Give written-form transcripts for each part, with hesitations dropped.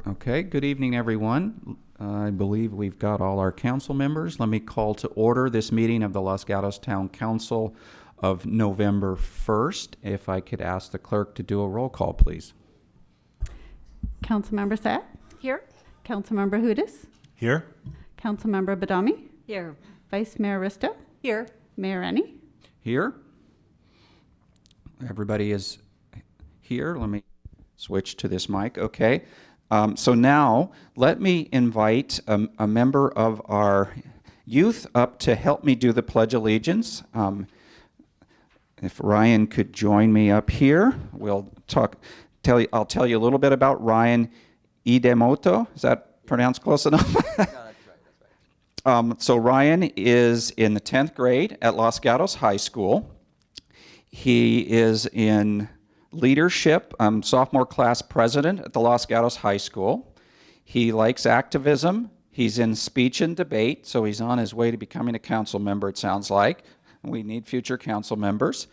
Okay, good evening, everyone. I believe we've got all our council members. Let me call to order this meeting of the Los Gatos Town Council of November 1st. If I could ask the clerk to do a roll call, please. Councilmember Satt? Here. Councilmember Hudis? Here. Councilmember Badami? Here. Vice Mayor Risto? Here. Mayor Rennie? Here. Everybody is here. Let me switch to this mic. Okay. So now let me invite a member of our youth up to help me do the Pledge of Allegiance. If Ryan could join me up here, we'll I'll tell you a little bit about Ryan Idemoto. Is that pronounced close enough? No, that's right. So Ryan is in the 10th grade at Los Gatos High School. He is in leadership, sophomore class president at the Los Gatos High School. He likes activism. He's in speech and debate, so he's on his way to becoming a council member, it sounds like. We need future council members.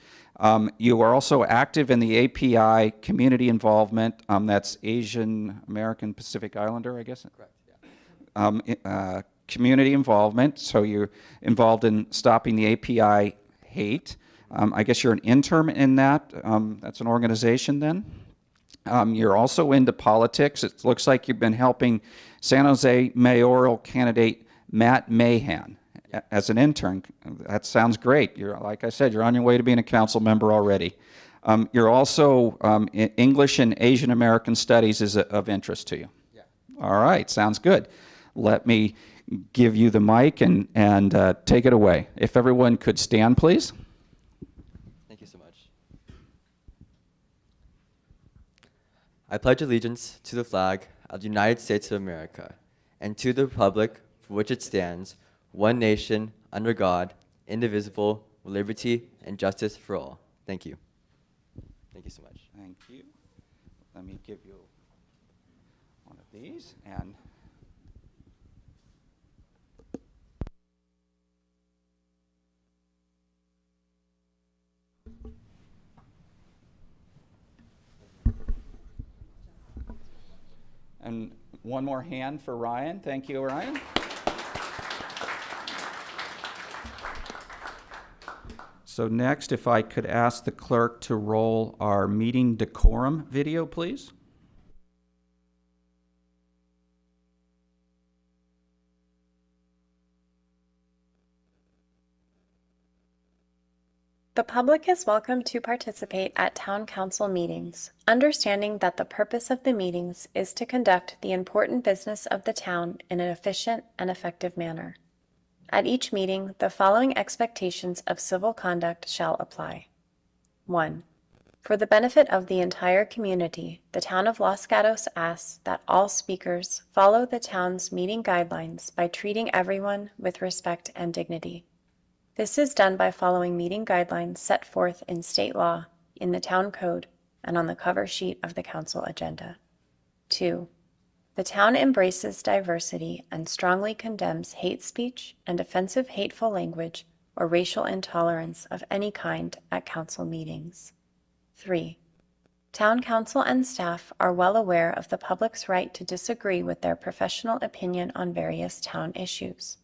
You are also active in the API community involvement. That's Asian American Pacific Islander, I guess? Correct, yeah. Community involvement, so you're involved in stopping the API hate. I guess you're an intern in that. That's an organization then. You're also into politics. It looks like you've been helping San Jose mayoral candidate Matt Mahan as an intern. That sounds great. Like I said, you're on your way to being a council member already. You're also, English and Asian American studies is of interest to you. Yeah. All right, sounds good. Let me give you the mic and take it away. If everyone could stand, please. Thank you so much. I pledge allegiance to the flag of the United States of America and to the republic for which it stands, one nation, under God, indivisible, with liberty and justice for all. Thank you. Thank you so much. Thank you. Let me give you one of these and one more hand for Ryan. Thank you, Ryan. So next, if I could ask the clerk to roll our meeting decorum video, please. The public is welcome to participate at town council meetings, understanding that the purpose of the meetings is to conduct the important business of the town in an efficient and effective manner. At each meeting, the following expectations of civil conduct shall apply. 1. For the benefit of the entire community, the town of Los Gatos asks that all speakers follow the town's meeting guidelines by treating everyone with respect and dignity. This is done by following meeting guidelines set forth in state law, in the town code, and on the cover sheet of the council agenda. 2. The town embraces diversity and strongly condemns hate speech and offensive hateful language or racial intolerance of any kind at council meetings. 3. Town council and staff are well aware of the public's right to disagree with their professional opinion on various town issues.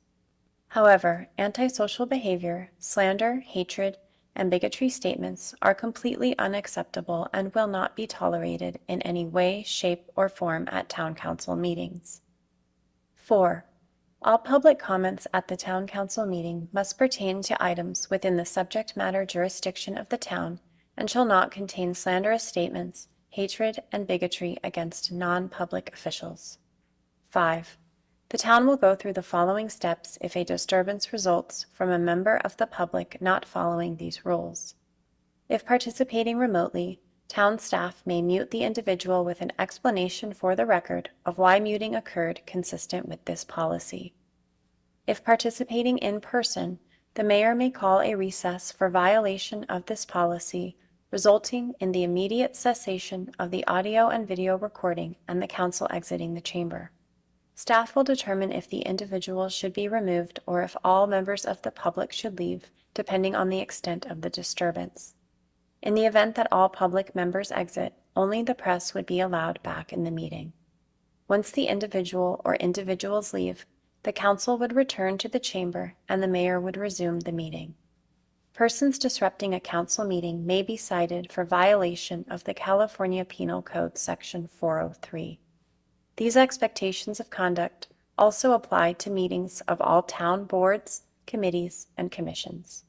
However, antisocial behavior, slander, hatred, and bigotry statements are completely unacceptable and will not be tolerated in any way, shape, or form at town council meetings. 4. All public comments at the town council meeting must pertain to items within the subject matter jurisdiction of the town and shall not contain slanderous statements, hatred, and bigotry against non-public officials. 5. The town will go through the following steps if a disturbance results from a member of the public not following these rules. If participating remotely, town staff may mute the individual with an explanation for the record of why muting occurred consistent with this policy. If participating in person, the mayor may call a recess for violation of this policy, resulting in the immediate cessation of the audio and video recording and the council exiting the chamber. Staff will determine if the individual should be removed or if all members of the public should leave, depending on the extent of the disturbance. In the event that all public members exit, only the press would be allowed back in the meeting. Once the individual or individuals leave, the council would return to the chamber and the mayor would resume the meeting. Persons disrupting a council meeting may be cited for violation of the California Penal Code Section 403. These expectations of conduct also apply to meetings of all town boards, committees, and commissions.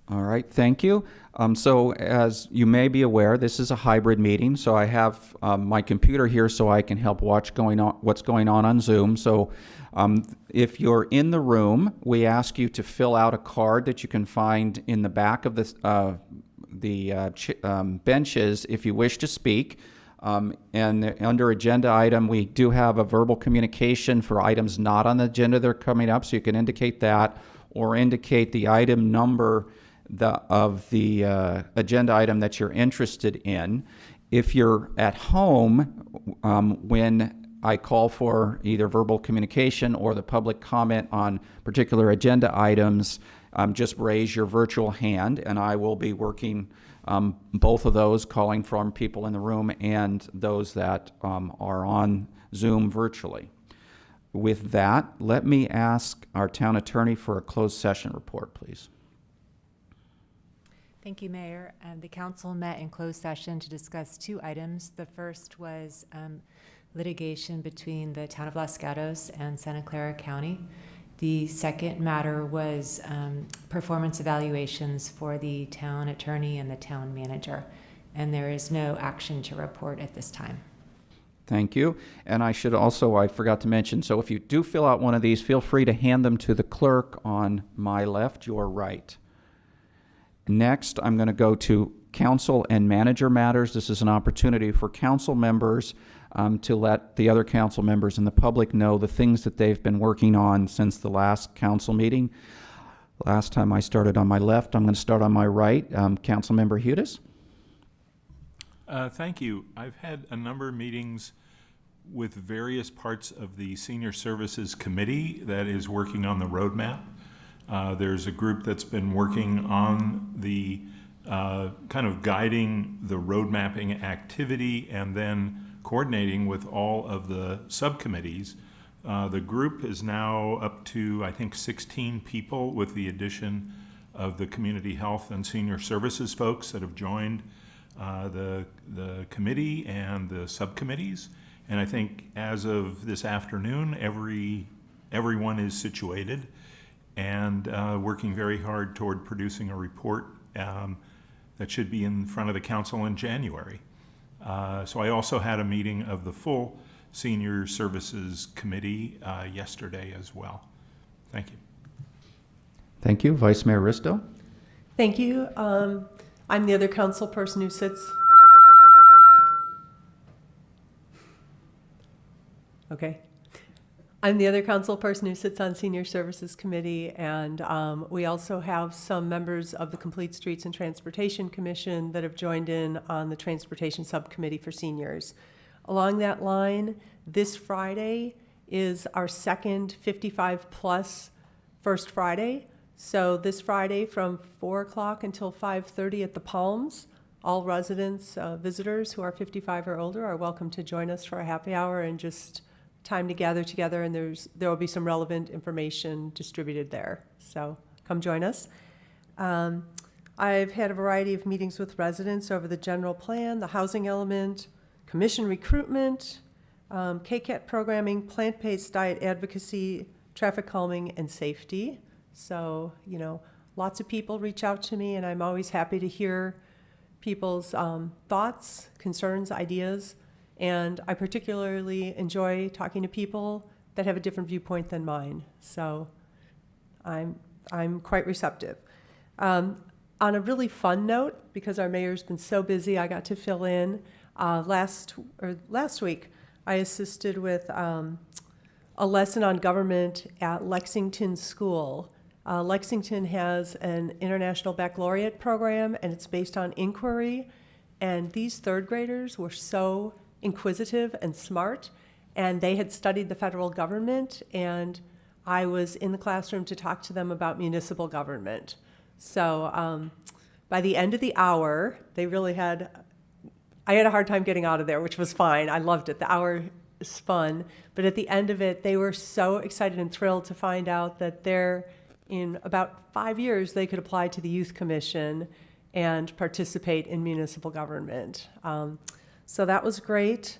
All right, thank you. So as you may be aware, this is a hybrid meeting, so I have my computer here so I can help watch what's going on Zoom. So if you're in the room, we ask you to fill out a card that you can find in the back of the benches if you wish to speak. And under agenda item, we do have a verbal communication for items not on the agenda that are coming up, so you can indicate that or indicate the item number of the agenda item that you're interested in. If you're at home, when I call for either verbal communication or the public comment on particular agenda items, just raise your virtual hand, and I will be working both of those, calling from people in the room and those that are on Zoom virtually. With that, let me ask our town attorney for a closed session report, please. Thank you, Mayor. The council met in closed session to discuss two items. The first was litigation between the town of Los Gatos and Santa Clara County. The second matter was performance evaluations for the town attorney and the town manager. And there is no action to report at this time. Thank you. And I forgot to mention, so if you do fill out one of these, feel free to hand them to the clerk on my left, your right. Next, I'm going to go to council and manager matters. This is an opportunity for council members to let the other council members and the public know the things that they've been working on since the last council meeting. Last time I started on my left, I'm going to start on my right. Councilmember Hudes. Thank you. I've had a number of meetings with various parts of the Senior Services Committee that is working on the roadmap. There's a group that's been working on the kind of guiding the road mapping activity and then coordinating with all of the subcommittees. The group is now up to, I think, 16 people with the addition of the community health and senior services folks that have joined the committee and the subcommittees. And I think as of this afternoon, everyone is situated and working very hard toward producing a report that should be in front of the council in January. So I also had a meeting of the full Senior Services Committee yesterday as well. Thank you. Thank you. Vice Mayor Risto. Thank you. I'm the other council person who sits. Okay. I'm the other council person who sits on Senior Services Committee, and we also have some members of the Complete Streets and Transportation Commission that have joined in on the Transportation Subcommittee for Seniors. Along that line, this Friday is our second 55-plus First Friday. So this Friday from 4 o'clock until 5:30 at the Palms, all residents, visitors who are 55 or older are welcome to join us for a happy hour and just time to gather together, and there will be some relevant information distributed there. So come join us. I've had a variety of meetings with residents over the general plan, the housing element, commission recruitment, KCAT programming, plant-based diet advocacy, traffic calming, and safety. So, lots of people reach out to me, and I'm always happy to hear people's thoughts, concerns, ideas. And I particularly enjoy talking to people that have a different viewpoint than mine. So I'm quite receptive. On a really fun note, because our mayor's been so busy, I got to fill in. Last week, I assisted with a lesson on government at Lexington School. Lexington has an International Baccalaureate program, and it's based on inquiry. And these third graders were so inquisitive and smart, and they had studied the federal government, and I was in the classroom to talk to them about municipal government. So by the end of the hour, they really had I had a hard time getting out of there, which was fine. I loved it. The hour is fun. But at the end of it, they were so excited and thrilled to find out that in about 5 years, they could apply to the Youth Commission and participate in municipal government. So that was great.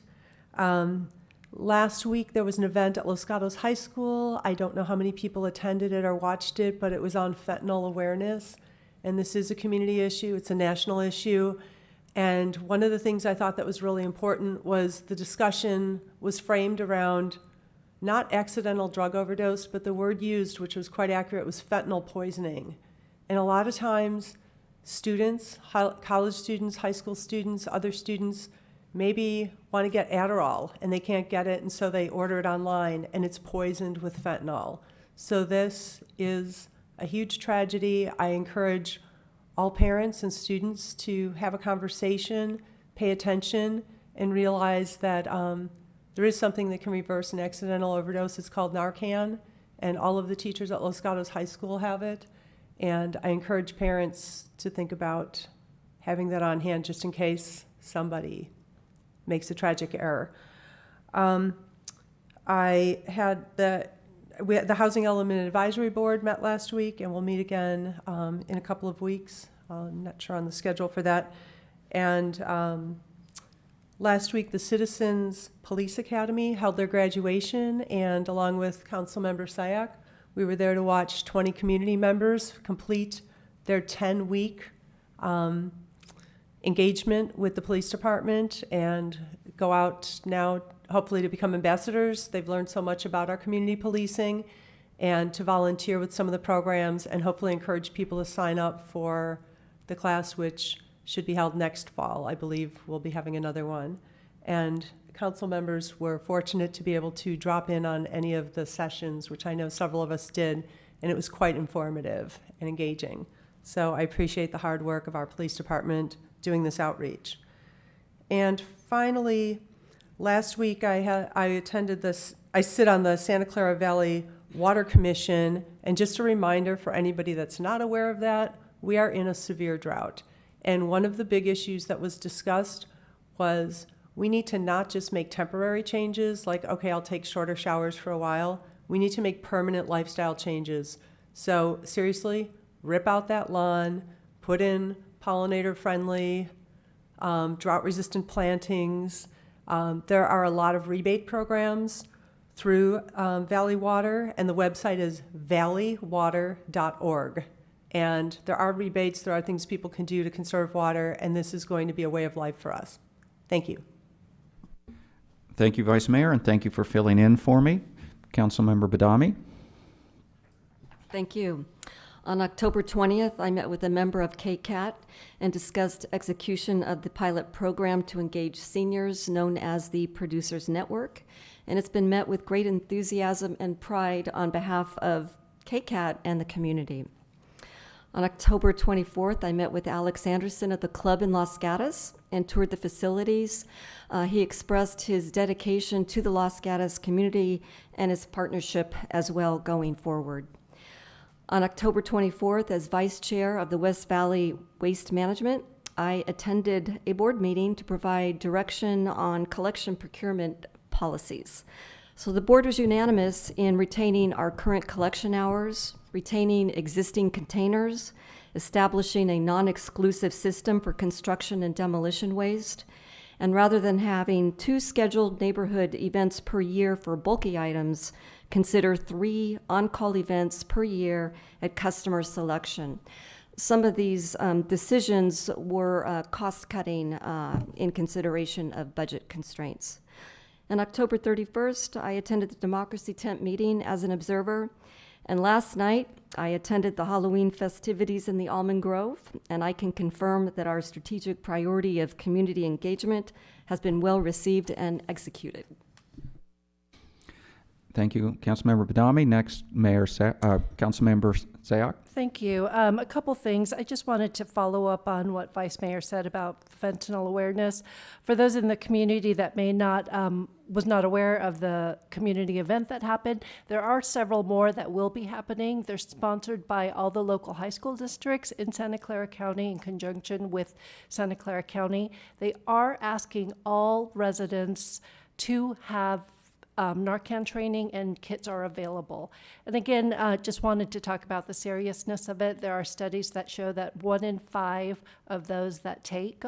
Last week, there was an event at Los Gatos High School. I don't know how many people attended it or watched it, but it was on fentanyl awareness. And this is a community issue. It's a national issue. And one of the things I thought that was really important was the discussion was framed around not accidental drug overdose, but the word used, which was quite accurate, was fentanyl poisoning. And a lot of times, students, college students, high school students, other students, maybe want to get Adderall and they can't get it, and so they order it online and it's poisoned with fentanyl. So this is a huge tragedy. I encourage all parents and students to have a conversation, pay attention, and realize that there is something that can reverse an accidental overdose. It's called Narcan, and all of the teachers at Los Gatos High School have it. And I encourage parents to think about having that on hand just in case somebody makes a tragic error. I had the Housing Element Advisory Board met last week, and we'll meet again in a couple of weeks. I'm not sure on the schedule for that. And last week, the Citizens Police Academy held their graduation, and along with Councilmember Sayak, we were there to watch 20 community members complete their 10-week engagement with the police department and go out now hopefully to become ambassadors. They've learned so much about our community policing, and to volunteer with some of the programs, and hopefully encourage people to sign up for the class, which should be held next fall. I believe we'll be having another one. And council members were fortunate to be able to drop in on any of the sessions, which I know several of us did, and it was quite informative and engaging. So I appreciate the hard work of our police department doing this outreach. And finally, last week I attended this, I sit on the Santa Clara Valley Water Commission, and just a reminder for anybody that's not aware of that, we are in a severe drought. And one of the big issues that was discussed was we need to not just make temporary changes, like, okay, I'll take shorter showers for a while. We need to make permanent lifestyle changes. So seriously, rip out that lawn, put in pollinator-friendly, drought-resistant plantings. There are a lot of rebate programs through Valley Water, and the website is valleywater.org. And there are rebates, there are things people can do to conserve water, and this is going to be a way of life for us. Thank you. Thank you, Vice Mayor, and thank you for filling in for me. Councilmember Badami. Thank you. On October 20th, I met with a member of KCAT and discussed execution of the pilot program to engage seniors known as the Producers Network. And it's been met with great enthusiasm and pride on behalf of KCAT and the community. On October 24th, I met with Alex Anderson at the club in Los Gatos and toured the facilities. He expressed his dedication to the Los Gatos community and his partnership as well going forward. On October 24th, as Vice Chair of the West Valley Waste Management, I attended a board meeting to provide direction on collection procurement policies. So the board was unanimous in retaining our current collection hours, retaining existing containers, establishing a non-exclusive system for construction and demolition waste, and rather than having 2 scheduled neighborhood events per year for bulky items, consider 3 on-call events per year at customer selection. Some of these decisions were cost-cutting in consideration of budget constraints. On October 31st, I attended the Democracy Tent meeting as an observer. And last night, I attended the Halloween festivities in the Almond Grove, and I can confirm that our strategic priority of community engagement has been well received and executed. Thank you, Councilmember Badami. Next, Councilmember Sayak. Thank you. A couple things. I just wanted to follow up on what Vice Mayor said about fentanyl awareness. For those in the community that may not, was not aware of the community event that happened, there are several more that will be happening. They're sponsored by all the local high school districts in Santa Clara County in conjunction with Santa Clara County. They are asking all residents to have Narcan training, and kits are available. And again, just wanted to talk about the seriousness of it. There are studies that show that 1 in 5 of those that take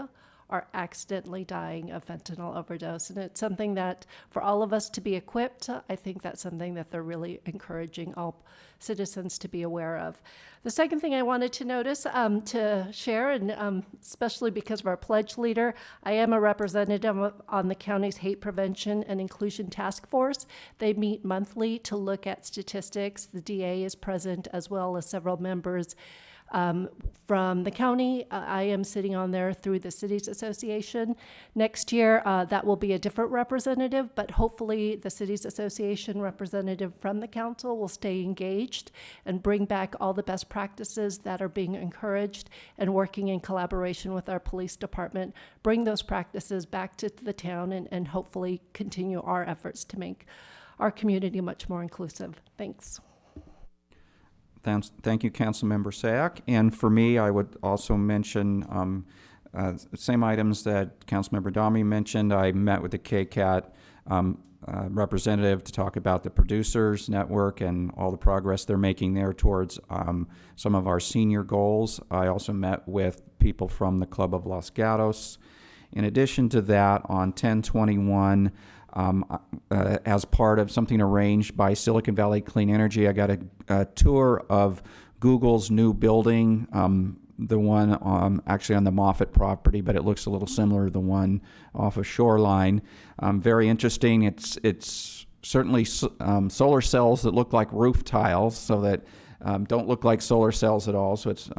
are accidentally dying of fentanyl overdose. And it's something that for all of us to be equipped, I think that's something that they're really encouraging all citizens to be aware of. The second thing I wanted to notice, to share, and especially because of our pledge leader, I am a representative on the county's Hate Prevention and Inclusion Task Force. They meet monthly to look at statistics. The DA is present as well as several members from the county. I am sitting on there through the Cities Association. Next year, that will be a different representative, but hopefully the Cities Association representative from the council will stay engaged and bring back all the best practices that are being encouraged, and working in collaboration with our police department, bring those practices back to the town and hopefully continue our efforts to make our community much more inclusive. Thanks. Thank you, Councilmember Sayak. And for me, I would also mention same items that Councilmember Dami mentioned. I met with the KCAT representative to talk about the producers network and all the progress they're making there towards some of our senior goals. I also met with people from the Club of Los Gatos. In addition to that, on 10/21, as part of something arranged by Silicon Valley Clean Energy, I got a tour of Google's new building, the one actually on the Moffett property, but it looks a little similar to the one off of Shoreline. Very interesting. It's certainly solar cells that look like roof tiles, so that don't look like solar cells at all. So it's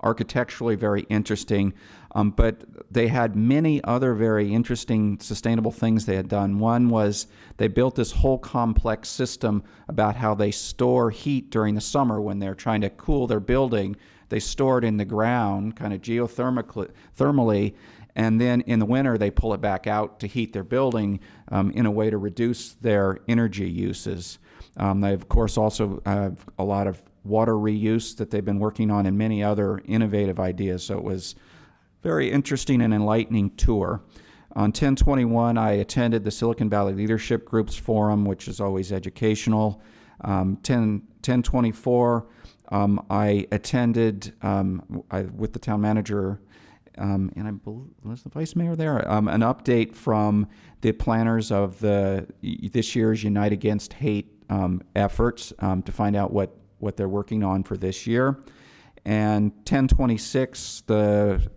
architecturally very interesting. But they had many other very interesting sustainable things they had done. One was they built this whole complex system about how they store heat during the summer when they're trying to cool their building. They store it in the ground, kind of geothermally, and then in the winter they pull it back out to heat their building in a way to reduce their energy uses. They, of course, also have a lot of water reuse that they've been working on and many other innovative ideas. So it was very interesting and enlightening tour. On 10/21, I attended the Silicon Valley Leadership Group's forum, which is always educational. 10/24, I attended with the town manager, and I believe, was the vice mayor there? An update from the planners of this year's Unite Against Hate efforts to find out what they're working on for this year. And 10/26,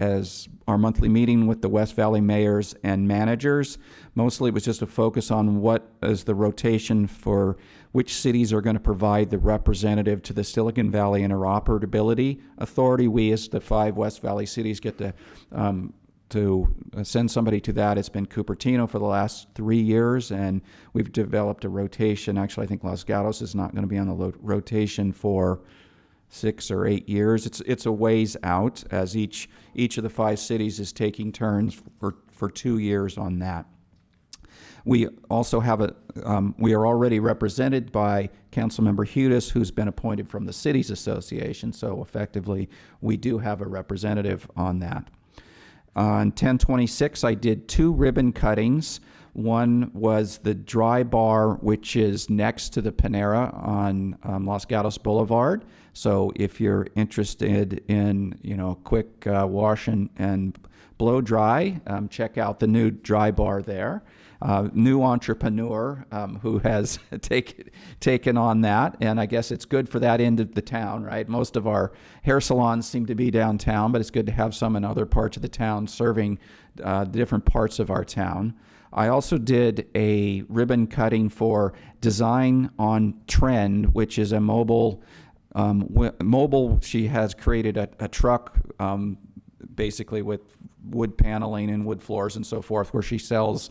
as our monthly meeting with the West Valley mayors and managers, mostly it was just a focus on what is the rotation for which cities are going to provide the representative to the Silicon Valley Interoperability Authority. We, as the 5 West Valley cities, get to send somebody to that. It's been Cupertino for the last 3 years, and we've developed a rotation. Actually, I think Los Gatos is not going to be on the rotation for 6 or 8 years. It's a ways out, as each of the 5 cities is taking turns for 2 years on that. We also have we are already represented by Councilmember Hudis, who's been appointed from the Cities Association. So effectively, we do have a representative on that. On 10/26, I did 2 ribbon cuttings. One was the dry bar, which is next to the Panera on Los Gatos Boulevard. So if you're interested in, quick wash and blow dry, check out the new dry bar there. New entrepreneur who has taken on that, and I guess it's good for that end of the town, right? Most of our hair salons seem to be downtown, but it's good to have some in other parts of the town serving different parts of our town. I also did a ribbon cutting for Design on Trend, which is a mobile. She has created a truck basically with wood paneling and wood floors and so forth, where she sells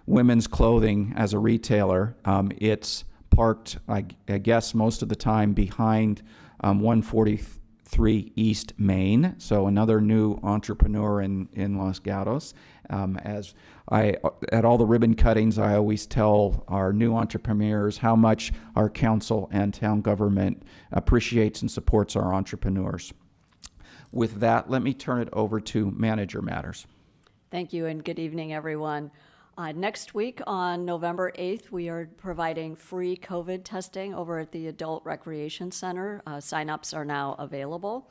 women's clothing as a retailer. It's parked, I guess, most of the time behind 143 East Main. So another new entrepreneur in Los Gatos. At all the ribbon cuttings, I always tell our new entrepreneurs how much our council and town government appreciates and supports our entrepreneurs. With that, let me turn it over to manager matters. Thank you, and good evening, everyone. Next week, on November 8th, we are providing free COVID testing over at the Adult Recreation Center. Sign-ups are now available.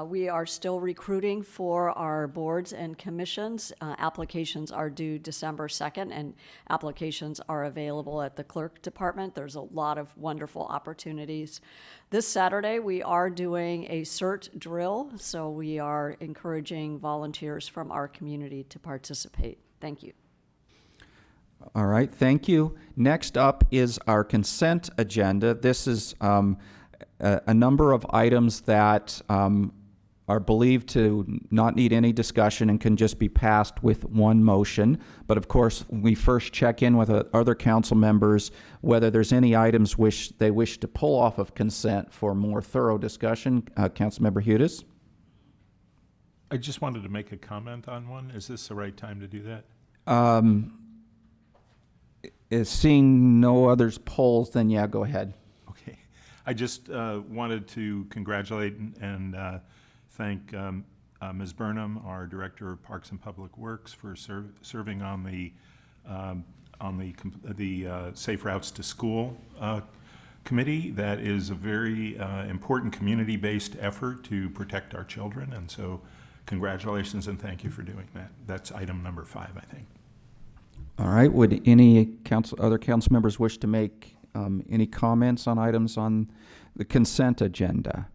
We are still recruiting for our boards and commissions. Applications are due December 2nd, and applications are available at the clerk department. There's a lot of wonderful opportunities. This Saturday, we are doing a CERT drill, so we are encouraging volunteers from our community to participate. Thank you. All right, thank you. Next up is our consent agenda. This is a number of items that are believed to not need any discussion and can just be passed with one motion. But of course, we first check in with other council members whether there's any items they wish to pull off of consent for more thorough discussion. Councilmember Hudes? I just wanted to make a comment on one. Is this the right time to do that? Is seeing no others polls, then yeah, go ahead. Okay. I just wanted to congratulate and thank Ms. Burnham, our Director of Parks and Public Works, for serving on the Safe Routes to School committee. That is a very important community-based effort to protect our children, and so congratulations and thank you for doing that. That's item number 5, I think. All right. Would any other council members wish to make any comments on items on the consent agenda?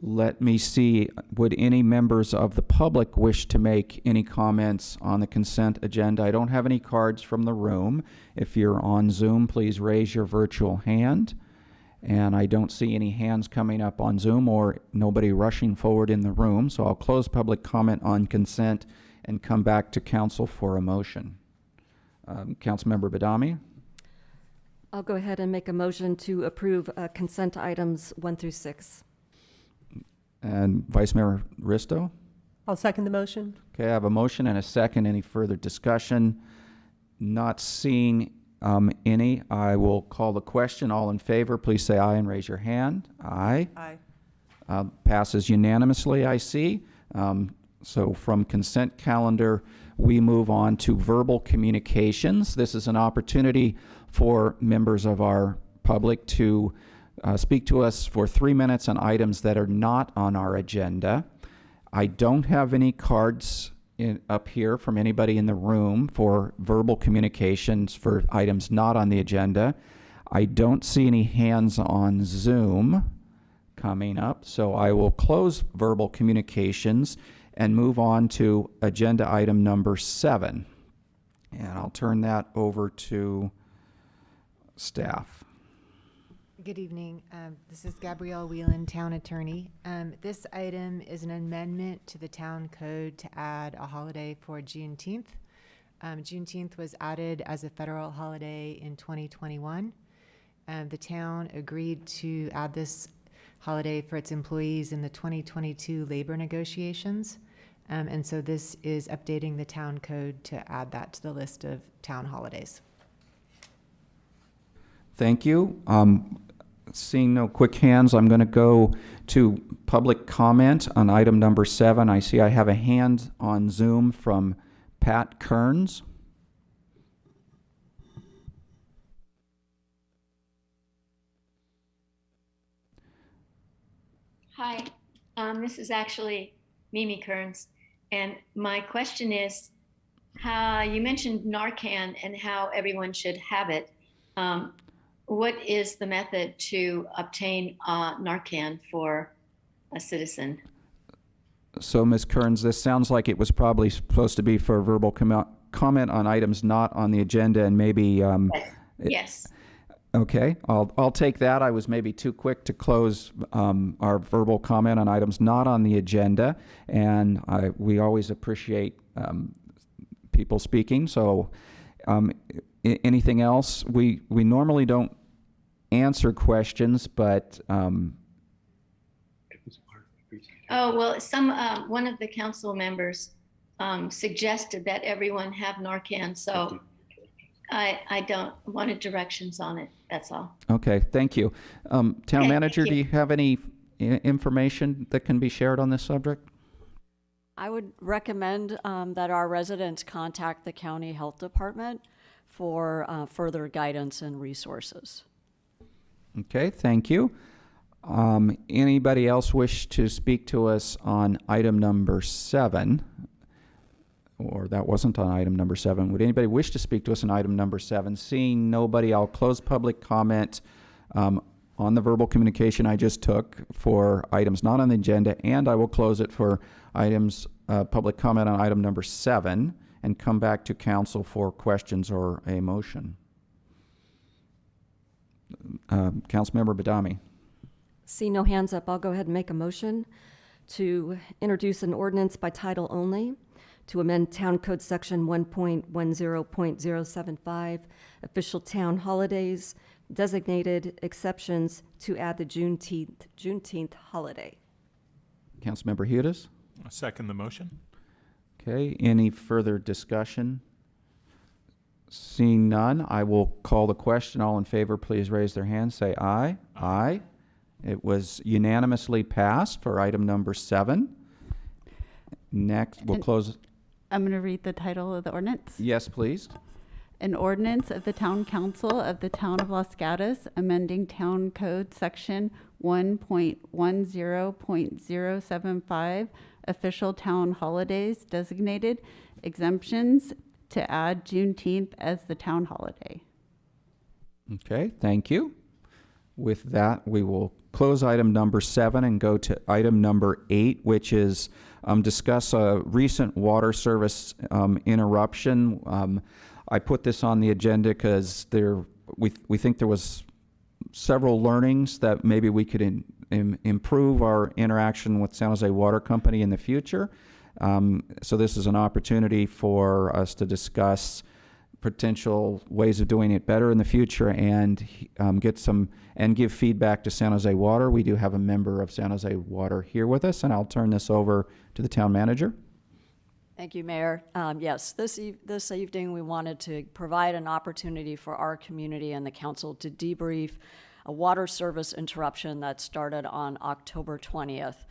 Let me see. Would any members of the public wish to make any comments on the consent agenda? I don't have any cards from the room. If you're on Zoom, please raise your virtual hand. And I don't see any hands coming up on Zoom or nobody rushing forward in the room. So I'll close public comment on consent and come back to council for a motion. Councilmember Badami? I'll go ahead and make a motion to approve consent items 1 through 6. And Vice Mayor Risto? I'll second the motion. Okay, I have a motion and a second. Any further discussion? Not seeing any. I will call the question. All in favor, please say aye and raise your hand. Aye. Aye. Passes unanimously, I see. So from consent calendar, we move on to verbal communications. This is an opportunity for members of our public to speak to us for 3 minutes on items that are not on our agenda. I don't have any cards up here from anybody in the room for verbal communications for items not on the agenda. I don't see any hands on Zoom coming up, so I will close verbal communications and move on to agenda item number 7. And I'll turn that over to staff. Good evening. This is Gabrielle Whelan, Town Attorney. This item is an amendment to the town code to add a holiday for Juneteenth. Juneteenth was added as a federal holiday in 2021. The town agreed to add this holiday for its employees in the 2022 labor negotiations. And so this is updating the town code to add that to the list of town holidays. Thank you. Seeing no quick hands, I'm going to go to public comment on item number 7. I see I have a hand on Zoom from Pat Kearns. Hi, this is actually Mimi Kearns, and my question is, how you mentioned Narcan and how everyone should have it. What is the method to obtain Narcan for a citizen? So, Ms. Kearns, this sounds like it was probably supposed to be for verbal comment on items not on the agenda, and maybe Yes. Okay, I'll take that. I was maybe too quick to close our verbal comment on items not on the agenda, and we always appreciate people speaking. So, anything else? We normally don't answer questions, but Oh, well, one of the council members suggested that everyone have Narcan, so I don't wanted directions on it, that's all. okay, thank you. Town Okay, manager, thank do you. you have any information that can be shared on this subject? I would recommend that our residents contact the county health department for further guidance and resources. Okay, thank you. Anybody else wish to speak to us on item number 7? Or that wasn't on item number 7. Would anybody wish to speak to us on item number 7? Seeing nobody, I'll close public comment on the verbal communication I just took for items not on the agenda, and I will close it for items, public comment on item number 7, and come back to council for questions or a motion. Councilmember Badami. See no hands up, I'll go ahead and make a motion to introduce an ordinance by title only to amend Town Code Section 1.10.075, official town holidays, designated exceptions, to add the Juneteenth holiday. Councilmember Hudas. I second the motion. Okay, any further discussion? Seeing none, I will call the question. All in favor, please raise their hand. Say aye. Aye. It was unanimously passed for item number 7. Next, we'll And- close. I'm going to read the title of the ordinance. Yes, please. An ordinance of the Town Council of the Town of Los Gatos amending Town Code Section 1.10.075, official town holidays, designated exemptions, to add Juneteenth as the town holiday. Okay, thank you. With that, we will close item number 7 and go to item number 8, which is discuss a recent water service interruption. I put this on the agenda because we think there was several learnings that maybe we could improve our interaction with San Jose Water Company in the future. So this is an opportunity for us to discuss potential ways of doing it better in the future and give feedback to San Jose Water. We do have a member of San Jose Water here with us, and I'll turn this over to the town manager. Thank you, Mayor. Yes, this evening we wanted to provide an opportunity for our community and the council to debrief a water service interruption that started on October 20th.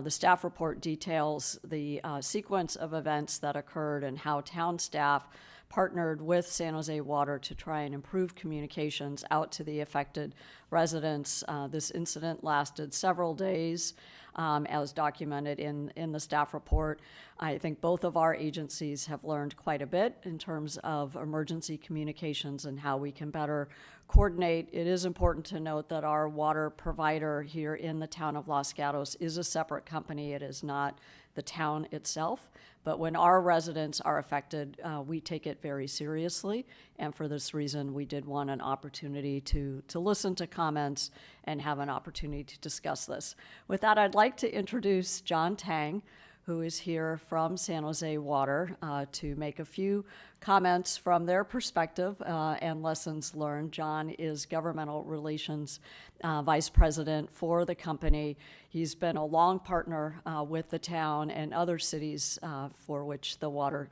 The staff report details the sequence of events that occurred and how town staff partnered with San Jose Water to try and improve communications out to the affected residents. This incident lasted several days, as documented in the staff report. I think both of our agencies have learned quite a bit in terms of emergency communications and how we can better coordinate. It is important to note that our water provider here in the town of Los Gatos is a separate company. It is not the town itself. But when our residents are affected, we take it very seriously. And for this reason, we did want an opportunity to listen to comments and have an opportunity to discuss this. With that, I'd like to introduce John Tang, who is here from San Jose Water, to make a few comments from their perspective and lessons learned. John is Governmental Relations Vice President for the company. He's been a long partner with the town and other cities for which the water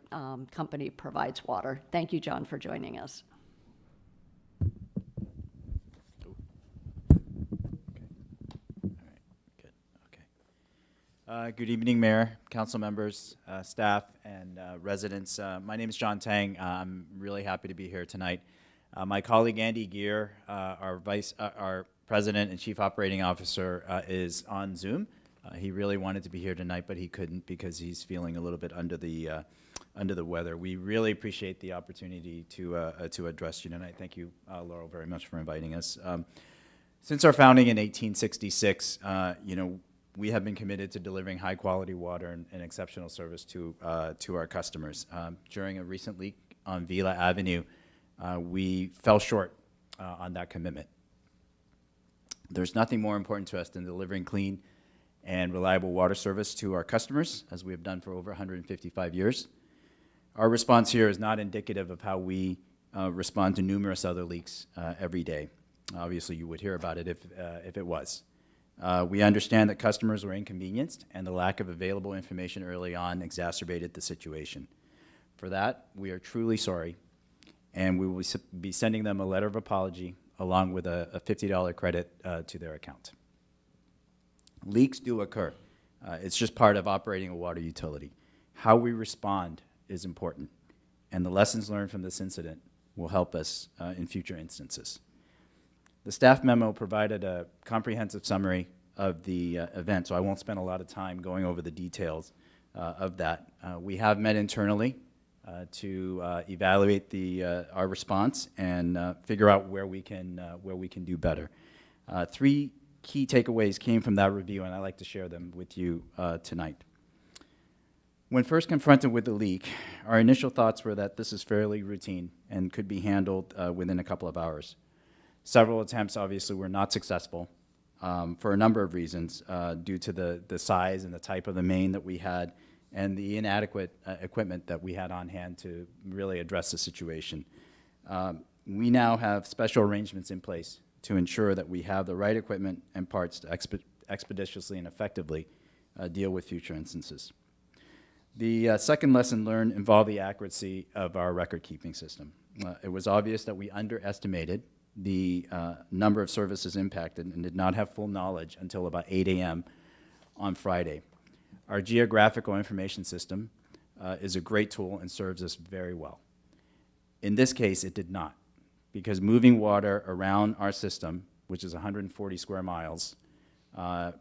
company provides water. Thank you, John, for joining us. Good evening, Mayor, council members, staff, and residents. My name is John Tang. I'm really happy to be here tonight. My colleague Andy Gear, our President and Chief Operating Officer, is on Zoom. He really wanted to be here tonight, but he couldn't because he's feeling a little bit under the weather. We really appreciate the opportunity to address you tonight. Thank you, Laurel, very much for inviting us. Since our founding in 1866, we have been committed to delivering high-quality water and exceptional service to our customers. During a recent leak on Vila Avenue, we fell short on that commitment. There's nothing more important to us than delivering clean and reliable water service to our customers, as we have done for over 155 years. Our response here is not indicative of how we respond to numerous other leaks every day. Obviously, you would hear about it if it was. We understand that customers were inconvenienced, and the lack of available information early on exacerbated the situation. For that, we are truly sorry, and we will be sending them a letter of apology along with a $50 credit to their account. Leaks do occur. It's just part of operating a water utility. How we respond is important, and the lessons learned from this incident will help us in future instances. The staff memo provided a comprehensive summary of the event, so I won't spend a lot of time going over the details of that. We have met internally to evaluate our response and figure out where we can do better. Three key takeaways came from that review, and I'd like to share them with you tonight. When first confronted with the leak, our initial thoughts were that this is fairly routine and could be handled within a couple of hours. Several attempts obviously were not successful for a number of reasons due to the size and the type of the main that we had and the inadequate equipment that we had on hand to really address the situation. We now have special arrangements in place to ensure that we have the right equipment and parts to expeditiously and effectively deal with future instances. The second lesson learned involved the accuracy of our record-keeping system. It was obvious that we underestimated the number of services impacted and did not have full knowledge until about 8 a.m. on Friday. Our geographical information system is a great tool and serves us very well. In this case, it did not, because moving water around our system, which is 140 square miles,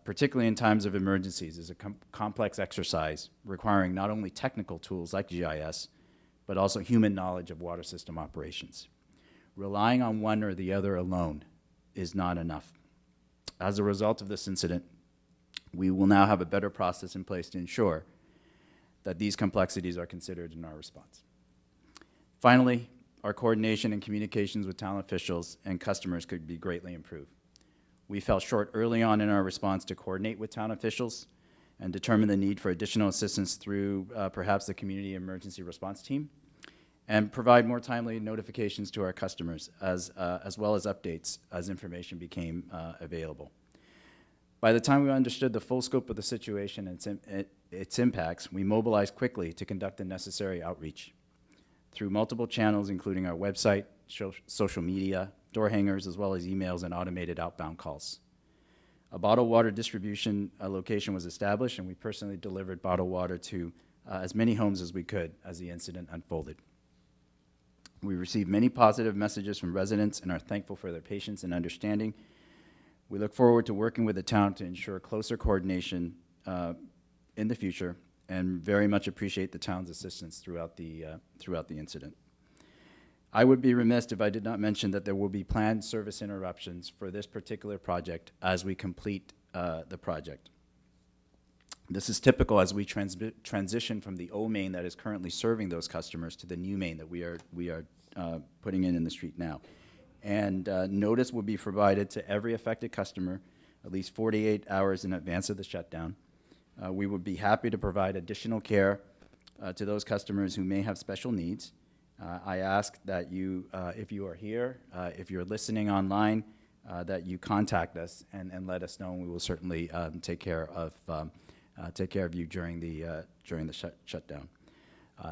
particularly in times of emergencies, is a complex exercise requiring not only technical tools like GIS, but also human knowledge of water system operations. Relying on one or the other alone is not enough. As a result of this incident, we will now have a better process in place to ensure that these complexities are considered in our response. Finally, our coordination and communications with town officials and customers could be greatly improved. We fell short early on in our response to coordinate with town officials and determine the need for additional assistance through perhaps the community emergency response team, and provide more timely notifications to our customers as well as updates as information became available. By the time we understood the full scope of the situation and its impacts, we mobilized quickly to conduct the necessary outreach through multiple channels, including our website, social media, door hangers, as well as emails and automated outbound calls. A bottled water distribution location was established, and we personally delivered bottled water to as many homes as we could as the incident unfolded. We received many positive messages from residents and are thankful for their patience and understanding. We look forward to working with the town to ensure closer coordination in the future, and very much appreciate the town's assistance throughout the incident. I would be remiss if I did not mention that there will be planned service interruptions for this particular project as we complete the project. This is typical as we transition from the old main that is currently serving those customers to the new main that we are putting in the street now. And notice will be provided to every affected customer at least 48 hours in advance of the shutdown. We would be happy to provide additional care to those customers who may have special needs. I ask that you, if you are here, if you're listening online, that you contact us and let us know, and we will certainly take care of you during the shutdown.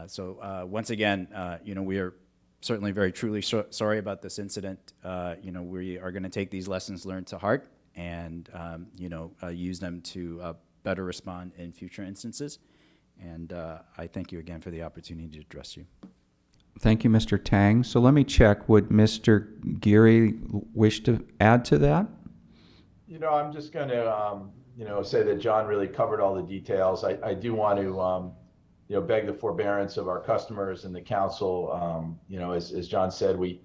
So once again, we are certainly very truly sorry about this incident. We are going to take these lessons learned to heart and use them to better respond in future instances. And I thank you again for the opportunity to address you. Thank you, Mr. Tang. So let me check. Would Mr. Geary wish to add to that? I'm just going to, say that John really covered all the details. I do want to, beg the forbearance of our customers and the council. As John said, we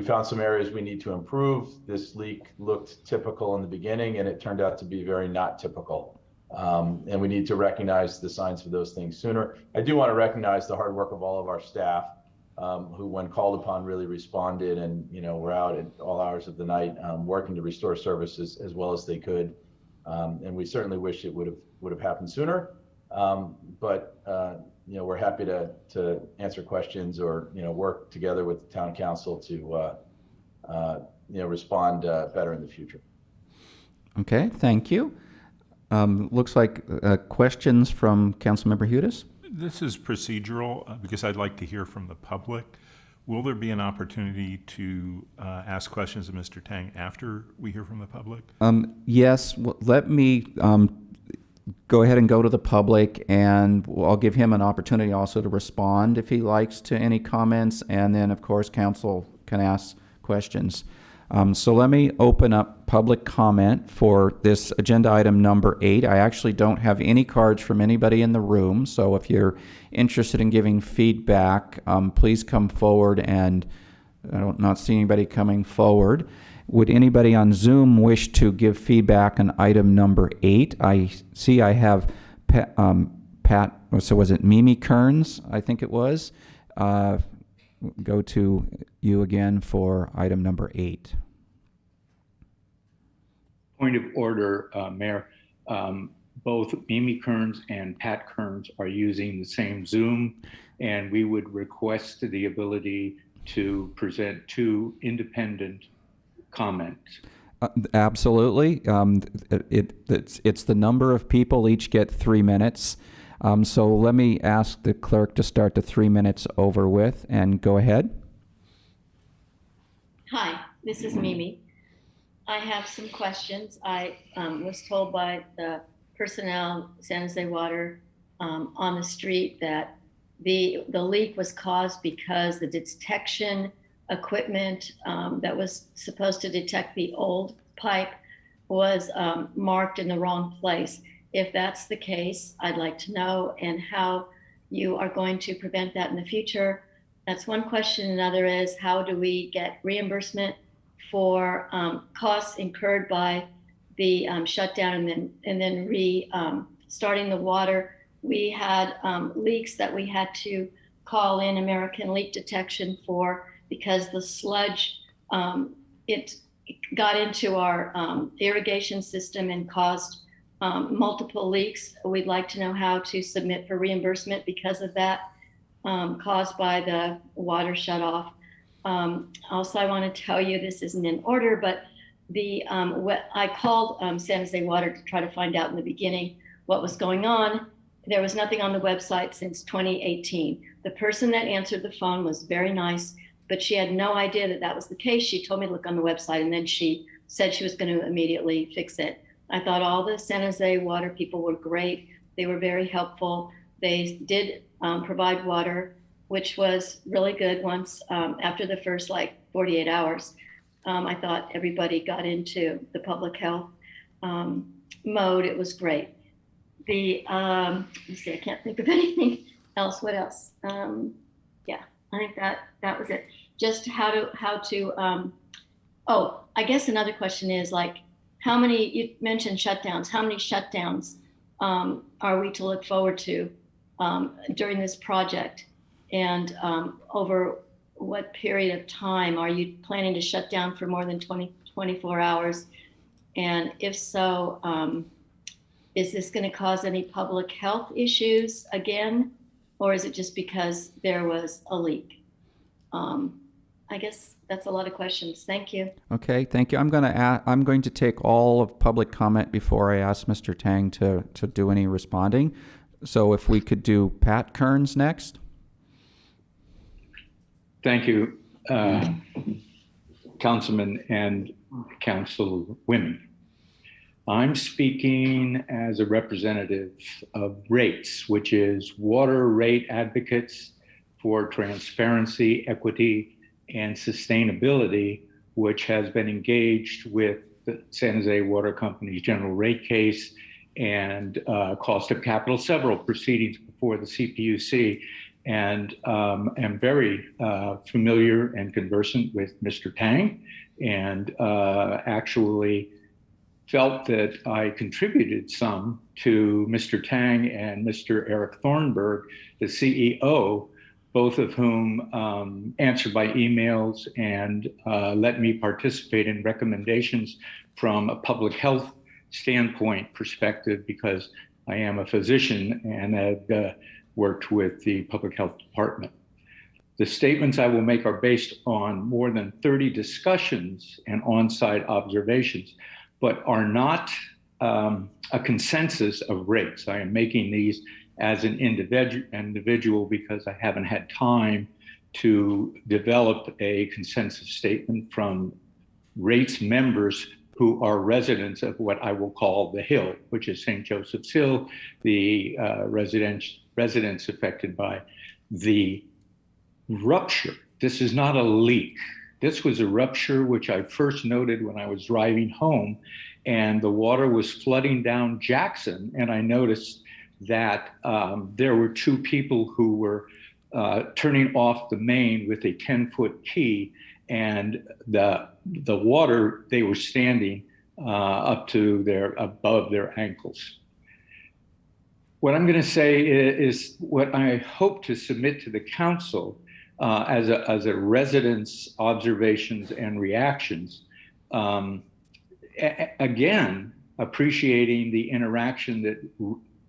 found some areas we need to improve. This leak looked typical in the beginning, and it turned out to be very not typical. And we need to recognize the signs for those things sooner. I do want to recognize the hard work of all of our staff. who, when called upon, really responded, and were out at all hours of the night working to restore services as well as they could. And we certainly wish it would have happened sooner. But we're happy to answer questions or work together with the town council to respond better in the future. Okay, thank you. Looks like questions from Councilmember Hudes. This is procedural because I'd like to hear from the public. Will there be an opportunity to ask questions of Mr. Tang after we hear from the public? Yes, let me go ahead and go to the public, and I'll give him an opportunity also to respond if he likes to any comments, and then, of course, council can ask questions. So let me open up public comment for this agenda item number 8. I actually don't have any cards from anybody in the room, so if you're interested in giving feedback, please come forward, and I don't not see anybody coming forward. Would anybody on Zoom wish to give feedback on item number 8? I see I have Pat, so was it Mimi Kearns, I think it was. Go to you again for item number 8. Point of order, Mayor. Both Mimi Kearns and Pat Kearns are using the same Zoom, and we would request the ability to present 2 independent comments. Absolutely. It's the number of people, each get 3 minutes. So let me ask the clerk to start the 3 minutes over with, and go ahead. Hi, this is Mimi. I have some questions. I was told by the personnel, San Jose Water, on the street that the leak was caused because the detection equipment that was supposed to detect the old pipe was marked in the wrong place. If that's the case, I'd like to know, and how you are going to prevent that in the future. That's one question. Another is, how do we get reimbursement for costs incurred by the shutdown and then starting the water? We had leaks that we had to call in American Leak Detection for, because the sludge, it got into our irrigation system and caused multiple leaks. We'd like to know how to submit for reimbursement because of that, caused by the water shut off. Also, I want to tell you, this isn't in order, but I called San Jose Water to try to find out in the beginning what was going on. There was nothing on the website since 2018. The person that answered the phone was very nice, but she had no idea that that was the case. She told me to look on the website, and then she said she was going to immediately fix it. I thought all the San Jose Water people were great. They were very helpful. They did provide water, which was really good once after the first 48 hours. I thought everybody got into the public health mode. It was great. Let's see, I can't think of anything else. What else? Yeah, I think that was it. Just how to I guess another question is, how many, you mentioned shutdowns, how many shutdowns are we to look forward to during this project? And over what period of time? Are you planning to shut down for more than 24 hours? And if so, is this going to cause any public health issues again? Or is it just because there was a leak? I guess that's a lot of questions. Thank you. Okay, thank you. I'm going to take all of public comment before I ask Mr. Tang to do any responding. So if we could do Pat Kearns next. Thank you, Councilman and Councilwomen. I'm speaking as a representative of RATES, which is Water Rate Advocates for Transparency, Equity, and Sustainability, which has been engaged with the San Jose Water Company's general rate case and cost of capital, several proceedings before the CPUC, and am very familiar and conversant with Mr. Tang, and actually felt that I contributed some to Mr. Tang and Mr. Eric Thornburg, the CEO, both of whom answered by emails and let me participate in recommendations from a public health standpoint perspective, because I am a physician and have worked with the public health department. The statements I will make are based on more than 30 discussions and on-site observations, but are not a consensus of rates. I am making these as an individual because I haven't had time to develop a consensus statement from rates members who are residents of what I will call the Hill, which is St. Joseph's Hill, the residents affected by the rupture. This is not a leak. This was a rupture, which I first noted when I was driving home, and the water was flooding down Jackson. And I noticed that there were two people who were turning off the main with a 10-foot key, and the water, they were standing up to above their ankles. What I'm going to say is what I hope to submit to the council as a resident's observations and reactions. Again, appreciating the interaction that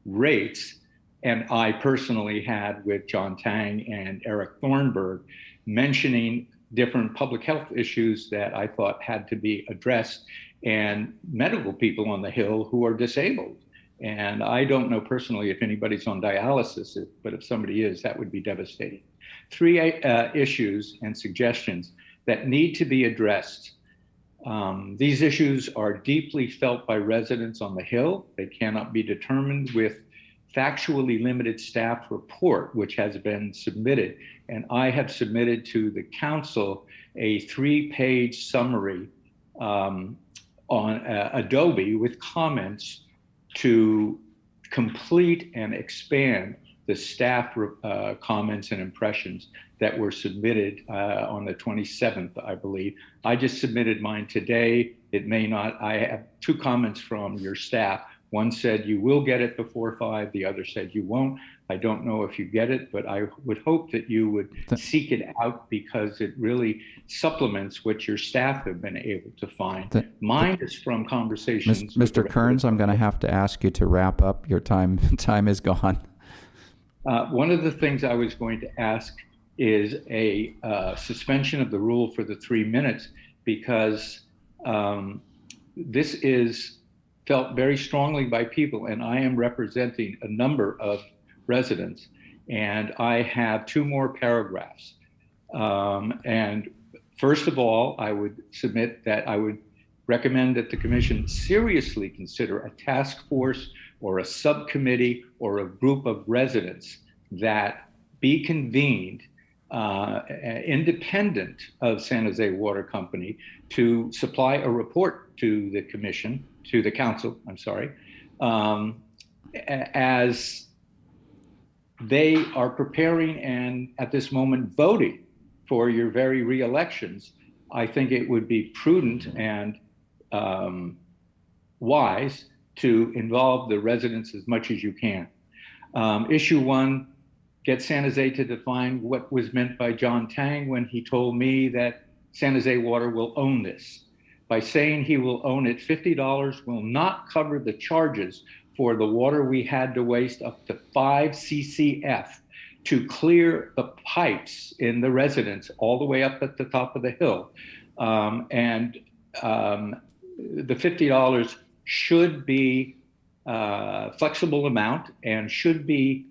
rates and I personally had with John Tang and Eric Thornburg, mentioning different public health issues that I thought had to be addressed, and medical people on the Hill who are disabled. And I don't know personally if anybody's on dialysis, but if somebody is, that would be devastating. Three issues and suggestions that need to be addressed. These issues are deeply felt by residents on the Hill. They cannot be determined with factually limited staff report, which has been submitted. And I have submitted to the council a 3-page summary on Adobe with comments to complete and expand the staff comments and impressions that were submitted on the 27th, I believe. I just submitted mine today. It may not. I have 2 comments from your staff. One said you will get it before 5. The other said you won't. I don't know if you get it, but I would hope that you would seek it out, because it really supplements what your staff have been able to find. Mine is from conversations. Mr. Kearns, I'm going to have to ask you to wrap up. Your time is gone. One of the things I was going to ask is a suspension of the rule for the 3 minutes, because this is felt very strongly by people, and I am representing a number of residents, and I have 2 more paragraphs. And first of all, I would submit that I would recommend that the commission seriously consider a task force or a subcommittee or a group of residents that be convened independent of San Jose Water Company to supply a report to the commission, to the council, I'm sorry, as they are preparing and at this moment voting for your very re-elections. I think it would be prudent and wise to involve the residents as much as you can. Issue 1, get San Jose to define what was meant by John Tang when he told me that San Jose Water will own this. By saying he will own it, $50 will not cover the charges for the water we had to waste up to 5 CCF to clear the pipes in the residence all the way up at the top of the hill. The $50 should be a flexible amount and should be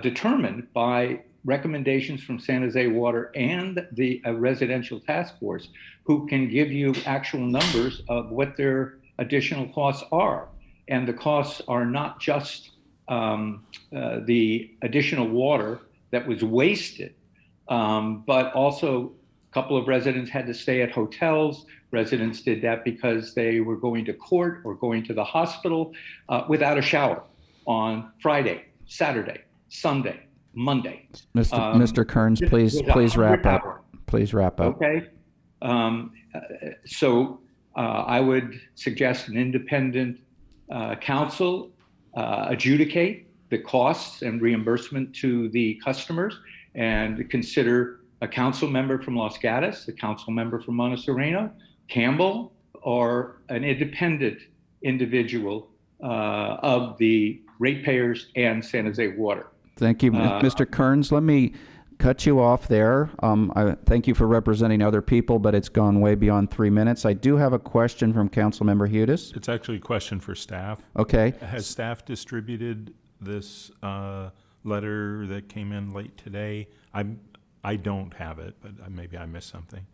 determined by recommendations from San Jose Water and the residential task force, who can give you actual numbers of what their additional costs are. And the costs are not just the additional water that was wasted, but also a couple of residents had to stay at hotels. Residents did that because they were going to court or going to the hospital without a shower on Friday, Saturday, Sunday, Monday. Mr. Kearns, please wrap up. Please wrap up. Okay. So I would suggest an independent council adjudicate the costs and reimbursement to the customers, and consider a council member from Los Gatos, a council member from Montsereno, Campbell, or an independent individual of the ratepayers and San Jose Water. Thank you, Mr. Kearns. Let me cut you off there. I thank you for representing other people, but it's gone way beyond 3 minutes. I do have a question from Councilmember Hudis. It's actually a question for staff. Okay. Has staff distributed this letter that came in late today? I don't have it, but maybe I missed something.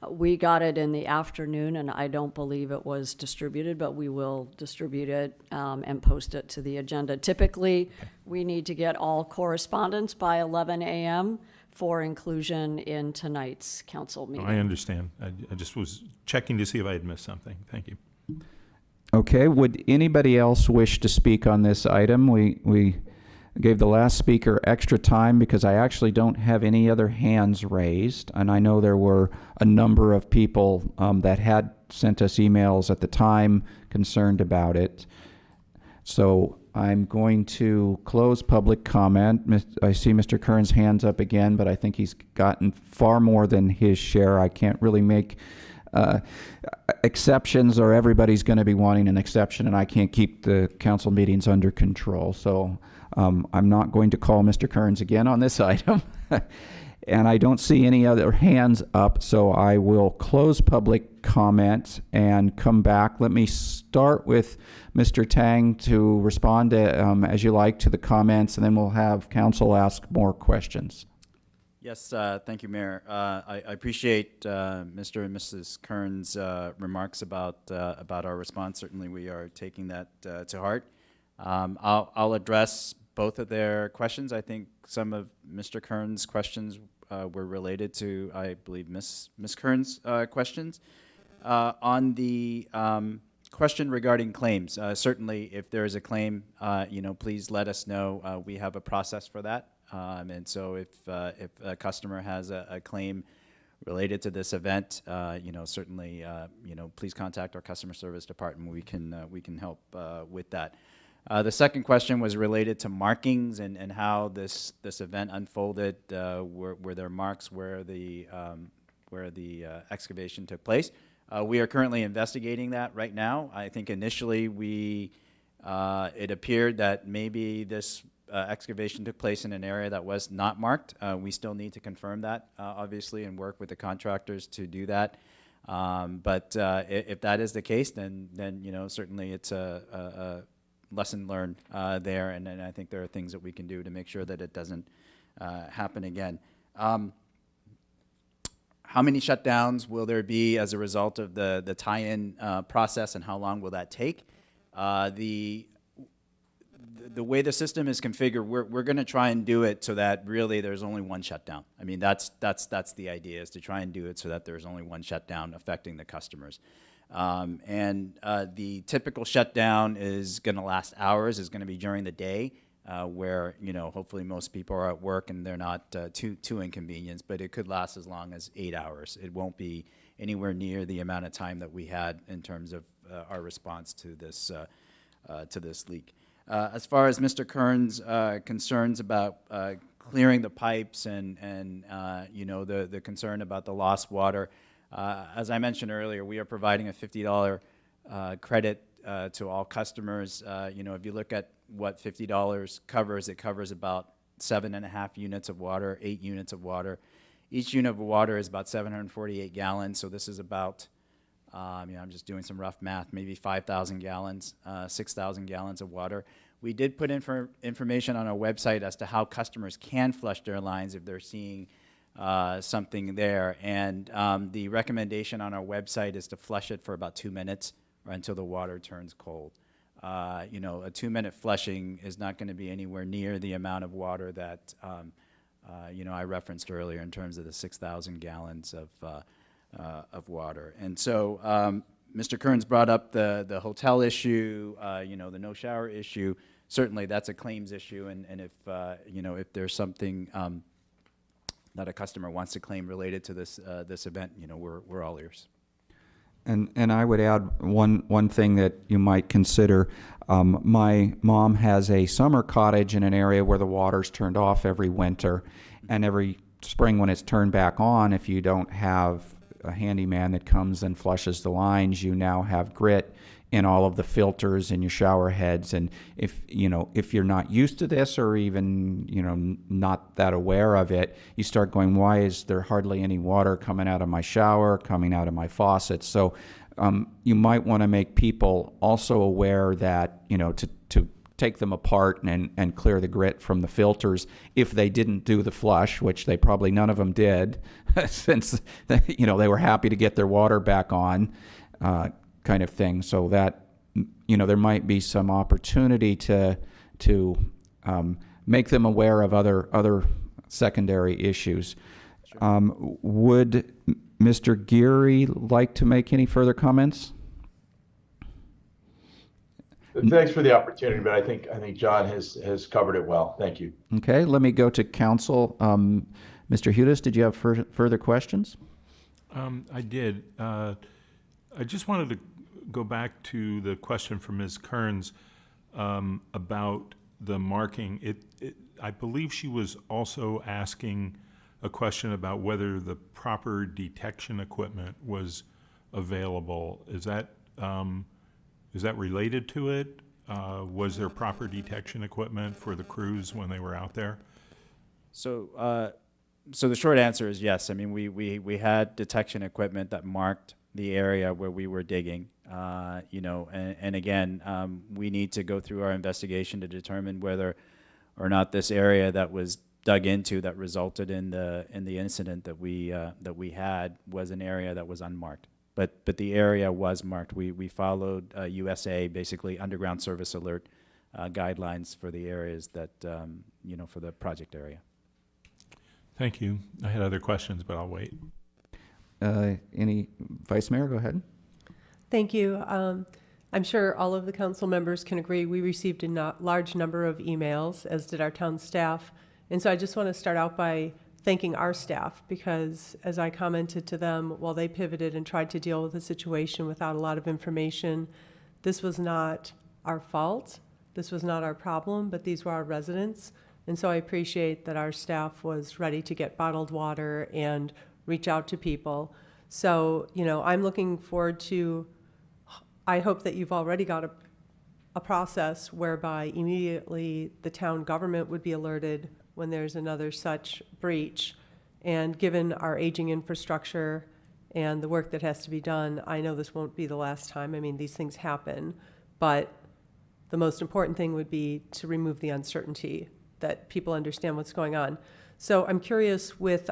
We got it in the afternoon, and I don't believe it was distributed, but we will distribute it and post it to the agenda. Typically, we need to get all correspondence by 11 a.m. for inclusion in tonight's council meeting. I understand. I just was checking to see if I had missed something. Thank you. Okay. Would anybody else wish to speak on this item? We gave the last speaker extra time because I actually don't have any other hands raised. And I know there were a number of people that had sent us emails at the time concerned about it. So I'm going to close public comment. I see Mr. Kern's hands up again, but I think he's gotten far more than his share. I can't really make exceptions, or everybody's going to be wanting an exception, and I can't keep the council meetings under control. So I'm not going to call Mr. Kearns again on this item. And I don't see any other hands up, so I will close public comment and come back. Let me start with Mr. Tang to respond to, as you like, to the comments, and then we'll have council ask more questions. Yes, thank you, Mayor. I appreciate Mr. and Mrs. Kern's remarks about our response. Certainly, we are taking that to heart. I'll address both of their questions. I think some of Mr. Kern's questions were related to, I believe, Ms. Kern's questions. On the question regarding claims, certainly, if there is a claim, please let us know. We have a process for that. And so if a customer has a claim related to this event, certainly, please contact our customer service department. We can help with that. The second question was related to markings and how this event unfolded. Were there marks where the excavation took place? We are currently investigating that right now. I think initially it appeared that maybe this excavation took place in an area that was not marked. We still need to confirm that, obviously, and work with the contractors to do that. But if that is the case, then certainly it's a lesson learned there, and I think there are things that we can do to make sure that it doesn't happen again. How many shutdowns will there be as a result of the tie-in process, and how long will that take? The way the system is configured, we're going to try and do it so that really there's only one shutdown. I mean, that's the idea, is to try and do it so that there's only one shutdown affecting the customers. The typical shutdown is going to last hours, is going to be during the day, where, hopefully most people are at work and they're not too inconvenienced, but it could last as long as 8 hours. It won't be anywhere near the amount of time that we had in terms of our response to this leak. As far as Mr. Kern's concerns about clearing the pipes and the concern about the lost water, as I mentioned earlier, we are providing a $50 credit to all customers. If you look at what $50 covers, it covers about 7.5 units of water, 8 units of water. Each unit of water is about 748 gallons, so this is about, I'm just doing some rough math, maybe 5,000 gallons, 6,000 gallons of water. We did put information on our website as to how customers can flush their lines if they're seeing something there, and the recommendation on our website is to flush it for about 2 minutes or until the water turns cold. A 2-minute flushing is not going to be anywhere near the amount of water that I referenced earlier in terms of the 6,000 gallons of water. And so Mr. Kearns brought up the hotel issue, the no shower issue. Certainly that's a claims issue, and if there's something that a customer wants to claim related to this event, we're all ears. And I would add one thing that you might consider. My mom has a summer cottage in an area where the water's turned off every winter, and every spring when it's turned back on, if you don't have a handyman that comes and flushes the lines, you now have grit in all of the filters in your shower heads. And if you're not used to this, or even not that aware of it, you start going, why is there hardly any water coming out of my shower, coming out of my faucet? So you might want to make people also aware that to take them apart and clear the grit from the filters if they didn't do the flush, which they probably none of them did, since they were happy to get their water back on. Kind of thing, so that there might be some opportunity to make them aware of other secondary issues. Would Mr. Geary like to make any further comments? Thanks for the opportunity, but I think John has covered it well. Thank you. Okay, let me go to council. Mr. Hudis, did you have further questions? I did. I just wanted to go back to the question from Ms. Kearns about the marking. I believe she was also asking a question about whether the proper detection equipment was available. Is that related to it? Was there proper detection equipment for the crews when they were out there? So the short answer is yes. I mean, we had detection equipment that marked the area where we were digging, and again, we need to go through our investigation to determine whether or not this area that was dug into that resulted in the incident that we had was an area that was unmarked. But the area was marked. We followed USA, basically underground service alert guidelines for the areas that for the project area. Thank you. I had other questions, but I'll wait. Any Vice Mayor, go ahead. Thank you. I'm sure all of the council members can agree we received a large number of emails, as did our town staff. And so I just want to start out by thanking our staff, because as I commented to them while they pivoted and tried to deal with the situation without a lot of information, this was not our fault. This was not our problem, but these were our residents. And so I appreciate that our staff was ready to get bottled water and reach out to people. So, I'm looking forward to, I hope that you've already got a process whereby immediately the town government would be alerted when there's another such breach. And given our aging infrastructure and the work that has to be done, I know this won't be the last time. I mean, these things happen, but the most important thing would be to remove the uncertainty, that people understand what's going on. So I'm curious with,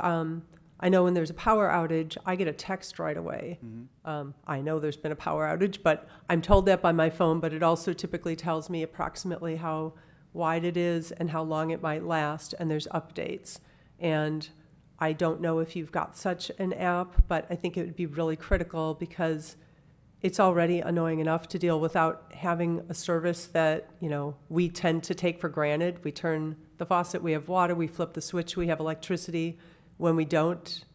I know when there's a power outage, I get a text right away. Mm-hmm. I know there's been a power outage, but I'm told that by my phone, but it also typically tells me approximately how wide it is and how long it might last, and there's updates. And I don't know if you've got such an app, but I think it would be really critical, because it's already annoying enough to deal without having a service that, we tend to take for granted. We turn the faucet, we have water, we flip the switch, we have electricity. When we don't,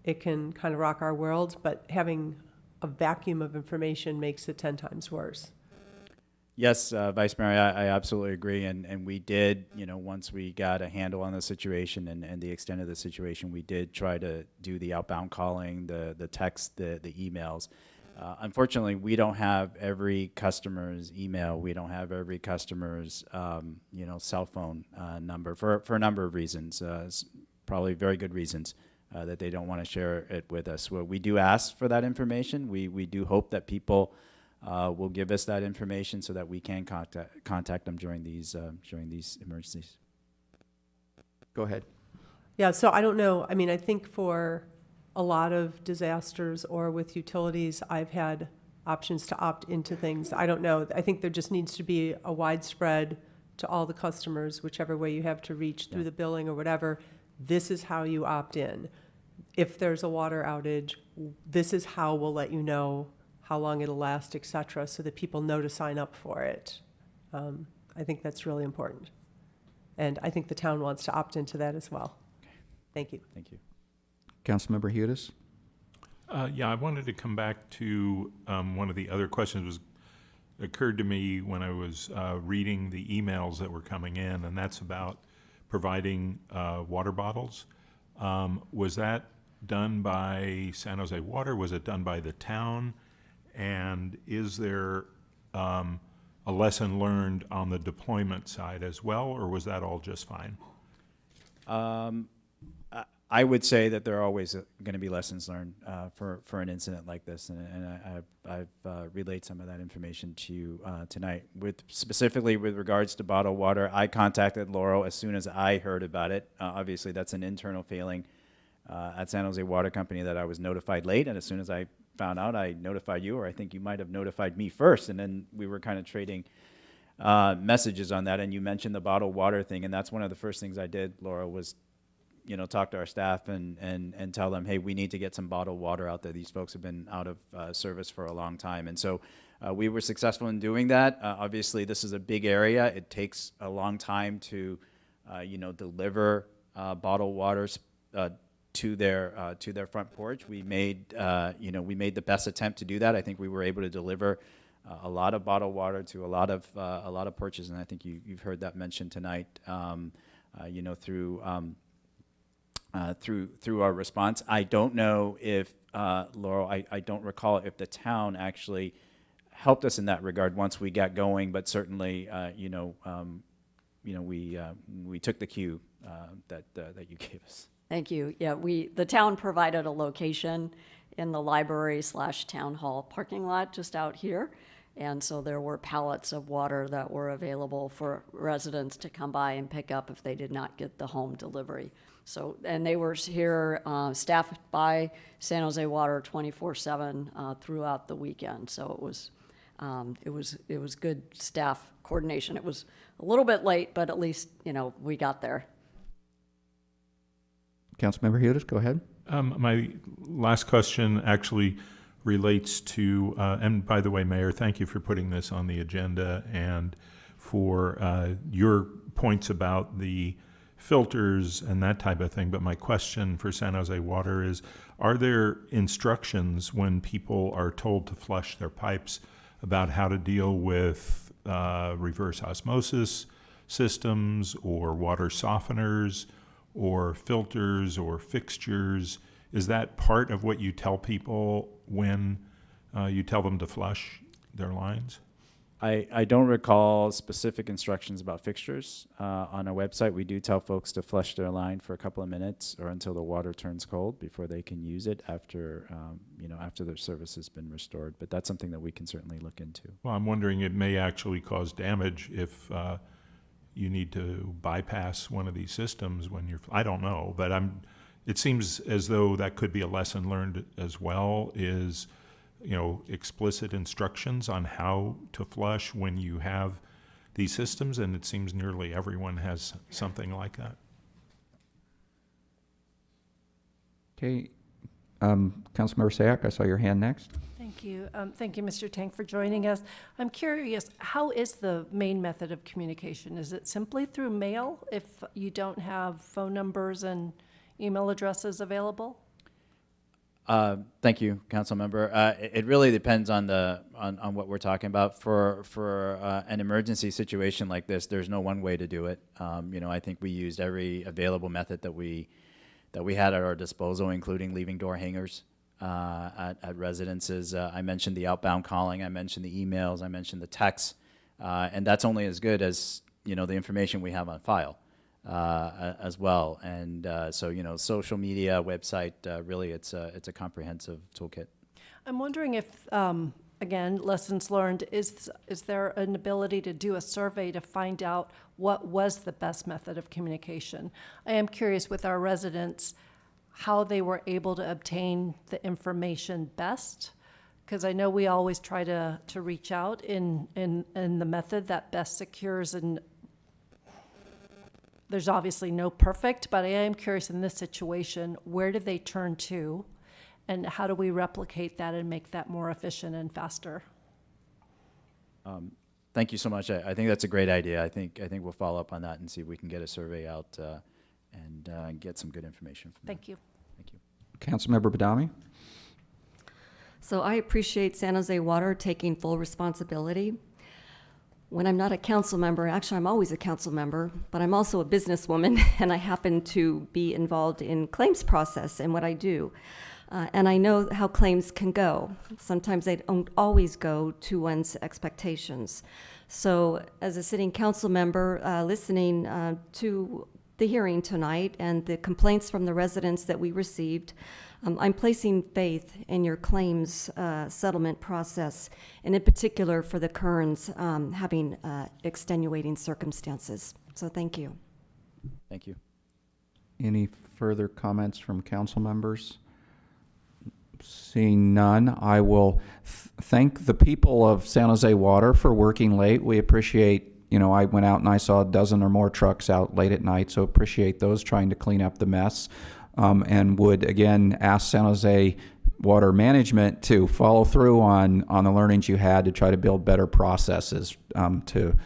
it can kind of rock our world, but having a vacuum of information makes it 10 times worse. Yes, Vice Mayor, I absolutely agree. And we did, once we got a handle on the situation and the extent of the situation, we did try to do the outbound calling, the text, the emails. Unfortunately, we don't have every customer's email. We don't have every customer's, cell phone number for a number of reasons. Probably very good reasons that they don't want to share it with us. Well, we do ask for that information. We do hope that people will give us that information so that we can contact them during these emergencies. Go ahead. Yeah, so I don't know. I mean, I think for a lot of disasters or with utilities, I've had options to opt into things. I don't know. I think there just needs to be a widespread to all the customers, whichever way you have to reach through the billing or whatever. This is how you opt in. If there's a water outage, this is how we'll let you know how long it'll last, et cetera, so that people know to sign up for it. I think that's really important. And I think the town wants to opt into that as well. Okay. Thank you. Thank you. Councilmember Hudis? Yeah, I wanted to come back to one of the other questions was occurred to me when I was reading the emails that were coming in, and that's about providing water bottles. Was that done by San Jose Water? Was it done by the town? And is there a lesson learned on the deployment side as well, or was that all just fine? I would say that there are always going to be lessons learned for an incident like this, and I've relayed some of that information to you tonight. Specifically with regards to bottled water, I contacted Laurel as soon as I heard about it. Obviously, that's an internal failing at San Jose Water Company that I was notified late, and as soon as I found out, I notified you, or I think you might have notified me first, and then we were kind of trading messages on that. And you mentioned the bottled water thing, and that's one of the first things I did, Laura, was talk to our staff and tell them, hey, we need to get some bottled water out there. These folks have been out of service for a long time. And so we were successful in doing that. Obviously, this is a big area. It takes a long time to, deliver bottled waters to their front porch. We made the best attempt to do that. I think we were able to deliver a lot of bottled water to a lot of porches, and I think you've heard that mentioned tonight. Through our response. I don't know if, Laurel, I don't recall if the town actually helped us in that regard once we got going, but certainly, we took the cue that you gave us. Thank you. Yeah, the town provided a location in the library/town hall parking lot just out here. And so there were pallets of water that were available for residents to come by and pick up if they did not get the home delivery. So, and they were here, staffed by San Jose Water 24/7 throughout the weekend. So it was good staff coordination. It was a little bit late, but at least we got there. Councilmember Hudis, go ahead. My last question actually relates to, and by the way, Mayor, thank you for putting this on the agenda and for your points about the filters and that type of thing. But my question for San Jose Water is, are there instructions when people are told to flush their pipes about how to deal with reverse osmosis systems or water softeners or filters or fixtures? Is that part of what you tell people when you tell them to flush their lines? I don't recall specific instructions about fixtures on our website. We do tell folks to flush their line for a couple of minutes or until the water turns cold before they can use it after their service has been restored. But that's something that we can certainly look into. Well, I'm wondering, it may actually cause damage if you need to bypass one of these systems when you're, I don't know, but it seems as though that could be a lesson learned as well, is explicit instructions on how to flush when you have these systems, and it seems nearly everyone has something like that. Okay, Councilmember Sayak, I saw your hand next. Thank you. Thank you, Mr. Tank, for joining us. I'm curious, how is the main method of communication? Is it simply through mail if you don't have phone numbers and email addresses available? Thank you, Council Member. It really depends on what we're talking about. For an emergency situation like this, there's no one way to do it. I think we used every available method that we had at our disposal, including leaving door hangers at residences. I mentioned the outbound calling. I mentioned the emails. I mentioned the texts, and that's only as good as the information we have on file. As well, and so social media, website, really, it's a comprehensive toolkit. I'm wondering if, again, lessons learned. Is there an ability to do a survey to find out what was the best method of communication? I am curious with our residents how they were able to obtain the information best, because I know we always try to reach out in the method that best secures, and there's obviously no perfect, but I am curious in this situation, where do they turn to, and how do we replicate that and make that more efficient and faster? Thank you so much. I think that's a great idea. I think we'll follow up on that and see if we can get a survey out and get some good information from Thank you. Thank you. Councilmember Badami? So I appreciate San Jose Water taking full responsibility. When I'm not a council member, actually I'm always a council member, but I'm also a businesswoman and I happen to be involved in claims process and what I do. And I know how claims can go. Sometimes they don't always go to one's expectations. So as a sitting council member, listening to the hearing tonight and the complaints from the residents that we received, I'm placing faith in your claims settlement process, and in particular for the Kerns having extenuating circumstances. So thank you. Thank you. Any further comments from council members? Seeing none, I will thank the people of San Jose Water for working late. We appreciate, I went out and I saw a dozen or more trucks out late at night, so appreciate those trying to clean up the mess. And would again ask San Jose Water Management to follow through on the learnings you had to try to build better processes to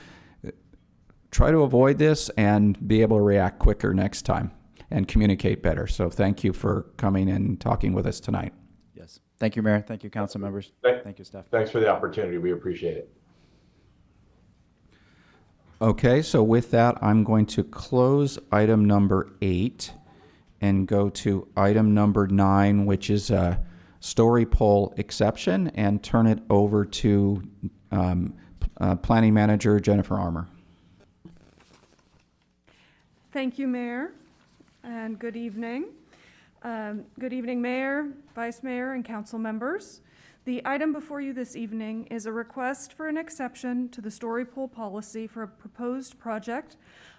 try to avoid this and be able to react quicker next time and communicate better. So thank you for coming and talking with us tonight. Yes. Thank you, Mayor. Thank you, council members. Thank you, staff. Thanks for the opportunity. We appreciate it. Okay, so with that, I'm going to close item number 8 and go to item number 9, which is a story poll exception, and turn it over to Planning Manager Jennifer Armour. Thank you, Mayor, and good evening. Good evening, Mayor, Vice Mayor, and council members. The item before you this evening is a request for an exception to the story poll policy for a proposed project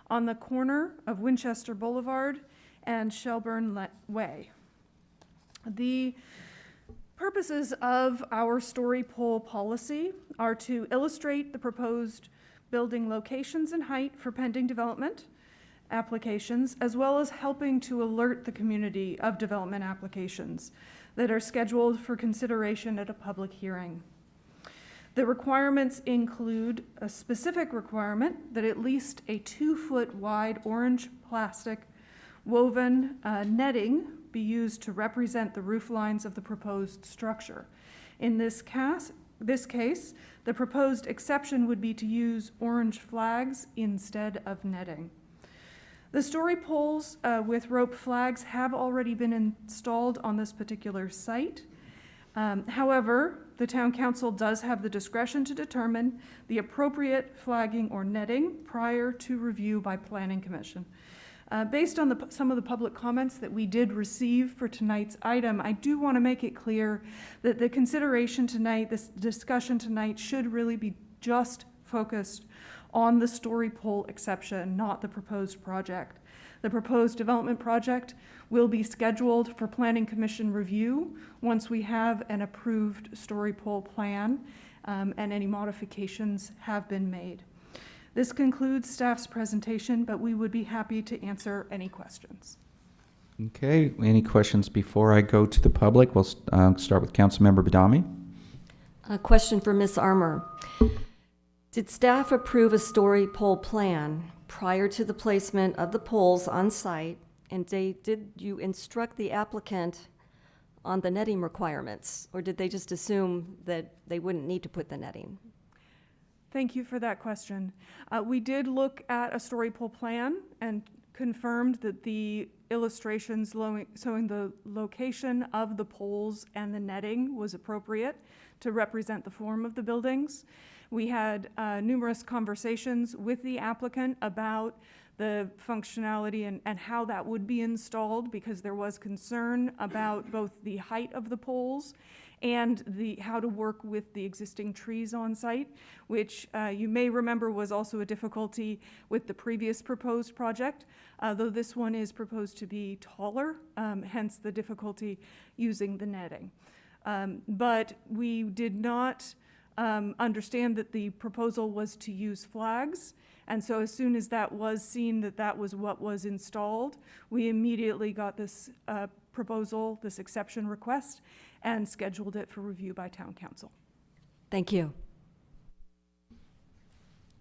on the corner of Winchester Boulevard and Shelburne Way. The purposes of our story poll policy are to illustrate the proposed building locations and height for pending development applications, as well as helping to alert the community of development applications that are scheduled for consideration at a public hearing. The requirements include a specific requirement that at least a 2-foot wide orange plastic woven netting be used to represent the roof lines of the proposed structure. In this case, the proposed exception would be to use orange flags instead of netting. The story poles with rope flags have already been installed on this particular site. However, the town council does have the discretion to determine the appropriate flagging or netting prior to review by Planning Commission. Based on some of the public comments that we did receive for tonight's item, I do want to make it clear that the consideration tonight, this discussion tonight, should really be just focused on the story pole exception, not the proposed project. The proposed development project will be scheduled for Planning Commission review once we have an approved story pole plan and any modifications have been made. This concludes staff's presentation, but we would be happy to answer any questions. Okay, any questions before I go to the public? We'll start with Councilmember Badami. A question for Ms. Armour. Did staff approve a story pole plan prior to the placement of the poles on site? And did you instruct the applicant on the netting requirements? Or did they just assume that they wouldn't need to put the netting? Thank you for that question. We did look at a story pole plan and confirmed that the illustrations showing the location of the poles and the netting was appropriate to represent the form of the buildings. We had numerous conversations with the applicant about the functionality and how that would be installed, because there was concern about both the height of the poles and how to work with the existing trees on site, which you may remember was also a difficulty with the previous proposed project, though this one is proposed to be taller, hence the difficulty using the netting. But we did not understand that the proposal was to use flags, and so as soon as that was seen that that was what was installed, we immediately got this proposal, this exception request, and scheduled it for review by town council. Thank you.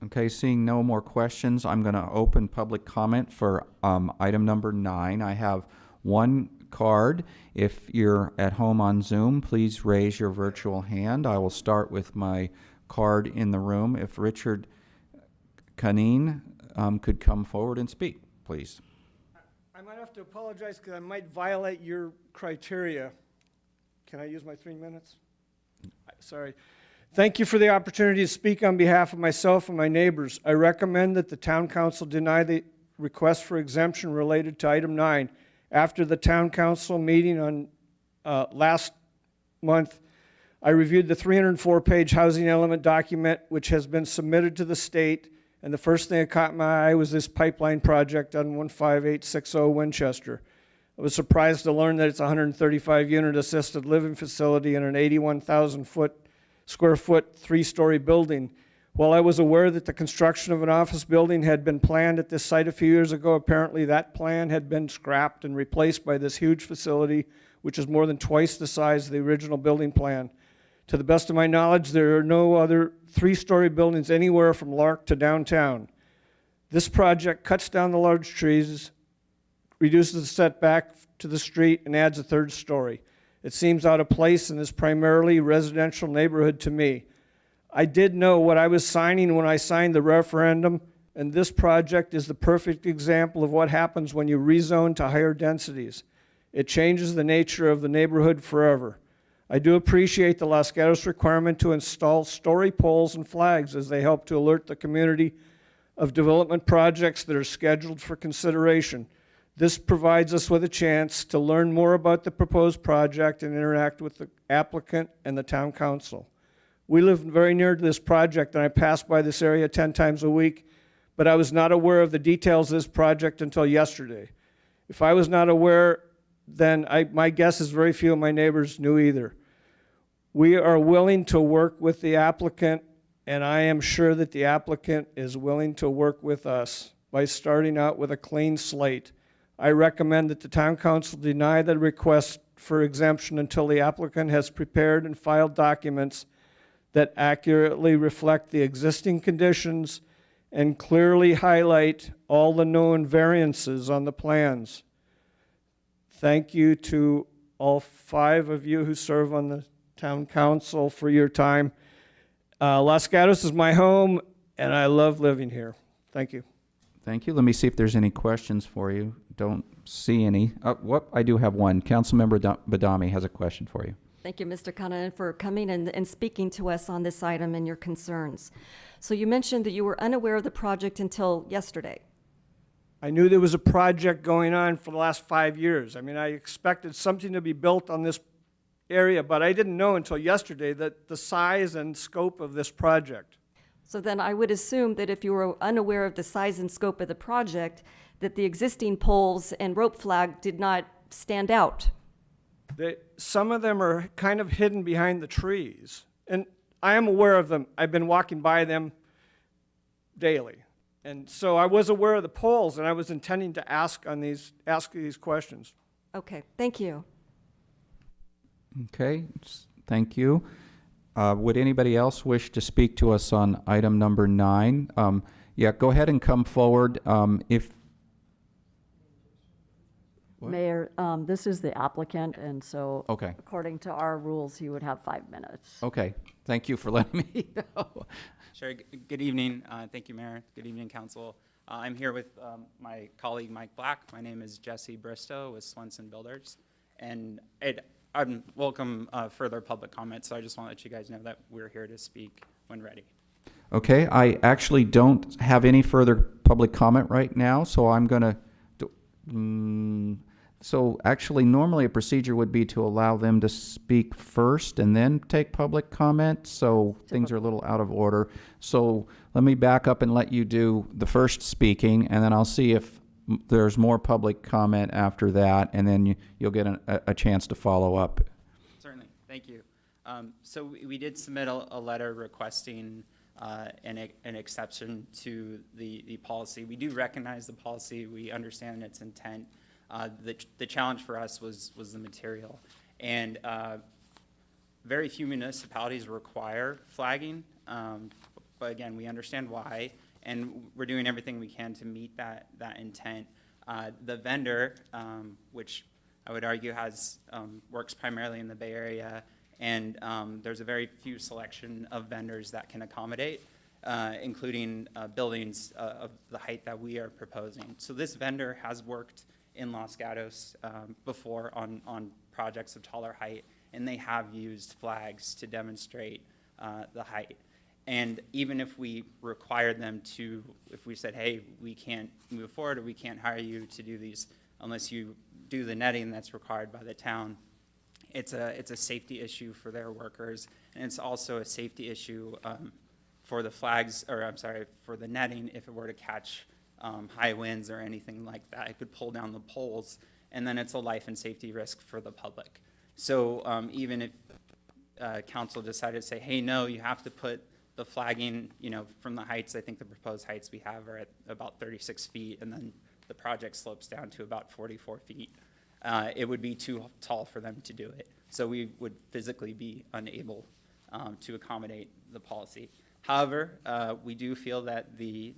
Okay, seeing no more questions, I'm going to open public comment for item number 9. I have one card. If you're at home on Zoom, please raise your virtual hand. I will start with my card in the room. If Richard Canine could come forward and speak, please. I might have to apologize because I might violate your criteria. Can I use my 3 minutes? Sorry. Thank you for the opportunity to speak on behalf of myself and my neighbors. I recommend that the town council deny the request for exemption related to item 9. After the town council meeting on last month, I reviewed the 304-page housing element document which has been submitted to the state, and the first thing that caught my eye was this pipeline project on 15860 Winchester. I was surprised to learn that it's a 135-unit assisted living facility in an 81,000 square foot, 3-story building. While I was aware that the construction of an office building had been planned at this site a few years ago, apparently that plan had been scrapped and replaced by this huge facility, which is more than twice the size of the original building plan. To the best of my knowledge, there are no other 3-story buildings anywhere from Lark to downtown. This project cuts down the large trees, reduces the setback to the street, and adds a 3rd story. It seems out of place in this primarily residential neighborhood to me. I did know what I was signing when I signed the referendum, and this project is the perfect example of what happens when you rezone to higher densities. It changes the nature of the neighborhood forever. I do appreciate the Los Gatos requirement to install story poles and flags as they help to alert the community of development projects that are scheduled for consideration. This provides us with a chance to learn more about the proposed project and interact with the applicant and the town council. We live very near to this project, and I pass by this area 10 times a week, but I was not aware of the details of this project until yesterday. If I was not aware, then my guess is very few of my neighbors knew either. We are willing to work with the applicant, and I am sure that the applicant is willing to work with us by starting out with a clean slate. I recommend that the town council deny the request for exemption until the applicant has prepared and filed documents that accurately reflect the existing conditions and clearly highlight all the known variances on the plans. Thank you to all 5 of you who serve on the town council for your time. Los Gatos is my home, and I love living here. Thank you. Thank you. Let me see if there's any questions for you. Don't see any. I do have one. Councilmember Badami has a question for you. Thank you, Mr. Cunanan, for coming and speaking to us on this item and your concerns. So you mentioned that you were unaware of the project until yesterday. I knew there was a project going on for the last 5 years. I mean, I expected something to be built on this area, but I didn't know until yesterday that the size and scope of this project. So then I would assume that if you were unaware of the size and scope of the project, that the existing poles and rope flag did not stand out. Some of them are kind of hidden behind the trees, and I am aware of them. I've been walking by them daily, and so I was aware of the poles, and I was intending to ask these questions. Okay, thank you. Okay, thank you. Would anybody else wish to speak to us on item number 9? Yeah, go ahead and come forward. What? Mayor, this is the applicant, and so Okay. according to our rules, he would have 5 minutes. Okay, thank you for letting me know. Sure. Good evening. Thank you, Mayor. Good evening, Council. I'm here with my colleague, Mike Black. My name is Jesse Bristow with Swenson Builders. And I'd welcome further public comments, so I just want to let you guys know that we're here to speak when ready. Okay, I actually don't have any further public comment right now, so I'm going to... So actually, normally a procedure would be to allow them to speak first and then take public comment, so things are a little out of order. So let me back up and let you do the first speaking, and then I'll see if there's more public comment after that, and then you'll get a chance to follow up. Certainly. Thank you. So we did submit a letter requesting an exception to the policy. We do recognize the policy. We understand its intent. The challenge for us was the material. And very few municipalities require flagging, but again, we understand why, and we're doing everything we can to meet that intent. The vendor, which I would argue has works primarily in the Bay Area, and there's a very few selection of vendors that can accommodate, including buildings of the height that we are proposing. So this vendor has worked in Los Gatos before on projects of taller height, and they have used flags to demonstrate the height. And even if we required them to, if we said, hey, we can't move forward or we can't hire you to do these unless you do the netting that's required by the town, it's a safety issue for their workers, and it's also a safety issue for the flags, or I'm sorry, for the netting if it were to catch high winds or anything like that. It could pull down the poles, and then it's a life and safety risk for the public. So even if council decided to say, hey, no, you have to put the flagging, from the heights, I think the proposed heights we have are at about 36 feet, and then the project slopes down to about 44 feet. It would be too tall for them to do it. So we would physically be unable to accommodate the policy. However, we do feel that the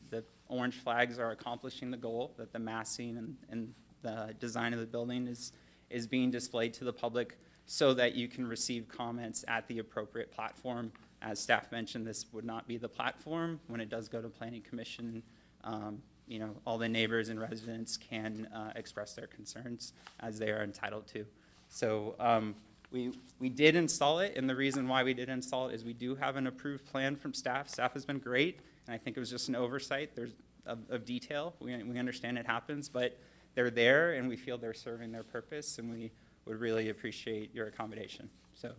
orange flags are accomplishing the goal, that the massing and the design of the building is being displayed to the public so that you can receive comments at the appropriate platform. As staff mentioned, this would not be the platform. When it does go to Planning Commission, all the neighbors and residents can express their concerns as they are entitled to. So we did install it, and the reason why we did install it is we do have an approved plan from staff. Staff has been great, and I think it was just an oversight. There's of detail. We understand it happens, but they're there, and we feel they're serving their purpose, and we would really appreciate your accommodation. So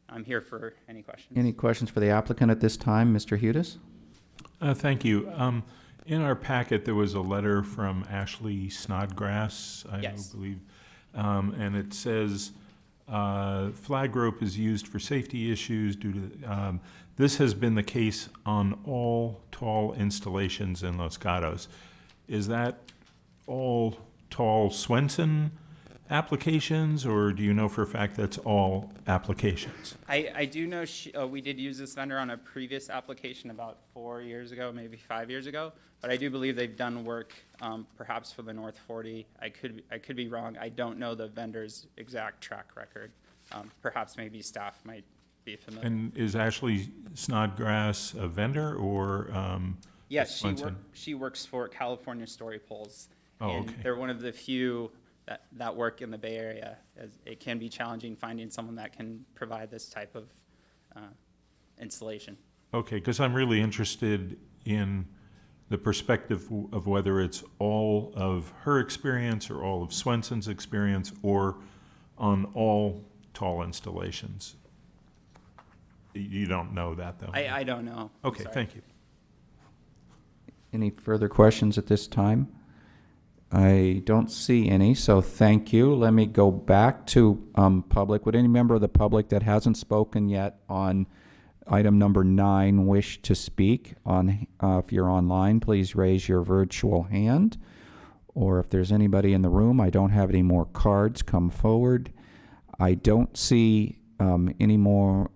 I'm here for any questions. Any questions for the applicant at this time? Mr. Hudis? Thank you. In our packet, there was a letter from Ashley Snodgrass, I believe, and it says, flag rope is used for safety issues due to, this has been the case on all tall installations in Los Gatos. Is that all tall Swenson applications, or do you know for a fact that's all applications? I do know we did use this vendor on a previous application about 4 years ago, maybe 5 years ago, but I do believe they've done work perhaps for the North 40. I could be wrong. I don't know the vendor's exact track record. Perhaps maybe staff might be familiar. And is Ashley Snodgrass a vendor or yes, Swenson? she works for California Story Poles. Oh, and okay. They're one of the few that work in the Bay Area, as it can be challenging finding someone that can provide this type of installation. Okay, because I'm really interested in the perspective of whether it's all of her experience or all of Swenson's experience or on all tall installations. You don't know that, though? I don't know. Okay, thank you. Any further questions at this time? I don't see any, so thank you. Let me go back to public. Would any member of the public that hasn't spoken yet on item number 9 wish to speak? If you're online, please raise your virtual hand. Or if there's anybody in the room, I don't have any more cards, come forward. I don't see any more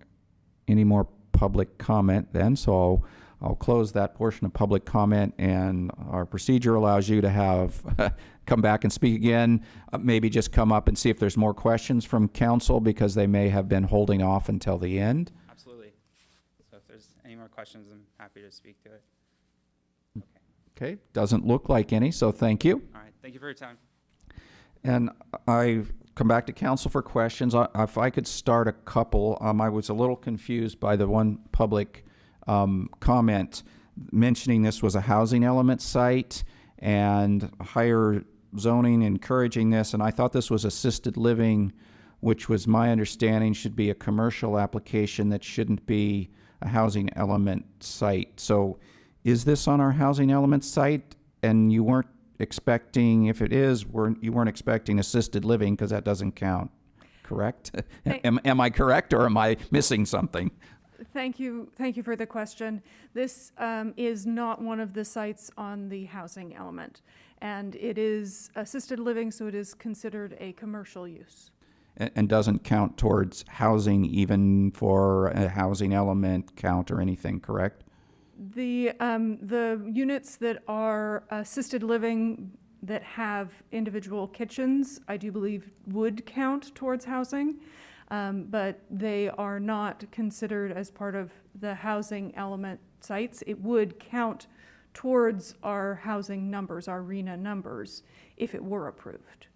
public comment then, so I'll close that portion of public comment, and our procedure allows you to have come back and speak again. Maybe just come up and see if there's more questions from council, because they may have been holding off until the end. Absolutely. So if there's any more questions, I'm happy to speak to it. Okay, doesn't look like any, so thank you. All right, thank you for your time. And I come back to council for questions. If I could start a couple, I was a little confused by the one public comment mentioning this was a housing element site and higher zoning encouraging this, and I thought this was assisted living, which was my understanding should be a commercial application that shouldn't be a housing element site. So is this on our housing element site, and you weren't expecting, if it is, you weren't expecting assisted living because that doesn't count, correct? Am I correct, or am I missing something? Thank you for the question. This is not one of the sites on the housing element, and it is assisted living, so it is considered a commercial use. And doesn't count towards housing, even for a housing element count or anything, correct? The units that are assisted living that have individual kitchens, I do believe would count towards housing, but they are not considered as part of the housing element sites. It would count towards our housing numbers, our RENA numbers, if it were approved.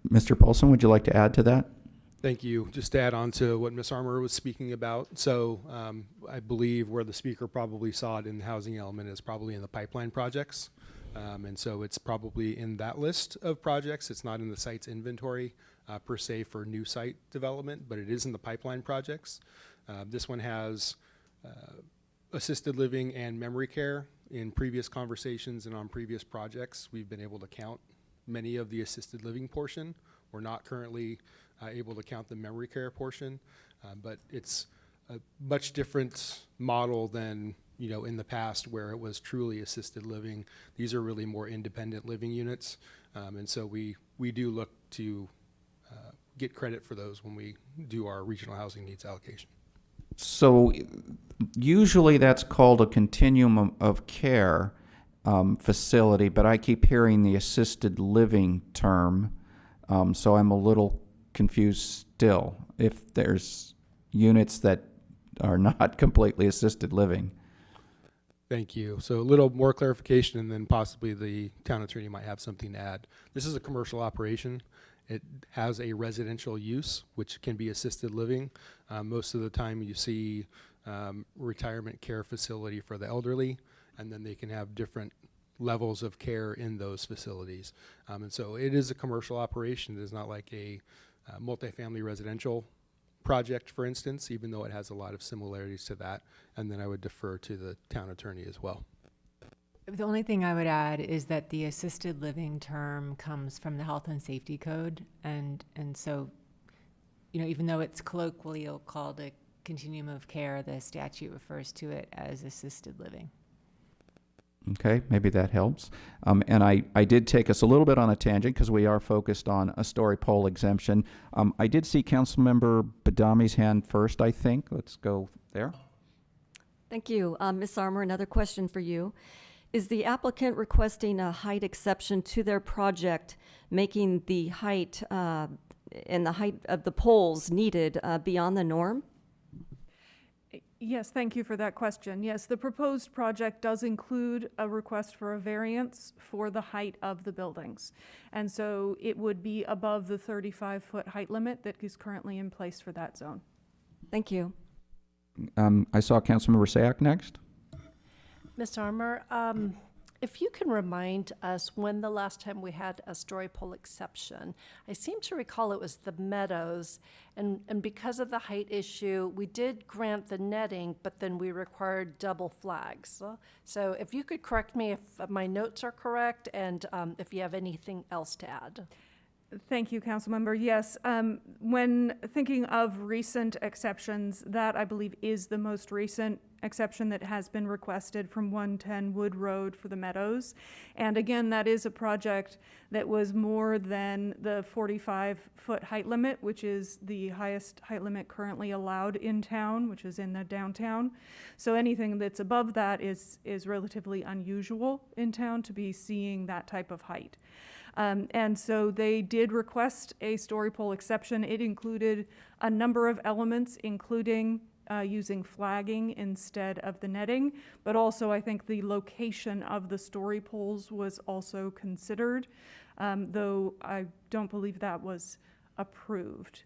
Mr. Paulson, would you like to add to that? Thank you. Just to add on to what Ms. Armour was speaking about. So I believe where the speaker probably saw it in the housing element is probably in the pipeline projects. And so it's probably in that list of projects. It's not in the site's inventory per se for new site development, but it is in the pipeline projects. This one has assisted living and memory care. In previous conversations and on previous projects, we've been able to count many of the assisted living portion. We're not currently able to count the memory care portion, but it's a much different model than in the past where it was truly assisted living. These are really more independent living units, and so we do look to get credit for those when we do our regional housing needs allocation. So usually that's called a continuum of care facility, but I keep hearing the assisted living term, so I'm a little confused still if there's units that are not completely assisted living. Thank you. So a little more clarification, and then possibly the town attorney might have something to add. This is a commercial operation. It has a residential use, which can be assisted living. Most of the time you see retirement care facility for the elderly, and then they can have different levels of care in those facilities. And so it is a commercial operation. It is not like a multifamily residential project, for instance, even though it has a lot of similarities to that. And then I would defer to the town attorney as well. The only thing I would add is that the assisted living term comes from the Health and Safety Code. And so, even though it's colloquially called a continuum of care, the statute refers to it as assisted living. Okay, maybe that helps. And I did take us a little bit on a tangent because we are focused on a story pole exemption. I did see Councilmember Badami's hand first, I think. Let's go there. Thank you. Ms. Armour, another question for you. Is the applicant requesting a height exception to their project, making the height and the height of the poles needed beyond the norm? Yes, thank you for that question. Yes, the proposed project does include a request for a variance for the height of the buildings. And so it would be above the 35-foot height limit that is currently in place for that zone. Thank you. I saw Councilmember Sayak next. Ms. Armour, if you can remind us when the last time we had a story pole exception. I seem to recall it was the Meadows, and because of the height issue, we did grant the netting, but then we required double flags. So if you could correct me if my notes are correct, and if you have anything else to add. Thank you, Councilmember. Yes, when thinking of recent exceptions, that I believe is the most recent exception that has been requested from 110 Wood Road for the Meadows. And again, that is a project that was more than the 45-foot height limit, which is the highest height limit currently allowed in town, which is in the downtown. So anything that's above that is relatively unusual in town to be seeing that type of height. And so they did request a story pole exception. It included a number of elements, including using flagging instead of the netting, but also I think the location of the story poles was also considered, though I don't believe that was approved,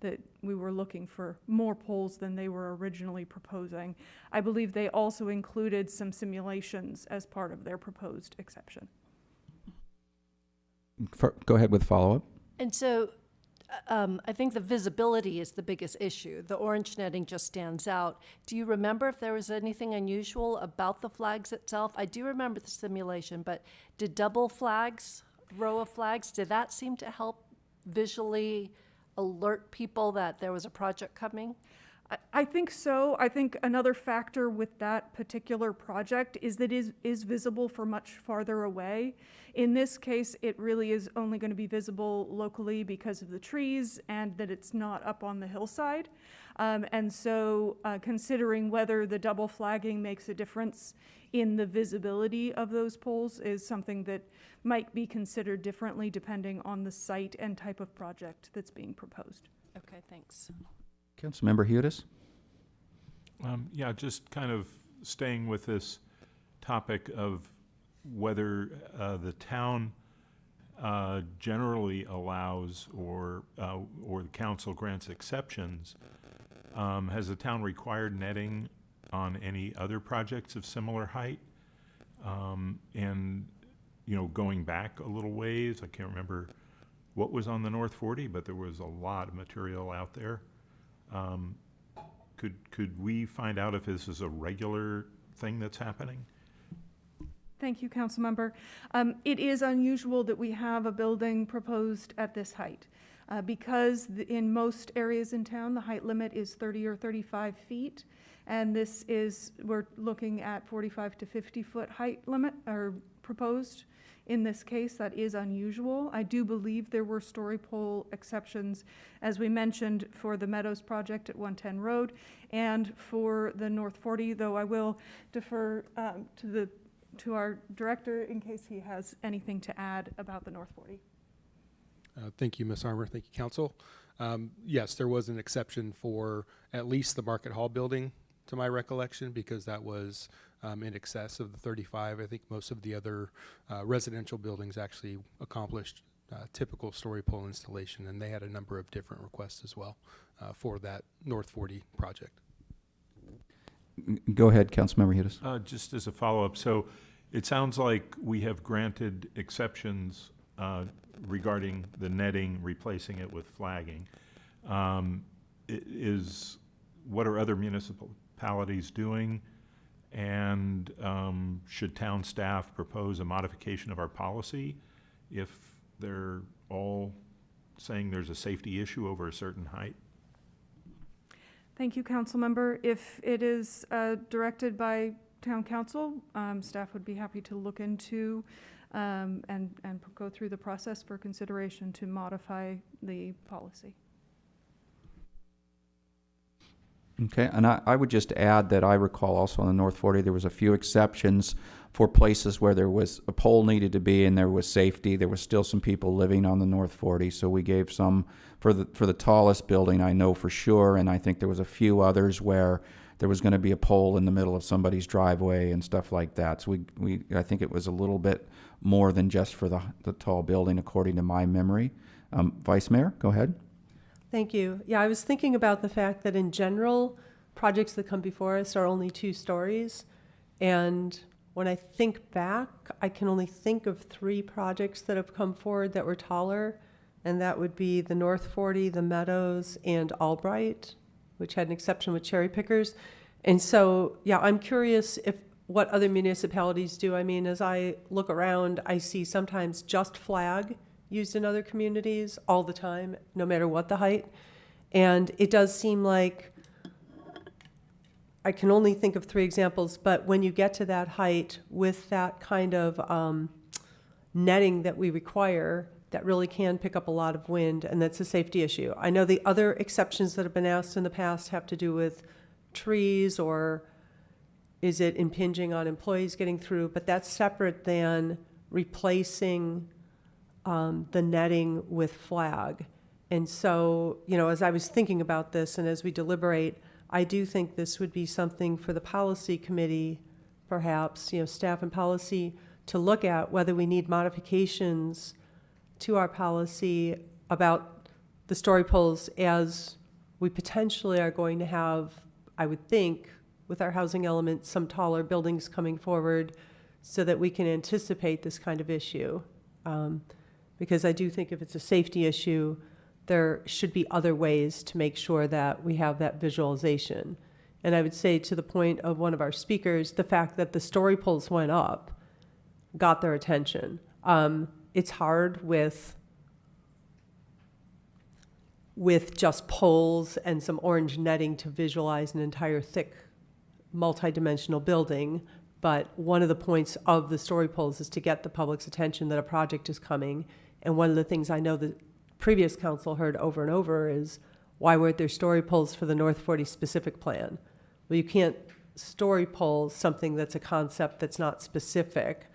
that we were looking for more poles than they were originally proposing. I believe they also included some simulations as part of their proposed exception. Go ahead with follow-up. And so I think the visibility is the biggest issue. The orange netting just stands out. Do you remember if there was anything unusual about the flags itself? I do remember the simulation, but did double flags, row of flags, did that seem to help visually alert people that there was a project coming? I think so. I think another factor with that particular project is that it is visible from much farther away. In this case, it really is only going to be visible locally because of the trees and that it's not up on the hillside. And so considering whether the double flagging makes a difference in the visibility of those poles is something that might be considered differently depending on the site and type of project that's being proposed. Okay, thanks. Councilmember Hudes? Yeah, just kind of staying with this topic of whether the town generally allows or the council grants exceptions. Has the town required netting on any other projects of similar height? And, you know, going back a little ways, I can't remember what was on the North 40, but there was a lot of material out there. Could we find out if this is a regular thing that's happening? Thank you, Councilmember. It is unusual that we have a building proposed at this height. Because in most areas in town, the height limit is 30 or 35 feet. And this is, we're looking at 45 to 50 foot height limit or proposed. In this case, that is unusual. I do believe there were story pole exceptions, as we mentioned, for the Meadows project at 110 Road and for the North 40, though I will defer to our director in case he has anything to add about the North 40. Thank you, Ms. Armour. Thank you, Council. Yes, there was an exception for at least the Market Hall building, to my recollection, because that was in excess of the 35. I think most of the other residential buildings actually accomplished typical story pole installation, and they had a number of different requests as well for that North 40 project. Go ahead, Councilmember Hudes. Just as a follow-up, so it sounds like we have granted exceptions regarding the netting, replacing it with flagging. What are other municipalities doing? And should town staff propose a modification of our policy if they're all saying there's a safety issue over a certain height? Thank you, Councilmember. If it is directed by Town Council, staff would be happy to look into and go through the process for consideration to modify the policy. Okay, and I would just add that I recall also on the North 40 there was a few exceptions for places where there was a pole needed to be and there was safety. There was still some people living on the North 40, so we gave some for the tallest building, I know for sure, and I think there was a few others where there was going to be a pole in the middle of somebody's driveway and stuff like that. So I think it was a little bit more than just for the tall building, according to my memory. Vice Mayor, go ahead. Thank you. Yeah, I was thinking about the fact that in general, projects that come before us are only 2 stories. And when I think back, I can only think of 3 projects that have come forward that were taller. And that would be the North 40, the Meadows, and Albright, which had an exception with cherry pickers. And so, yeah, I'm curious what other municipalities do. I mean, as I look around, I see sometimes just flag used in other communities all the time, no matter what the height. And it does seem like, I can only think of 3 examples, but when you get to that height with that kind of netting that we require, that really can pick up a lot of wind, and that's a safety issue. I know the other exceptions that have been asked in the past have to do with trees, or is it impinging on employees getting through, but that's separate than replacing the netting with flag. And so, you know, as I was thinking about this and as we deliberate, I do think this would be something for the policy committee, perhaps, you know, staff and policy, to look at whether we need modifications to our policy about the story poles, as we potentially are going to have, I would think, with our housing element, some taller buildings coming forward so that we can anticipate this kind of issue. Because I do think if it's a safety issue, there should be other ways to make sure that we have that visualization. And I would say, to the point of one of our speakers, the fact that the story poles went up got their attention. It's hard with with just poles and some orange netting to visualize an entire thick, multi-dimensional building. But one of the points of the story poles is to get the public's attention that a project is coming. And one of the things I know the previous council heard over and over is, why weren't there story poles for the North 40 specific plan? Well, you can't story pole something that's a concept that's not specific.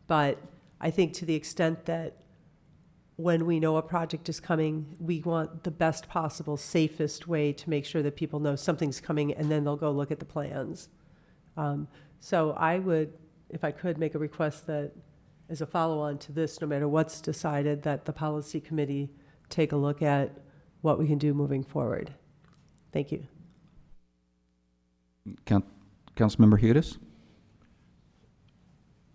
But I think to the extent that when we know a project is coming, we want the best possible, safest way to make sure that people know something's coming, and then they'll go look at the plans. So I would, if I could, make a request that as a follow-on to this, no matter what's decided, that the policy committee take a look at what we can do moving forward. Thank you. Councilmember Hudis?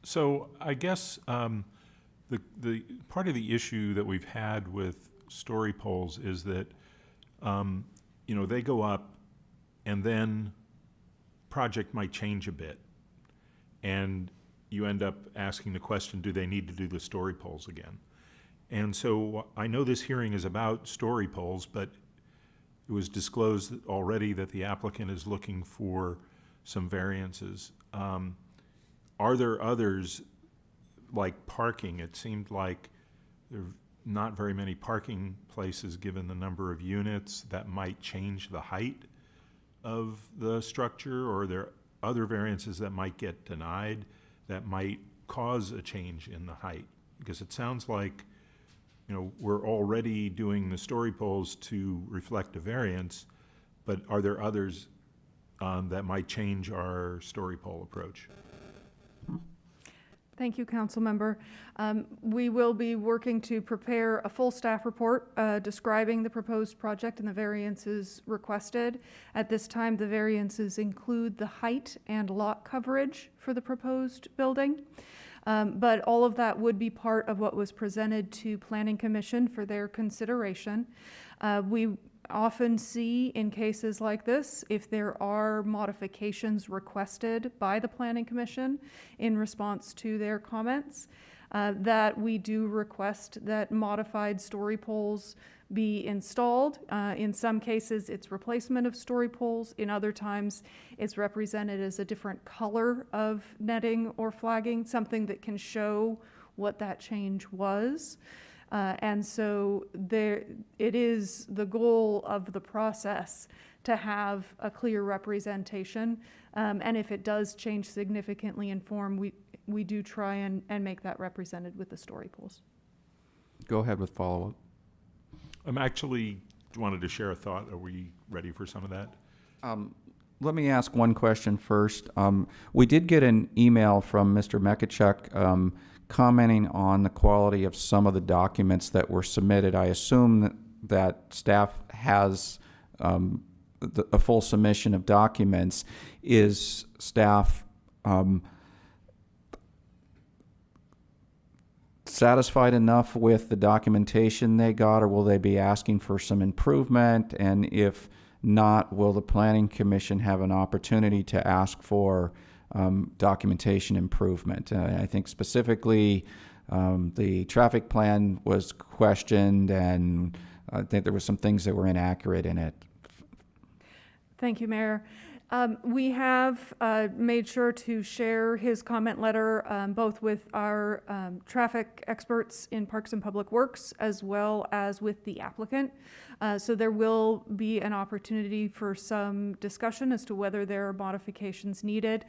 So I guess the part of the issue that we've had with story poles is that they go up, and then project might change a bit, and you end up asking the question, do they need to do the story poles again? And so I know this hearing is about story poles, but it was disclosed already that the applicant is looking for some variances. Are there others, like parking? It seemed like there are not very many parking places given the number of units that might change the height of the structure, or are there other variances that might get denied that might cause a change in the height? Because it sounds like we're already doing the story poles to reflect a variance, but are there others that might change our story pole approach? Thank you, Council Member. We will be working to prepare a full staff report describing the proposed project and the variances requested. At this time, the variances include the height and lot coverage for the proposed building. But all of that would be part of what was presented to Planning Commission for their consideration. We often see in cases like this, if there are modifications requested by the Planning Commission in response to their comments, that we do request that modified story poles be installed. In some cases, it's replacement of story poles. In other times, it's represented as a different color of netting or flagging, something that can show what that change was. And so it is the goal of the process to have a clear representation. And if it does change significantly in form, we do try and make that represented with the story poles. Go ahead with follow-up. I'm actually wanted to share a thought. Are we ready for some of that? Let me ask one question first. We did get an email from Mr. Mekachuk commenting on the quality of some of the documents that were submitted. I assume that staff has a full submission of documents. Is staff satisfied enough with the documentation they got, or will they be asking for some improvement? And if not, will the Planning Commission have an opportunity to ask for documentation improvement? I think specifically the traffic plan was questioned, and I think there were some things that were inaccurate in it. Thank you, Mayor. We have made sure to share his comment letter both with our traffic experts in Parks and Public Works as well as with the applicant. So there will be an opportunity for some discussion as to whether there are modifications needed.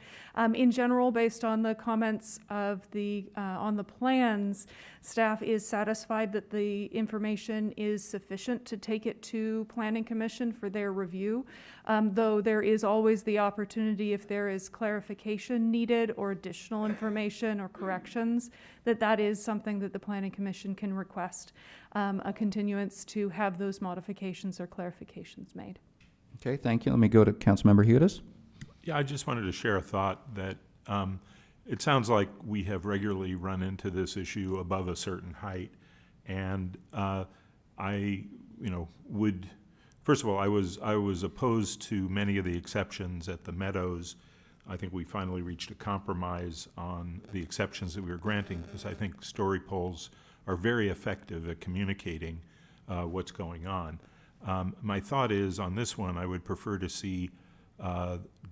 In general, based on the comments of on the plans, staff is satisfied that the information is sufficient to take it to Planning Commission for their review, though there is always the opportunity, if there is clarification needed or additional information or corrections, that is something that the Planning Commission can request a continuance to have those modifications or clarifications made. Okay, thank you. Let me go to Councilmember Hudis. Yeah, I just wanted to share a thought that it sounds like we have regularly run into this issue above a certain height, and I would. First of all, I was opposed to many of the exceptions at the Meadows. I think we finally reached a compromise on the exceptions that we were granting, because I think story poles are very effective at communicating what's going on. My thought is on this one, I would prefer to see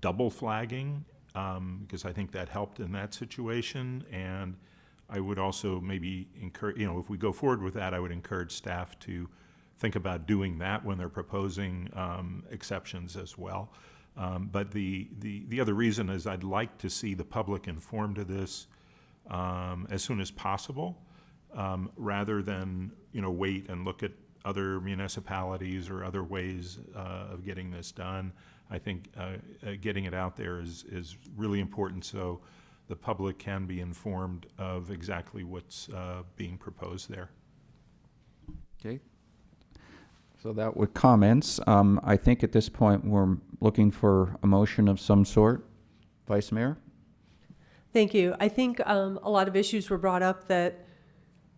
double flagging because I think that helped in that situation. And I would also maybe encourage, if we go forward with that, I would encourage staff to think about doing that when they're proposing exceptions as well. But the other reason is I'd like to see the public informed of this as soon as possible, rather than wait and look at other municipalities or other ways of getting this done. I think getting it out there is really important so the public can be informed of exactly what's being proposed there. Okay. So that with comments, I think at this point we're looking for a motion of some sort. Vice Mayor? Thank you. I think a lot of issues were brought up that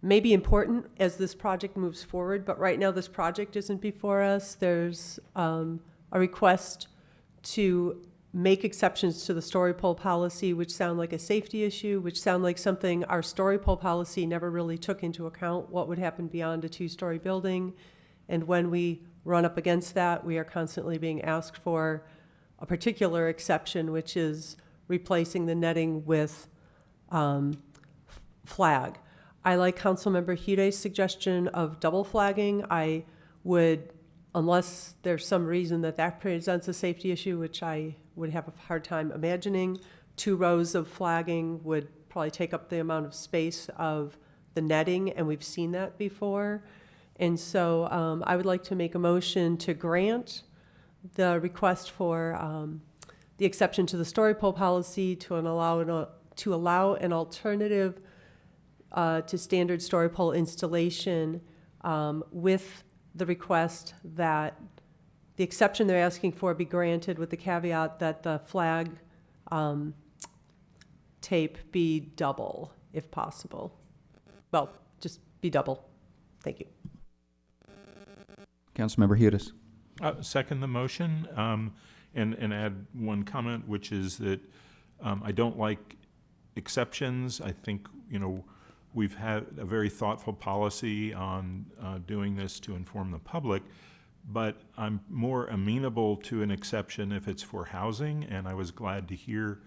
may be important as this project moves forward, but right now this project isn't before us. There's a request to make exceptions to the story pole policy, which sound like a safety issue, which sound like something our story pole policy never really took into account, what would happen beyond a two-story building. And when we run up against that, we are constantly being asked for a particular exception, which is replacing the netting with flag. I like Councilmember Hude's suggestion of double flagging. I would, unless there's some reason that presents a safety issue, which I would have a hard time imagining, 2 rows of flagging would probably take up the amount of space of the netting, and we've seen that before. And so I would like to make a motion to grant the request for the exception to the story pole policy to allow an alternative to standard story pole installation with the request that the exception they're asking for be granted with the caveat that the flag tape be double if possible. Well, just be double. Thank you. Councilmember Hudes. Second the motion, and add one comment, which is that I don't like exceptions. I think, we've had a very thoughtful policy on doing this to inform the public, but I'm more amenable to an exception if it's for housing, and I was glad to hear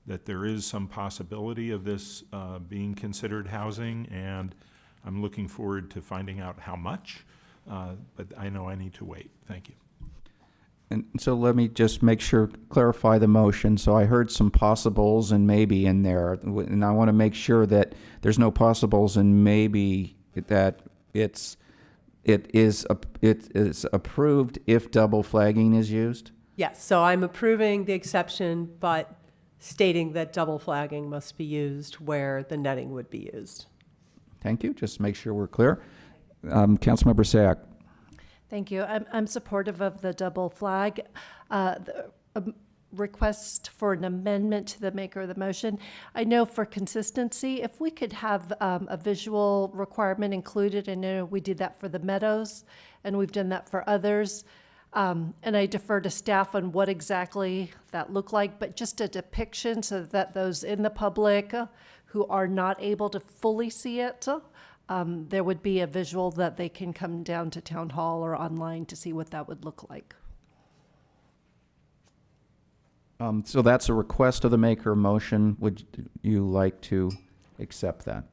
that there is some possibility of this being considered housing, and I'm looking forward to finding out how much, but I know I need to wait. Thank you. And so let me just make sure, clarify the motion. So I heard some possibles and maybe in there, and I want to make sure that there's no possibles and maybe, that it is approved if double flagging is used? Yes, so I'm approving the exception, but stating that double flagging must be used where the netting would be used. Thank you. Just make sure we're clear. Councilmember Sack. Thank you. I'm supportive of the double flag. The request for an amendment to the maker of the motion. I know for consistency, if we could have a visual requirement included, I know we did that for the Meadows, and we've done that for others. And I defer to staff on what exactly that looked like, but just a depiction so that those in the public who are not able to fully see it, there would be a visual that they can come down to Town Hall or online to see what that would look like. So that's a request of the maker of motion. Would you like to accept that?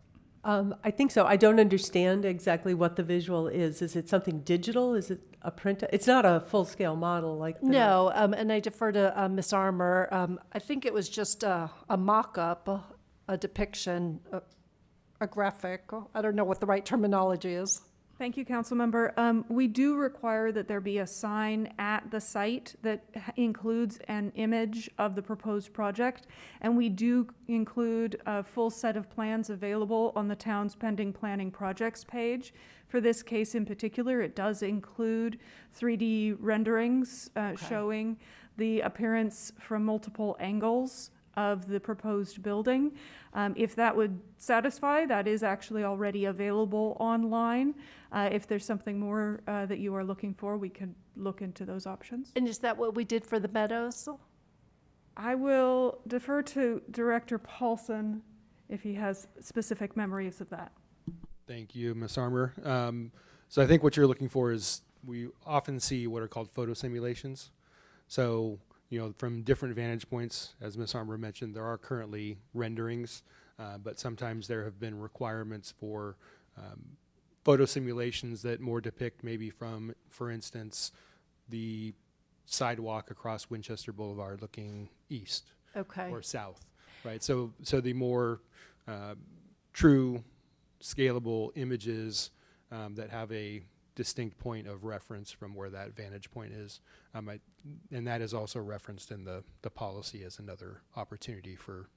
I think so. I don't understand exactly what the visual is. Is it something digital? Is it a print? It's not a full-scale model like the... No, and I defer to Ms. Armour. I think it was just a mock-up, a depiction, a graphic. I don't know what the right terminology is. Thank you, Councilmember. We do require that there be a sign at the site that includes an image of the proposed project, and we do include a full set of plans available on the town's pending planning projects page. For this case in particular, it does include 3D renderings showing the appearance from multiple angles of the proposed building. If that would satisfy, that is actually already available online. If there's something more that you are looking for, we could look into those options. And is that what we did for the Meadows? I will defer to Director Paulson if he has specific memories of that. Thank you, Ms. Armour. So I think what you're looking for is we often see what are called photo simulations. So, from different vantage points, as Ms. Armour mentioned, there are currently renderings, but sometimes there have been requirements for photo simulations that more depict maybe from, for instance, the sidewalk across Winchester Boulevard looking east or south, right? So the more true scalable images that have a distinct point of reference from where that vantage point is. And that is also referenced in the policy as another opportunity for.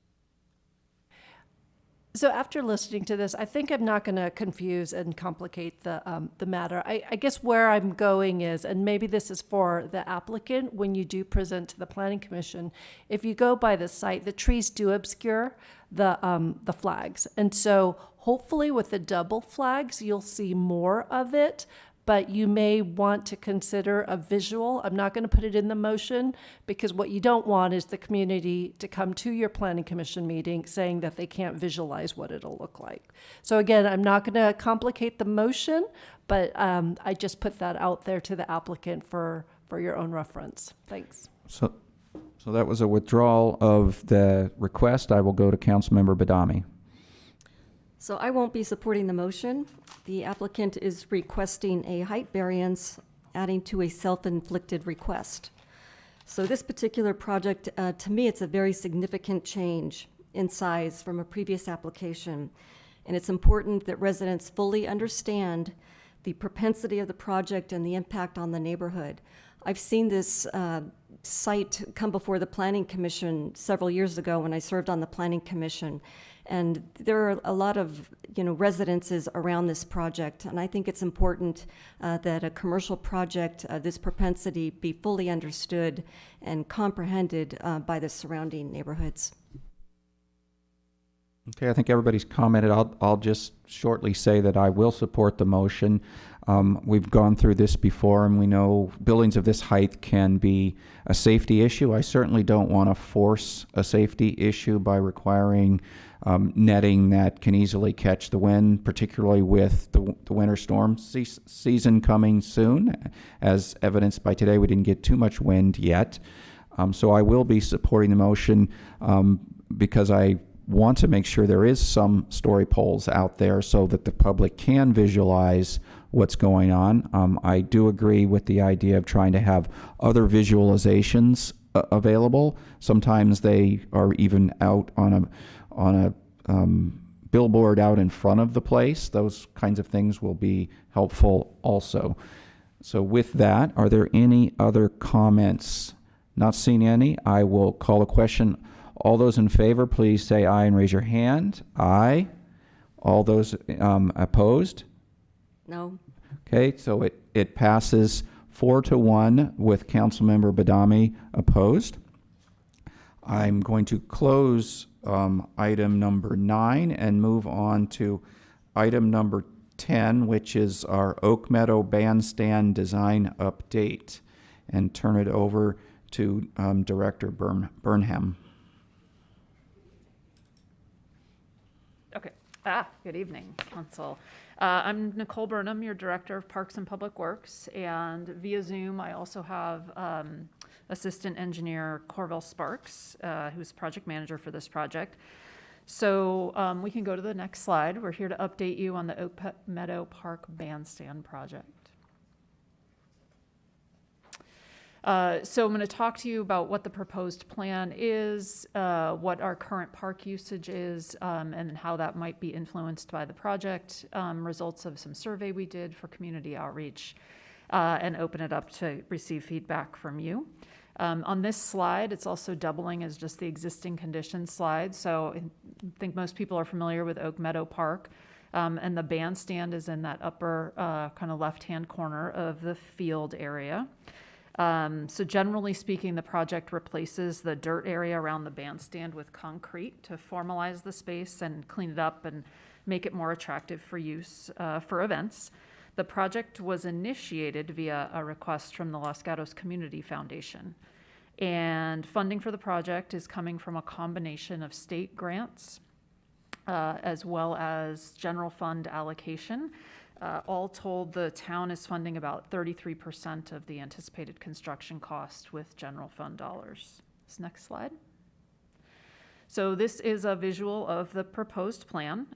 So after listening to this, I think I'm not going to confuse and complicate the matter. I guess where I'm going is, and maybe this is for the applicant, when you do present to the Planning Commission, if you go by the site, the trees do obscure the flags. And so hopefully with the double flags, you'll see more of it, but you may want to consider a visual. I'm not going to put it in the motion because what you don't want is the community to come to your Planning Commission meeting saying that they can't visualize what it'll look like. So again, I'm not going to complicate the motion, but I just put that out there to the applicant for your own reference. Thanks. So that was a withdrawal of the request. I will go to Councilmember Badami. So I won't be supporting the motion. The applicant is requesting a height variance, adding to a self-inflicted request. So this particular project, to me, it's a very significant change in size from a previous application. And it's important that residents fully understand the propensity of the project and the impact on the neighborhood. I've seen this site come before the Planning Commission several years ago when I served on the Planning Commission. And there are a lot of, residences around this project. And I think it's important that a commercial project, this propensity, be fully understood and comprehended by the surrounding neighborhoods. Okay, I think everybody's commented. I'll just shortly say that I will support the motion. We've gone through this before, and we know buildings of this height can be a safety issue. I certainly don't want to force a safety issue by requiring netting that can easily catch the wind, particularly with the winter storm season coming soon. As evidenced by today, we didn't get too much wind yet. So I will be supporting the motion because I want to make sure there is some story poles out there so that the public can visualize what's going on. I do agree with the idea of trying to have other visualizations available. Sometimes they are even out on a billboard out in front of the place. Those kinds of things will be helpful also. So with that, are there any other comments? Not seeing any, I will call a question. All those in favor, please say aye and raise your hand. Aye. All those opposed? No. Okay, so it passes 4-1 with Councilmember Badami opposed. I'm going to close item number 9 and move on to item number 10, which is our Oak Meadow Bandstand design update, and turn it over to Director Burnham. Okay. Good evening, Council. I'm Nicole Burnham, your Director of Parks and Public Works, and via Zoom, I also have Assistant Engineer Corville Sparks, who's Project Manager for this project. So we can go to the next slide. We're here to update you on the Oak Meadow Park Bandstand project. So I'm going to talk to you about what the proposed plan is, what our current park usage is, and how that might be influenced by the project, results of some survey we did for community outreach, and open it up to receive feedback from you. On this slide, it's also doubling as just the existing conditions slide. So I think most people are familiar with Oak Meadow Park. And the bandstand is in that upper kind of left-hand corner of the field area. So generally speaking, the project replaces the dirt area around the bandstand with concrete to formalize the space and clean it up and make it more attractive for use for events. The project was initiated via a request from the Los Gatos Community Foundation. And funding for the project is coming from a combination of state grants as well as general fund allocation. All told, the town is funding about 33% of the anticipated construction cost with general fund dollars. This next slide. So this is a visual of the proposed plan.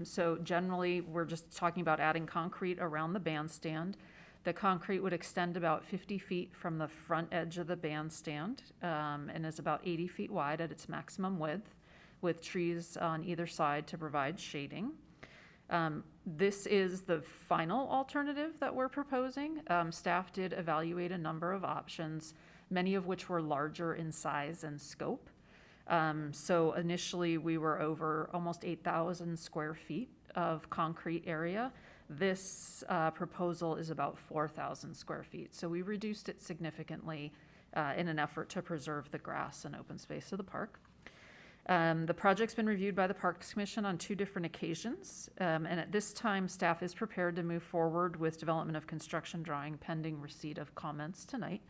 So generally, we're just talking about adding concrete around the bandstand. The concrete would extend about 50 feet from the front edge of the bandstand and is about 80 feet wide at its maximum width, with trees on either side to provide shading. This is the final alternative that we're proposing. Staff did evaluate a number of options, many of which were larger in size and scope. So initially we were over almost 8,000 square feet of concrete area. This proposal is about 4,000 square feet. So we reduced it significantly in an effort to preserve the grass and open space of the park. The project's been reviewed by the Parks Commission on 2 different occasions, and at this time, staff is prepared to move forward with development of construction drawing pending receipt of comments tonight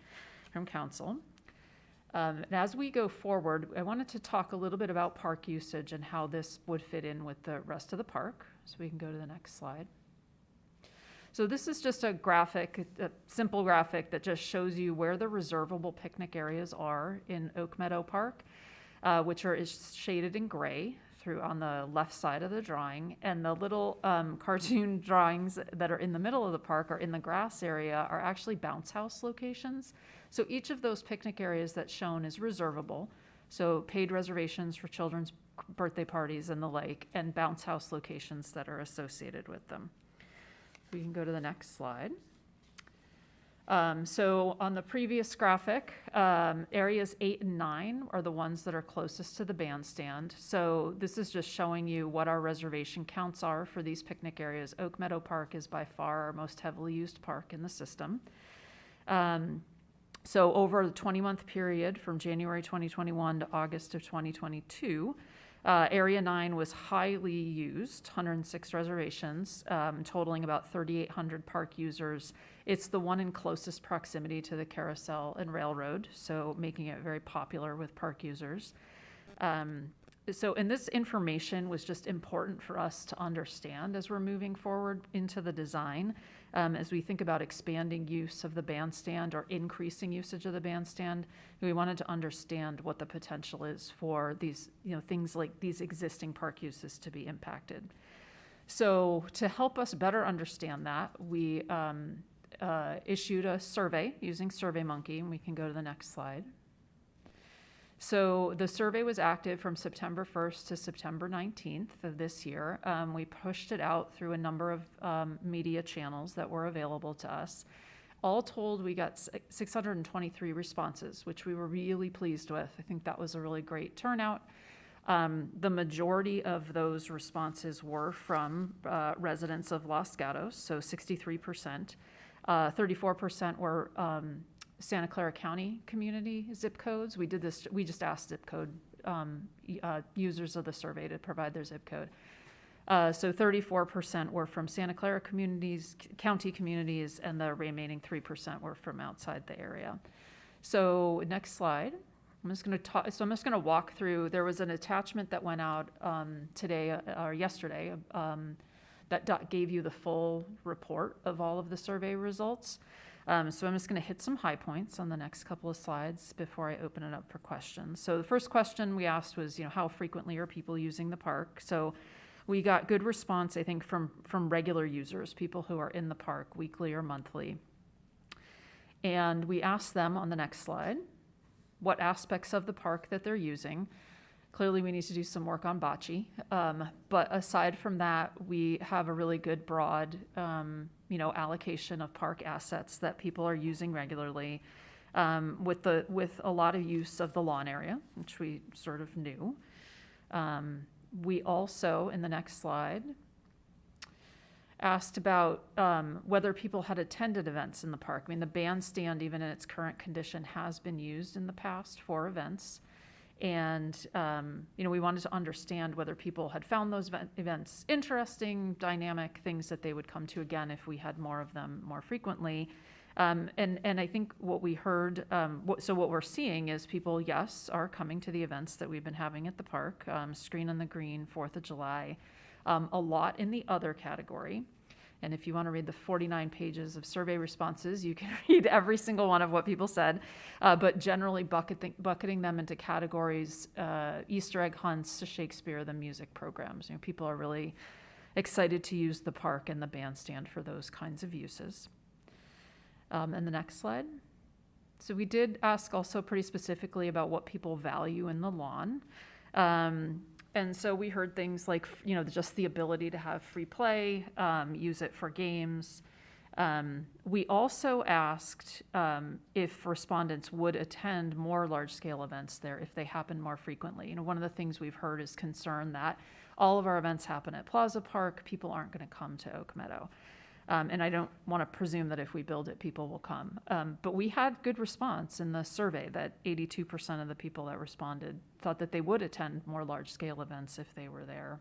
from council. And as we go forward, I wanted to talk a little bit about park usage and how this would fit in with the rest of the park. So we can go to the next slide. So this is just a graphic, a simple graphic that just shows you where the reservable picnic areas are in Oak Meadow Park, which is shaded in gray through on the left side of the drawing. And the little cartoon drawings that are in the middle of the park or in the grass area are actually bounce house locations. So each of those picnic areas that's shown is reservable. So paid reservations for children's birthday parties and the like, and bounce house locations that are associated with them. We can go to the next slide. So on the previous graphic, areas 8 and 9 are the ones that are closest to the bandstand. So this is just showing you what our reservation counts are for these picnic areas. Oak Meadow Park is by far our most heavily used park in the system. So over the 20-month period from January 2021 to August of 2022, Area 9 was highly used, 106 reservations, totaling about 3,800 park users. It's the one in closest proximity to the carousel and railroad, so making it very popular with park users. And this information was just important for us to understand as we're moving forward into the design, as we think about expanding use of the bandstand or increasing usage of the bandstand. We wanted to understand what the potential is for these, things like these existing park uses to be impacted. So to help us better understand that, we issued a survey using SurveyMonkey, and we can go to the next slide. So the survey was active from September 1st to September 19th of this year. We pushed it out through a number of media channels that were available to us. All told, we got 623 responses, which we were really pleased with. I think that was a really great turnout. The majority of those responses were from residents of Los Gatos, so 63%. 34% were Santa Clara County community zip codes. We just asked zip code users of the survey to provide their zip code. So 34% were from Santa Clara county communities, and the remaining 3% were from outside the area. So next slide. I'm just going to walk through. There was an attachment that went out today or yesterday that gave you the full report of all of the survey results. So I'm just going to hit some high points on the next couple of slides before I open it up for questions. So the first question we asked was, how frequently are people using the park? So we got good response, I think, from regular users, people who are in the park weekly or monthly. And we asked them on the next slide what aspects of the park that they're using. Clearly, we need to do some work on bocce. But aside from that, we have a really good broad allocation of park assets that people are using regularly, with a lot of use of the lawn area, which we sort of knew. We also, in the next slide, asked about whether people had attended events in the park. I mean, the bandstand, even in its current condition, has been used in the past for events. And, we wanted to understand whether people had found those events interesting, dynamic, things that they would come to again if we had more of them more frequently. And I think what we heard, what we're seeing is people, yes, are coming to the events that we've been having at the park, Screen on the Green, 4th of July, a lot in the other category. And if you want to read the 49 pages of survey responses, you can read every single one of what people said, but generally bucketing them into categories, Easter egg hunts to Shakespeare, the music programs. You know, people are really excited to use the park and the bandstand for those kinds of uses. And the next slide. So we did ask also pretty specifically about what people value in the lawn. And so we heard things like, you know, just the ability to have free play, use it for games. We also asked if respondents would attend more large-scale events there if they happen more frequently. You know, one of the things we've heard is concern that all of our events happen at Plaza Park, people aren't going to come to Oak Meadow. And I don't want to presume that if we build it, people will come. But we had good response in the survey that 82% of the people that responded thought that they would attend more large-scale events if they were there.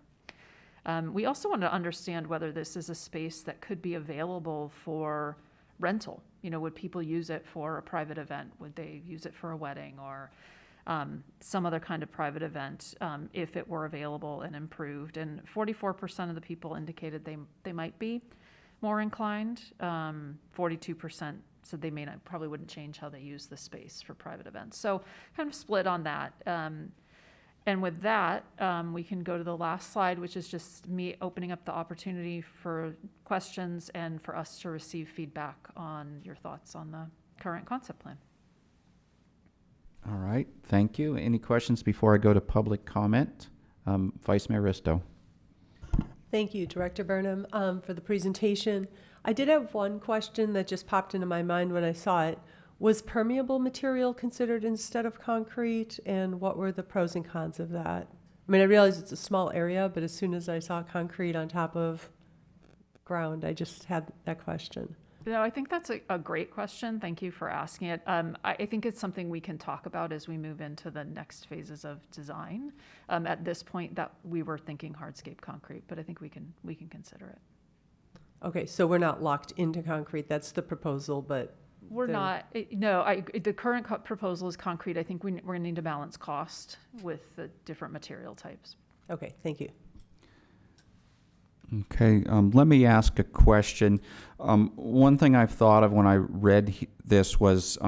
We also wanted to understand whether this is a space that could be available for rental. You know, would people use it for a private event? Would they use it for a wedding or some other kind of private event if it were available and improved? And 44% of the people indicated they might be more inclined. 42% said they may not, probably wouldn't change how they use the space for private events. So kind of split on that. And with that, we can go to the last slide, which is just me opening up the opportunity for questions and for us to receive feedback on your thoughts on the current concept plan. All right, thank you. Any questions before I go to public comment? Vice Mayor Risto. Thank you, Director Burnham, for the presentation. I did have one question that just popped into my mind when I saw it. Was permeable material considered instead of concrete, and what were the pros and cons of that? I mean, I realize it's a small area, but as soon as I saw concrete on top of ground, I just had that question. No, I think that's a great question. Thank you for asking it. I think it's something we can talk about as we move into the next phases of design. At this point, that we were thinking hardscape concrete, but I think we can consider it. Okay, so we're not locked into concrete. That's the proposal, but we're not. No, the current proposal is concrete. I think we're going to need to balance cost with the different material types. Okay, thank you. Okay, let me ask a question. One thing I've thought of when I read this was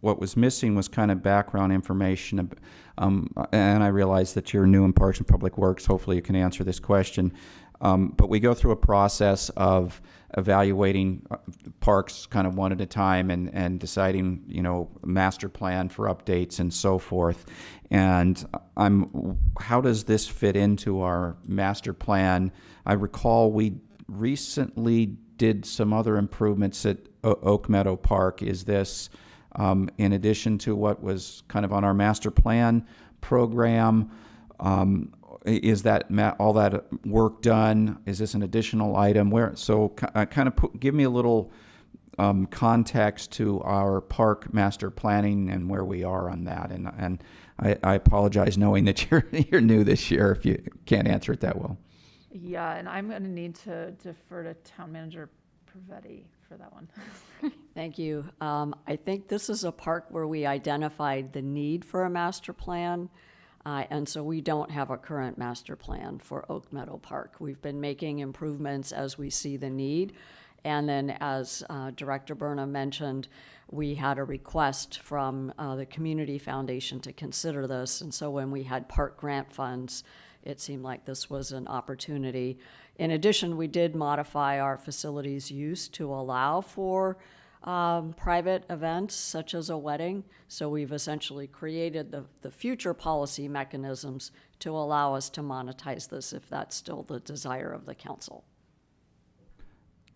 what was missing was kind of background information. And I realize that you're new in Parks and Public Works. Hopefully you can answer this question. But we go through a process of evaluating parks kind of one at a time and deciding, you know, master plan for updates and so forth. And how does this fit into our master plan? I recall we recently did some other improvements at Oak Meadow Park. Is this in addition to what was kind of on our master plan program? Is that all that work done? Is this an additional item? Give me a little context to our park master planning and where we are on that. And I apologize knowing that you're new this year if you can't answer it that well. Yeah, and I'm going to need to defer to Town Manager Pavetti for that one. Thank you. I think this is a park where we identified the need for a master plan. And so we don't have a current master plan for Oak Meadow Park. We've been making improvements as we see the need. And then as Director Burnham mentioned, we had a request from the Community Foundation to consider this. And so when we had park grant funds, it seemed like this was an opportunity. In addition, we did modify our facilities use to allow for private events such as a wedding. So we've essentially created the future policy mechanisms to allow us to monetize this if that's still the desire of the council.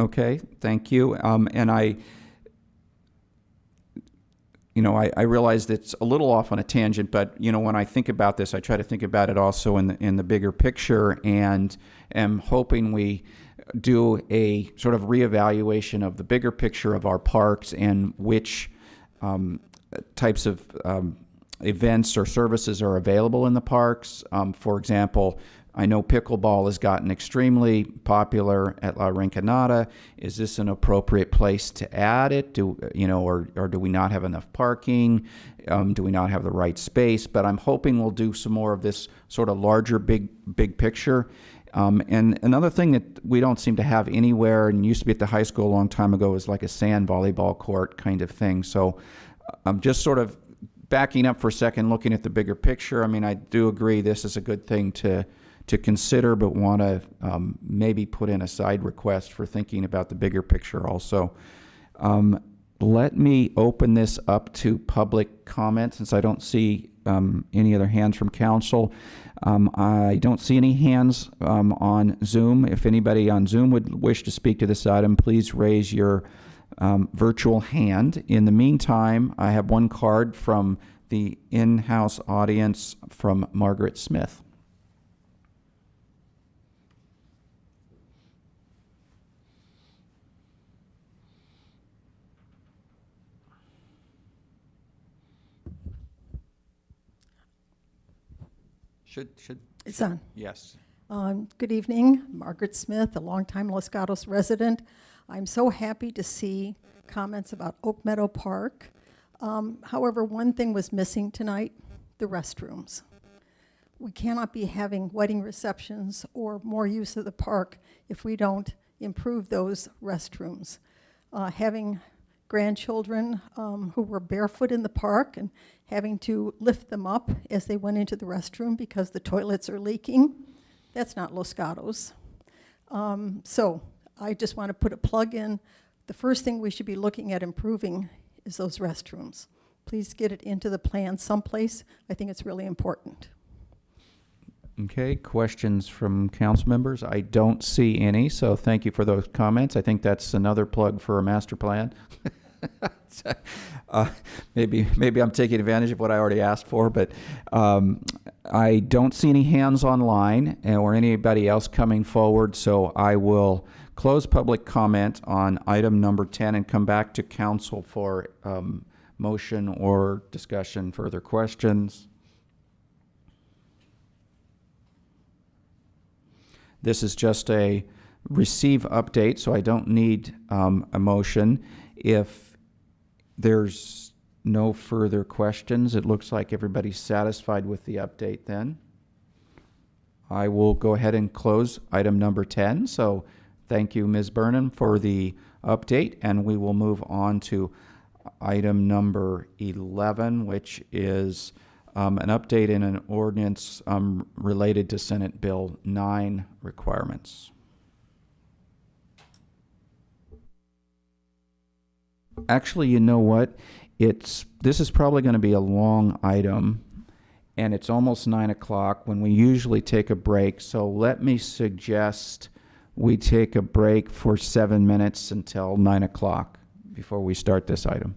Okay, thank you. And I realize it's a little off on a tangent, but when I think about this, I try to think about it also in the bigger picture, and am hoping we do a sort of reevaluation of the bigger picture of our parks and which types of events or services are available in the parks. For example, I know pickleball has gotten extremely popular at La Rinconada. Is this an appropriate place to add it? Or do we not have enough parking? Do we not have the right space? But I'm hoping we'll do some more of this sort of larger, big picture. And another thing that we don't seem to have anywhere and used to be at the high school a long time ago is like a sand volleyball court kind of thing. So I'm just sort of backing up for a second, looking at the bigger picture. I mean, I do agree this is a good thing to consider, but want to maybe put in a side request for thinking about the bigger picture also. Let me open this up to public comment since I don't see any other hands from council. I don't see any hands on Zoom. If anybody on Zoom would wish to speak to this item, please raise your virtual hand. In the meantime, I have one card from the in-house audience from Margaret Smith. Should It's on. Yes. Good evening, Margaret Smith, a longtime Los Gatos resident. I'm so happy to see comments about Oak Meadow Park. However, one thing was missing tonight, the restrooms. We cannot be having wedding receptions or more use of the park if we don't improve those restrooms. Having grandchildren who were barefoot in the park and having to lift them up as they went into the restroom because the toilets are leaking, that's not Los Gatos. So I just want to put a plug in. The first thing we should be looking at improving is those restrooms. Please get it into the plan someplace. I think it's really important. Okay, questions from council members? I don't see any, so thank you for those comments. I think that's another plug for a master plan. Maybe I'm taking advantage of what I already asked for, but I don't see any hands online or anybody else coming forward, so I will close public comment on item number 10 and come back to council for motion or discussion. Further questions? This is just a receive update, so I don't need a motion. If there's no further questions, it looks like everybody's satisfied with the update then. I will go ahead and close item number 10. So thank you, Ms. Burnham, for the update, and we will move on to item number 11, which is an update in an ordinance related to Senate Bill 9 requirements. Actually, you know what? This is probably going to be a long item, and it's almost 9 o'clock when we usually take a break. So let me suggest we take a break for 7 minutes until 9 o'clock before we start this item.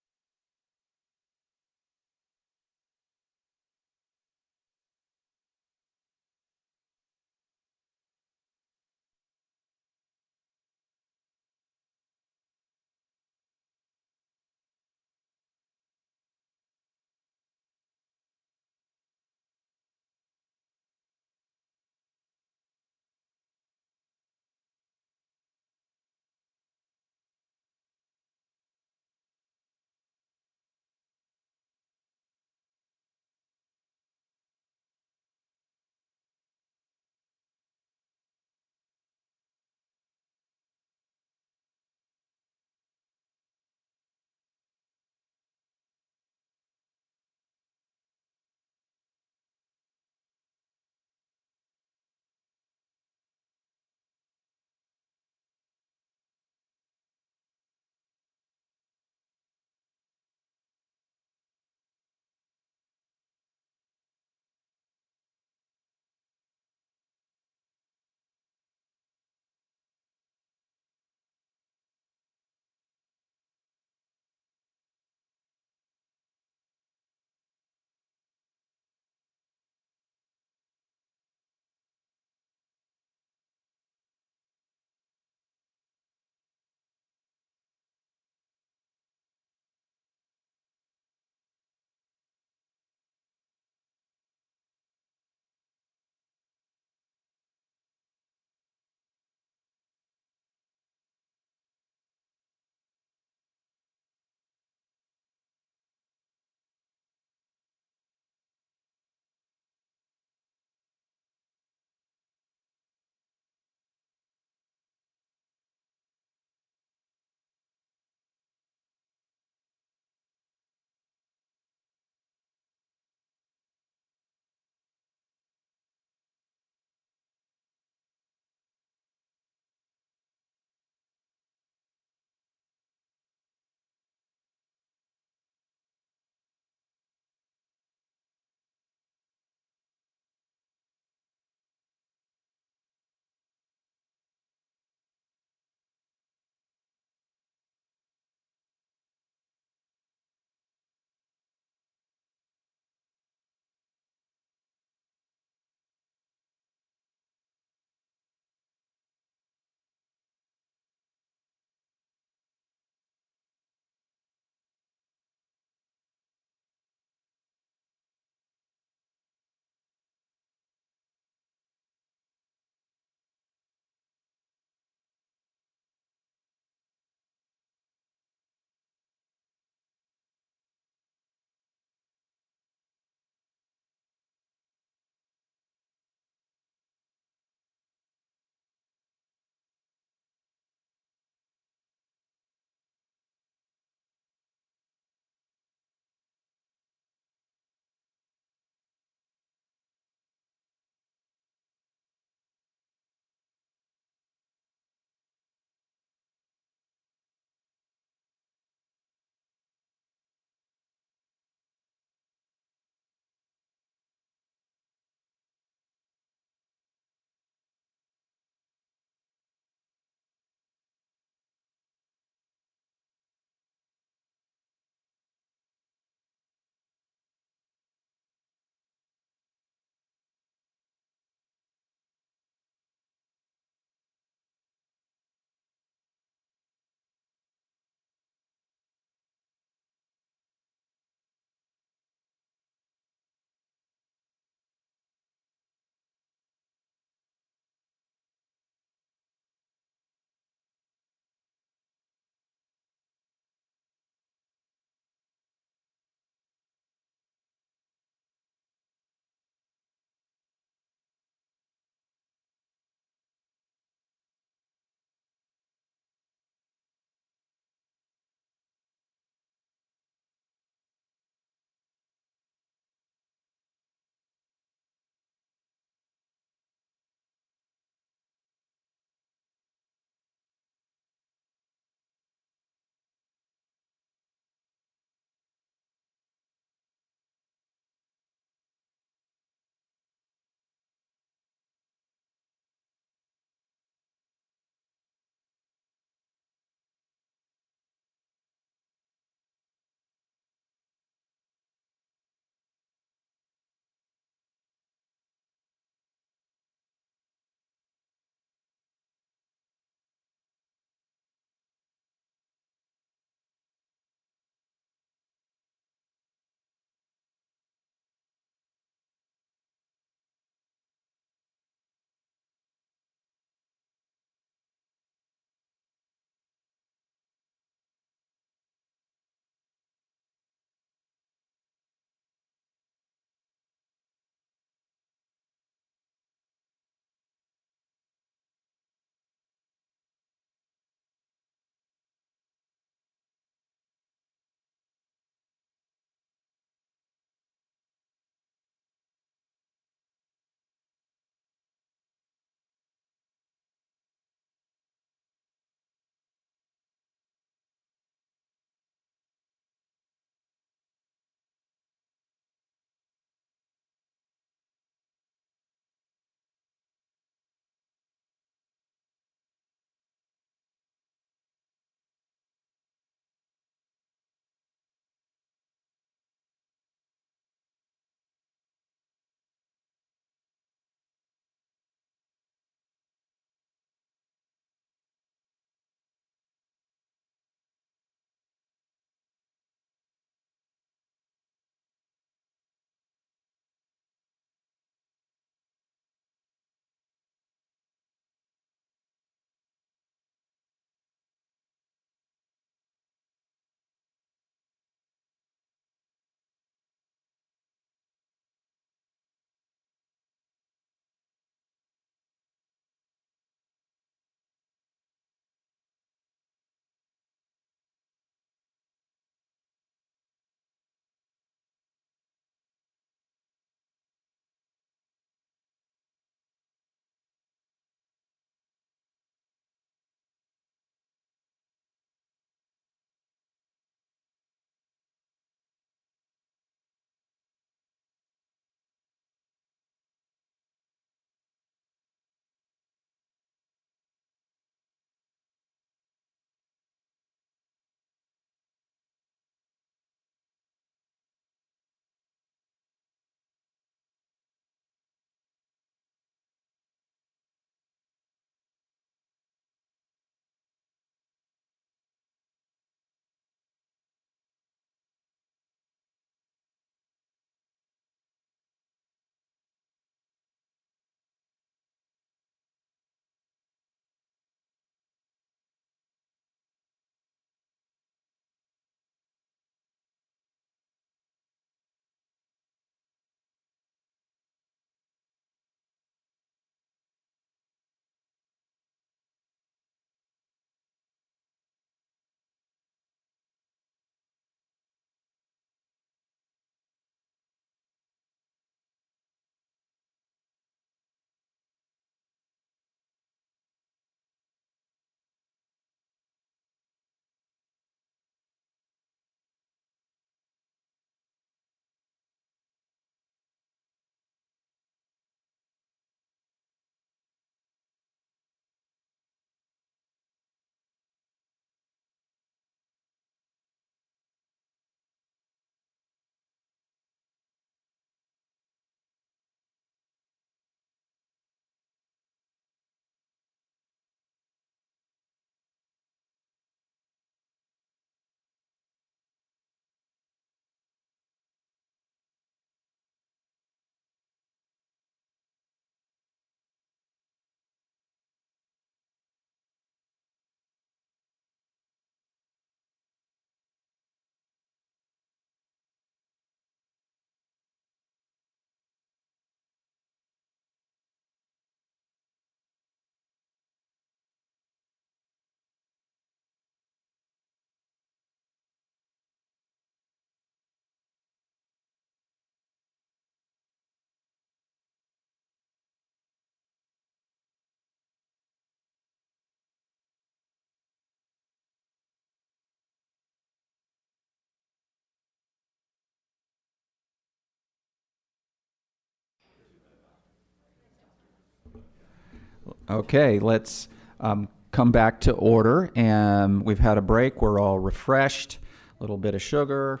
Okay, let's come back to order. And we've had a break. We're all refreshed, a little bit of sugar.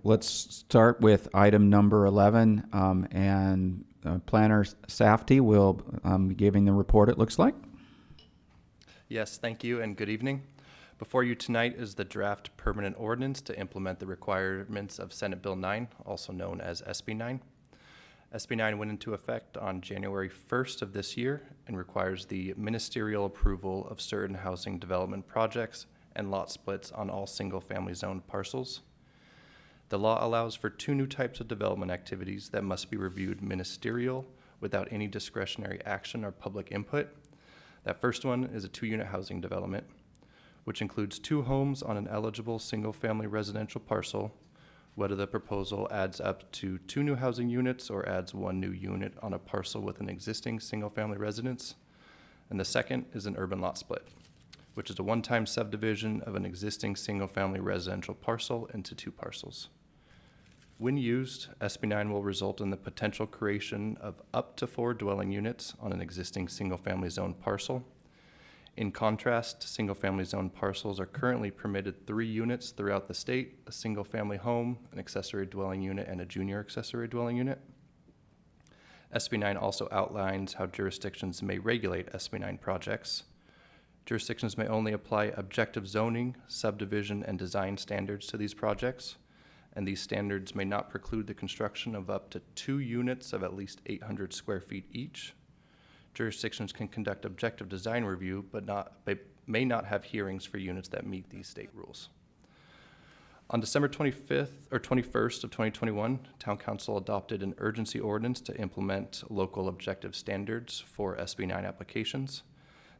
Let's start with item number 11. And Planner Safety will be giving the report, it looks like. Yes, thank you and good evening. Before you tonight is the draft permanent ordinance to implement the requirements of Senate Bill 9, also known as SB 9. SB 9 went into effect on January 1st of this year and requires the ministerial approval of certain housing development projects and lot splits on all single-family zoned parcels. The law allows for 2 new types of development activities that must be reviewed ministerial without any discretionary action or public input. That first one is a 2-unit housing development, which includes 2 homes on an eligible single-family residential parcel, whether the proposal adds up to 2 new housing units or adds 1 new unit on a parcel with an existing single-family residence. And the second is an urban lot split, which is a one-time subdivision of an existing single-family residential parcel into 2 parcels. When used, SB 9 will result in the potential creation of up to 4 dwelling units on an existing single-family zone parcel. In contrast, single-family zone parcels are currently permitted 3 units throughout the state: a single-family home, an accessory dwelling unit, and a junior accessory dwelling unit. SB 9 also outlines how jurisdictions may regulate SB 9 projects. Jurisdictions may only apply objective zoning, subdivision, and design standards to these projects, and these standards may not preclude the construction of up to 2 units of at least 800 square feet each. Jurisdictions can conduct objective design review, but may not have hearings for units that meet these state rules. On December 21st of 2021, Town Council adopted an urgency ordinance to implement local objective standards for SB 9 applications.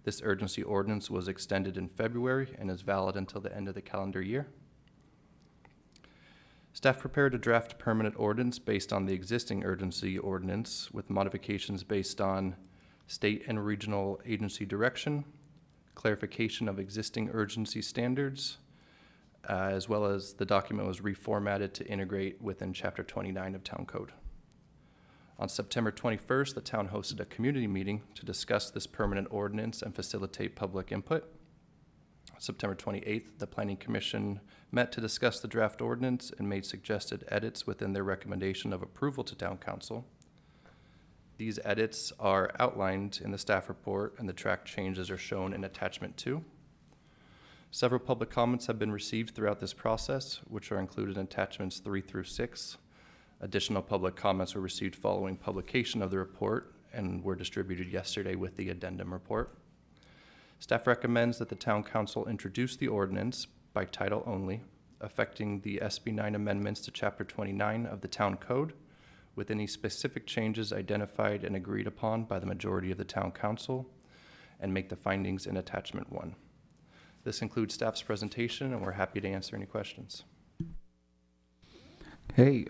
This urgency ordinance was extended in February and is valid until the end of the calendar year. Staff prepared a draft permanent ordinance based on the existing urgency ordinance with modifications based on state and regional agency direction, clarification of existing urgency standards, as well as the document was reformatted to integrate within Chapter 29 of Town Code. On September 21st, the town hosted a community meeting to discuss this permanent ordinance and facilitate public input. September 28th, the Planning Commission met to discuss the draft ordinance and made suggested edits within their recommendation of approval to Town Council. These edits are outlined in the staff report, and the track changes are shown in attachment 2. Several public comments have been received throughout this process, which are included in attachments 3 through 6. Additional public comments were received following publication of the report and were distributed yesterday with the addendum report. Staff recommends that the Town Council introduce the ordinance by title only, affecting the SB 9 amendments to Chapter 29 of the Town Code, with any specific changes identified and agreed upon by the majority of the Town Council, and make the findings in attachment 1. This concludes staff's presentation, and we're happy to answer any questions. Okay,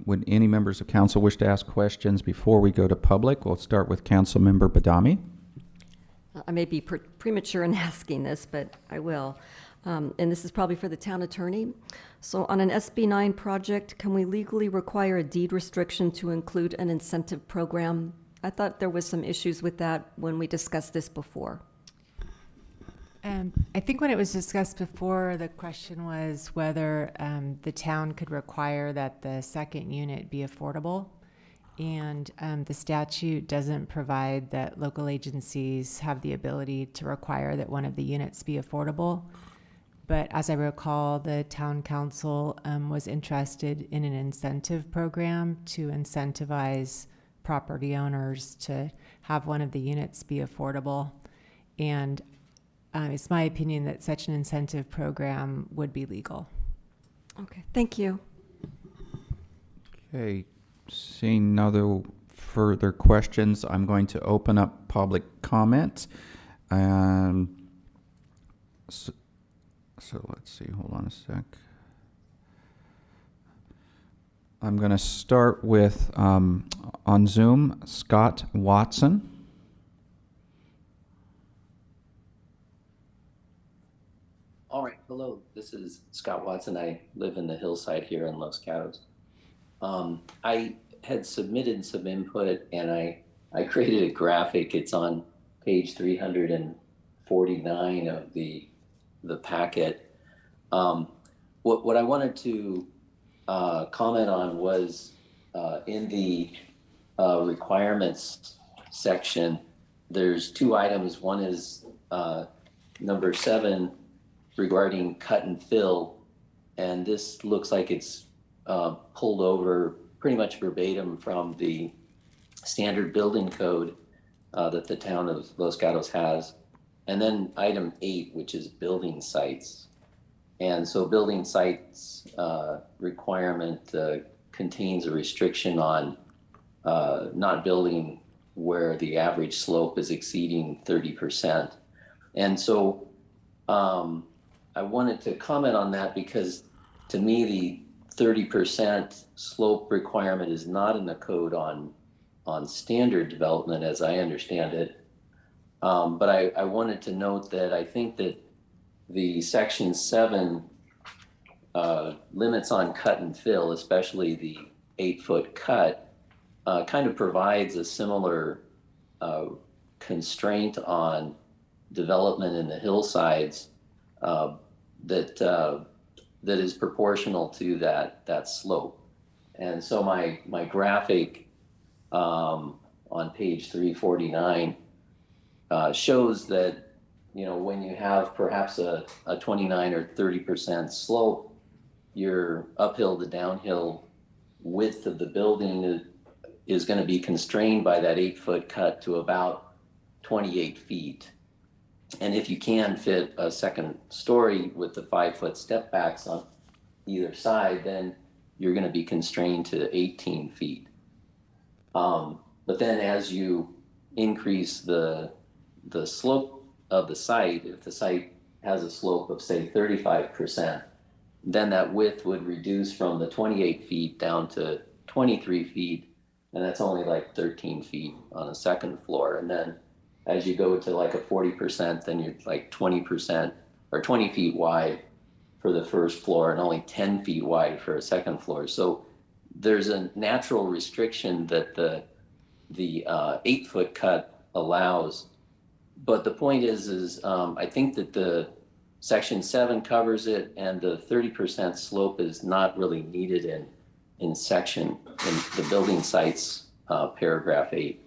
would any members of council wish to ask questions before we go to public? We'll start with Councilmember Badami. I may be premature in asking this, but I will. And this is probably for the town attorney. So on an SB 9 project, can we legally require a deed restriction to include an incentive program? I thought there was some issues with that when we discussed this before. I think when it was discussed before, the question was whether the town could require that the second unit be affordable. And the statute doesn't provide that local agencies have the ability to require that one of the units be affordable. But as I recall, the town council was interested in an incentive program to incentivize property owners to have one of the units be affordable. And it's my opinion that such an incentive program would be legal. Okay, thank you. Okay, seeing no further questions, I'm going to open up public comment. So let's see, hold on a sec. I'm going to start with, on Zoom, Scott Watson. All right, hello, this is Scott Watson. I live in the hillside here in Los Gatos. I had submitted some input and I created a graphic. It's on page 349 of the packet. What I wanted to comment on was in the requirements section, there's two items. One is number 7 regarding cut and fill, and this looks like it's pulled over pretty much verbatim from the standard building code that the town of Los Gatos has. And then item 8, which is building sites. And so building sites requirement contains a restriction on not building where the average slope is exceeding 30%. And so I wanted to comment on that because to me, the 30% slope requirement is not in the code on standard development as I understand it. But I wanted to note that I think that the section 7 limits on cut and fill, especially the 8-foot cut, kind of provides a similar constraint on development in the hillsides that is proportional to that slope. And so my graphic on page 349 shows that, you know, when you have perhaps a 29 or 30% slope, your uphill to downhill width of the building is going to be constrained by that 8-foot cut to about 28 feet. And if you can fit a second story with the 5-foot step backs on either side, then you're going to be constrained to 18 feet. But then as you increase the slope of the site, if the site has a slope of say 35%, then that width would reduce from the 28 feet down to 23 feet. And that's only like 13 feet on a second floor. And then as you go to like a 40%, then you're like 20% or 20 feet wide for the first floor and only 10 feet wide for a second floor. So there's a natural restriction that the 8-foot cut allows. But the point is I think that the section 7 covers it, and the 30% slope is not really needed in the building sites, paragraph 8.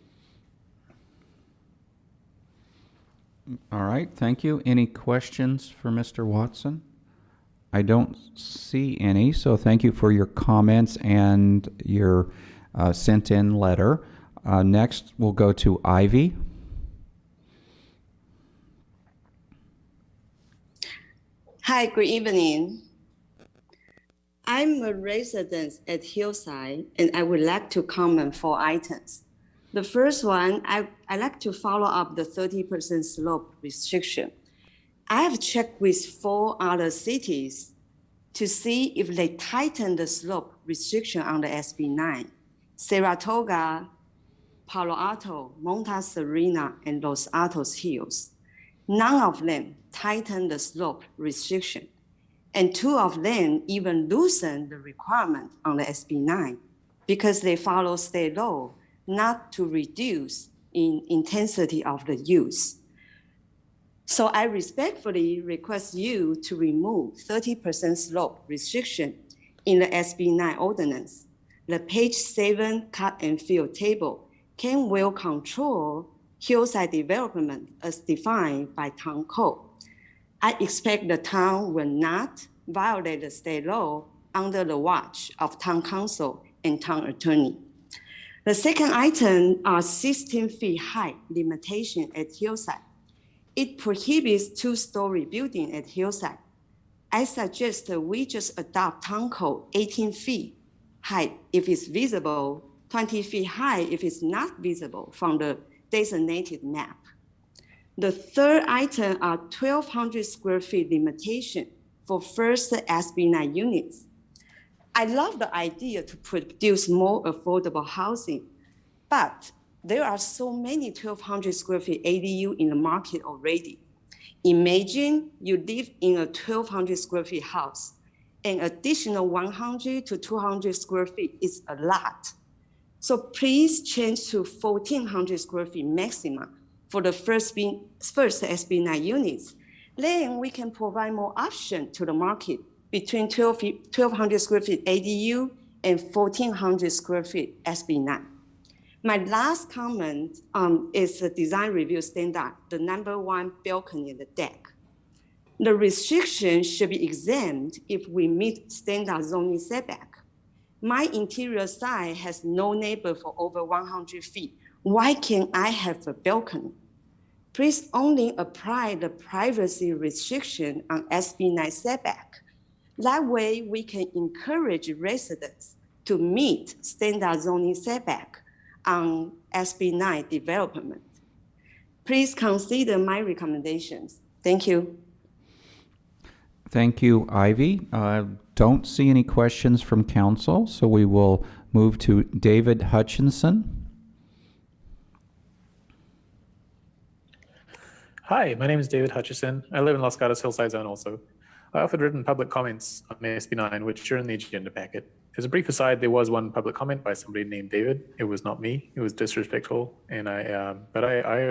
All right, thank you. Any questions for Mr. Watson? I don't see any, so thank you for your comments and your sent-in letter. Next, we'll go to Ivy. Hi, good evening. I'm a resident at Hillside, and I would like to comment 4 items. The first one, I like to follow up the 30% slope restriction. I have checked with 4 other cities to see if they tighten the slope restriction on the SB9. Saratoga, Palo Alto, Monta Serena, and Los Altos Hills. None of them tightened the slope restriction, and 2 of them even loosened the requirement on the SB9 because they follow state law not to reduce in intensity of the use. So I respectfully request you to remove 30% slope restriction in the SB9 ordinance. The page 7 cut and fill table can well control hillside development as defined by town code. I expect the town will not violate the state law under the watch of town council and town attorney. The second item are 16 feet height limitation at Hillside. It prohibits 2-story building at Hillside. I suggest that we just adopt town code 18 feet height if it's visible, 20 feet high if it's not visible from the designated map. The third item are 1,200 square feet limitation for first SB9 units. I love the idea to produce more affordable housing, but there are so many 1,200 square feet ADU in the market already. Imagine you live in a 1,200 square feet house, an additional 100 to 200 square feet is a lot. So please change to 1,400 square feet maximum for the first SB9 units, then we can provide more option to the market between 1,200 square feet ADU and 1,400 square feet SB9. My last comment is the design review standard, the #1 balcony and the deck. The restriction should be exempt if we meet standard zoning setback. My interior side has no neighbor for over 100 feet. Why can't I have a balcony? Please only apply the privacy restriction on SB9 setback. That way we can encourage residents to meet standard zoning setback on SB9 development. Please consider my recommendations. Thank you. Thank you, Ivy. Don't see any questions from council, so we will move to David Hutchinson. Hi, my name is David Hutchison. I live in Los Gatos Hillside Zone also. I offered written public comments on SB9, which are in the agenda packet. As a brief aside, there was one public comment by somebody named David. It was not me. It was disrespectful, and I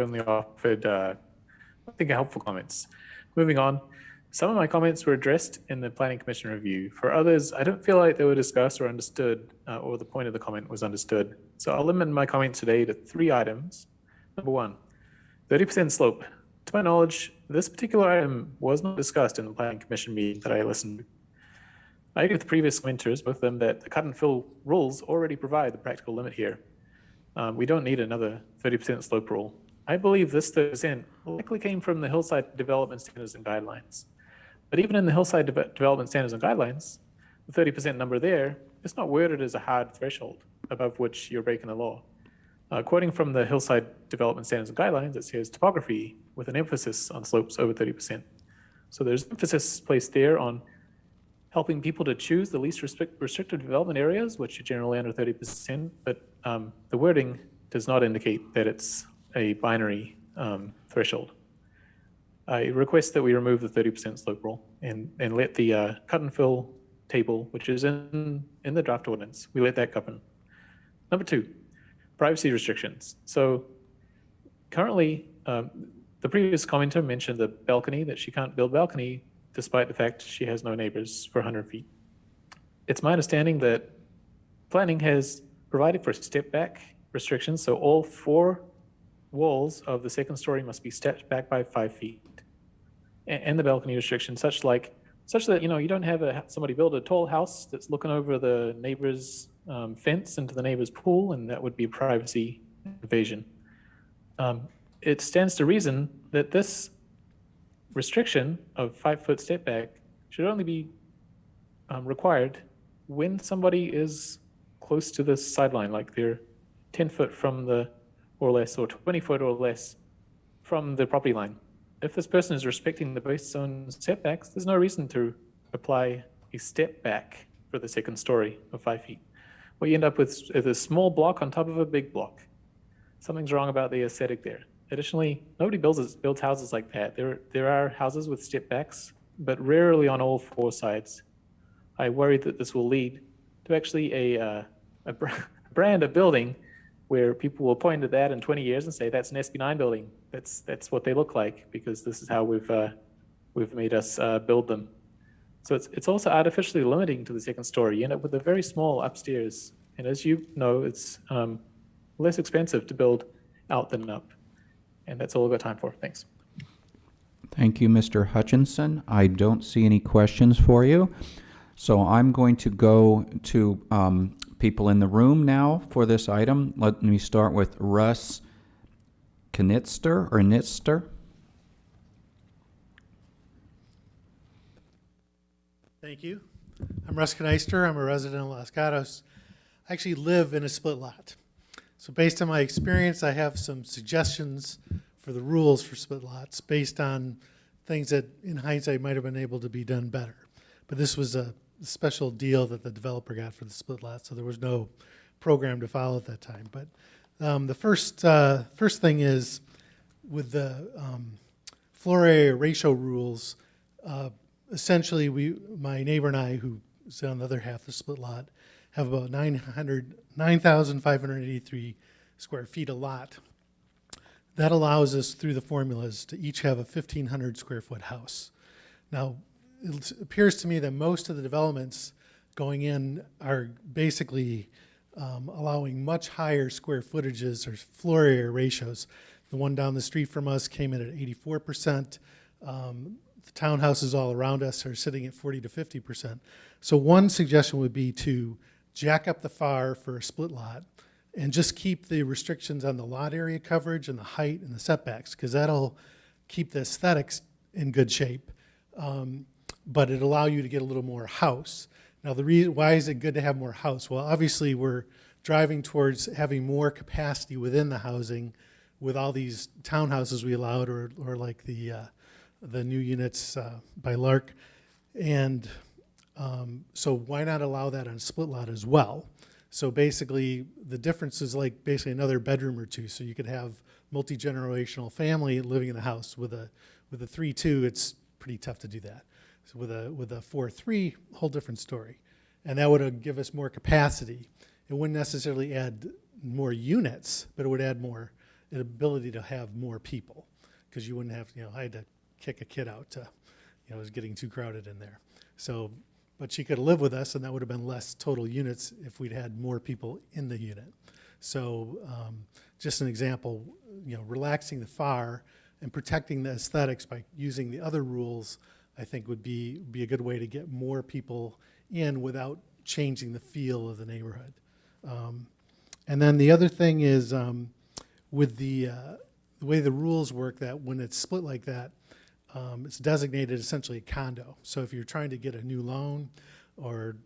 only offered, I think, helpful comments. Moving on, some of my comments were addressed in the Planning Commission review. For others, I don't feel like they were discussed or understood, or the point of the comment was understood. So I'll limit my comment today to 3 items. Number 1, 30% slope. To my knowledge, this particular item was not discussed in the Planning Commission meeting that I listened to. I agree with previous commenters, both of them, that the cut and fill rules already provide the practical limit here. We don't need another 30% slope rule. I believe this 30% likely came from the Hillside Development Standards and Guidelines. But even in the Hillside Development Standards and Guidelines, the 30% number there is not worded as a hard threshold above which you're breaking the law. Quoting from the Hillside Development Standards and Guidelines, it says topography with an emphasis on slopes over 30%. So there's emphasis placed there on helping people to choose the least restrictive development areas, which are generally under 30%, but the wording does not indicate that it's a binary threshold. I request that we remove the 30% slope rule and let the cut and fill table, which is in the draft ordinance, we let that govern. Number 2, privacy restrictions. So currently, the previous commenter mentioned the balcony, that she can't build balcony despite the fact she has no neighbors for 100 feet. It's my understanding that planning has provided for step back restrictions, so all 4 walls of the second story must be stepped back by 5 feet. And the balcony restriction such that you don't have somebody build a tall house that's looking over the neighbor's fence into the neighbor's pool, and that would be privacy invasion. It stands to reason that this restriction of 5-foot step back should only be required when somebody is close to the sideline, like they're 10 foot from or less, or 20 foot or less from the property line. If this person is respecting the base zone setbacks, there's no reason to apply a step back for the second story of 5 feet. What you end up with is a small block on top of a big block. Something's wrong about the aesthetic there. Additionally, nobody builds houses like that. There are houses with step backs, but rarely on all 4 sides. I worry that this will lead to actually a brand of building where people will point to that in 20 years and say that's an SB9 building. That's what they look like, because this is how we've made us build them. So it's also artificially limiting to the second story. You end up with a very small upstairs, and as you know, it's less expensive to build out than up. And that's all I've got time for. Thanks. Thank you, Mr. Hutchinson. I don't see any questions for you. So I'm going to go to people in the room now for this item. Let me start with Russ Knitster. Thank you. I'm Russ Kneister. I'm a resident of Los Gatos. I actually live in a split lot. So based on my experience, I have some suggestions for the rules for split lots based on things that in hindsight might have been able to be done better. But this was a special deal that the developer got for the split lot, so there was no program to follow at that time. But the first thing is with the floor area ratio rules, essentially my neighbor and I, who is on the other half of the split lot, have about 9,583 square feet a lot that allows us through the formulas to each have a 1,500 square foot house. Now, it appears to me that most of the developments going in are basically allowing much higher square footages or floor area ratios. The one down the street from us came in at 84%. The townhouses all around us are sitting at 40 to 50%. So one suggestion would be to jack up the FAR for a split lot and just keep the restrictions on the lot area coverage and the height and the setbacks, because that'll keep the aesthetics in good shape. But it'll allow you to get a little more house. Now, the reason why is it good to have more house? Well, obviously we're driving towards having more capacity within the housing with all these townhouses we allowed, or like the new units by Lark. And so why not allow that on a split lot as well? So basically the difference is like basically another bedroom or two. So you could have multi-generational family living in the house. With a 3-2, it's pretty tough to do that. So with a 4-3, whole different story. And that would give us more capacity. It wouldn't necessarily add more units, but it would add more an ability to have more people, because you wouldn't have, I had to kick a kid out to, it was getting too crowded in there. So, but she could live with us, and that would have been less total units if we'd had more people in the unit. So just an example, relaxing the FAR and protecting the aesthetics by using the other rules, I think would be a good way to get more people in without changing the feel of the neighborhood. And then the other thing is with the way the rules work, that when it's split like that, it's designated essentially a condo. So if you're trying to get a new loan, or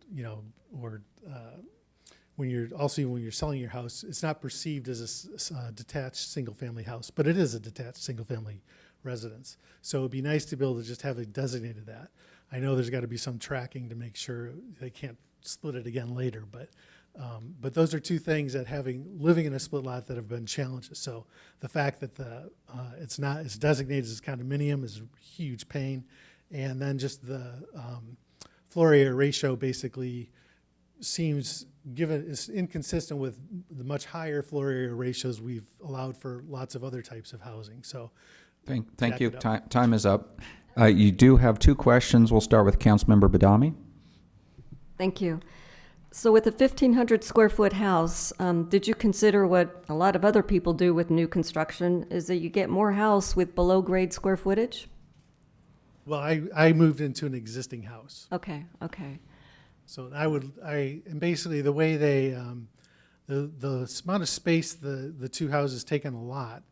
when you're selling your house, it's not perceived as a detached single-family house, but it is a detached single-family residence. So it'd be nice to be able to just have it designated that. I know there's got to be some tracking to make sure they can't split it again later, but those are two things that living in a split lot that have been challenges. So the fact that it's designated as condominium is a huge pain, and then just the floor area ratio basically is inconsistent with the much higher floor area ratios we've allowed for lots of other types of housing. So thank you. Time is up. You do have two questions. We'll start with Councilmember Badami. Thank you. So with a 1,500 square foot house, did you consider what a lot of other people do with new construction, is that you get more house with below grade square footage? Well, I moved into an existing house. Okay. So and basically the way they, the amount of space the two houses take on a lot,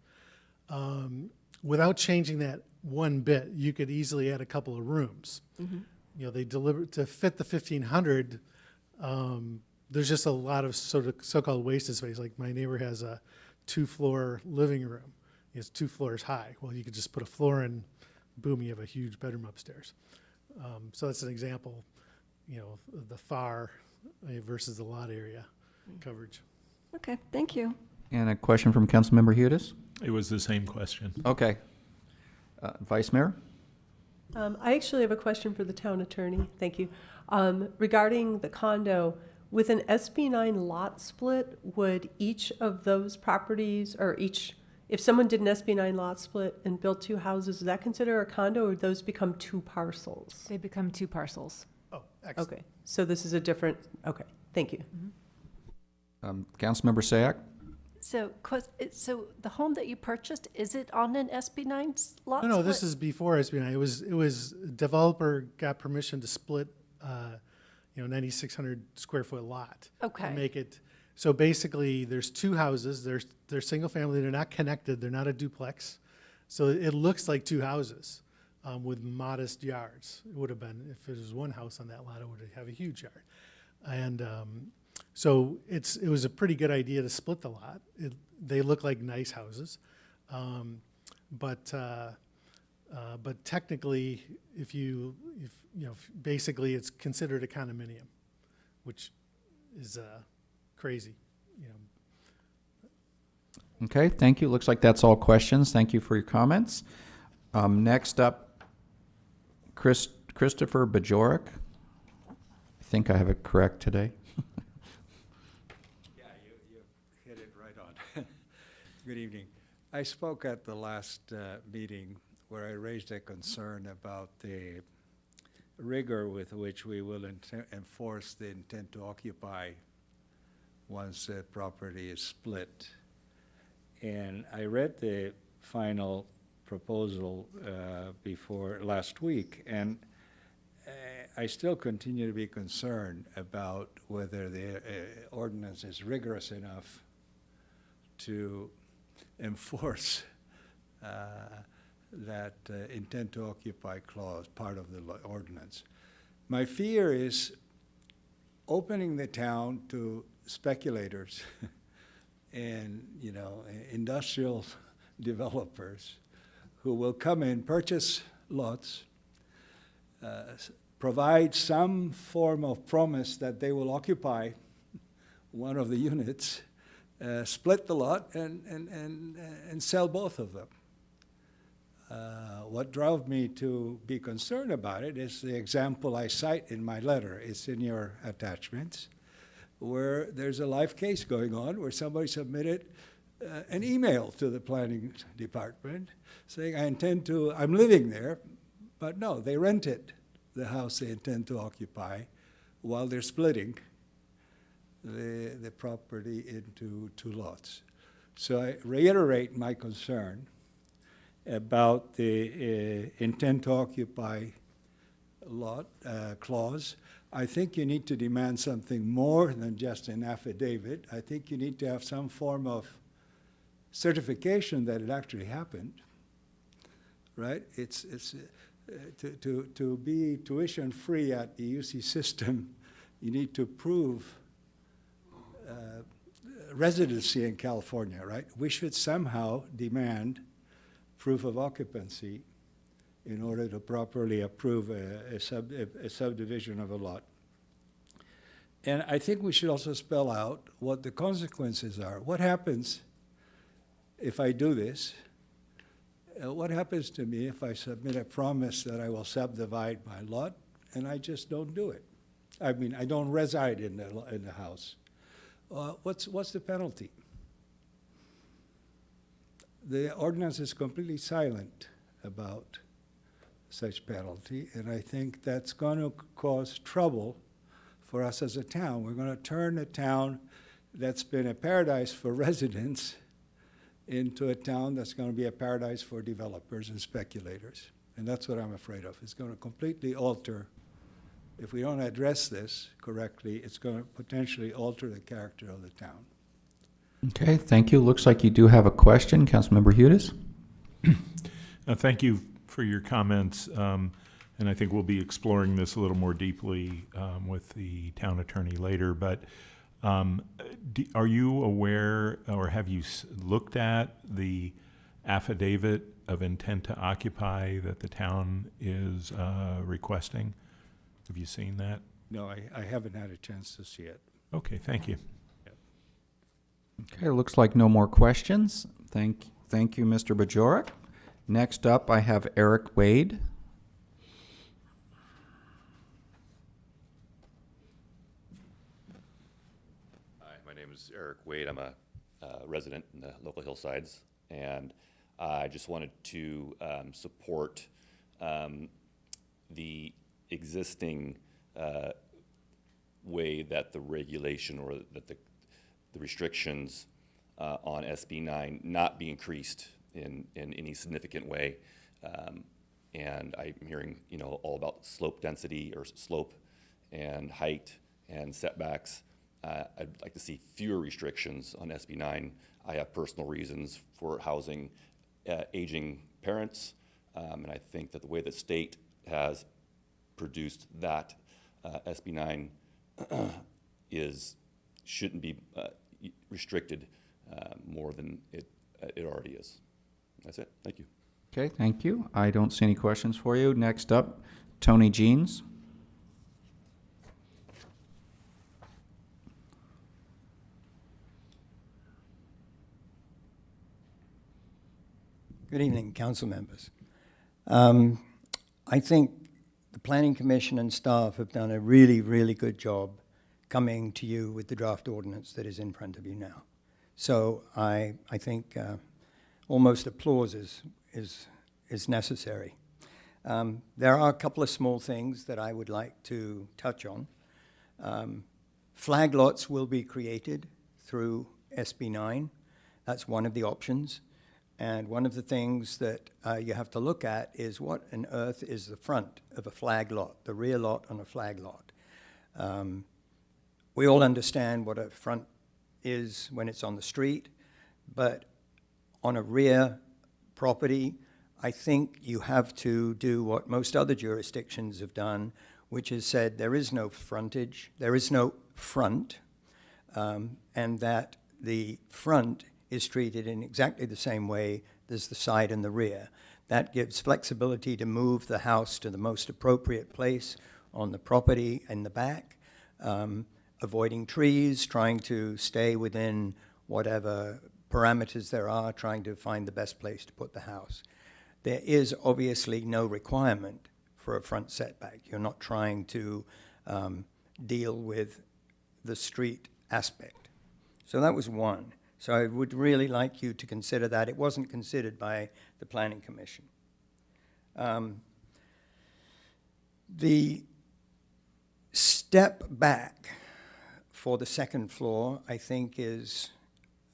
without changing that one bit, you could easily add a couple of rooms. Mm-hmm. They deliver to fit the 1,500. There's just a lot of so-called wasted space. Like my neighbor has a 2-floor living room. It's 2 floors high. Well, you could just put a floor in, boom, you have a huge bedroom upstairs. So that's an example, the FAR versus the lot area coverage. Okay, thank you. And a question from Councilmember Hudes? It was the same question. Okay. Vice Mayor? I actually have a question for the town attorney. Thank you. Regarding the condo, with an SB9 lot split, would each of those properties, or if someone did an SB9 lot split and built 2 houses, is that considered a condo, or would those become 2 parcels? They become 2 parcels. Oh, excellent. Okay, so this is a different, okay, thank you. Mm-hmm. Councilmember Sayak? So the home that you purchased, is it on an SB9 lot? No, this is before SB9. It was developer got permission to split 9,600 square foot lot. Okay. To make it, so basically there's 2 houses, they're single family, they're not connected, they're not a duplex. So it looks like 2 houses with modest yards. It would have been, if it was 1 house on that lot, it would have a huge yard. And so it was a pretty good idea to split the lot. They look like nice houses. But technically, basically it's considered a condominium, which is crazy. Okay, thank you. Looks like that's all questions. Thank you for your comments. Next up, Christopher Bajorek. I think I have it correct today. Yeah, you hit it right on. Good evening. I spoke at the last meeting where I raised a concern about the rigor with which we will enforce the intent to occupy once the property is split. And I read the final proposal before last week, and I still continue to be concerned about whether the ordinance is rigorous enough to enforce that intent to occupy clause, part of the ordinance. My fear is opening the town to speculators and, you know, industrial developers who will come in, purchase lots, provide some form of promise that they will occupy one of the units, split the lot, and sell both of them. What drove me to be concerned about it is the example I cite in my letter. It's in your attachments, where there's a live case going on where somebody submitted an email to the planning department saying, I'm living there, but no, they rented the house they intend to occupy while they're splitting the property into two lots. So I reiterate my concern about the intent to occupy lot clause. I think you need to demand something more than just an affidavit. I think you need to have some form of certification that it actually happened, right? It's to be tuition free at the UC system, you need to prove residency in California, right? We should somehow demand proof of occupancy in order to properly approve a subdivision of a lot. And I think we should also spell out what the consequences are. What happens if I do this? What happens to me if I submit a promise that I will subdivide my lot and I just don't do it? I mean, I don't reside in the house. What's the penalty? The ordinance is completely silent about such penalty, and I think that's going to cause trouble for us as a town. We're going to turn a town that's been a paradise for residents into a town that's going to be a paradise for developers and speculators. And that's what I'm afraid of. It's going to completely alter, if we don't address this correctly, it's going to potentially alter the character of the town. Okay, thank you. Looks like you do have a question, Councilmember Hudis. Thank you for your comments, and I think we'll be exploring this a little more deeply with the town attorney later. But are you aware, or have you looked at the affidavit of intent to occupy that the town is requesting? Have you seen that? No, I haven't had a chance to see it. Okay, thank you. Okay, looks like no more questions. Thank you, Mr. Bajorek. Next up, I have Eric Wade. Hi, my name is Eric Wade. I'm a resident in the local hillsides, and I just wanted to support the existing way that the regulation or that the restrictions on SB 9 not be increased in any significant way. And I'm hearing, you know, all about slope density or slope and height and setbacks. I'd like to see fewer restrictions on SB 9. I have personal reasons for housing aging parents, and I think that the way the state has produced that SB 9 shouldn't be restricted more than it already is. That's it. Thank you. Okay, thank you. I don't see any questions for you. Next up, Tony Jeans. Good evening, council members. I think the Planning Commission and staff have done a really, really good job coming to you with the draft ordinance that is in front of you now. So I think almost applause is necessary. There are a couple of small things that I would like to touch on. Flag lots will be created through SB 9. That's one of the options. And one of the things that you have to look at is what on earth is the front of a flag lot, the rear lot on a flag lot. We all understand what a front is when it's on the street, but on a rear property, I think you have to do what most other jurisdictions have done, which is said there is no frontage, there is no front, and that the front is treated in exactly the same way as the side and the rear. That gives flexibility to move the house to the most appropriate place on the property in the back, avoiding trees, trying to stay within whatever parameters there are, trying to find the best place to put the house. There is obviously no requirement for a front setback. You're not trying to deal with the street aspect. So that was one. So I would really like you to consider that. It wasn't considered by the Planning Commission. The step back for the second floor, I think, is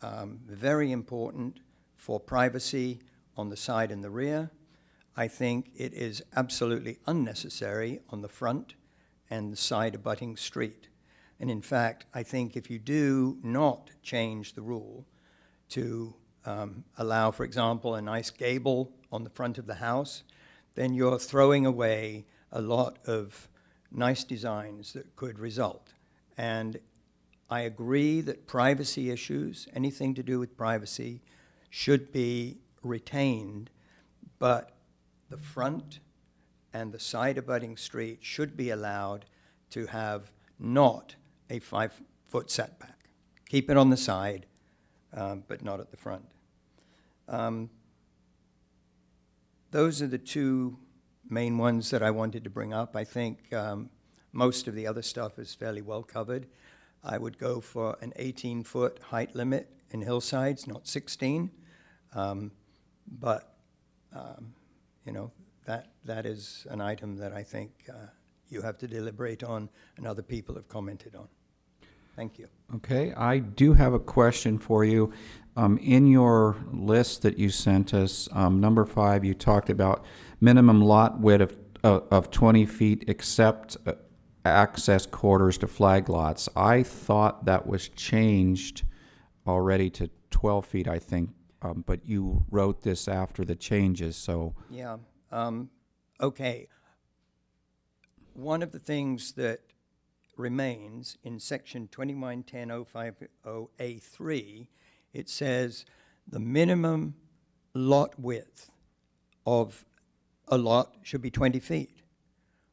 very important for privacy on the side and the rear. I think it is absolutely unnecessary on the front and the side abutting street. And in fact, I think if you do not change the rule to allow, for example, a nice gable on the front of the house, then you're throwing away a lot of nice designs that could result. And I agree that privacy issues, anything to do with privacy, should be retained, but the front and the side abutting street should be allowed to have not a 5-foot setback. Keep it on the side, but not at the front. Those are the two main ones that I wanted to bring up. I think most of the other stuff is fairly well covered. I would go for an 18-foot height limit in hillsides, not 16. But you know, that is an item that I think you have to deliberate on and other people have commented on. Thank you. Okay, I do have a question for you. In your list that you sent us, number 5, you talked about minimum lot width of 20 feet except access corridors to flag lots. I thought that was changed already to 12 feet, I think, but you wrote this after the changes, so. Yeah, okay. One of the things that remains in section 2110.050A3, it says the minimum lot width of a lot should be 20 feet.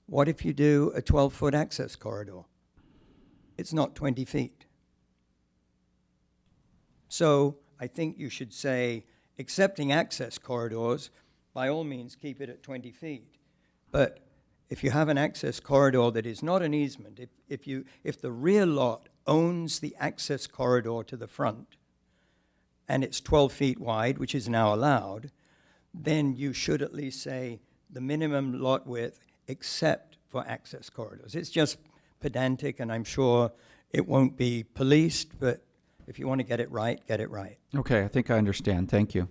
What if you do a 12-foot access corridor? It's not 20 feet. So I think you should say, accepting access corridors, by all means keep it at 20 feet. But if you have an access corridor that is not an easement, if the rear lot owns the access corridor to the front, and it's 12 feet wide, which is now allowed, then you should at least say the minimum lot width except for access corridors. It's just pedantic, and I'm sure it won't be policed, but if you want to get it right, get it right. Okay, I think I understand. Thank you.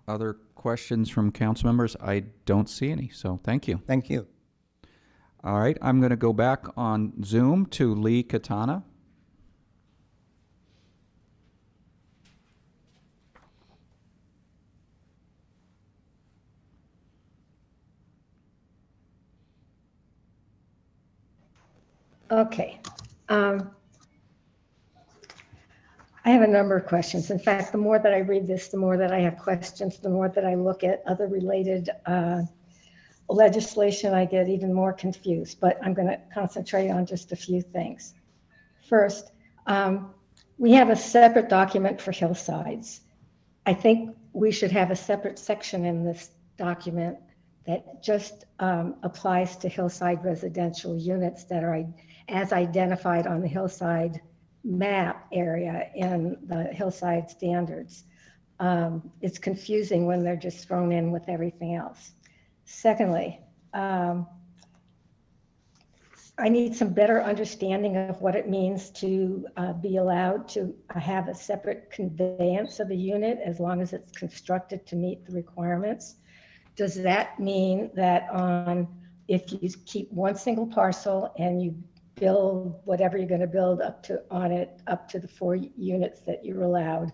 Other questions from council members? I don't see any, so thank you. Thank you. All right, I'm going to go back on Zoom to Lee Katana. Okay. I have a number of questions. In fact, the more that I read this, the more that I have questions, the more that I look at other related legislation, I get even more confused, but I'm going to concentrate on just a few things. First, we have a separate document for hillsides. I think we should have a separate section in this document that just applies to hillside residential units that are as identified on the hillside map area in the hillside standards. it's confusing when they're just thrown in with everything else. Secondly, I need some better understanding of what it means to be allowed to have a separate conveyance of a unit as long as it's constructed to meet the requirements. Does that mean that if you keep one single parcel and you build whatever you're going to build up to the 4 units that you're allowed,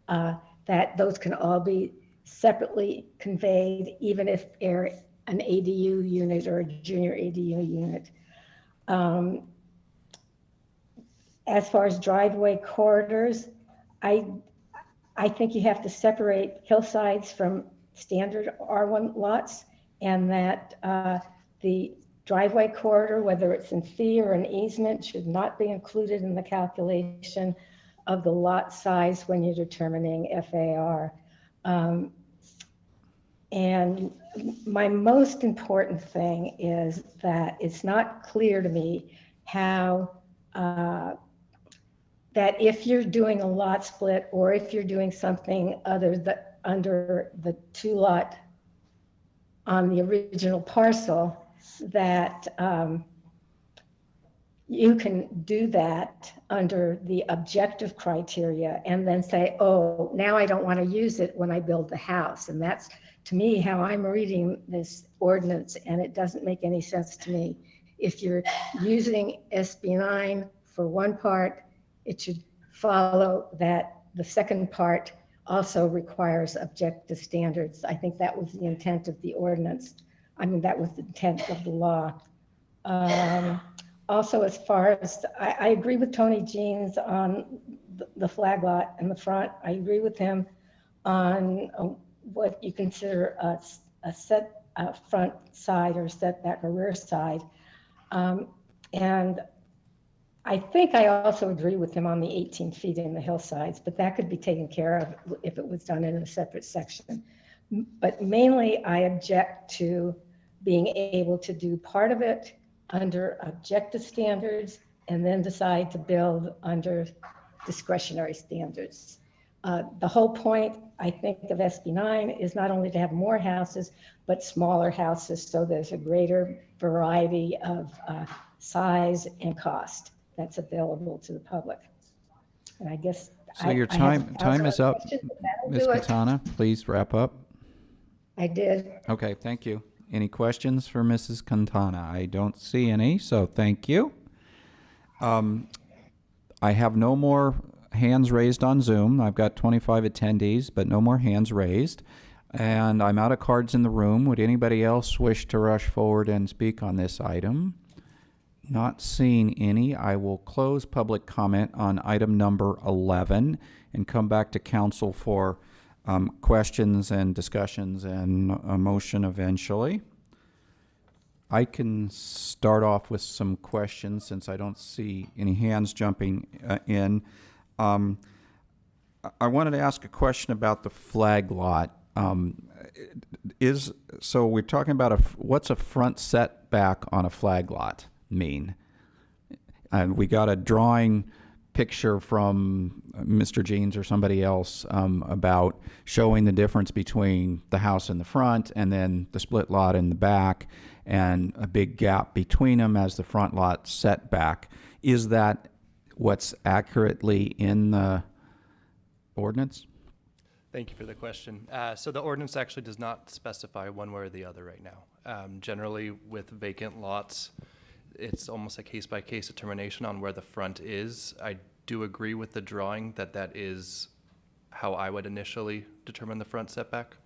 that those can all be separately conveyed, even if they're an ADU unit or a junior ADU unit? As far as driveway corridors, I think you have to separate hillsides from standard R1 lots, and that the driveway corridor, whether it's in fee or an easement, should not be included in the calculation of the lot size when you're determining FAR. And my most important thing is that it's not clear to me how that if you're doing a lot split or if you're doing something other than under the 2 lot on the original parcel, that you can do that under the objective criteria and then say, oh, now I don't want to use it when I build the house. And that's, to me, how I'm reading this ordinance, and it doesn't make any sense to me. If you're using SB9 for one part, it should follow that the second part also requires objective standards. I think that was the intent of the ordinance. I mean, that was the intent of the law. Also, as far as, I agree with Tony Jeans on the flag lot in the front. I agree with him on what you consider a front side or setback or rear side. And I think I also agree with him on the 18 feet in the hillsides, but that could be taken care of if it was done in a separate section. But mainly I object to being able to do part of it under objective standards and then decide to build under discretionary standards. The whole point, I think, of SB9 is not only to have more houses, but smaller houses, so there's a greater variety of size and cost that's available to the public. And I guess So your time is up, Ms. Ms. Quintana. Please wrap up. I did. Okay, thank you. Any questions for Mrs. Quintana? I don't see any, so thank you. I have no more hands raised on Zoom. I've got 25 attendees, but no more hands raised. And I'm out of cards in the room. Would anybody else wish to rush forward and speak on this item? Not seeing any. I will close public comment on item number 11 and come back to council for questions and discussions and a motion eventually. I can start off with some questions since I don't see any hands jumping in. I wanted to ask a question about the flag lot. So we're talking about what's a front setback on a flag lot mean? And we got a drawing picture from Mr. Jeans or somebody else about showing the difference between the house in the front and then the split lot in the back and a big gap between them as the front lot setback. Is that what's accurately in the ordinance? Thank you for the question. So the ordinance actually does not specify one way or the other right now. Generally, with vacant lots, it's almost a case-by-case determination on where the front is. I do agree with the drawing that that is how I would initially determine the front setback.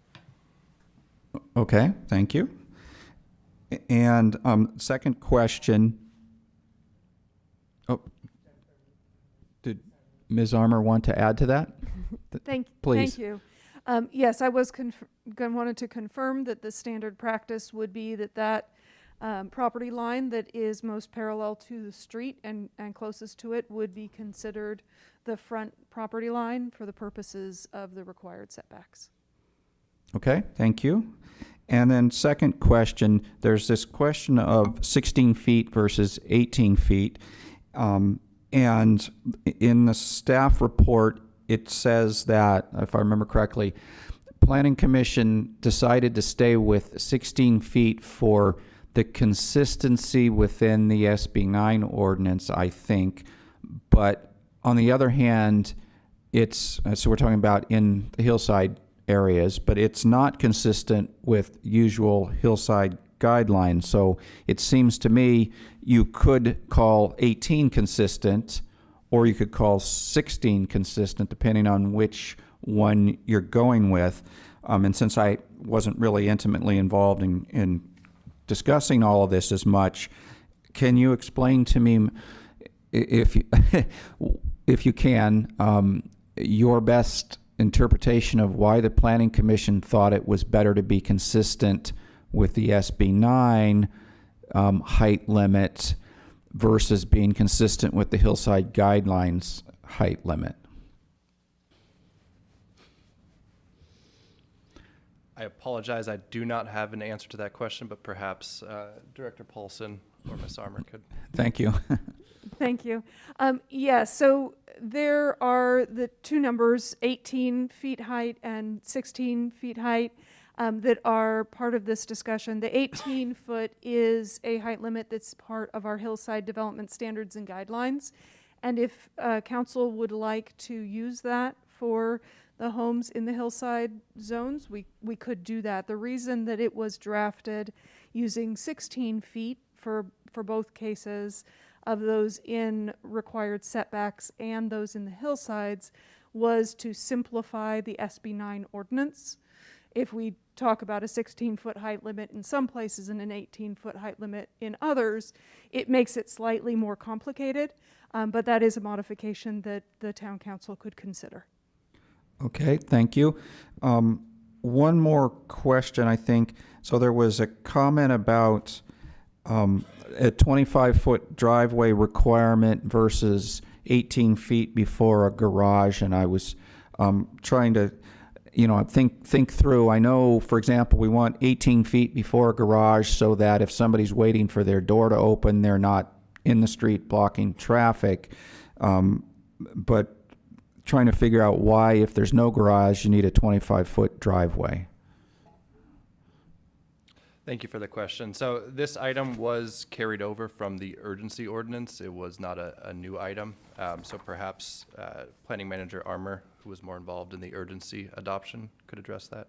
Okay, thank you. And second question. Oh, did Ms. Armour want to add to that? Please. Thank you. Yes, I was wanted to confirm that the standard practice would be that property line that is most parallel to the street and closest to it would be considered the front property line for the purposes of the required setbacks. Okay, thank you. And then second question, there's this question of 16 feet versus 18 feet. And in the staff report, it says that, if I remember correctly, Planning Commission decided to stay with 16 feet for the consistency within the SB 9 ordinance, I think. But on the other hand, it's, so we're talking about in the hillside areas, but it's not consistent with usual hillside guidelines. So it seems to me you could call 18 consistent, or you could call 16 consistent, depending on which one you're going with. And since I wasn't really intimately involved in discussing all of this as much, can you explain to me, if you, if you can, your best interpretation of why the Planning Commission thought it was better to be consistent with the SB 9 height limit versus being consistent with the hillside guidelines height limit? I apologize, I do not have an answer to that question, but perhaps Director Paulson or Ms. Armour could. Thank you. Thank you. Yeah, so there are the two numbers, 18 feet height and 16 feet height, that are part of this discussion. The 18 foot is a height limit that's part of our hillside development standards and guidelines. And if council would like to use that for the homes in the hillside zones, we could do that. The reason that it was drafted using 16 feet for both cases of those in required setbacks and those in the hillsides was to simplify the SB 9 ordinance. If we talk about a 16-foot height limit in some places and an 18-foot height limit in others, it makes it slightly more complicated, but that is a modification that the town council could consider. Okay, thank you. One more question, I think. So there was a comment about a 25-foot driveway requirement versus 18 feet before a garage, and I was trying to, think through. I know, for example, we want 18 feet before a garage so that if somebody's waiting for their door to open, they're not in the street blocking traffic. But trying to figure out why, if there's no garage, you need a 25-foot driveway. Thank you for the question. So this item was carried over from the urgency ordinance. It was not a new item. So perhaps Planning Manager Armour, who was more involved in the urgency adoption, could address that.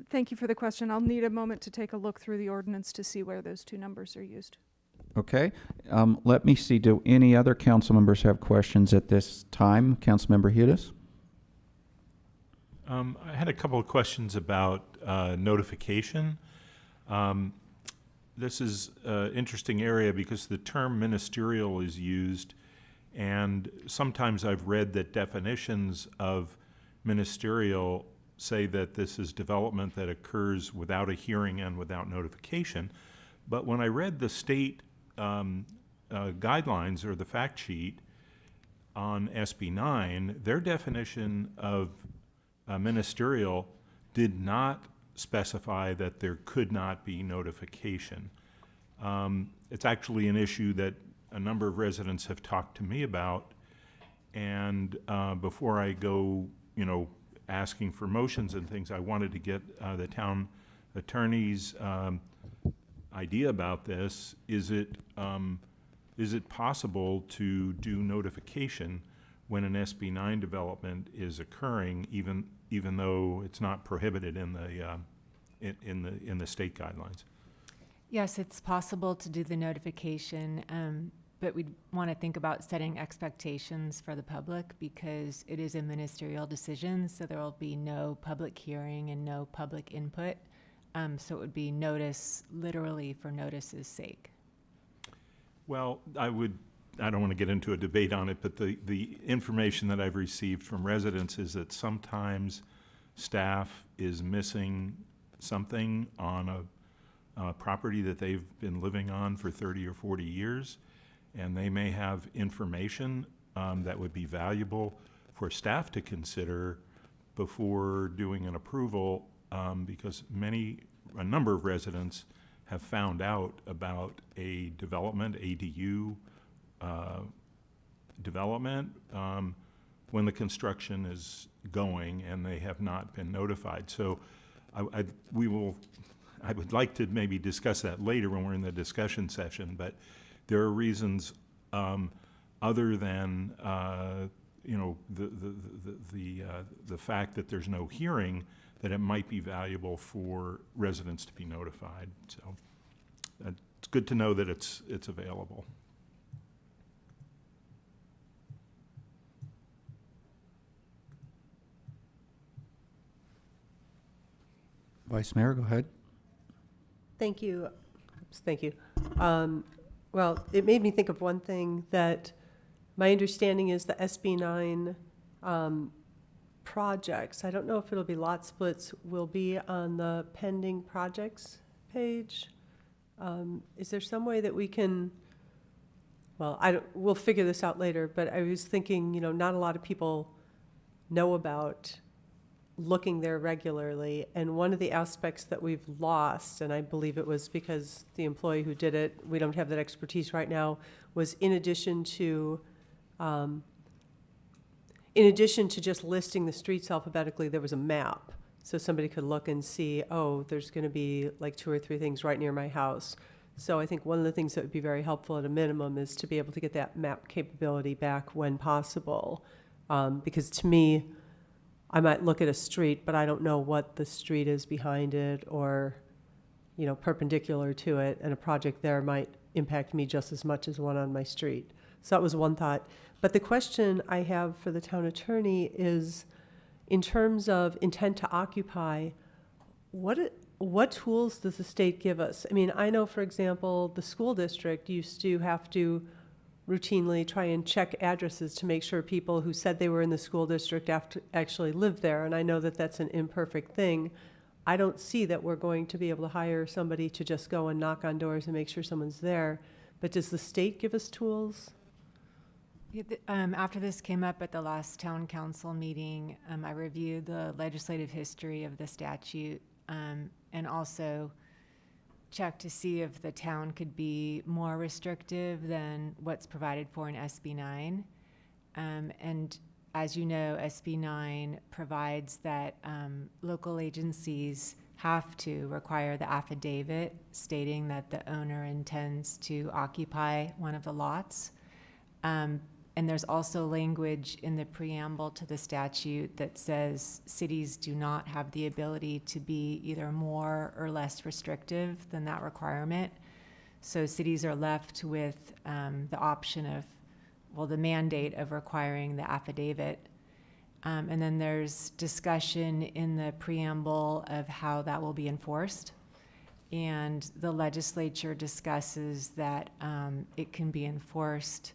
Thank you for the question. I'll need a moment to take a look through the ordinance to see where those two numbers are used. Okay. Let me see. Do any other council members have questions at this time? Councilmember Hudis? I had a couple of questions about notification. This is an interesting area because the term ministerial is used, and sometimes I've read that definitions of ministerial say that this is development that occurs without a hearing and without notification. But when I read the state guidelines or the fact sheet on SB 9, their definition of ministerial did not specify that there could not be notification. It's actually an issue that a number of residents have talked to me about, and before I go, asking for motions and things, I wanted to get the town attorney's idea about this. Is it possible to do notification when an SB 9 development is occurring, even though it's not prohibited in the state guidelines? Yes, it's possible to do the notification, but we'd want to think about setting expectations for the public because it is a ministerial decision, so there will be no public hearing and no public input. So it would be notice literally for notice's sake. Well, I don't want to get into a debate on it, but the information that I've received from residents is that sometimes staff is missing something on a property that they've been living on for 30 or 40 years, and they may have information that would be valuable for staff to consider before doing an approval, because a number of residents have found out about a development, ADU, development when the construction is going and they have not been notified. So I would like to maybe discuss that later when we're in the discussion session, but there are reasons other than the fact that there's no hearing that it might be valuable for residents to be notified. So it's good to know that it's available. Vice Mayor, go ahead. Thank you. Oops, thank you. Well, it made me think of one thing that my understanding is the SB 9 projects. I don't know if it'll be lot splits, will be on the pending projects page. Is there some way that we can, well, we'll figure this out later, but I was thinking, not a lot of people know about looking there regularly, and one of the aspects that we've lost, and I believe it was because the employee who did it, we don't have that expertise right now, was in addition to just listing the streets alphabetically, there was a map. So somebody could look and see, oh, there's going to be like 2 or 3 things right near my house. So I think one of the things that would be very helpful at a minimum is to be able to get that map capability back when possible. Because to me, I might look at a street, but I don't know what the street is behind it or, perpendicular to it. And a project there might impact me just as much as one on my street. So that was one thought. But the question I have for the town attorney is, in terms of intent to occupy, what tools does the state give us? I mean, I know, for example, the school district used to have to routinely try and check addresses to make sure people who said they were in the school district actually lived there. And I know that that's an imperfect thing. I don't see that we're going to be able to hire somebody to just go and knock on doors and make sure someone's there. But does the state give us tools? After this came up at the last town council meeting, I reviewed the legislative history of the statute and also checked to see if the town could be more restrictive than what's provided for in SB 9. And as you know, SB 9 provides that local agencies have to require the affidavit stating that the owner intends to occupy one of the lots. And there's also language in the preamble to the statute that says cities do not have the ability to be either more or less restrictive than that requirement. So cities are left with the option of, the mandate of requiring the affidavit. And then there's discussion in the preamble of how that will be enforced. And the legislature discusses that it can be enforced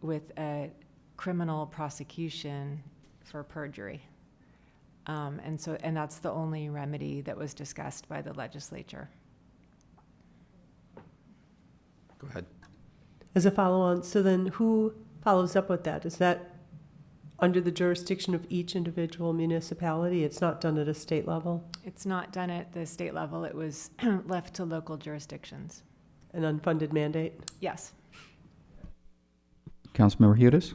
with a criminal prosecution for perjury. And that's the only remedy that was discussed by the legislature. Go ahead. As a follow-on, so then who follows up with that? Is that under the jurisdiction of each individual municipality? It's not done at a state level? It's not done at the state level. It was left to local jurisdictions. An unfunded mandate? Yes. Councilmember Hudis?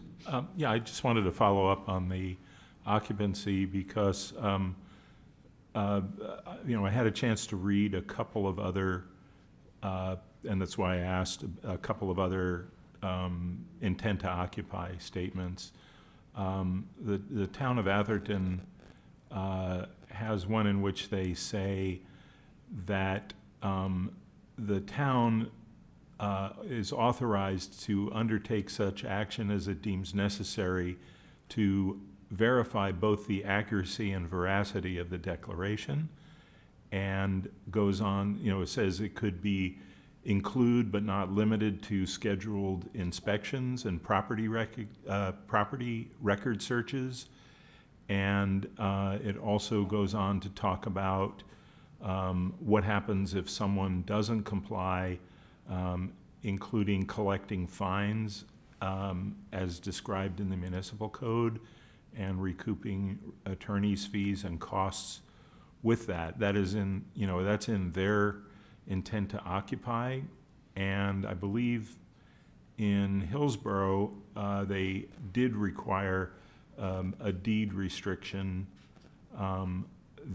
Yeah, I just wanted to follow up on the occupancy because, I had a chance to read a couple of other, and that's why I asked a couple of other intent to occupy statements. The town of Atherton has one in which they say that the town is authorized to undertake such action as it deems necessary to verify both the accuracy and veracity of the declaration, and goes on, it says it could be include but not limited to scheduled inspections and property record searches. And it also goes on to talk about what happens if someone doesn't comply, including collecting fines as described in the municipal code and recouping attorney's fees and costs with that. That is in, that's in their intent to occupy. And I believe in Hillsborough, they did require a deed restriction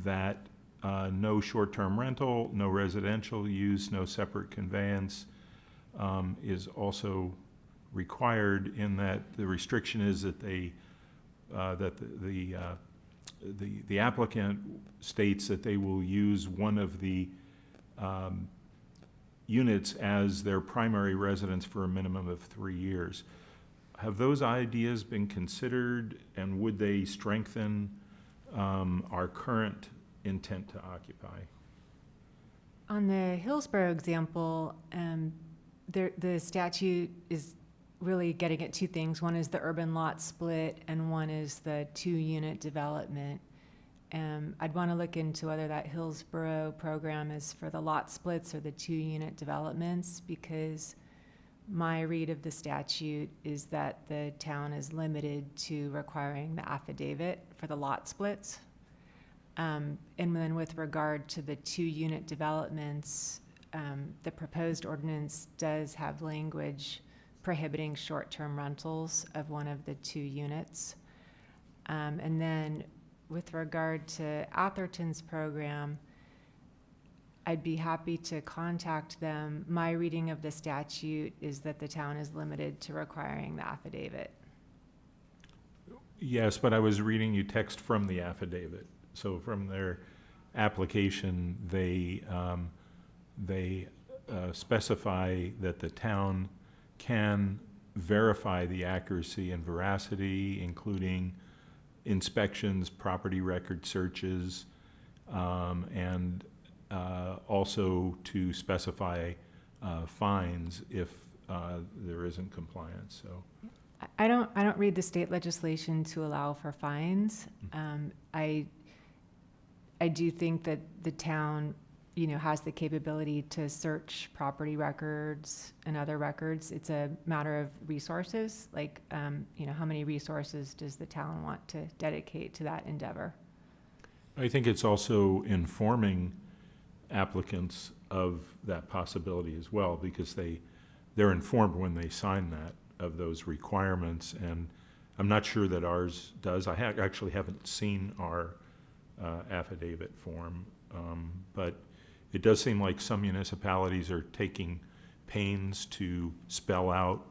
that no short-term rental, no residential use, no separate conveyance is also required, in that the restriction is that they that the applicant states that they will use one of the units as their primary residence for a minimum of 3 years. Have those ideas been considered, and would they strengthen our current intent to occupy? On the Hillsborough example, the statute is really getting at two things. One is the urban lot split, and one is the 2-unit development. I'd want to look into whether that Hillsborough program is for the lot splits or the 2-unit developments, because my read of the statute is that the town is limited to requiring the affidavit for the lot splits. And then with regard to the 2-unit developments, the proposed ordinance does have language prohibiting short-term rentals of one of the 2 units. And then with regard to Atherton's program, I'd be happy to contact them. My reading of the statute is that the town is limited to requiring the affidavit. Yes, but I was reading you text from the affidavit. So from their application, they specify that the town can verify the accuracy and veracity, including inspections, property record searches, and also to specify fines if there isn't compliance. So I don't read the state legislation to allow for fines. I do think that the town, has the capability to search property records and other records. It's a matter of resources, like, how many resources does the town want to dedicate to that endeavor? I think it's also informing applicants of that possibility as well, because they're informed when they sign that of those requirements, and I'm not sure that ours does. I actually haven't seen our affidavit form, but it does seem like some municipalities are taking pains to spell out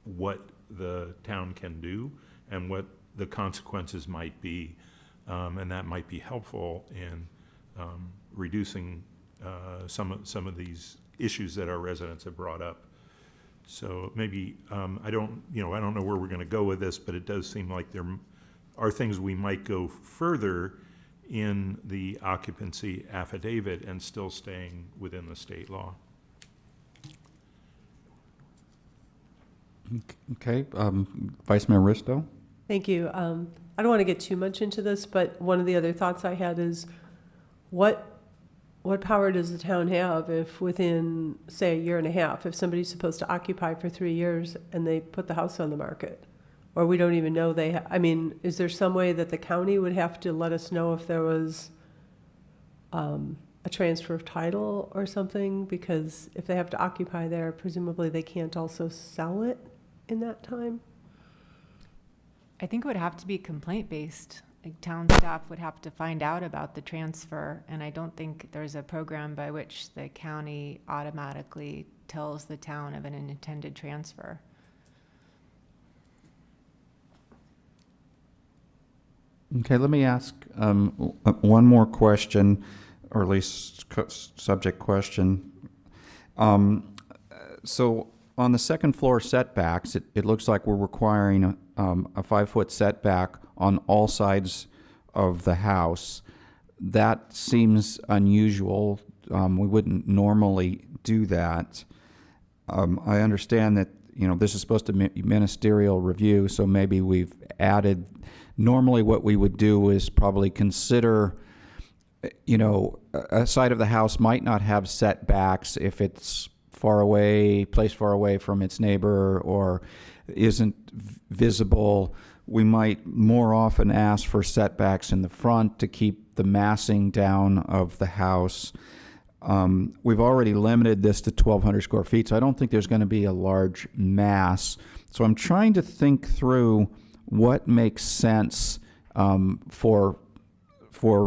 what the town can do and what the consequences might be, and that might be helpful in reducing some of these issues that our residents have brought up. So maybe I don't know where we're going to go with this, but it does seem like there are things we might go further in the occupancy affidavit and still staying within the state law. Okay, Vice Mayor Risto? Thank you. I don't want to get too much into this, but one of the other thoughts I had is what power does the town have if within, say, a year and a half, if somebody's supposed to occupy for 3 years and they put the house on the market? Or we don't even know is there some way that the county would have to let us know if there was a transfer of title or something? Because if they have to occupy there, presumably they can't also sell it in that time? I think it would have to be complaint-based. Like, town staff would have to find out about the transfer, and I don't think there's a program by which the county automatically tells the town of an intended transfer. Okay, let me ask one more question, or at least subject question. So on the second floor setbacks, it looks like we're requiring a 5-foot setback on all sides of the house. That seems unusual. We wouldn't normally do that. I understand that this is supposed to be ministerial review, so maybe we've added. Normally what we would do is probably consider, a side of the house might not have setbacks if it's placed far away from its neighbor or isn't visible. We might more often ask for setbacks in the front to keep the massing down of the house. we've already limited this to 1,200 square feet, so I don't think there's going to be a large mass. So I'm trying to think through what makes sense for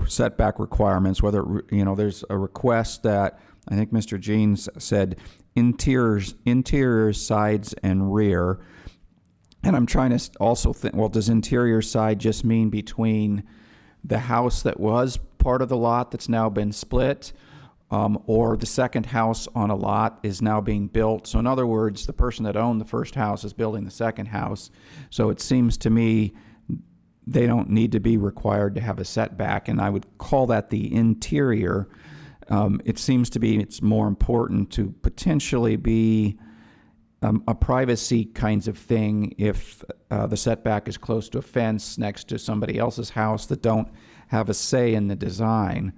setback requirements, whether, there's a request that I think Mr. Jeans said interior, sides, and rear. And I'm trying to also think, well, does interior side just mean between the house that was part of the lot that's now been split, or the second house on a lot is now being built? So in other words, the person that owned the first house is building the second house. So it seems to me they don't need to be required to have a setback, and I would call that the interior. It seems to be it's more important to potentially be a privacy kinds of thing if the setback is close to a fence next to somebody else's house that don't have a say in the design.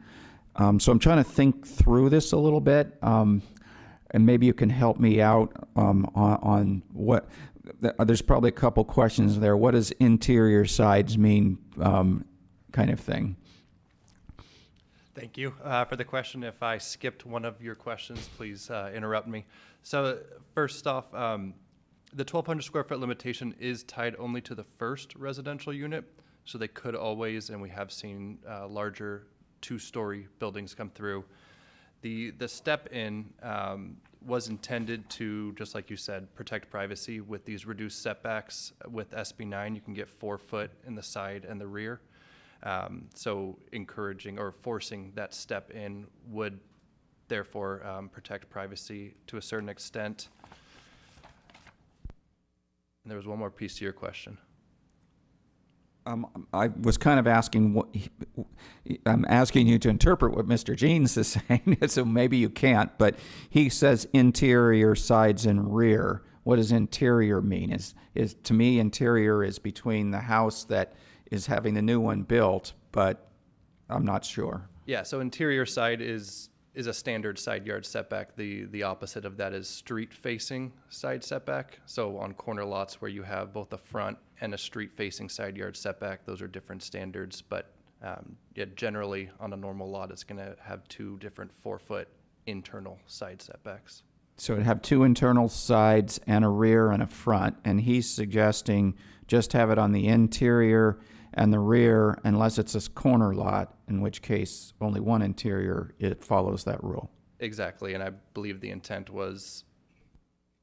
So I'm trying to think through this a little bit, and maybe you can help me out on what. There's probably a couple questions there. What does interior sides mean, kind of thing? Thank you for the question. If I skipped one of your questions, please interrupt me. So first off, the 1,200 square foot limitation is tied only to the first residential unit. So they could always, and we have seen larger 2-story buildings come through. The step in was intended to, just like you said, protect privacy. With these reduced setbacks with SB9, you can get 4 foot in the side and the rear. So encouraging or forcing that step in would therefore protect privacy to a certain extent. And there was one more piece to your question. I was kind of asking I'm asking you to interpret what Mr. Jeans is saying, so maybe you can't, but he says interior, sides, and rear. What does interior mean? Is to me, interior is between the house that is having the new one built, but I'm not sure. Yeah, so interior side is a standard side yard setback. The opposite of that is street-facing side setback. So on corner lots where you have both a front and a street-facing side yard setback, those are different standards. But generally, on a normal lot, it's going to have 2 different 4-foot internal side setbacks. So it'd have 2 internal sides and a rear and a front, and he's suggesting just have it on the interior and the rear unless it's a corner lot, in which case only one interior, it follows that rule. Exactly, and I believe the intent was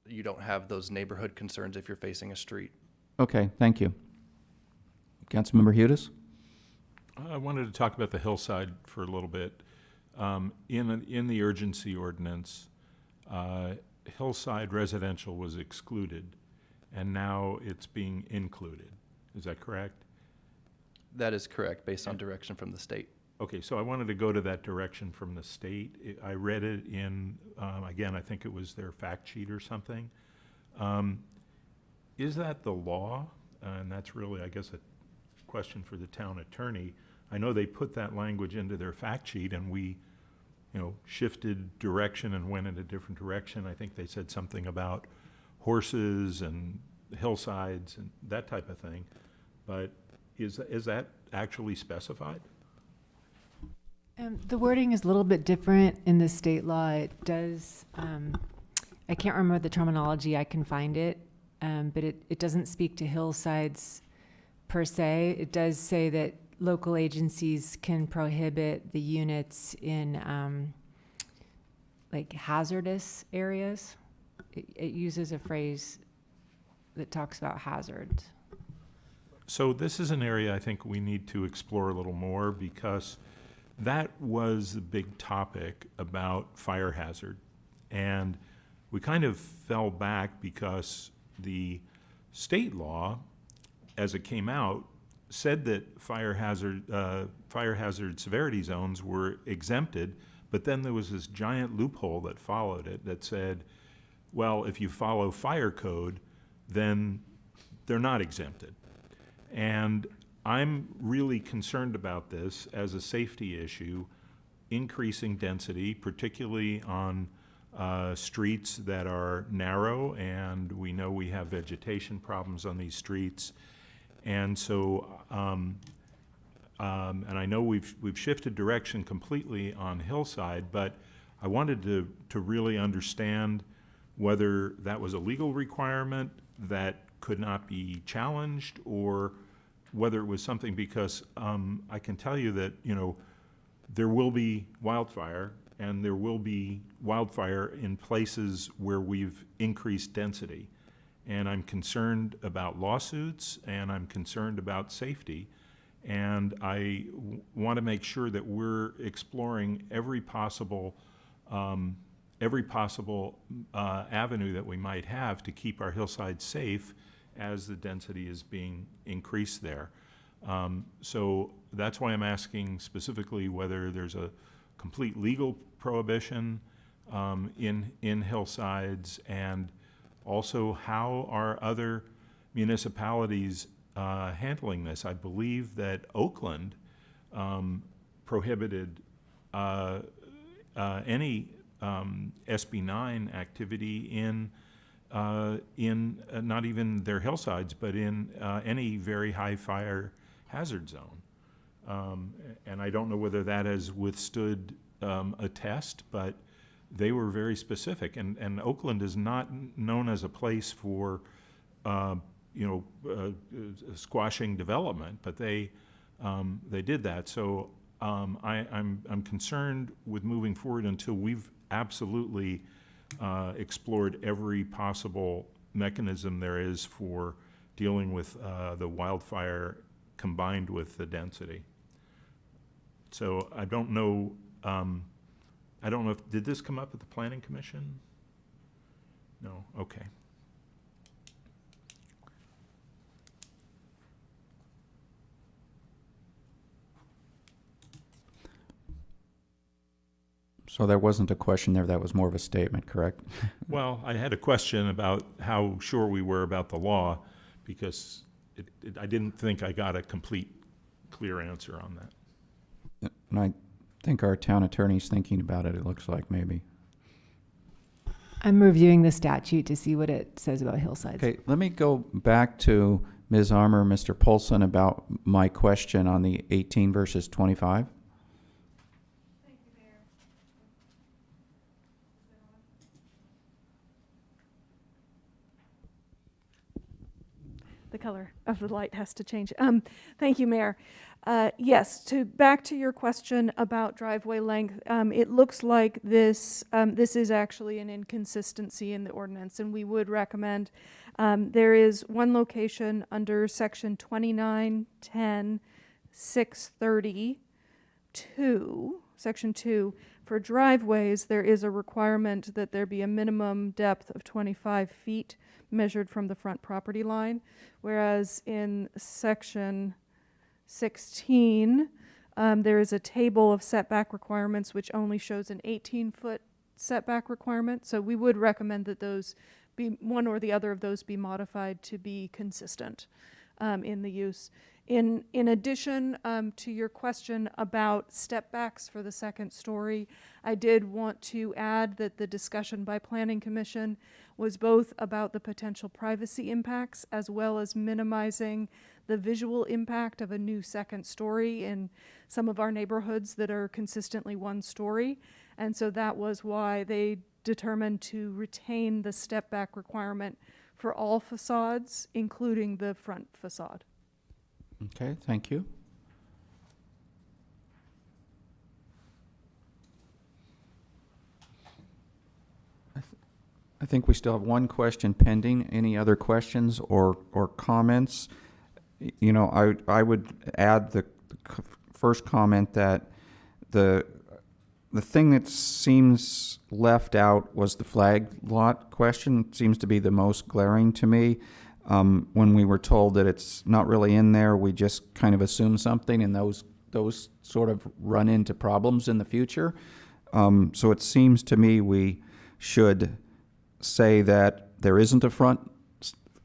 you don't have those neighborhood concerns if you're facing a street. Okay, thank you. Councilmember Hudes? I wanted to talk about the hillside for a little bit. In the urgency ordinance, hillside residential was excluded, and now it's being included. Is that correct? That is correct, based on direction from the state. Okay, so I wanted to go to that direction from the state. I read it in, again, I think it was their fact sheet or something. Is that the law? And that's really, I guess, a question for the town attorney. I know they put that language into their fact sheet, and we, shifted direction and went in a different direction. I think they said something about horses and hillsides and that type of thing. But is that actually specified? The wording is a little bit different in the state law. It does, I can't remember the terminology, I can find it, but it doesn't speak to hillsides per se. It does say that local agencies can prohibit the units in like hazardous areas. It uses a phrase that talks about hazards. So this is an area I think we need to explore a little more, because that was the big topic about fire hazard. And we kind of fell back because the state law, as it came out, said that fire hazard severity zones were exempted, but then there was this giant loophole that followed it that said, well, if you follow fire code, then they're not exempted. And I'm really concerned about this as a safety issue, increasing density, particularly on streets that are narrow, and we know we have vegetation problems on these streets. And so, and I know we've shifted direction completely on hillside, but I wanted to really understand whether that was a legal requirement that could not be challenged, or whether it was something, because I can tell you that, there will be wildfire, and there will be wildfire in places where we've increased density. And I'm concerned about lawsuits, and I'm concerned about safety. And I want to make sure that we're exploring every possible avenue that we might have to keep our hillside safe as the density is being increased there. So that's why I'm asking specifically whether there's a complete legal prohibition in hillsides, and also how are other municipalities handling this. I believe that Oakland prohibited any SB9 activity in not even their hillsides, but in any very high fire hazard zone. And I don't know whether that has withstood a test, but they were very specific. And Oakland is not known as a place for squashing development, but they did that. So I'm concerned with moving forward until we've absolutely explored every possible mechanism there is for dealing with the wildfire combined with the density. So I don't know if, did this come up at the Planning Commission? No, okay. So there wasn't a question there, that was more of a statement, correct? Well, I had a question about how sure we were about the law, because I didn't think I got a complete, clear answer on that. And I think our town attorney's thinking about it, it looks like, maybe. I'm reviewing the statute to see what it says about hillsides. Okay, let me go back to Ms. Armour, Mr. Polson, about my question on the 18 versus 25. The color of the light has to change. Thank you, Mayor. Yes, back to your question about driveway length, it looks like this is actually an inconsistency in the ordinance, and we would recommend, there is one location under section 2910 632, section 2, for driveways, there is a requirement that there be a minimum depth of 25 feet measured from the front property line, whereas in section 16, there is a table of setback requirements which only shows an 18-foot setback requirement. So we would recommend that those be, one or the other of those be modified to be consistent in the use. In addition to your question about step backs for the second story, I did want to add that the discussion by Planning Commission was both about the potential privacy impacts as well as minimizing the visual impact of a new second story in some of our neighborhoods that are consistently one story. And so that was why they determined to retain the step back requirement for all facades, including the front facade. Okay, thank you. I think we still have one question pending. Any other questions or comments? You know, I would add the first comment that the thing that seems left out was the flag lot question. It seems to be the most glaring to me. When we were told that it's not really in there, we just kind of assume something, and those sort of run into problems in the future. So it seems to me we should say that there isn't a front.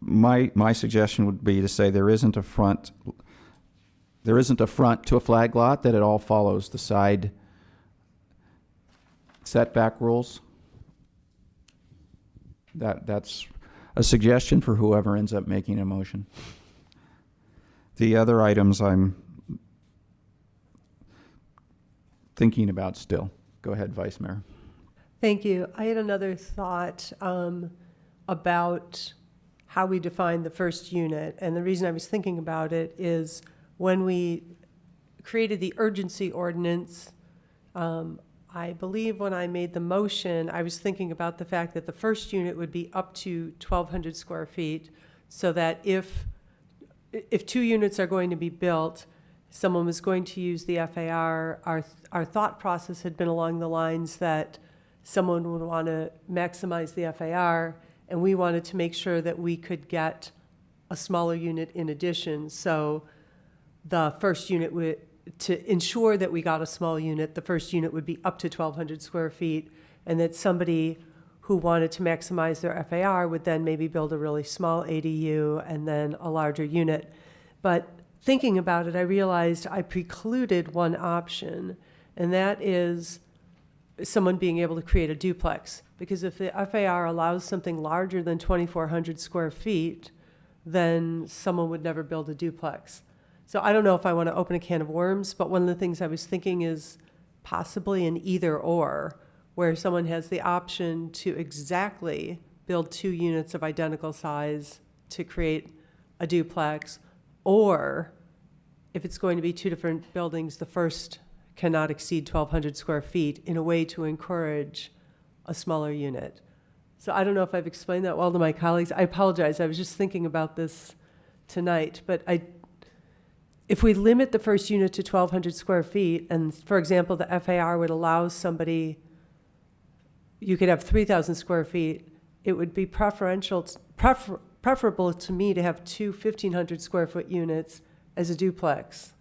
My suggestion would be to say there isn't a front to a flag lot, that it all follows the side setback rules. That's a suggestion for whoever ends up making a motion. The other items I'm thinking about still. Go ahead, Vice Mayor. Thank you. I had another thought about how we define the first unit. And the reason I was thinking about it is when we created the urgency ordinance, I believe when I made the motion, I was thinking about the fact that the first unit would be up to 1,200 square feet, so that if 2 units are going to be built, someone was going to use the FAR, our thought process had been along the lines that someone would want to maximize the FAR, and we wanted to make sure that we could get a smaller unit in addition. So the first unit would, to ensure that we got a small unit, the first unit would be up to 1,200 square feet, and that somebody who wanted to maximize their FAR would then maybe build a really small ADU and then a larger unit. But thinking about it, I realized I precluded one option, and that is someone being able to create a duplex. Because if the FAR allows something larger than 2,400 square feet, then someone would never build a duplex. So I don't know if I want to open a can of worms, but one of the things I was thinking is possibly an either or, where someone has the option to exactly build 2 units of identical size to create a duplex, or if it's going to be 2 different buildings, the first cannot exceed 1,200 square feet in a way to encourage a smaller unit. So I don't know if I've explained that well to my colleagues. I apologize. I was just thinking about this tonight, but if we limit the first unit to 1,200 square feet, and for example, the FAR would allow somebody, you could have 3,000 square feet, it would be preferable to me to have 2 1,500 square foot units as a duplex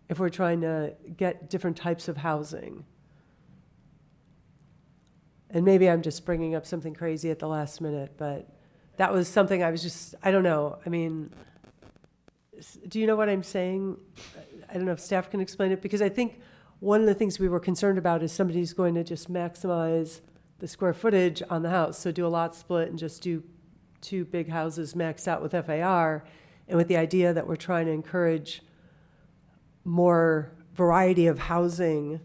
if we're trying to get different types of housing. And maybe I'm just bringing up something crazy at the last minute, but that was something I was just, I don't know. I mean, do you know what I'm saying? I don't know if staff can explain it, because I think one of the things we were concerned about is somebody's going to just maximize the square footage on the house. So do a lot split and just do 2 big houses maxed out with FAR, and with the idea that we're trying to encourage more variety of housing.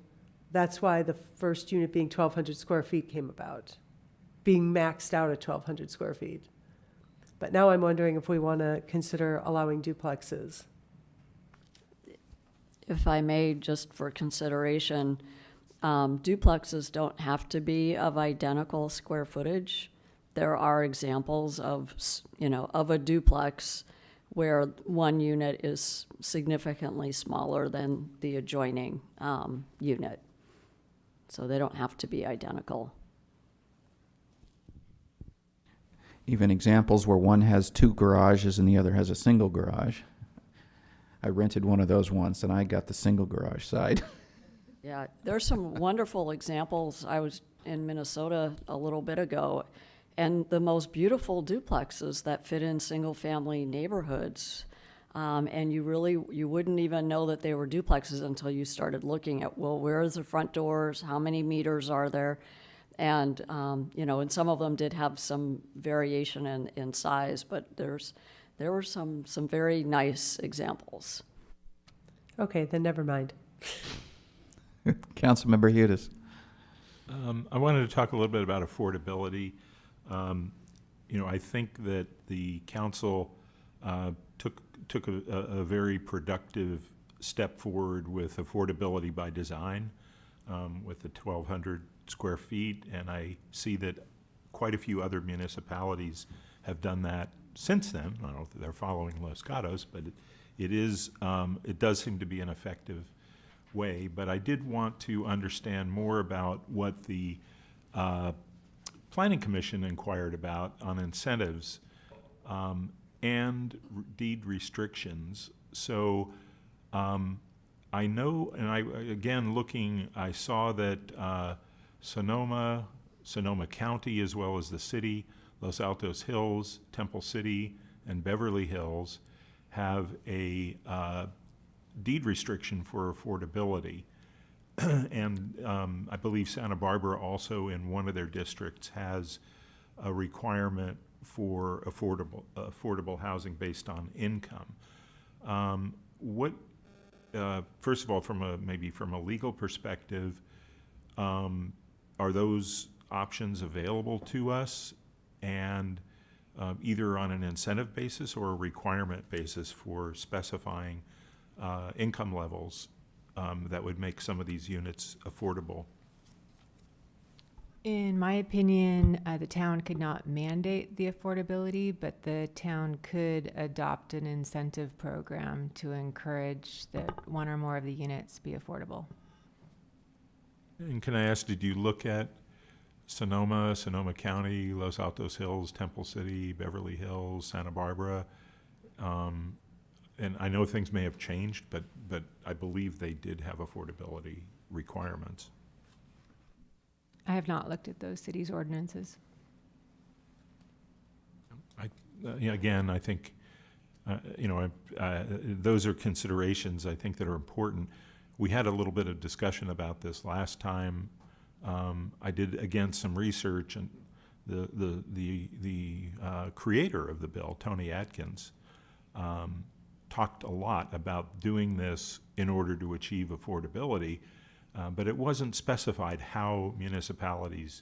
That's why the first unit being 1,200 square feet came about, being maxed out at 1,200 square feet. But now I'm wondering if we want to consider allowing duplexes. If I may, just for consideration, duplexes don't have to be of identical square footage. There are examples of, of a duplex where one unit is significantly smaller than the adjoining unit. So they don't have to be identical. Even examples where one has 2 garages and the other has a single garage. I rented one of those once, and I got the single garage side. Yeah, there's some wonderful examples. I was in Minnesota a little bit ago, and the most beautiful duplexes that fit in single-family neighborhoods. And you wouldn't even know that they were duplexes until you started looking at, well, where is the front doors? How many meters are there? And, and some of them did have some variation in size, but there were some very nice examples. Okay, then never mind. Councilmember Hudis. I wanted to talk a little bit about affordability. I think that the council took a very productive step forward with affordability by design, with the 1,200 square feet, and I see that quite a few other municipalities have done that since then. I don't know if they're following Los Gatos, but it does seem to be an effective way. But I did want to understand more about what the Planning Commission inquired about on incentives and deed restrictions. So I know, and I saw that Sonoma County, as well as the city, Los Altos Hills, Temple City, and Beverly Hills have a deed restriction for affordability. And I believe Santa Barbara also in one of their districts has a requirement for affordable housing based on income. First of all, from a legal perspective, are those options available to us, and either on an incentive basis or a requirement basis for specifying income levels that would make some of these units affordable? In my opinion, the town could not mandate the affordability, but the town could adopt an incentive program to encourage that one or more of the units be affordable. And can I ask, did you look at Sonoma County, Los Altos Hills, Temple City, Beverly Hills, Santa Barbara? And I know things may have changed, but I believe they did have affordability requirements. I have not looked at those cities' ordinances. Again, I think, those are considerations I think that are important. We had a little bit of discussion about this last time. I did, again, some research, and the creator of the bill, Tony Atkins, talked a lot about doing this in order to achieve affordability, but it wasn't specified how municipalities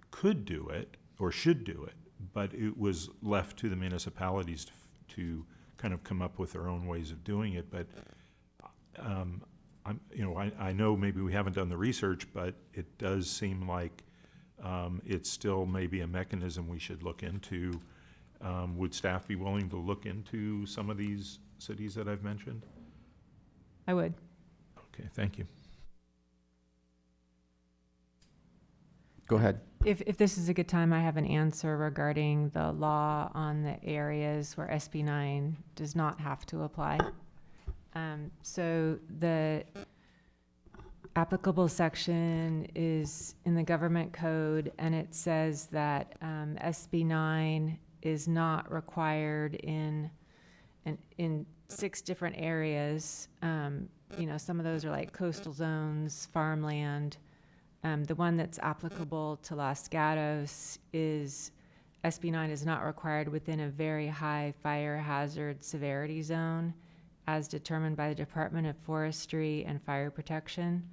could do it or should do it, but it was left to the municipalities to kind of come up with their own ways of doing it. But I know maybe we haven't done the research, but it does seem like it's still maybe a mechanism we should look into. Would staff be willing to look into some of these cities that I've mentioned? I would. Okay, thank you. Go ahead. If this is a good time, I have an answer regarding the law on the areas where SB 9 does not have to apply. So the applicable section is in the government code, and it says that SB 9 is not required in 6 different areas. Some of those are like coastal zones, farmland. The one that's applicable to Los Gatos is SB 9 is not required within a very high fire hazard severity zone as determined by the Department of Forestry and Fire Protection,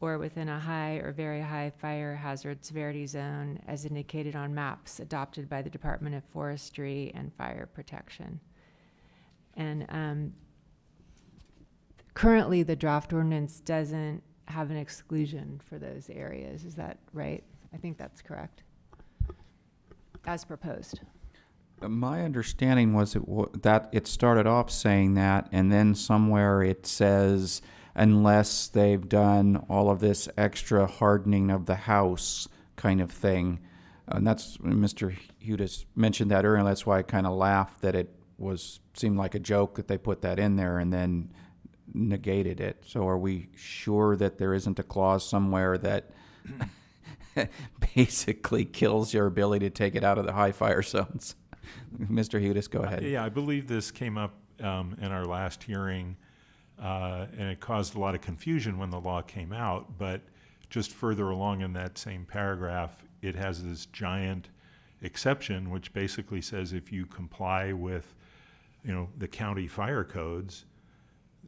or within a high or very high fire hazard severity zone as indicated on maps adopted by the Department of Forestry and Fire Protection. And currently the draft ordinance doesn't have an exclusion for those areas. Is that right? I think that's correct. As proposed. My understanding was that it started off saying that, and then somewhere it says, unless they've done all of this extra hardening of the house kind of thing. And that's, Mr. Hudis mentioned that earlier, and that's why I kind of laughed that it seemed like a joke that they put that in there and then negated it. So are we sure that there isn't a clause somewhere that basically kills your ability to take it out of the high fire zones? Mr. Hudis, go ahead. Yeah, I believe this came up in our last hearing, and it caused a lot of confusion when the law came out, but just further along in that same paragraph, it has this giant exception, which basically says if you comply with, the county fire codes,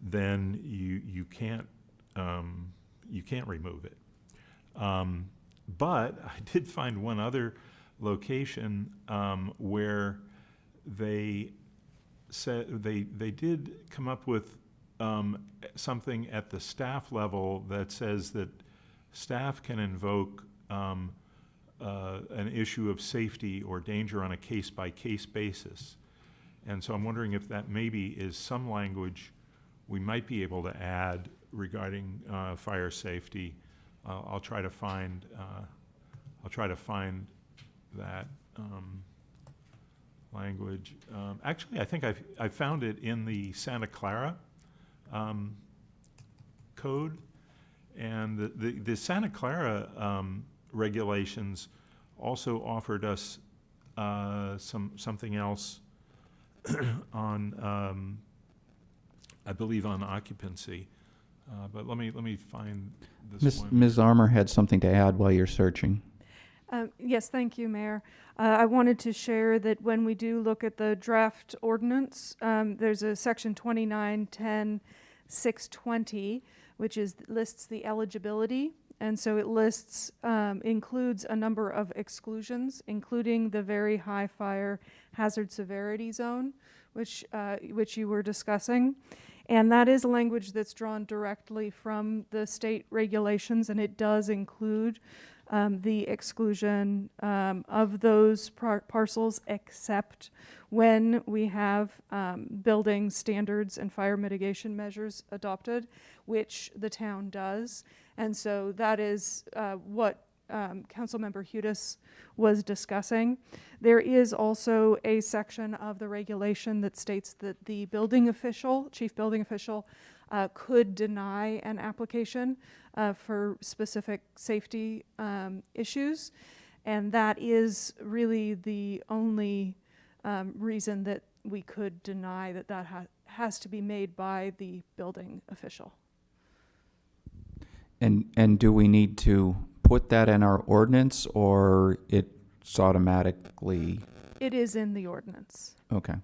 then you can't remove it. But I did find one other location where they said they did come up with something at the staff level that says that staff can invoke an issue of safety or danger on a case-by-case basis. And so I'm wondering if that maybe is some language we might be able to add regarding fire safety. I'll try to find that language. Actually, I think I found it in the Santa Clara code, and the Santa Clara regulations also offered us something else on. I believe on occupancy, but let me find this one. Ms. Armour had something to add while you're searching. Yes, thank you, Mayor. I wanted to share that when we do look at the draft ordinance, there's a section 2910-620, which lists the eligibility And so it lists, includes a number of exclusions, including the very high fire hazard severity zone, which you were discussing. And that is language that's drawn directly from the state regulations, and it does include the exclusion of those parcels, except when we have building standards and fire mitigation measures adopted, which the town does. And so that is what Councilmember Hudis was discussing. There is also a section of the regulation that states that the building official, chief building official, could deny an application for specific safety issues. And that is really the only reason that we could deny that has to be made by the building official. And do we need to put that in our ordinance, or it's automatically? It is in the ordinance. Okay.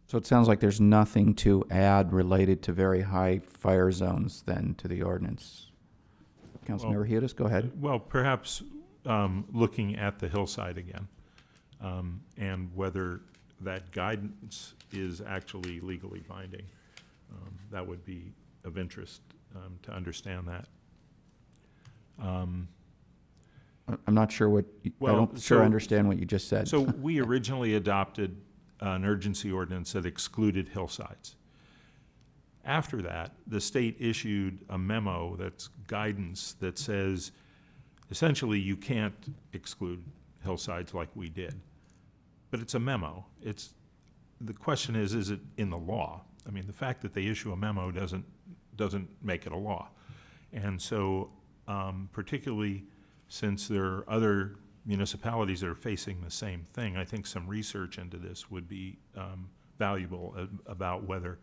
So it sounds like there's nothing to add related to very high fire zones then to the ordinance. Councilmember Hudis, go ahead. Well, perhaps looking at the hillside again, and whether that guidance is actually legally binding. That would be of interest to understand that. I'm not sure what, I understand what you just said. So we originally adopted an urgency ordinance that excluded hillsides. After that, the state issued a memo that's guidance that says, essentially, you can't exclude hillsides like we did. But it's a memo. The question is it in the law? I mean, the fact that they issue a memo doesn't make it a law. And so, particularly since there are other municipalities that are facing the same thing, I think some research into this would be valuable about whether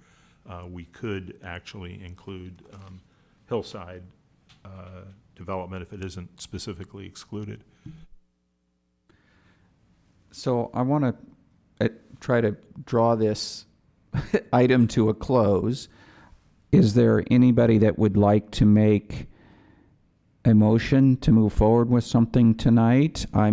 we could actually include hillside development if it isn't specifically excluded. So I want to try to draw this item to a close. Is there anybody that would like to make a motion to move forward with something tonight? I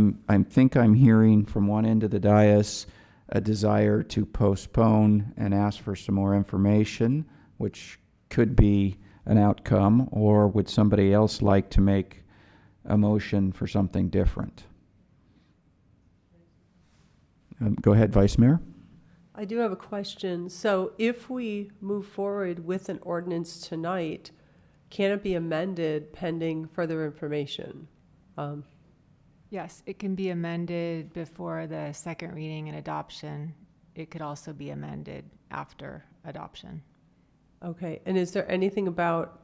think I'm hearing from one end of the dais a desire to postpone and ask for some more information, which could be an outcome, or would somebody else like to make a motion for something different? Go ahead, Vice Mayor. I do have a question. So if we move forward with an ordinance tonight, can it be amended pending further information? Yes, it can be amended before the second reading and adoption. It could also be amended after adoption. Okay, and is there anything about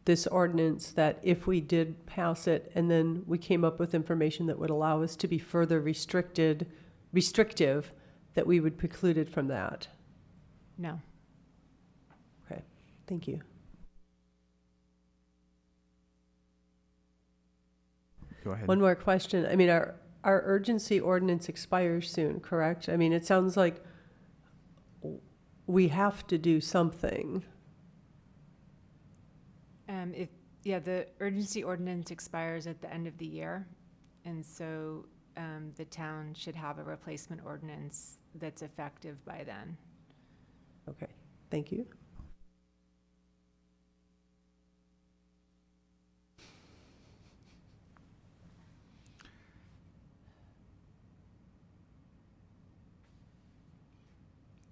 this ordinance that if we did pass it and then we came up with information that would allow us to be further restrictive, that we would preclude it from that? No. Okay, thank you. Go ahead. One more question. I mean, our urgency ordinance expires soon, correct? I mean, it sounds like we have to do something. The urgency ordinance expires at the end of the year, and so the town should have a replacement ordinance that's effective by then. Okay, thank you.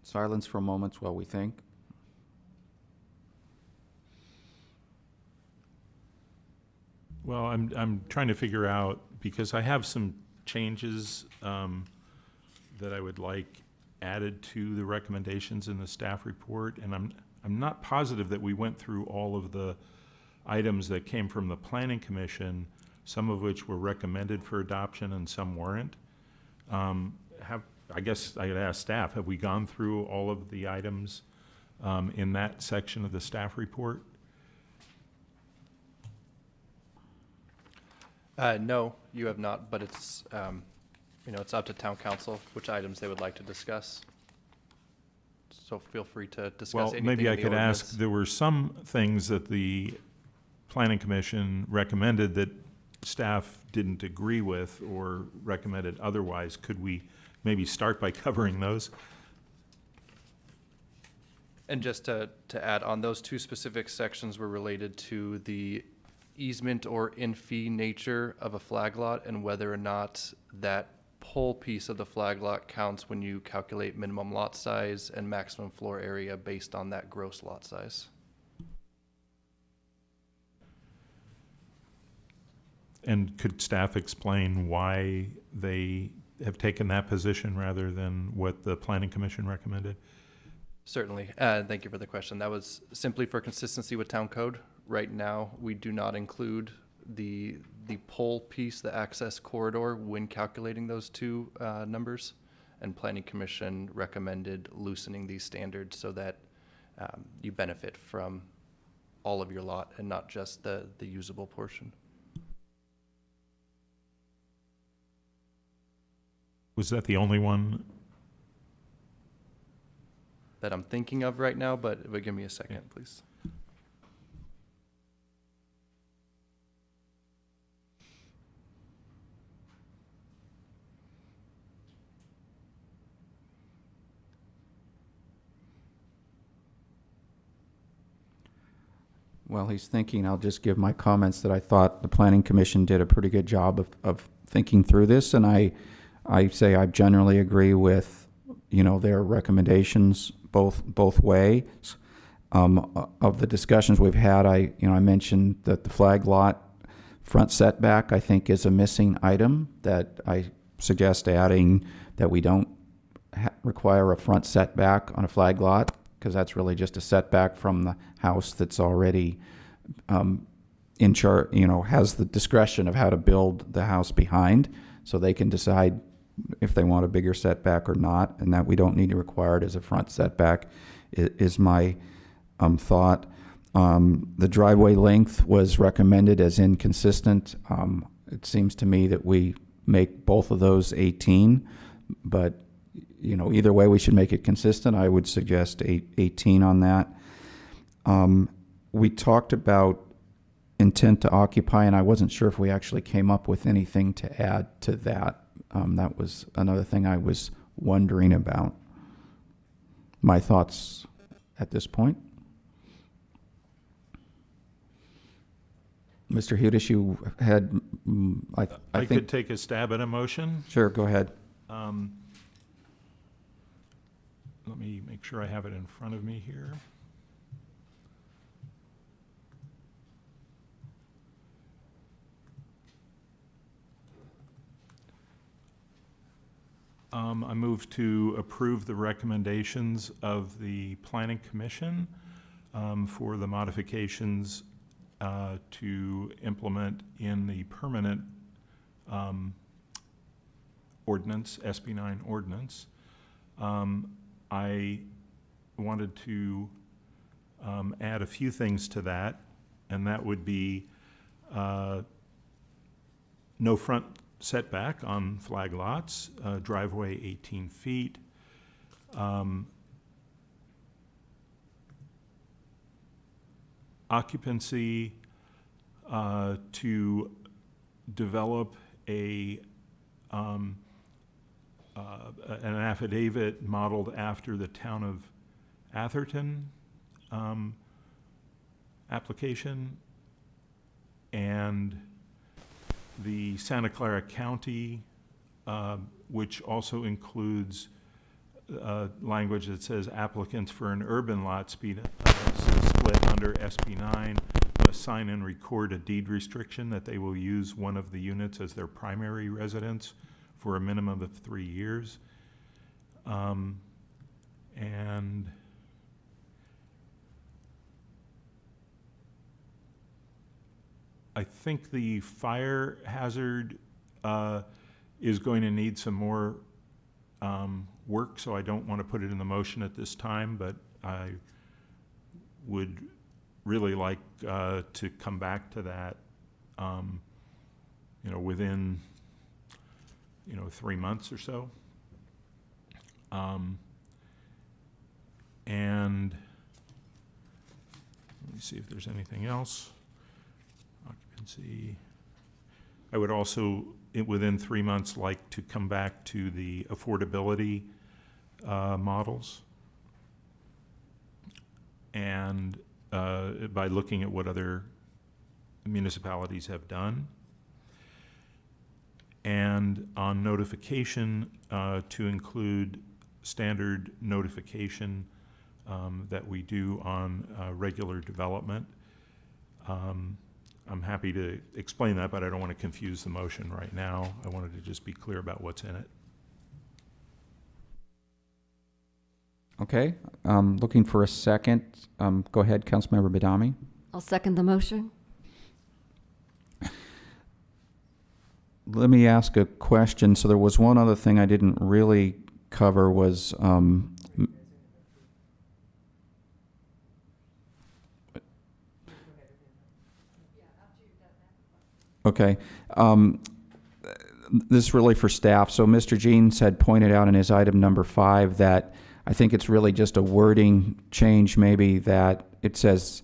Silence for a moment while we think. Well, I'm trying to figure out, because I have some changes that I would like added to the recommendations in the staff report, and I'm not positive that we went through all of the items that came from the Planning Commission, some of which were recommended for adoption and some weren't. I guess I could ask staff, have we gone through all of the items in that section of the staff report? No, you have not, but it's, it's up to town council which items they would like to discuss. So feel free to discuss anything Well, maybe in I the could ordinance. ask, there were some things that the Planning Commission recommended that staff didn't agree with or recommended otherwise. Could we maybe start by covering those? And just to add on, those two specific sections were related to the easement or in-fee nature of a flag lot and whether or not that pole piece of the flag lot counts when you calculate minimum lot size and maximum floor area based on that gross lot size. And could staff explain why they have taken that position rather than what the Planning Commission recommended? Certainly. Thank you for the question. That was simply for consistency with town code. Right now, we do not include the pole piece, the access corridor, when calculating those two numbers. And Planning Commission recommended loosening these standards so that you benefit from all of your lot and not just the usable portion. Was that the only one? That I'm thinking of right now, but give me a second, please. While he's thinking, I'll just give my comments that I thought the Planning Commission did a pretty good job of thinking through this, and I say I generally agree with, their recommendations both ways. Of the discussions we've had, I mentioned that the flag lot front setback, I think, is a missing item that I suggest adding, that we don't require a front setback on a flag lot, because that's really just a setback from the house that's already in charge, has the discretion of how to build the house behind, so they can decide if they want a bigger setback or not, and that we don't need to require it as a front setback is my thought. The driveway length was recommended as inconsistent. It seems to me that we make both of those 18, but either way we should make it consistent. I would suggest 18 on that. We talked about intent to occupy, and I wasn't sure if we actually came up with anything to add to that. That was another thing I was wondering about. My thoughts at this point. Mr. Hudish, you had, I think... could take a stab at a motion. Sure, go ahead. Let me make sure I have it in front of me here. I move to approve the recommendations of the Planning Commission for the modifications to implement in the permanent ordinance, SB9 ordinance. I wanted to add a few things to that, and that would be no front setback on flag lots, driveway 18 feet, occupancy to develop an affidavit modeled after the town of Atherton application, and the Santa Clara County, which also includes language that says applicants for an urban lot split under SB9 must sign and record a deed restriction that they will use one of the units as their primary residence for a minimum of 3 years. And I think the fire hazard is going to need some more work, so I don't want to put it in the motion at this time, but I would really like to come back to that, within 3 months or so. And let me see if there's anything else. Occupancy. I would also, within 3 months, like to come back to the affordability models. And by looking at what other municipalities have done. And on notification, to include standard notification that we do on regular development. I'm happy to explain that, but I don't want to confuse the motion right now. I wanted to just be clear about what's in it. Okay, looking for a second. Go ahead, Councilmember Badami. I'll second the motion. Let me ask a question. So there was one other thing I didn't really cover was okay. This is really for staff. So Mr. Jeans had pointed out in his item number 5 that I think it's really just a wording change, maybe, that it says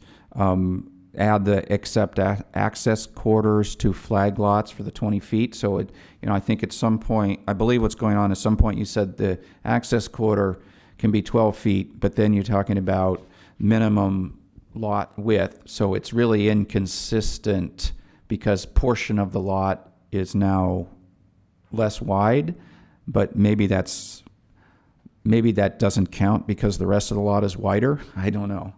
add the except access quarters to flag lots for the 20 feet. So it, I think at some point, I believe what's going on, at some point you said the access quarter can be 12 feet, but then you're talking about minimum lot width. So it's really inconsistent because portion of the lot is now less wide, but maybe that doesn't count because the rest of the lot is wider. I don't know.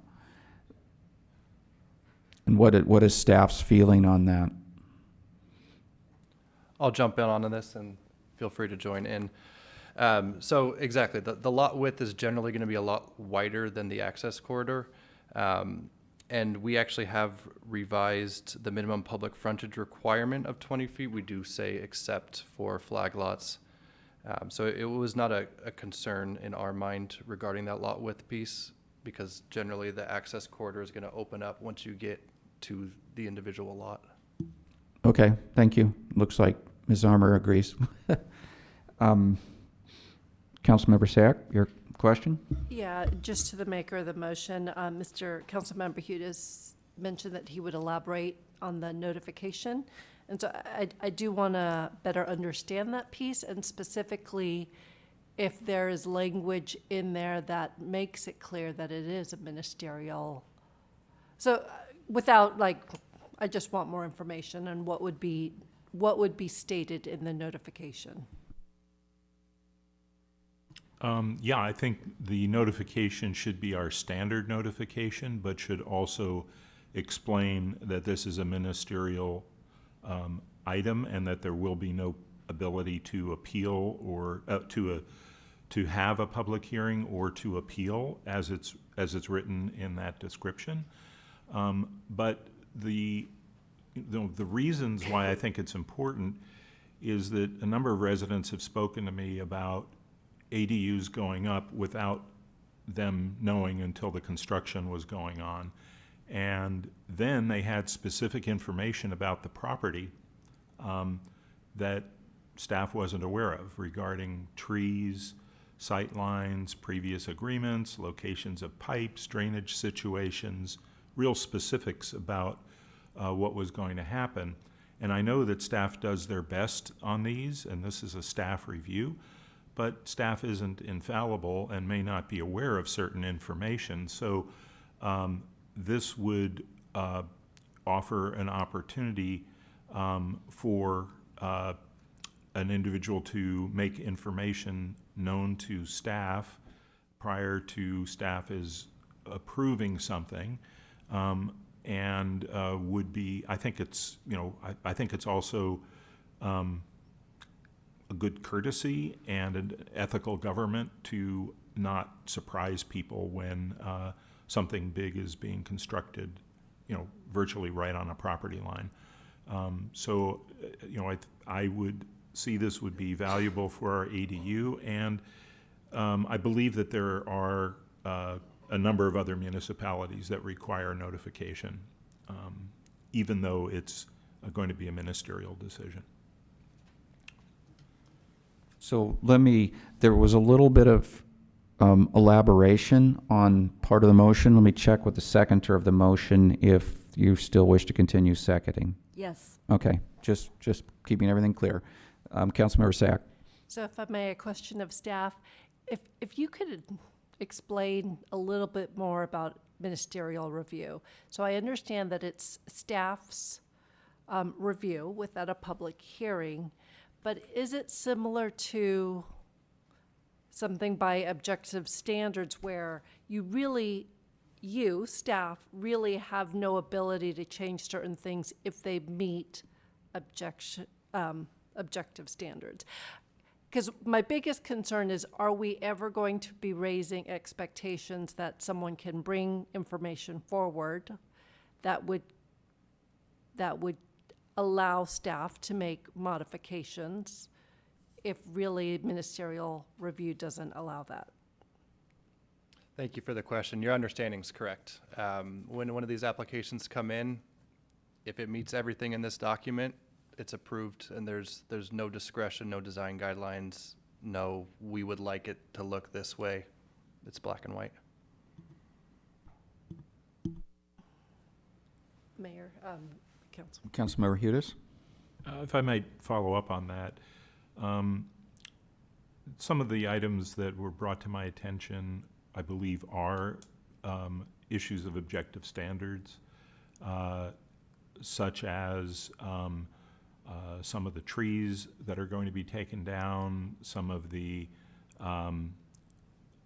And what is staff's feeling on that? I'll jump in onto this and feel free to join in. So exactly, the lot width is generally going to be a lot wider than the access corridor. And we actually have revised the minimum public frontage requirement of 20 feet. We do say except for flag lots. So it was not a concern in our mind regarding that lot width piece, because generally the access corridor is going to open up once you get to the individual lot. Okay, thank you. Looks like Ms. Armour agrees. Councilmember Sack, your question? Yeah, just to the maker of the motion, Mr. Councilmember Hughes mentioned that he would elaborate on the notification. And so I do want to better understand that piece, and specifically if there is language in there that makes it clear that it is a ministerial. So without, I just want more information on what would be stated in the notification. Yeah, I think the notification should be our standard notification, but should also explain that this is a ministerial item and that there will be no ability to appeal or to have a public hearing or to appeal as it's written in that description. But the reasons why I think it's important is that a number of residents have spoken to me about ADUs going up without them knowing until the construction was going on. And then they had specific information about the property that staff wasn't aware of regarding trees, sight lines, previous agreements, locations of pipes, drainage situations, real specifics about what was going to happen. And I know that staff does their best on these, and this is a staff review, but staff isn't infallible and may not be aware of certain information. So this would offer an opportunity for an individual to make information known to staff prior to staff is approving something, and would be, I think it's, I think it's also a good courtesy and an ethical government to not surprise people when something big is being constructed, virtually right on a property line. So, I would see this would be valuable for our ADU, and I believe that there are a number of other municipalities that require notification, even though it's going to be a ministerial decision. So there was a little bit of elaboration on part of the motion. Let me check with the seconder of the motion if you still wish to continue seconding. Yes. Okay, just keeping everything clear. Councilmember Sack. So if I may, a question of staff, if you could explain a little bit more about ministerial review. So I understand that it's staff's review without a public hearing, but is it similar to something by objective standards where you, staff, really have no ability to change certain things if they meet objective standards? Because my biggest concern is, are we ever going to be raising expectations that someone can bring information forward that would allow staff to make modifications if really ministerial review doesn't allow that? Thank you for the question. Your understanding is correct. When one of these applications come in, if it meets everything in this document, it's approved, and there's no discretion, no design guidelines, no, we would like it to look this way. It's black and white. Mayor, Council. Councilmember Hudes. If I might follow up on that, some of the items that were brought to my attention, I believe, are issues of objective standards, such as some of the trees that are going to be taken down, some of the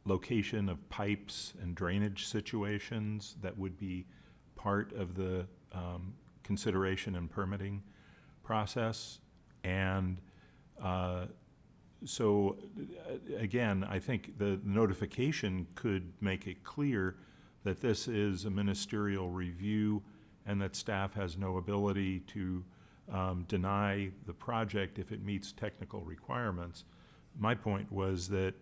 location of pipes and drainage situations that would be part of the consideration and permitting process. And so again, I think the notification could make it clear that this is a ministerial review and that staff has no ability to deny the project if it meets technical requirements. My point was that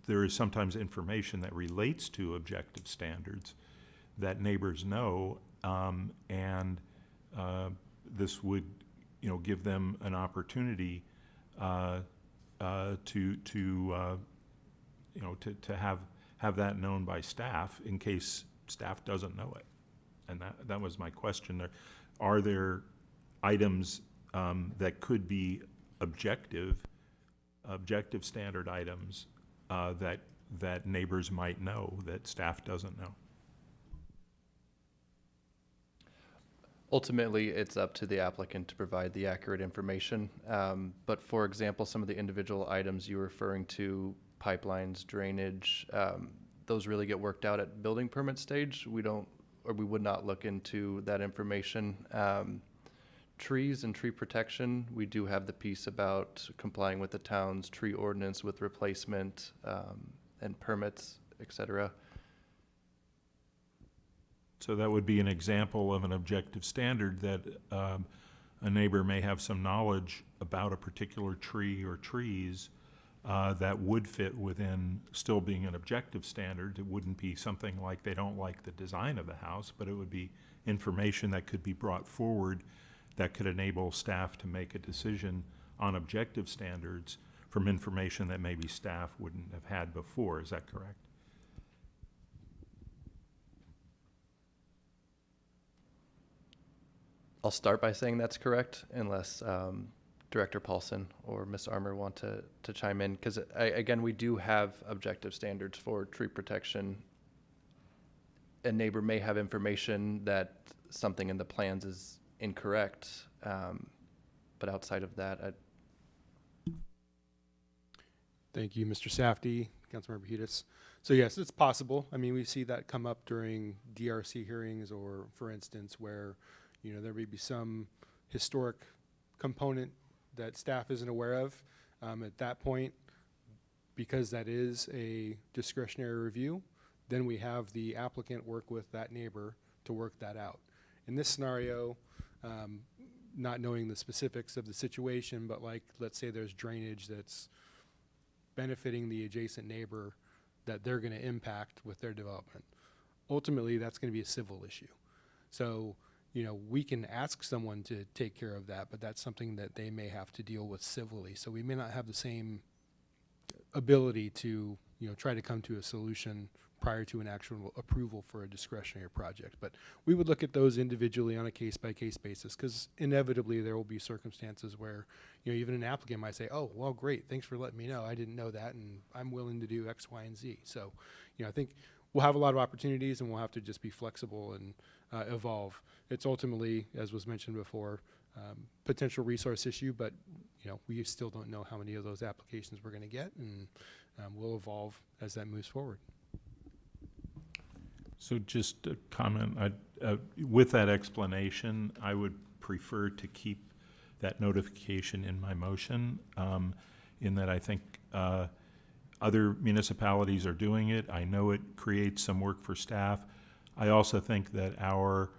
there is sometimes information that relates to objective standards that neighbors know, and this would, give them an opportunity to have that known by staff in case staff doesn't know it. And that was my question. Are there items that could be objective standard items that neighbors might know that staff doesn't know? Ultimately, it's up to the applicant to provide the accurate information. But for example, some of the individual items you're referring to, pipelines, drainage, those really get worked out at building permit stage. We would not look into that information. Trees and tree protection, we do have the piece about complying with the town's tree ordinance with replacement and permits, et cetera. So that would be an example of an objective standard that a neighbor may have some knowledge about a particular tree or trees that would fit within still being an objective standard. It wouldn't be something like they don't like the design of the house, but it would be information that could be brought forward that could enable staff to make a decision on objective standards from information that maybe staff wouldn't have had before. Is that correct? I'll start by saying that's correct, unless Director Paulson or Ms. Armour want to chime in, because again, we do have objective standards for tree protection. A neighbor may have information that something in the plans is incorrect, but outside of that, Thank you, Mr. Safdie, Councilmember Hudes. So yes, it's possible. I mean, we see that come up during DRC hearings, or for instance, where there may be some historic component that staff isn't aware of. At that point, because that is a discretionary review, then we have the applicant work with that neighbor to work that out. In this scenario, not knowing the specifics of the situation, but like, let's say there's drainage that's benefiting the adjacent neighbor that they're going to impact with their development. Ultimately, that's going to be a civil issue. So, we can ask someone to take care of that, but that's something that they may have to deal with civilly. So we may not have the same ability to, try to come to a solution prior to an actual approval for a discretionary project. But we would look at those individually on a case-by-case basis, because inevitably there will be circumstances where, even an applicant might say, oh, well, great, thanks for letting me know. I didn't know that, and I'm willing to do X, Y, and Z. So, I think we'll have a lot of opportunities, and we'll have to just be flexible and evolve. It's ultimately, as was mentioned before, potential resource issue, but we still don't know how many of those applications we're going to get, and we'll evolve as that moves forward. So just a comment, with that explanation, I would prefer to keep that notification in my motion, in that I think other municipalities are doing it. I know it creates some work for staff. I also think that our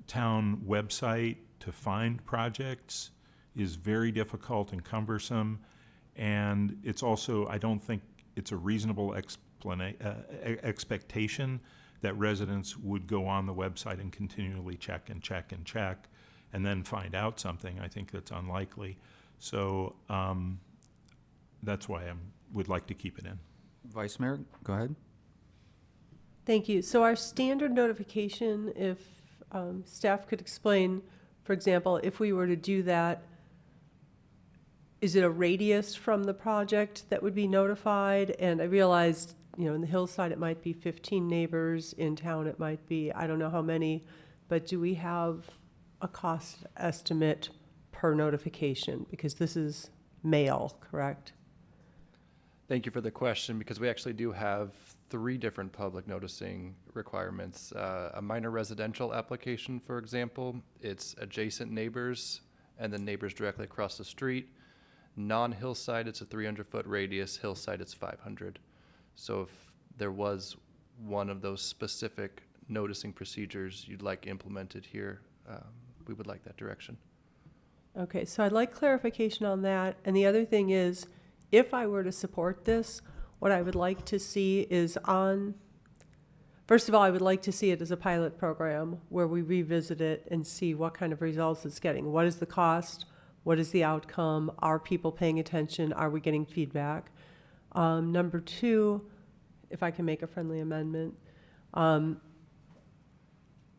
town website to find projects is very difficult and cumbersome, and it's also, I don't think it's a reasonable expectation that residents would go on the website and continually check and check and check and then find out something. I think that's unlikely. So that's why I would like to keep it in. Vice Mayor, go ahead. Thank you. So our standard notification, if staff could explain, for example, if we were to do that, is it a radius from the project that would be notified? And I realized, in the hillside it might be 15 neighbors, in town it might be, I don't know how many, but do we have a cost estimate per notification? Because this is mail, correct? Thank you for the question, because we actually do have 3 different public noticing requirements. A minor residential application, for example, it's adjacent neighbors and then neighbors directly across the street. Non-hillside, it's a 300-foot radius. Hillside, it's 500. So if there was one of those specific noticing procedures you'd like implemented here, we would like that direction. Okay, so I'd like clarification on that. And the other thing is, if I were to support this, what I would like to see is first of all, I would like to see it as a pilot program where we revisit it and see what kind of results it's getting. What is the cost? What is the outcome? Are people paying attention? Are we getting feedback? Number 2, if I can make a friendly amendment,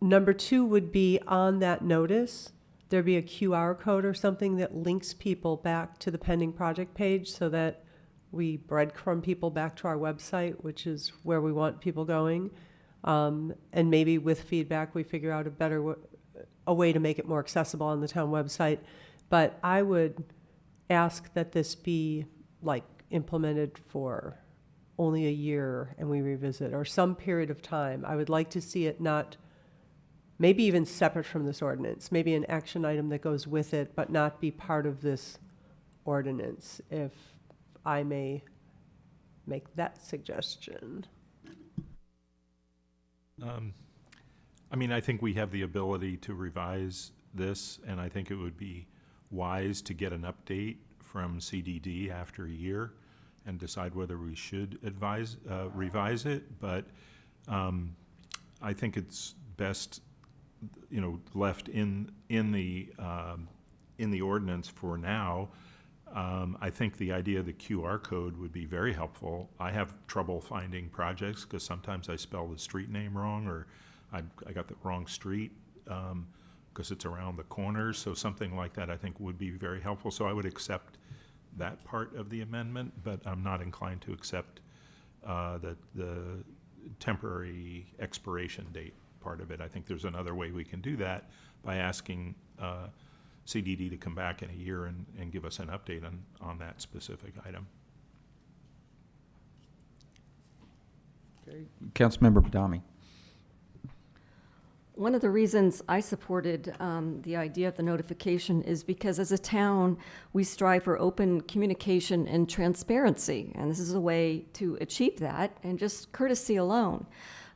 number 2 would be on that notice, there'd be a QR code or something that links people back to the pending project page so that we breadcrumb people back to our website, which is where we want people going. And maybe with feedback, we figure out a way to make it more accessible on the town website. But I would ask that this be implemented for only a year and we revisit, or some period of time. I would like to see it not, maybe even separate from this ordinance, maybe an action item that goes with it, but not be part of this ordinance, if I may make that suggestion. I think we have the ability to revise this, and I think it would be wise to get an update from CDD after a year and decide whether we should revise it. But I think it's best, left in the ordinance for now. I think the idea of the QR code would be very helpful. I have trouble finding projects because sometimes I spell the street name wrong, or I got the wrong street because it's around the corner. So something like that I think would be very helpful. So I would accept that part of the amendment, but I'm not inclined to accept the temporary expiration date part of it. I think there's another way we can do that by asking CDD to come back in a year and give us an update on that specific item. Okay. Councilmember Badami. One of the reasons I supported the idea of the notification is because as a town, we strive for open communication and transparency, and this is a way to achieve that, and just courtesy alone.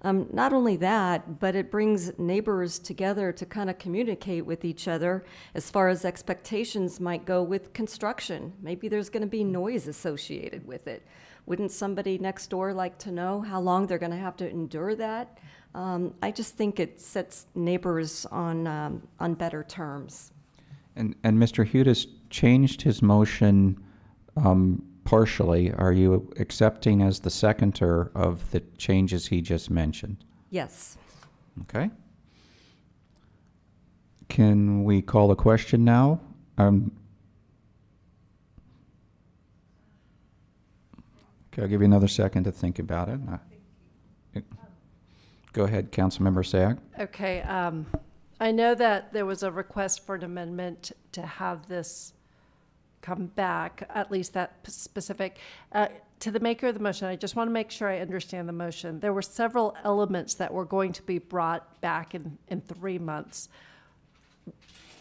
Not only that, but it brings neighbors together to kind of communicate with each other as far as expectations might go with construction. Maybe there's going to be noise associated with it. Wouldn't somebody next door like to know how long they're going to have to endure that? I just think it sets neighbors on better terms. And Mr. Hudis changed his motion partially, are you accepting as the seconder of the changes he just mentioned? Yes. Okay. Can we call the question now? Okay, I'll give you another second to think about it. Go ahead, Councilmember Sag. Okay, I know that there was a request for an amendment to have this come back, at least that specific. To the maker of the motion, I just want to make sure I understand the motion. There were several elements that were going to be brought back in 3 months.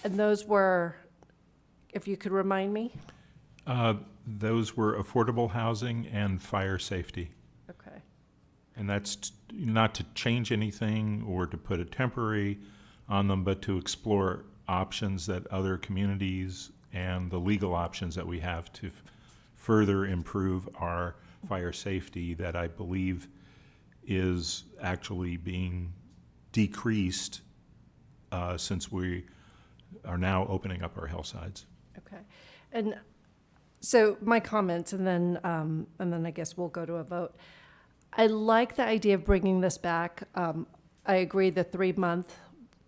And those were, if you could remind me? Those were affordable housing and fire safety. Okay. And that's not to change anything or to put a temporary on them, but to explore options that other communities and the legal options that we have to further improve our fire safety that I believe is actually being decreased since we are now opening up our hillsides. Okay. And so my comments, and then I guess we'll go to a vote. I like the idea of bringing this back. I agree the 3 month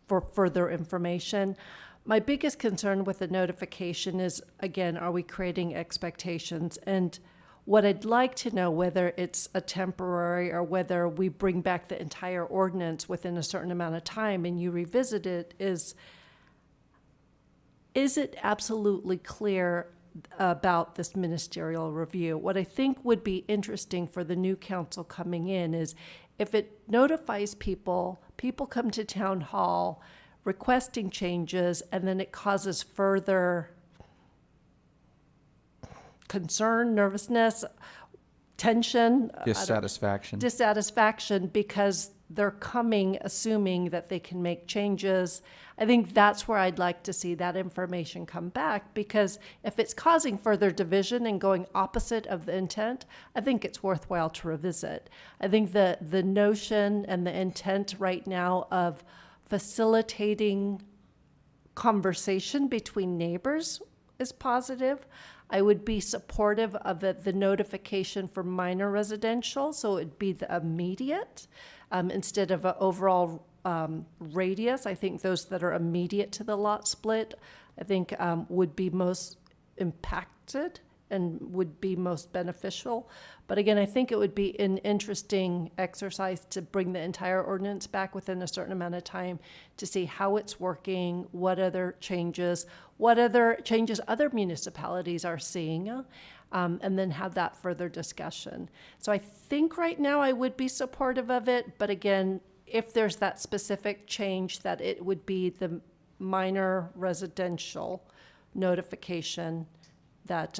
for further information. My biggest concern with the notification is, again, are we creating expectations? And what I'd like to know, whether it's a temporary or whether we bring back the entire ordinance within a certain amount of time and you revisit it, is it absolutely clear about this ministerial review? What I think would be interesting for the new council coming in is if it notifies people, people come to town hall requesting changes, and then it causes further concern, nervousness, tension. Dissatisfaction because they're coming assuming that they can make changes. I think that's where I'd like to see that information come back, because if it's causing further division and going opposite of the intent, I think it's worthwhile to revisit. I think the notion and the intent right now of facilitating conversation between neighbors is positive. I would be supportive of the notification for minor residential, so it'd be the immediate instead of an overall radius. I think those that are immediate to the lot split, I think would be most impacted and would be most beneficial. But again, I think it would be an interesting exercise to bring the entire ordinance back within a certain amount of time to see how it's working, what other changes other municipalities are seeing, and then have that further discussion. So I think right now I would be supportive of it, but again, if there's that specific change, that it would be the minor residential notification that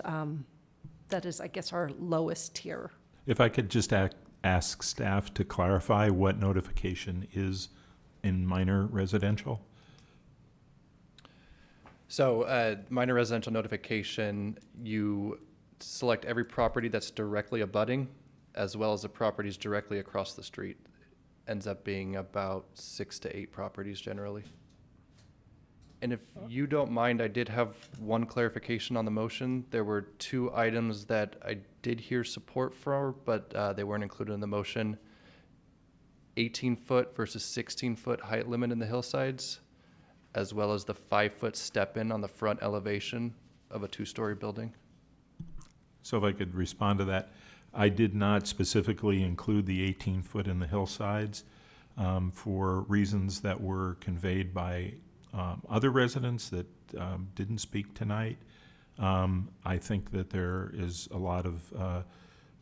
is, I guess, our lowest tier. If I could just ask staff to clarify what notification is in minor residential? So minor residential notification, you select every property that's directly abutting, as well as the properties directly across the street. Ends up being about 6 to 8 properties generally. And if you don't mind, I did have one clarification on the motion. There were 2 items that I did hear support for, but they weren't included in the motion. 18-foot versus 16-foot height limit in the hillsides, as well as the 5-foot step-in on the front elevation of a 2-story building. So if I could respond to that, I did not specifically include the 18-foot in the hillsides for reasons that were conveyed by other residents that didn't speak tonight. I think that there is a lot of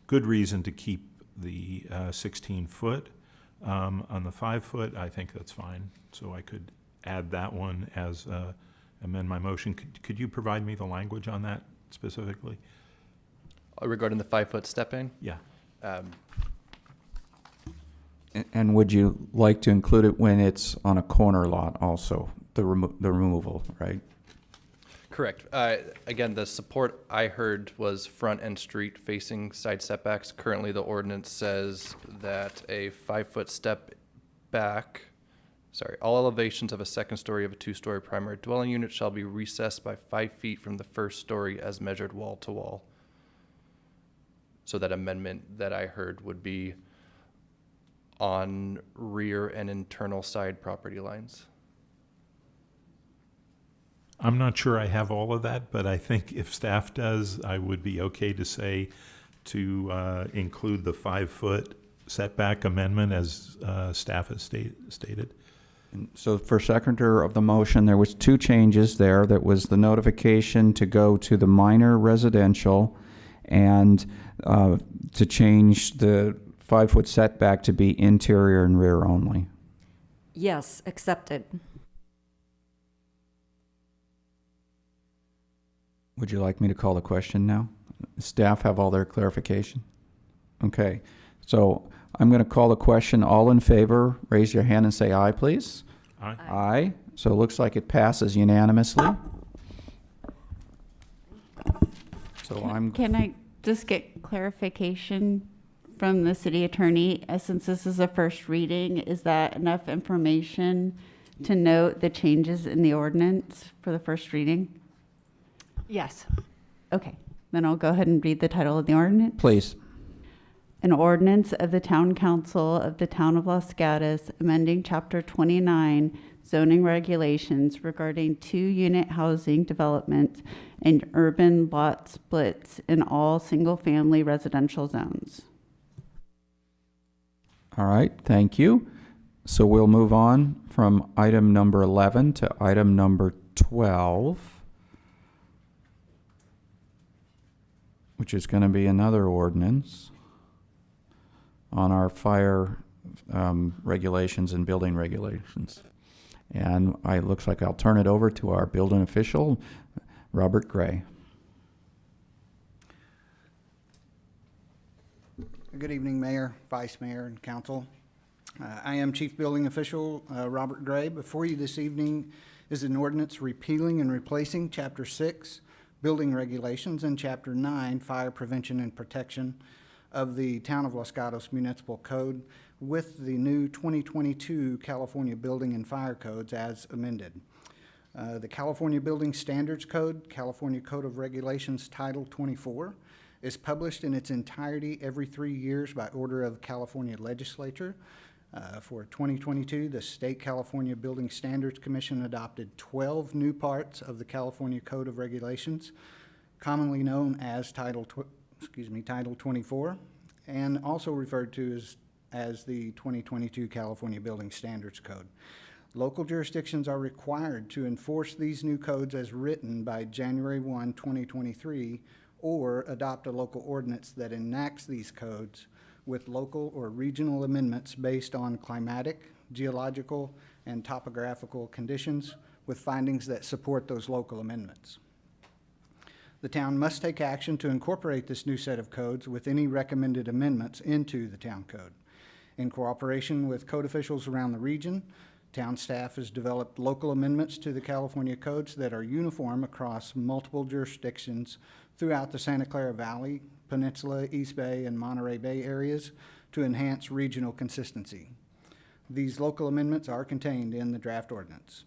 good reason to keep the 16-foot. On the 5-foot, I think that's fine. So I could add that one as amend my motion. Could you provide me the language on that specifically? Regarding the 5-foot step-in? Yeah. And would you like to include it when it's on a corner lot also, the removal, right? Correct. Again, the support I heard was front and street facing side setbacks. Currently, the ordinance says that a 5-foot step back, all elevations of a second story of a 2-story primary dwelling unit shall be recessed by 5 feet from the first story as measured wall to wall. So that amendment that I heard would be on rear and internal side property lines. I'm not sure I have all of that, but I think if staff does, I would be okay to say to include the 5-foot setback amendment as staff has stated. And so for seconder of the motion, there was 2 changes there. That was the notification to go to the minor residential and to change the 5-foot setback to be interior and rear only. Yes, accepted. Would you like me to call the question now? Staff have all their clarification? Okay, so I'm going to call the question. All in favor, raise your hand and say aye, please. Aye. Aye. So it looks like it passes unanimously. So Can I just get clarification from the city attorney? Since this is a first reading, is that enough information to note the changes in the ordinance for the first reading? Yes. Okay, then I'll go ahead and read the title of the ordinance. Please. An ordinance of the Town Council of the Town of Los Gatos amending Chapter 29 zoning regulations regarding 2-unit housing development and urban lot splits in all single-family residential zones. All right, thank you. So we'll move on from item number 11 to item number 12, which is going to be another ordinance on our fire regulations and building regulations. And it looks like I'll turn it over to our building official, Robert Gray. Good evening, Mayor, Vice Mayor, and Council. I am Chief Building Official Robert Gray. Before you this evening is an ordinance repealing and replacing Chapter 6, Building Regulations, and Chapter 9, Fire Prevention and Protection of the Town of Los Gatos Municipal Code with the new 2022 California Building and Fire Codes as amended. The California Building Standards Code, California Code of Regulations Title 24, is published in its entirety every 3 years by order of California Legislature. For 2022, the State California Building Standards Commission adopted 12 new parts of the California Code of Regulations, commonly known as Title 24, and also referred to as the 2022 California Building Standards Code. Local jurisdictions are required to enforce these new codes as written by January 1, 2023, or adopt a local ordinance that enacts these codes with local or regional amendments based on climatic, geological, and topographical conditions with findings that support those local amendments. The town must take action to incorporate this new set of codes with any recommended amendments into the town code. In cooperation with code officials around the region, town staff has developed local amendments to the California codes that are uniform across multiple jurisdictions throughout the Santa Clara Valley, Peninsula, East Bay, and Monterey Bay areas to enhance regional consistency. These local amendments are contained in the draft ordinance.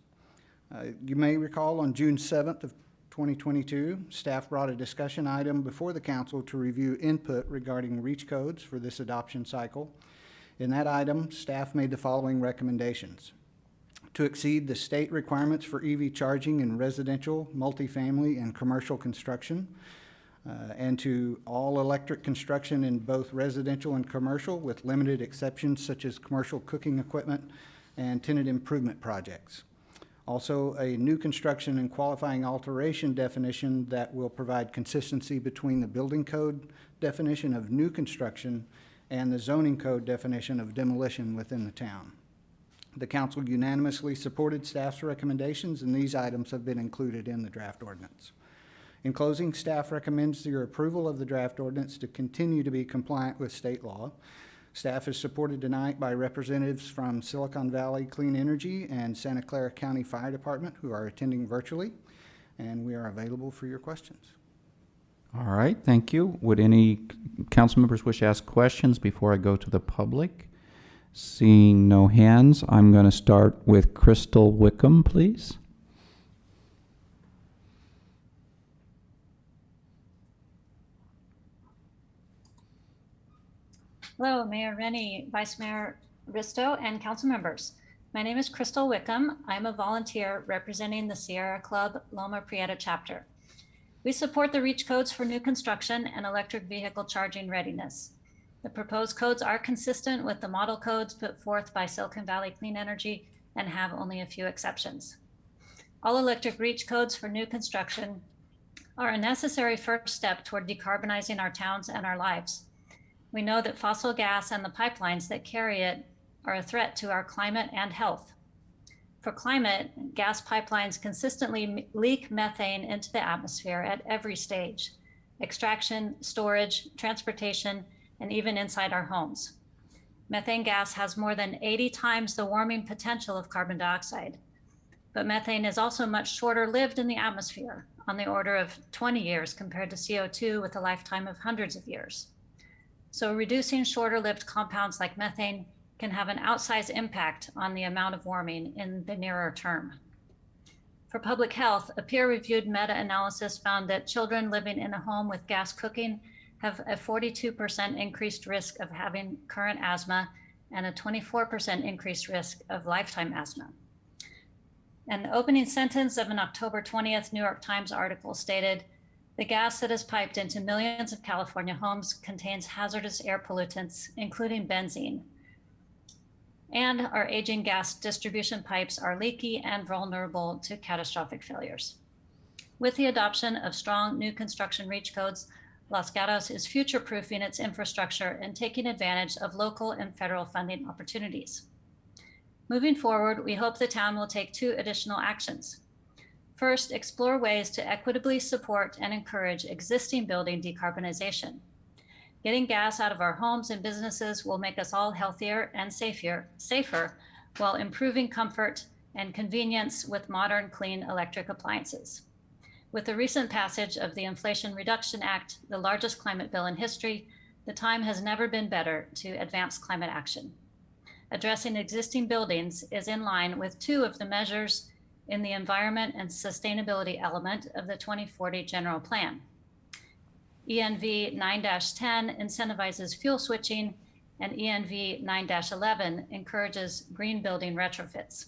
You may recall on June 7th of 2022, staff brought a discussion item before the council to review input regarding REACH codes for this adoption cycle. In that item, staff made the following recommendations: to exceed the state requirements for EV charging in residential, multifamily, and commercial construction, and to all electric construction in both residential and commercial with limited exceptions such as commercial cooking equipment and tenant improvement projects. Also, a new construction and qualifying alteration definition that will provide consistency between the building code definition of new construction and the zoning code definition of demolition within the town. The council unanimously supported staff's recommendations, and these items have been included in the draft ordinance. In closing, staff recommends your approval of the draft ordinance to continue to be compliant with state law. Staff is supported tonight by representatives from Silicon Valley Clean Energy and Santa Clara County Fire Department who are attending virtually, and we are available for your questions. All right, thank you. Would any council members wish to ask questions before I go to the public? Seeing no hands, I'm going to start with Crystal Wickham, please. Hello, Mayor Rennie, Vice Mayor Risto, and council members. My name is Crystal Wickham. I'm a volunteer representing the Sierra Club Loma Prieta chapter. We support the REACH codes for new construction and electric vehicle charging readiness. The proposed codes are consistent with the model codes put forth by Silicon Valley Clean Energy and have only a few exceptions. All electric REACH codes for new construction are a necessary first step toward decarbonizing our towns and our lives. We know that fossil gas and the pipelines that carry it are a threat to our climate and health. For climate, gas pipelines consistently leak methane into the atmosphere at every stage: extraction, storage, transportation, and even inside our homes. Methane gas has more than 80 times the warming potential of carbon dioxide. But methane is also much shorter lived in the atmosphere, on the order of 20 years compared to CO2 with a lifetime of hundreds of years. So reducing shorter-lived compounds like methane can have an outsized impact on the amount of warming in the nearer term. For public health, a peer-reviewed meta-analysis found that children living in a home with gas cooking have a 42% increased risk of having current asthma and a 24% increased risk of lifetime asthma. And the opening sentence of an October 20th New York Times article stated, "The gas that is piped into millions of California homes contains hazardous air pollutants, including benzene. And our aging gas distribution pipes are leaky and vulnerable to catastrophic failures." With the adoption of strong new construction REACH codes, Los Gatos is future-proofing its infrastructure and taking advantage of local and federal funding opportunities. Moving forward, we hope the town will take 2 additional actions. First, explore ways to equitably support and encourage existing building decarbonization. Getting gas out of our homes and businesses will make us all healthier and safer, while improving comfort and convenience with modern, clean electric appliances. With the recent passage of the Inflation Reduction Act, the largest climate bill in history, the time has never been better to advance climate action. Addressing existing buildings is in line with 2 of the measures in the environment and sustainability element of the 2040 General Plan. ENV 9-10 incentivizes fuel switching, and ENV 9-11 encourages green building retrofits.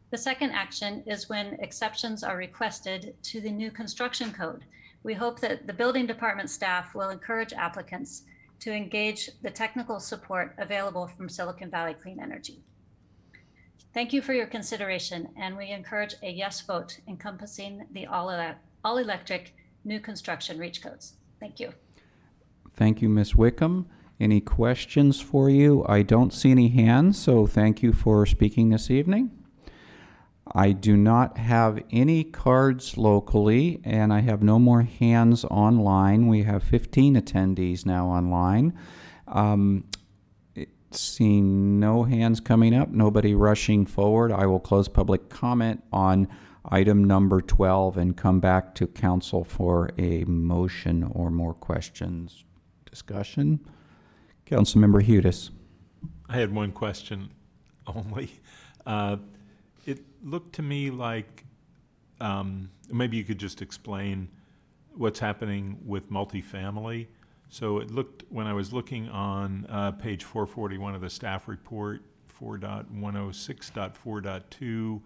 The second action is when exceptions are requested to the new construction code. We hope that the building department staff will encourage applicants to engage the technical support available from Silicon Valley Clean Energy. Thank you for your consideration, and we encourage a yes vote encompassing the all-electric new construction REACH codes. Thank you. Thank you, Ms. Wickham. Any questions for you? I don't see any hands, so thank you for speaking this evening. I do not have any cards locally, and I have no more hands online. We have 15 attendees now online. Seeing no hands coming up, nobody rushing forward, I will close public comment on item number 12 and come back to council for a motion or more questions. Discussion? Councilmember Hudis. I had one question only. It looked to me like maybe you could just explain what's happening with multifamily. So it looked, when I was looking on page 441 of the staff report, 4.106.4.2,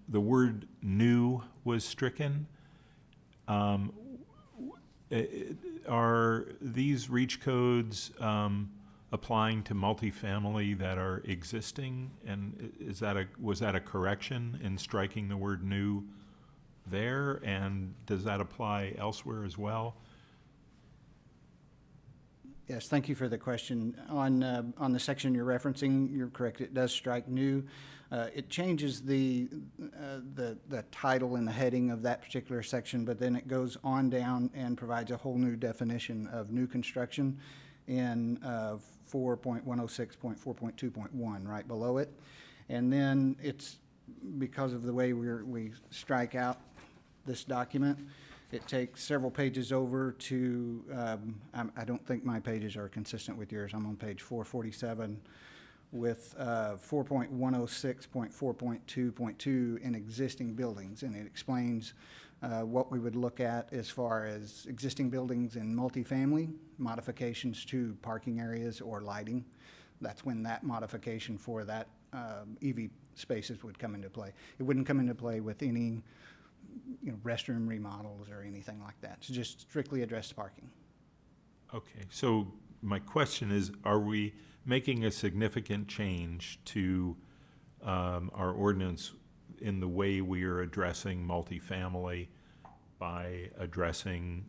the word new was stricken. Are these REACH codes applying to multifamily that are existing, and was that a correction in striking the word new there, and does that apply elsewhere as well? Yes, thank you for the question. On the section you're referencing, you're correct, it does strike new. It changes the title and the heading of that particular section, but then it goes on down and provides a whole new definition of new construction in 4.106.4.2.1, right below it. And then it's, because of the way we strike out this document, it takes several pages over to, I don't think my pages are consistent with yours. I'm on page 447 with 4.106.4.2.2 in existing buildings, and it explains what we would look at as far as existing buildings in multifamily, modifications to parking areas or lighting. That's when that modification for that EV spaces would come into play. It wouldn't come into play with any restroom remodels or anything like that. It's just strictly addressed parking. Okay, so my question is, are we making a significant change to our ordinance in the way we are addressing multifamily by addressing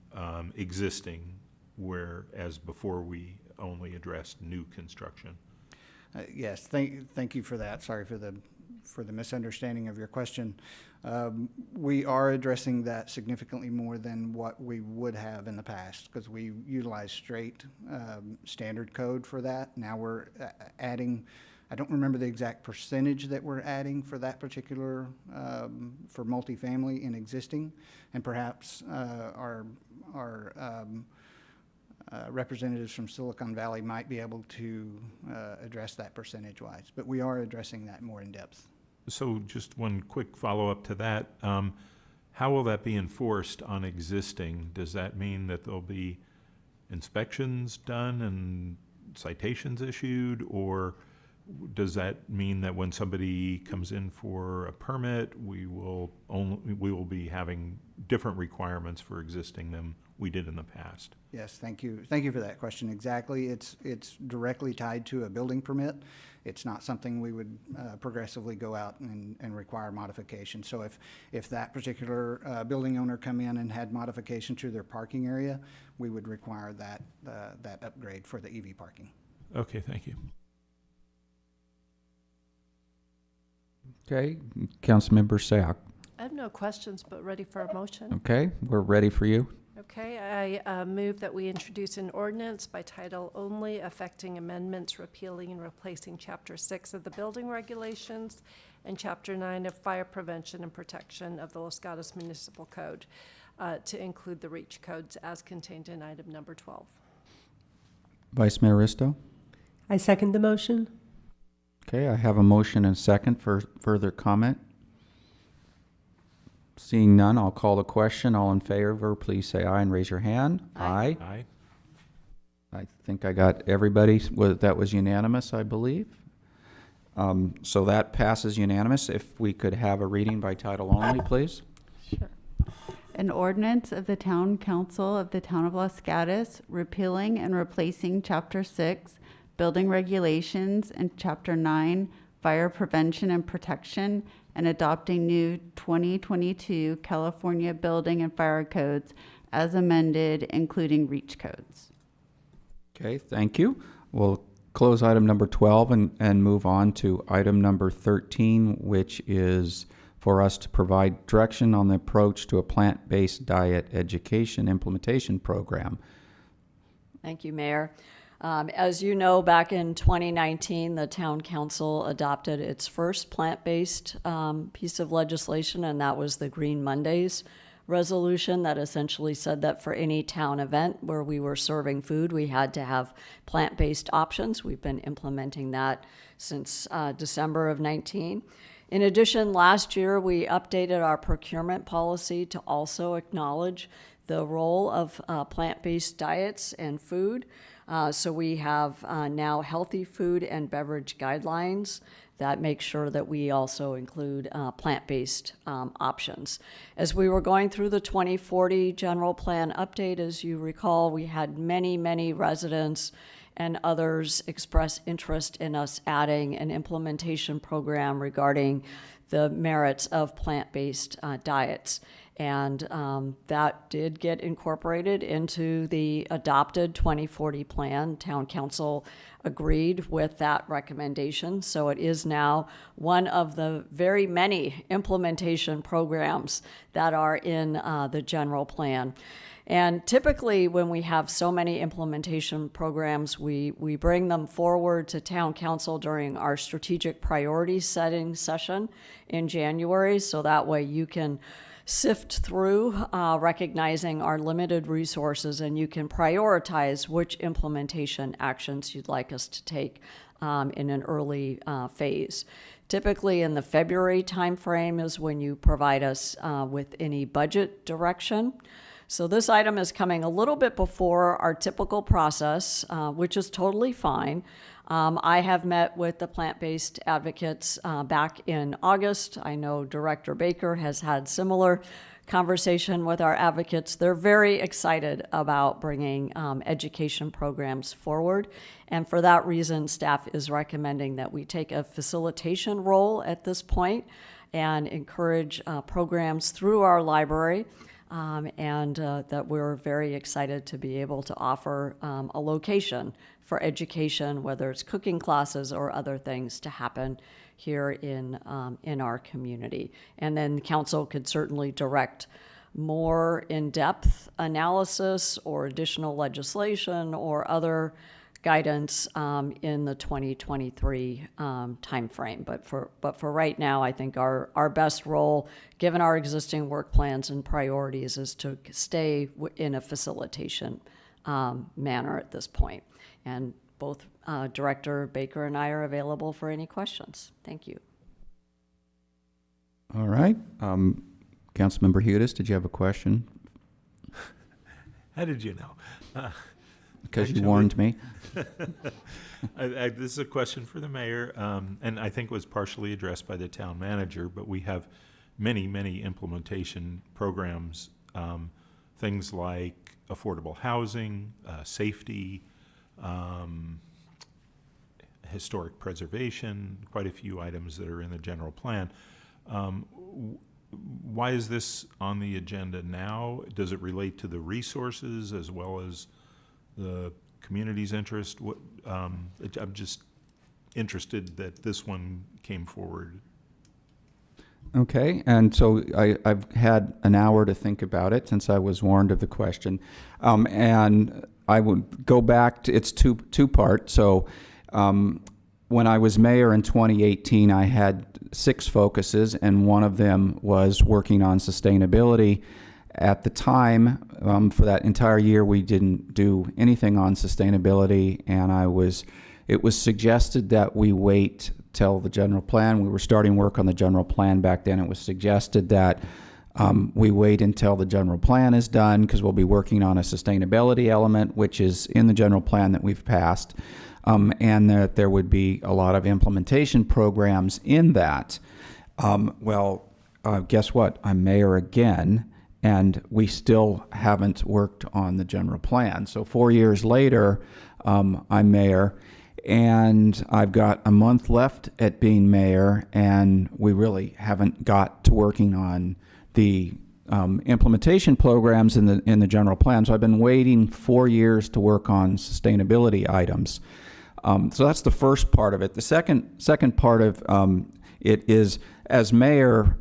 existing, whereas before we only addressed new construction? Yes, thank you for that. Sorry for the misunderstanding of your question. We are addressing that significantly more than what we would have in the past because we utilize straight standard code for that. Now we're adding, I don't remember the exact percentage that we're adding for that particular, for multifamily in existing, and perhaps our representatives from Silicon Valley might be able to address that percentage-wise, but we are addressing that more in depth. So just one quick follow-up to that. How will that be enforced on existing? Does that mean that there'll be inspections done and citations issued, or does that mean that when somebody comes in for a permit, we will be having different requirements for existing than we did in the past? Yes, thank you. Thank you for that question. Exactly. It's directly tied to a building permit. It's not something we would progressively go out and require modification. So if that particular building owner come in and had modification to their parking area, we would require that upgrade for the EV parking. Okay, thank you. Okay, Councilmember Sayoc. I have no questions, but ready for a motion. Okay, we're ready for you. Okay, I move that we introduce an ordinance by title only affecting amendments, repealing and replacing Chapter 6 of the Building Regulations and Chapter 9 of Fire Prevention and Protection of the Los Gatos Municipal Code to include the REACH codes as contained in item number 12. Vice Mayor Risto. I second the motion. Okay, I have a motion and a second for further comment. Seeing none, I'll call the question. All in favor, please say aye and raise your hand. Aye. Aye. I think I got everybody. That was unanimous, I believe. So that passes unanimous. If we could have a reading by title only, please. Sure. An ordinance of the Town Council of the Town of Los Gatos repealing and replacing Chapter 6 Building Regulations and Chapter 9 Fire Prevention and Protection and adopting new 2022 California Building and Fire Codes as amended, including REACH codes. Okay, thank you. We'll close item number 12 and move on to item number 13, which is for us to provide direction on the approach to a plant-based diet education implementation program. Thank you, Mayor. As you know, back in 2019, the Town Council adopted its first plant-based piece of legislation, and that was the Green Mondays resolution that essentially said that for any town event where we were serving food, we had to have plant-based options. We've been implementing that since December of 19. In addition, last year, we updated our procurement policy to also acknowledge the role of plant-based diets and food. So we have now healthy food and beverage guidelines that make sure that we also include plant-based options. As we were going through the 2040 general plan update, as you recall, we had many residents and others express interest in us adding an implementation program regarding the merits of plant-based diets. And that did get incorporated into the adopted 2040 plan. Town Council agreed with that recommendation. So it is now one of the very many implementation programs that are in the general plan. And typically when we have so many implementation programs, we bring them forward to Town Council during our strategic priorities setting session in January. So that way you can sift through, recognizing our limited resources, and you can prioritize which implementation actions you'd like us to take in an early phase. Typically in the February timeframe is when you provide us with any budget direction. So this item is coming a little bit before our typical process, which is totally fine. I have met with the plant-based advocates back in August. I know Director Baker has had similar conversation with our advocates. They're very excited about bringing education programs forward. And for that reason, staff is recommending that we take a facilitation role at this point and encourage programs through our library. And that we're very excited to be able to offer a location for education, whether it's cooking classes or other things to happen here in our community. And then council could certainly direct more in-depth analysis or additional legislation or other guidance in the 2023 timeframe. But for right now, I think our best role, given our existing work plans and priorities, is to stay in a facilitation manner at this point. And both Director Baker and I are available for any questions. Thank you. All right. Councilmember Hudes, did you have a question? How did you know? Because you warned me. This is a question for the mayor, and I think was partially addressed by the town manager, but we have many, many implementation programs, things like affordable housing, safety, historic preservation, quite a few items that are in the general plan. Why is this on the agenda now? Does it relate to the resources as well as the community's interest? I'm just interested that this one came forward. Okay, and so I've had an hour to think about it since I was warned of the question. And I would go back to, it's two-part. So when I was mayor in 2018, I had 6 focuses, and one of them was working on sustainability. At the time, for that entire year, we didn't do anything on sustainability, and it was suggested that we wait till the general plan. We were starting work on the general plan back then. It was suggested that we wait until the general plan is done, because we'll be working on a sustainability element, which is in the general plan that we've passed, and that there would be a lot of implementation programs in that. Guess what? I'm mayor again, and we still haven't worked on the general plan. So 4 years later, I'm mayor, and I've got a month left at being mayor, and we really haven't got to working on the implementation programs in the general plan. So I've been waiting 4 years to work on sustainability items. So that's the first part of it. The second part of it is, as mayor,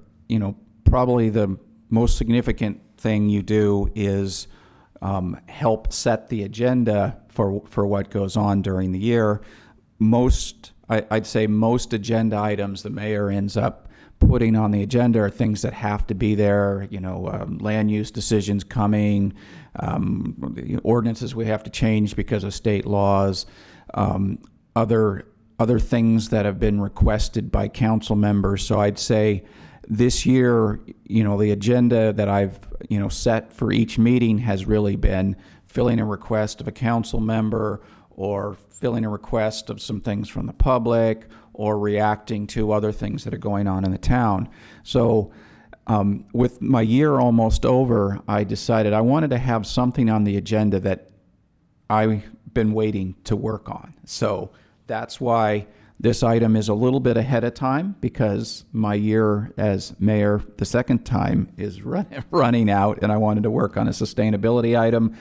probably the most significant thing you do is help set the agenda for what goes on during the year. I'd say most agenda items the mayor ends up putting on the agenda are things that have to be there, land use decisions coming, ordinances we have to change because of state laws, other things that have been requested by council members. So I'd say this year, the agenda that I've, set for each meeting has really been filling a request of a council member, or filling a request of some things from the public, or reacting to other things that are going on in the town. So with my year almost over, I decided I wanted to have something on the agenda that I've been waiting to work on. So that's why this item is a little bit ahead of time, because my year as mayor the second time is running out, and I wanted to work on a sustainability item.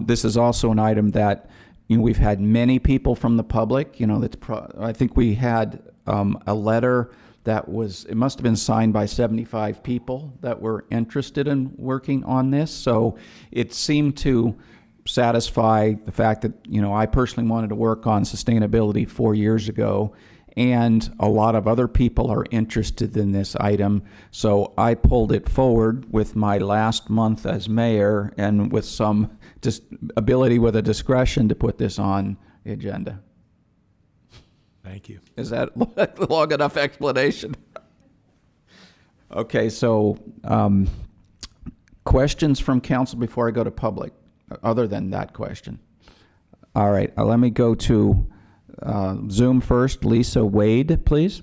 This is also an item that we've had many people from the public. I think we had a letter that it must have been signed by 75 people that were interested in working on this. So it seemed to satisfy the fact that, I personally wanted to work on sustainability 4 years ago, and a lot of other people are interested in this item. So I pulled it forward with my last month as mayor, and with some ability with a discretion to put this on the agenda. Thank you. Is that long enough explanation? Okay, so questions from council before I go to public, other than that question. All right, let me go to Zoom first. Lisa Wade, please.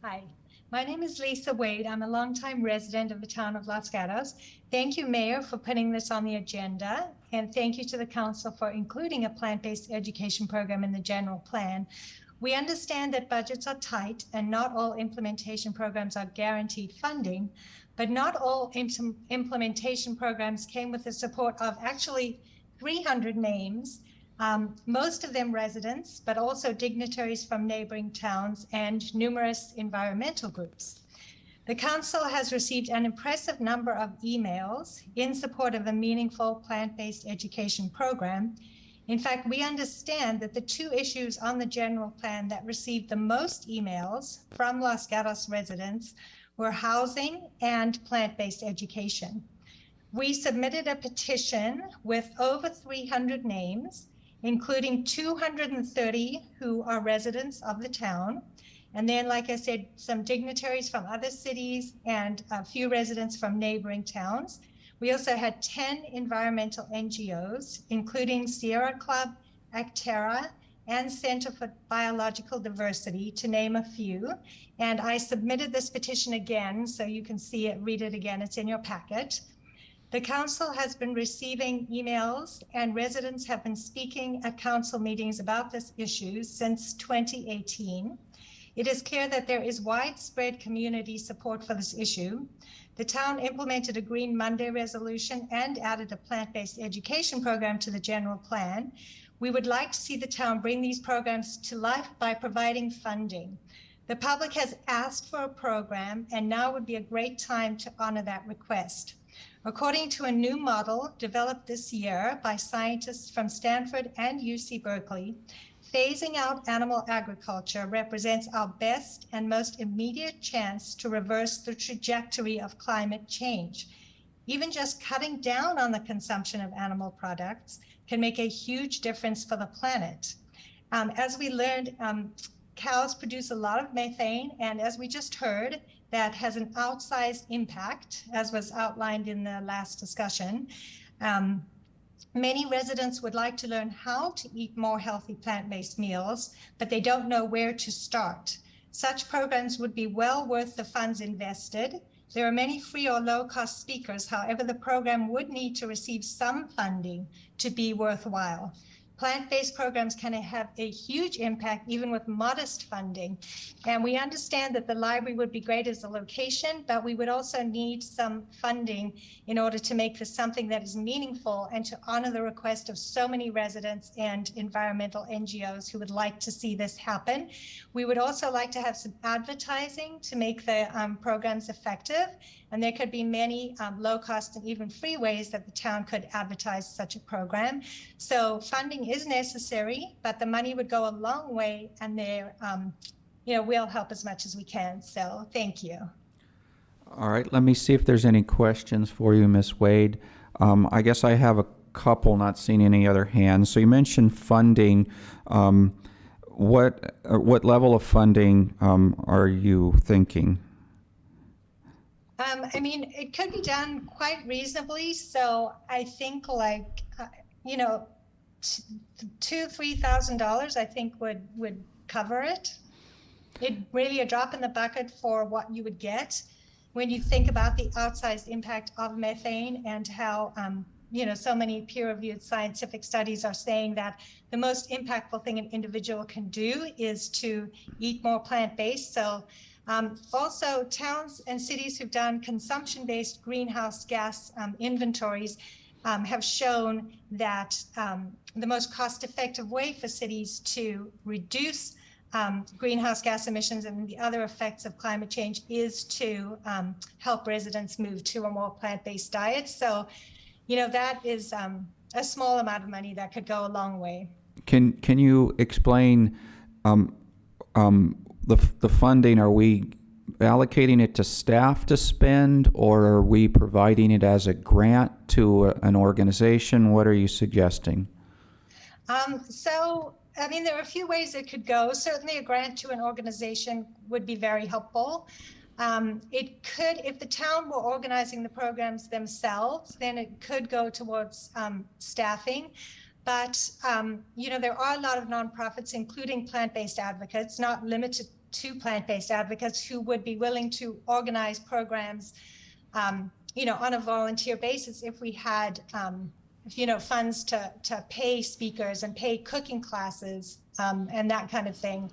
Hi, my name is Lisa Wade. I'm a longtime resident of the town of Los Gatos. Thank you, Mayor, for putting this on the agenda, and thank you to the council for including a plant-based education program in the general plan. We understand that budgets are tight and not all implementation programs are guaranteed funding, but not all implementation programs came with the support of actually 300 names, most of them residents, but also dignitaries from neighboring towns and numerous environmental groups. The council has received an impressive number of emails in support of a meaningful plant-based education program. In fact, we understand that the two issues on the general plan that received the most emails from Los Gatos residents were housing and plant-based education. We submitted a petition with over 300 names, including 230 who are residents of the town. And then, like I said, some dignitaries from other cities and a few residents from neighboring towns. We also had 10 environmental NGOs, including Sierra Club, Acterra, and Center for Biological Diversity, to name a few. And I submitted this petition again, so you can see it, read it again. It's in your packet. The council has been receiving emails, and residents have been speaking at council meetings about this issue since 2018. It is clear that there is widespread community support for this issue. The town implemented a Green Monday resolution and added a plant-based education program to the general plan. We would like to see the town bring these programs to life by providing funding. The public has asked for a program, and now would be a great time to honor that request. According to a new model developed this year by scientists from Stanford and UC Berkeley, phasing out animal agriculture represents our best and most immediate chance to reverse the trajectory of climate change. Even just cutting down on the consumption of animal products can make a huge difference for the planet. As we learned, cows produce a lot of methane, and as we just heard, that has an outsized impact, as was outlined in the last discussion. Many residents would like to learn how to eat more healthy plant-based meals, but they don't know where to start. Such programs would be well worth the funds invested. There are many free or low-cost speakers. However, the program would need to receive some funding to be worthwhile. Plant-based programs can have a huge impact even with modest funding. And we understand that the library would be great as a location, but we would also need some funding in order to make this something that is meaningful and to honor the request of so many residents and environmental NGOs who would like to see this happen. We would also like to have some advertising to make the programs effective. And there could be many low-cost and even free ways that the town could advertise such a program. So funding is necessary, but the money would go a long way, and we'll help as much as we can. So thank you. All right, let me see if there's any questions for you, Ms. Wade. I guess I have a couple, not seeing any other hands. So you mentioned funding. What level of funding are you thinking? It could be done quite reasonably. So I think $2,000-3,000 I think would cover it. It really a drop in the bucket for what you would get when you think about the outsized impact of methane and how so many peer-reviewed scientific studies are saying that the most impactful thing an individual can do is to eat more plant-based. So also towns and cities who've done consumption-based greenhouse gas inventories have shown that the most cost-effective way for cities to reduce greenhouse gas emissions and the other effects of climate change is to help residents move to a more plant-based diet. So, that is a small amount of money that could go a long way. Can you explain the funding? Are we allocating it to staff to spend, or are we providing it as a grant to an organization? What are you suggesting? So, I mean, there are a few ways it could go. Certainly, a grant to an organization would be very helpful. It could, if the town were organizing the programs themselves, then it could go towards staffing. But, there are a lot of nonprofits, including plant-based advocates, not limited to plant-based advocates, who would be willing to organize programs, on a volunteer basis if we had, funds to pay speakers and pay cooking classes and that kind of thing.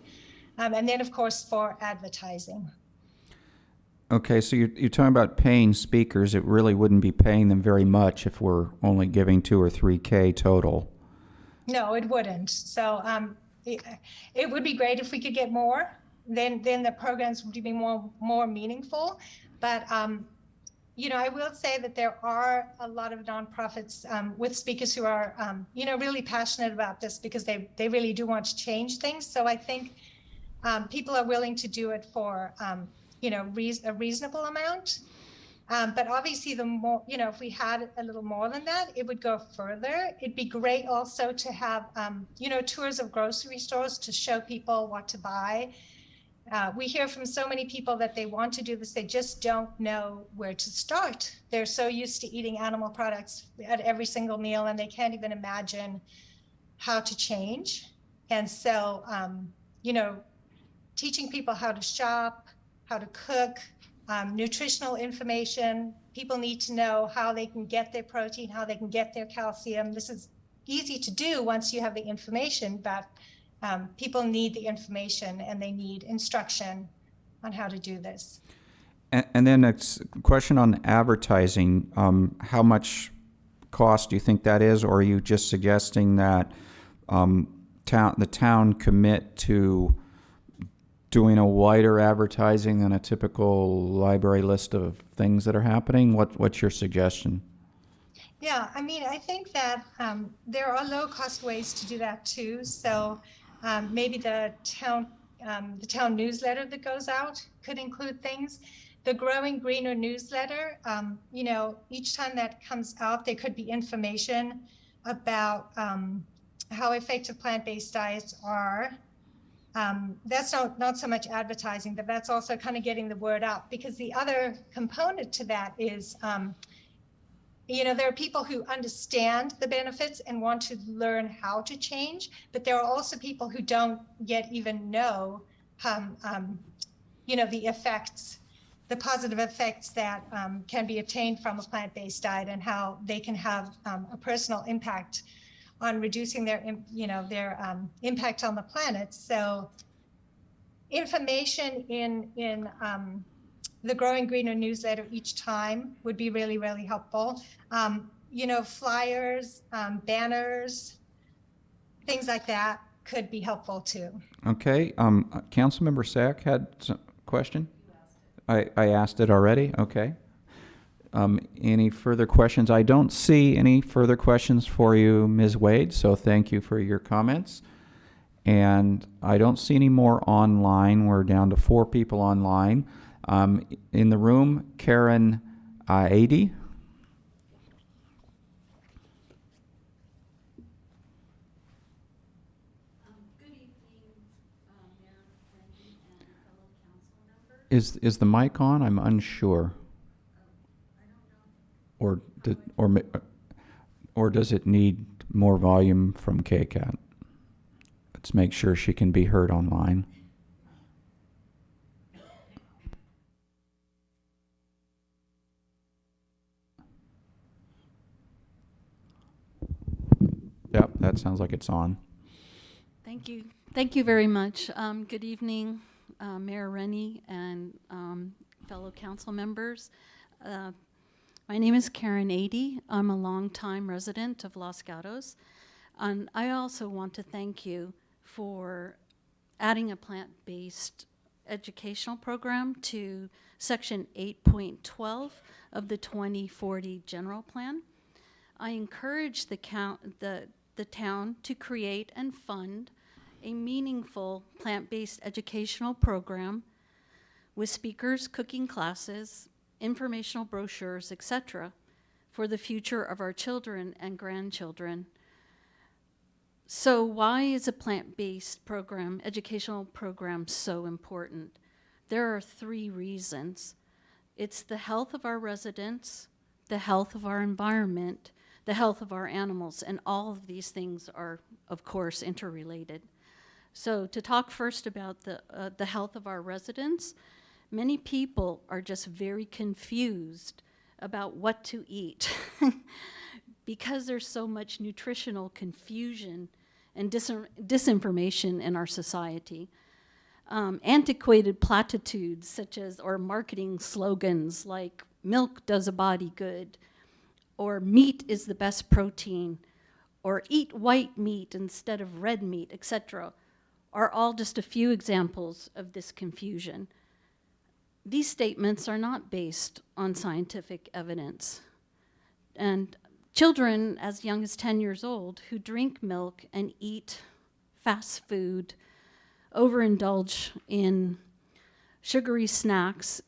And then, of course, for advertising. Okay, so you're talking about paying speakers. It really wouldn't be paying them very much if we're only giving $2,000 or $3,000 total. No, it wouldn't. So it would be great if we could get more. Then the programs would be more meaningful. But I will say that there are a lot of nonprofits with speakers who are really passionate about this because they really do want to change things. So I think people are willing to do it for a reasonable amount. But obviously, the more, if we had a little more than that, it would go further. It'd be great also to have, tours of grocery stores to show people what to buy. We hear from so many people that they want to do this, they just don't know where to start. They're so used to eating animal products at every single meal, and they can't even imagine how to change. And so, teaching people how to shop, how to cook, nutritional information. People need to know how they can get their protein, how they can get their calcium. This is easy to do once you have the information, but people need the information and they need instruction on how to do this. And then a question on advertising. How much cost do you think that is, or are you just suggesting that the town commit to doing a wider advertising than a typical library list of things that are happening? What's your suggestion? Yeah, I mean, I think that there are low-cost ways to do that too. So maybe the town newsletter that goes out could include things. The Growing Greener newsletter, each time that comes out, there could be information about how effective plant-based diets are. That's not so much advertising, but that's also kind of getting the word out, because the other component to that is, there are people who understand the benefits and want to learn how to change, but there are also people who don't yet even know, the effects, the positive effects that can be obtained from a plant-based diet and how they can have a personal impact on reducing their impact on the planet. So information in the Growing Greener newsletter each time would be really, really helpful. Flyers, banners, things like that could be helpful too. Okay, Councilmember Sack had a question? I asked it already, okay. Any further questions? I don't see any further questions for you, Ms. Wade, so thank you for your comments. And I don't see any more online. We're down to 4 people online. In the room, Karen 80. Good evening, Mayor Wendy and fellow council members. Is the mic on? I'm unsure. Or does it need more volume from KCAT? Let's make sure she can be heard online. Yep, that sounds like it's on. Thank you. Thank you very much. Good evening, Mayor Rennie and fellow council members. My name is Karen 80. I'm a longtime resident of Los Gatos. And I also want to thank you for adding a plant-based educational program to Section 8.12 of the 2040 General Plan. I encourage the town to create and fund a meaningful plant-based educational program with speakers, cooking classes, informational brochures, etc., for the future of our children and grandchildren. So why is a plant-based program, educational program, so important? There are 3 reasons. It's the health of our residents, the health of our environment, the health of our animals, and all of these things are, of course, interrelated. So to talk first about the health of our residents, many people are just very confused about what to eat because there's so much nutritional confusion and disinformation in our society. Antiquated platitudes such as, or marketing slogans like, milk does a body good, or meat is the best protein, or eat white meat instead of red meat, etc., are all just a few examples of this confusion. These statements are not based on scientific evidence. And children as young as 10 years old who drink milk and eat fast food, overindulge in sugary snacks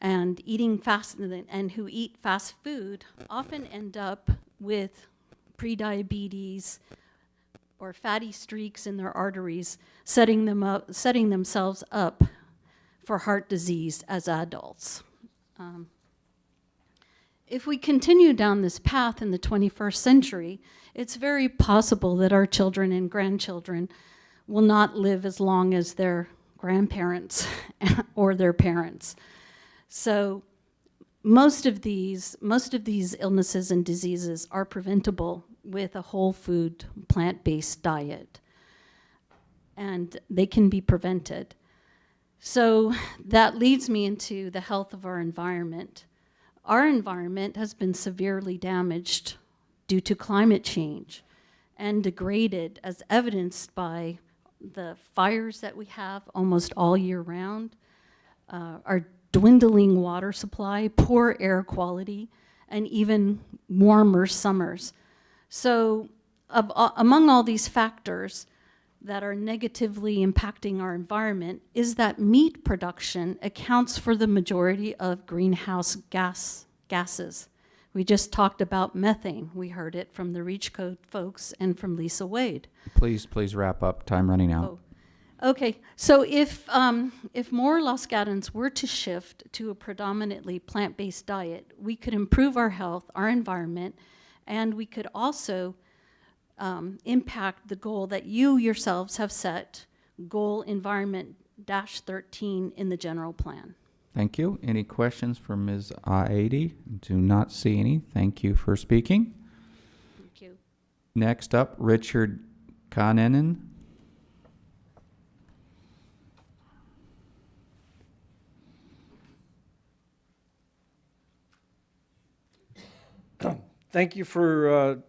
and who eat fast food often end up with prediabetes or fatty streaks in their arteries, setting themselves up for heart disease as adults. If we continue down this path in the 21st century, it's very possible that our children and grandchildren will not live as long as their grandparents or their parents. So most of these illnesses and diseases are preventable with a whole food, plant-based diet, and they can be prevented. So that leads me into the health of our environment. Our environment has been severely damaged due to climate change and degraded, as evidenced by the fires that we have almost all year round, our dwindling water supply, poor air quality, and even warmer summers. So among all these factors that are negatively impacting our environment is that meat production accounts for the majority of greenhouse gases. We just talked about methane. We heard it from the Reach Code folks and from Lisa Wade. Please wrap up. Time running out. Oh, okay. So if more Los Gatans were to shift to a predominantly plant-based diet, we could improve our health, our environment, and we could also impact the goal that you yourselves have set, Goal Environment-13 in the general plan. Thank you. Any questions for Ms. Aidi? Do not see any. Thank you for speaking. Thank you. Next up, Richard Kanenen. Thank you for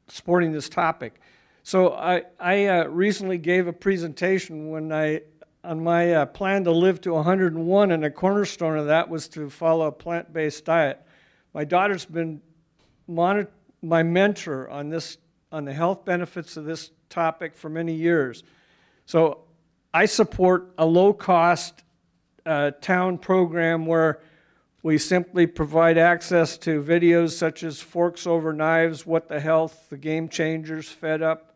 supporting this topic. So I recently gave a presentation on my plan to live to 101, and a cornerstone of that was to follow a plant-based diet. My daughter's been my mentor on the health benefits of this topic for many years. So I support a low-cost town program where we simply provide access to videos such as Forks Over Knives, What the Health, The Game Changers, Fed Up,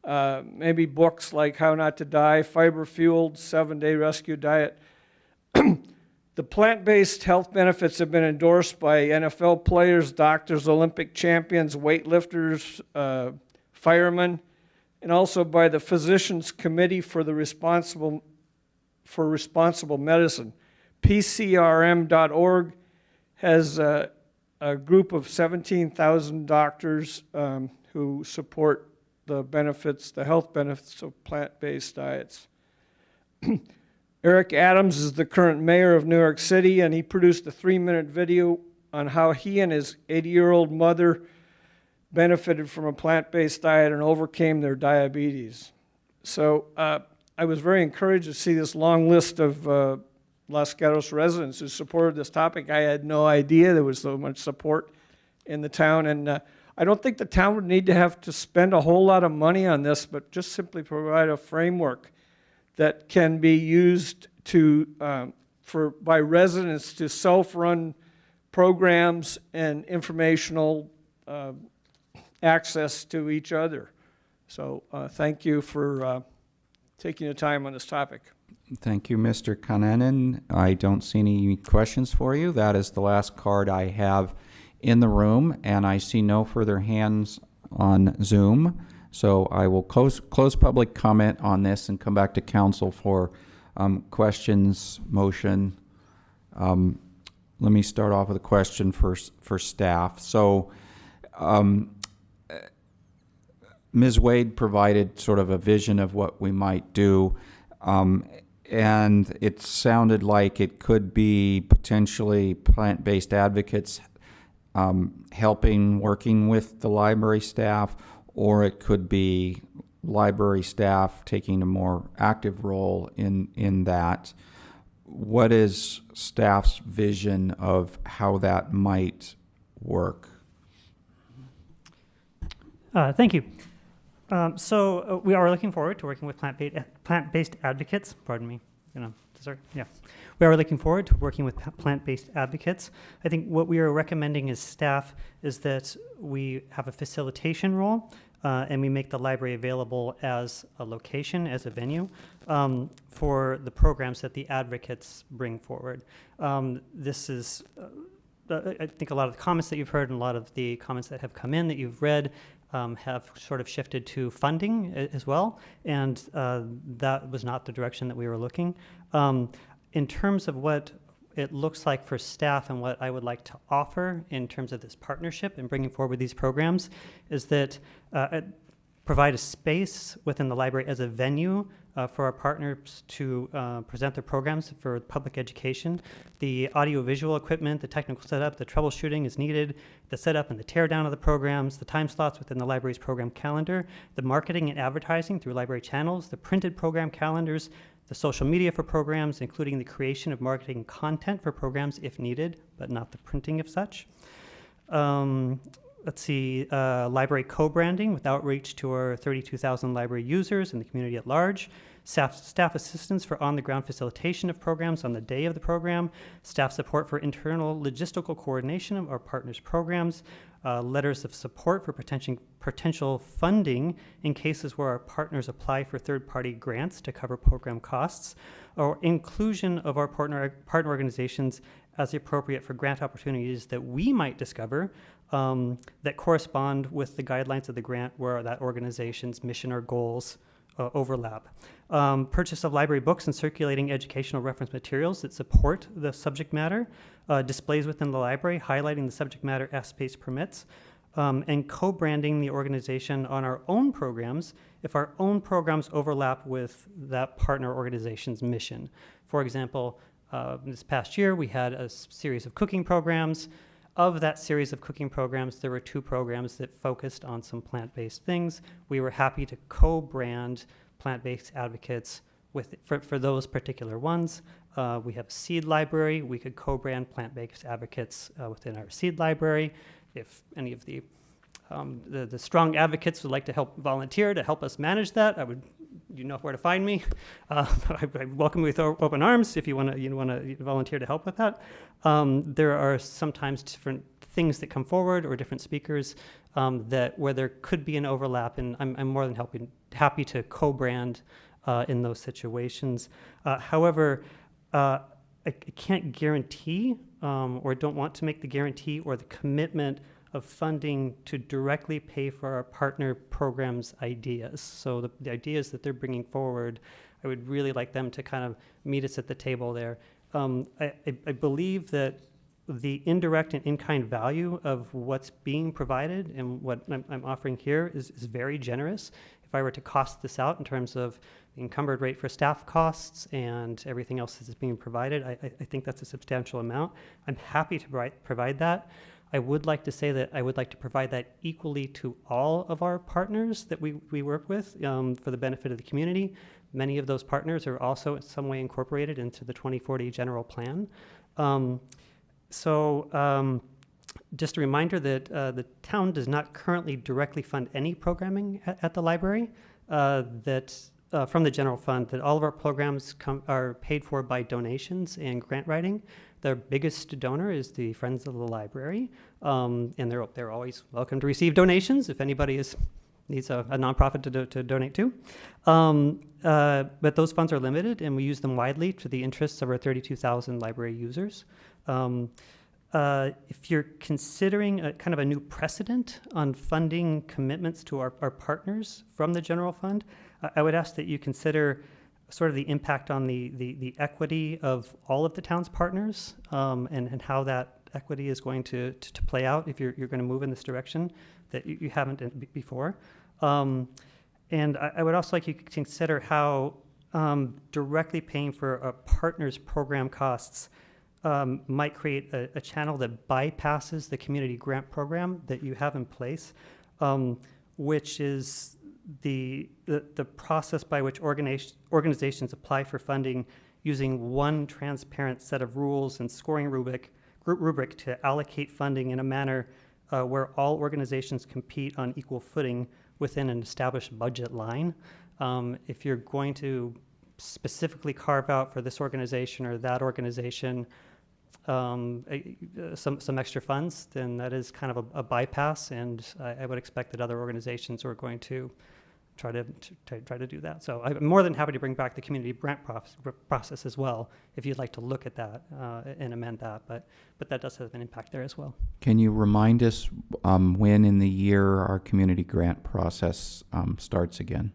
maybe books like How Not to Die, Fiber Fueled, 7-Day Rescue Diet. The plant-based health benefits have been endorsed by NFL players, doctors, Olympic champions, weightlifters, firemen, and also by the Physicians Committee for Responsible Medicine. PCRM.org has a group of 17,000 doctors who support the health benefits of plant-based diets. Eric Adams is the current mayor of New York City, and he produced a 3-minute video on how he and his 80-year-old mother benefited from a plant-based diet and overcame their diabetes. So I was very encouraged to see this long list of Los Gatos residents who supported this topic. I had no idea there was so much support in the town, and I don't think the town would need to have to spend a whole lot of money on this, but just simply provide a framework that can be used to by residents to self-run programs and informational access to each other. So thank you for taking the time on this topic. Thank you, Mr. Kananen. I don't see any questions for you. That is the last card I have in the room, and I see no further hands on Zoom. So I will close public comment on this and come back to council for questions, motion. Let me start off with a question for staff. So Ms. Wade provided sort of a vision of what we might do. And it sounded like it could be potentially plant-based advocates working with the library staff, or it could be library staff taking a more active role in that. What is staff's vision of how that might work? Thank you. So we are looking forward to working with plant-based advocates. Pardon me. Yeah. We are looking forward to working with plant-based advocates. I think what we are recommending as staff is that we have a facilitation role and we make the library available as a location, as a venue for the programs that the advocates bring forward. This is, I think a lot of the comments that you've heard and a lot of the comments that have come in that you've read have sort of shifted to funding as well, and that was not the direction that we were looking. In terms of what it looks like for staff and what I would like to offer in terms of this partnership and bringing forward these programs is that provide a space within the library as a venue for our partners to present their programs for public education. The audiovisual equipment, the technical setup, the troubleshooting is needed, the setup and the tear down of the programs, the time slots within the library's program calendar, the marketing and advertising through library channels, the printed program calendars, the social media for programs, including the creation of marketing content for programs if needed, but not the printing of such. Let's see, library co-branding with outreach to our 32,000 library users and the community at large, staff assistance for on-the-ground facilitation of programs on the day of the program, staff support for internal logistical coordination of our partners' programs, letters of support for potential funding in cases where our partners apply for third-party grants to cover program costs, or inclusion of our partner organizations as appropriate for grant opportunities that we might discover that correspond with the guidelines of the grant where that organization's mission or goals overlap. Purchase of library books and circulating educational reference materials that support the subject matter, displays within the library highlighting the subject matter as space permits, and co-branding the organization on our own programs if our own programs overlap with that partner organization's mission. For example, this past year we had a series of cooking programs. Of that series of cooking programs, there were 2 programs that focused on some plant-based things. We were happy to co-brand plant-based advocates for those particular ones. We have a seed library. We could co-brand plant-based advocates within our seed library. If any of the strong advocates would like to help volunteer to help us manage that, you know where to find me. I welcome you with open arms if you want to volunteer to help with that. There are sometimes different things that come forward or different speakers where there could be an overlap, and I'm more than happy to co-brand in those situations. However, I can't guarantee or don't want to make the guarantee or the commitment of funding to directly pay for our partner programs' ideas. So the ideas that they're bringing forward, I would really like them to kind of meet us at the table there. I believe that the indirect and in-kind value of what's being provided and what I'm offering here is very generous. If I were to cost this out in terms of the encumbered rate for staff costs and everything else that is being provided, I think that's a substantial amount. I'm happy to provide that. I would like to say that I would like to provide that equally to all of our partners that we work with for the benefit of the community. Many of those partners are also in some way incorporated into the 2040 general plan. Just a reminder that the town does not currently directly fund any programming at the library, that from the general fund, that all of our programs are paid for by donations and grant writing. Their biggest donor is the Friends of the Library, and they're always welcome to receive donations if anybody needs a nonprofit to donate to. But those funds are limited, and we use them widely to the interests of our 32,000 library users. If you're considering kind of a new precedent on funding commitments to our partners from the general fund, I would ask that you consider sort of the impact on the equity of all of the town's partners, and how that equity is going to play out if you're going to move in this direction that you haven't before. And I would also like you to consider how directly paying for a partner's program costs might create a channel that bypasses the community grant program that you have in place, which is the process by which organizations apply for funding using one transparent set of rules and scoring rubric to allocate funding in a manner where all organizations compete on equal footing within an established budget line. If you're going to specifically carve out for this organization or that organization some extra funds, then that is kind of a bypass, and I would expect that other organizations are going to try to do that. So I'm more than happy to bring back the community grant process as well, if you'd like to look at that and amend that, but that does have an impact there as well. Can you remind us when in the year our community grant process starts again?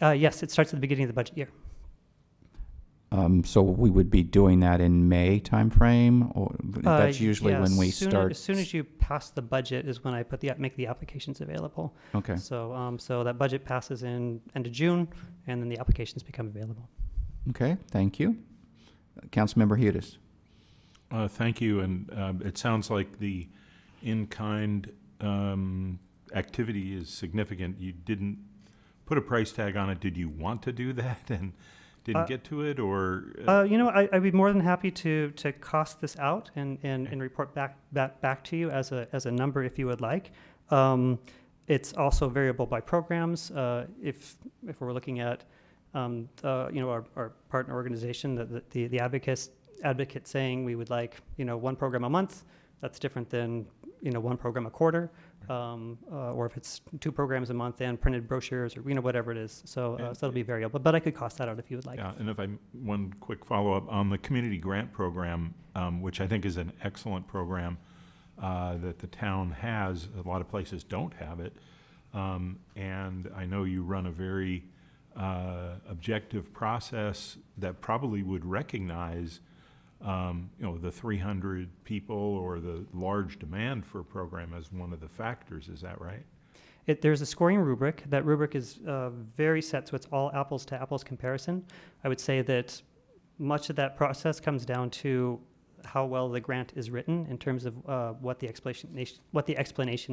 Yes, it starts at the beginning of the budget year. So we would be doing that in May timeframe, or that's usually when we start. As soon as you pass the budget is when I make the applications available. Okay. So that budget passes in end of June, and then the applications become available. Okay, thank you. Councilmember Hudis. Thank you, and it sounds like the in-kind activity is significant. You didn't put a price tag on it. Did you want to do that and didn't get to it, or? I'd be more than happy to cost this out and report back to you as a number if you would like. It's also variable by programs. If we're looking at our partner organization, the advocate saying we would like one program a month, that's different than one program a quarter, or if it's two programs a month and printed brochures, or whatever it is. So that'll be variable, but I could cost that out if you would like. Yeah, and one quick follow-up on the community grant program, which I think is an excellent program that the town has. A lot of places don't have it, and I know you run a very objective process that probably would recognize the 300 people or the large demand for a program as one of the factors. Is that right? There's a scoring rubric. That rubric is very set, so it's all apples to apples comparison. I would say that much of that process comes down to how well the grant is written in terms of what the explanation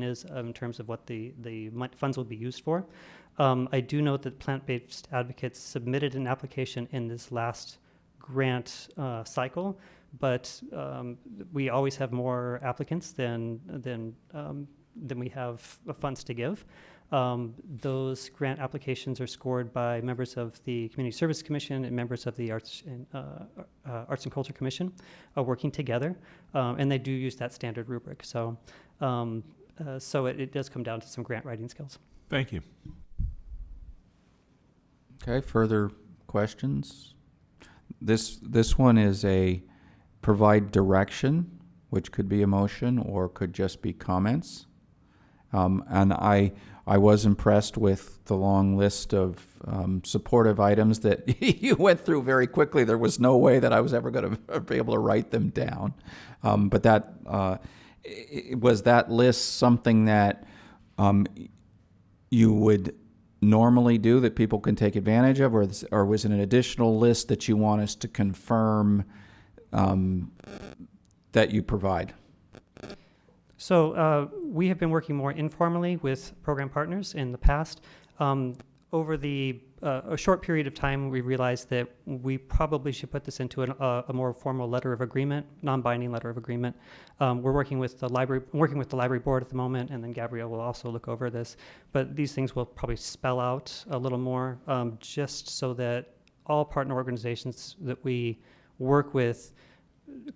is in terms of what the funds will be used for. I do note that plant-based advocates submitted an application in this last grant cycle, but we always have more applicants than we have funds to give. Those grant applications are scored by members of the Community Service Commission and members of the Arts and Culture Commission working together, and they do use that standard rubric. So it does come down to some grant writing skills. Thank you. Okay, further questions? This one is a provide direction, which could be a motion or could just be comments. And I was impressed with the long list of supportive items that you went through very quickly. There was no way that I was ever going to be able to write them down. But was that list something that you would normally do that people can take advantage of, or was it an additional list that you want us to confirm that you provide? So we have been working more informally with program partners in the past. over a short period of time, we realized that we probably should put this into a more formal letter of agreement, non-binding letter of agreement. We're working with the library board at the moment, and then Gabrielle will also look over this. But these things will probably spell out a little more, just so that all partner organizations that we work with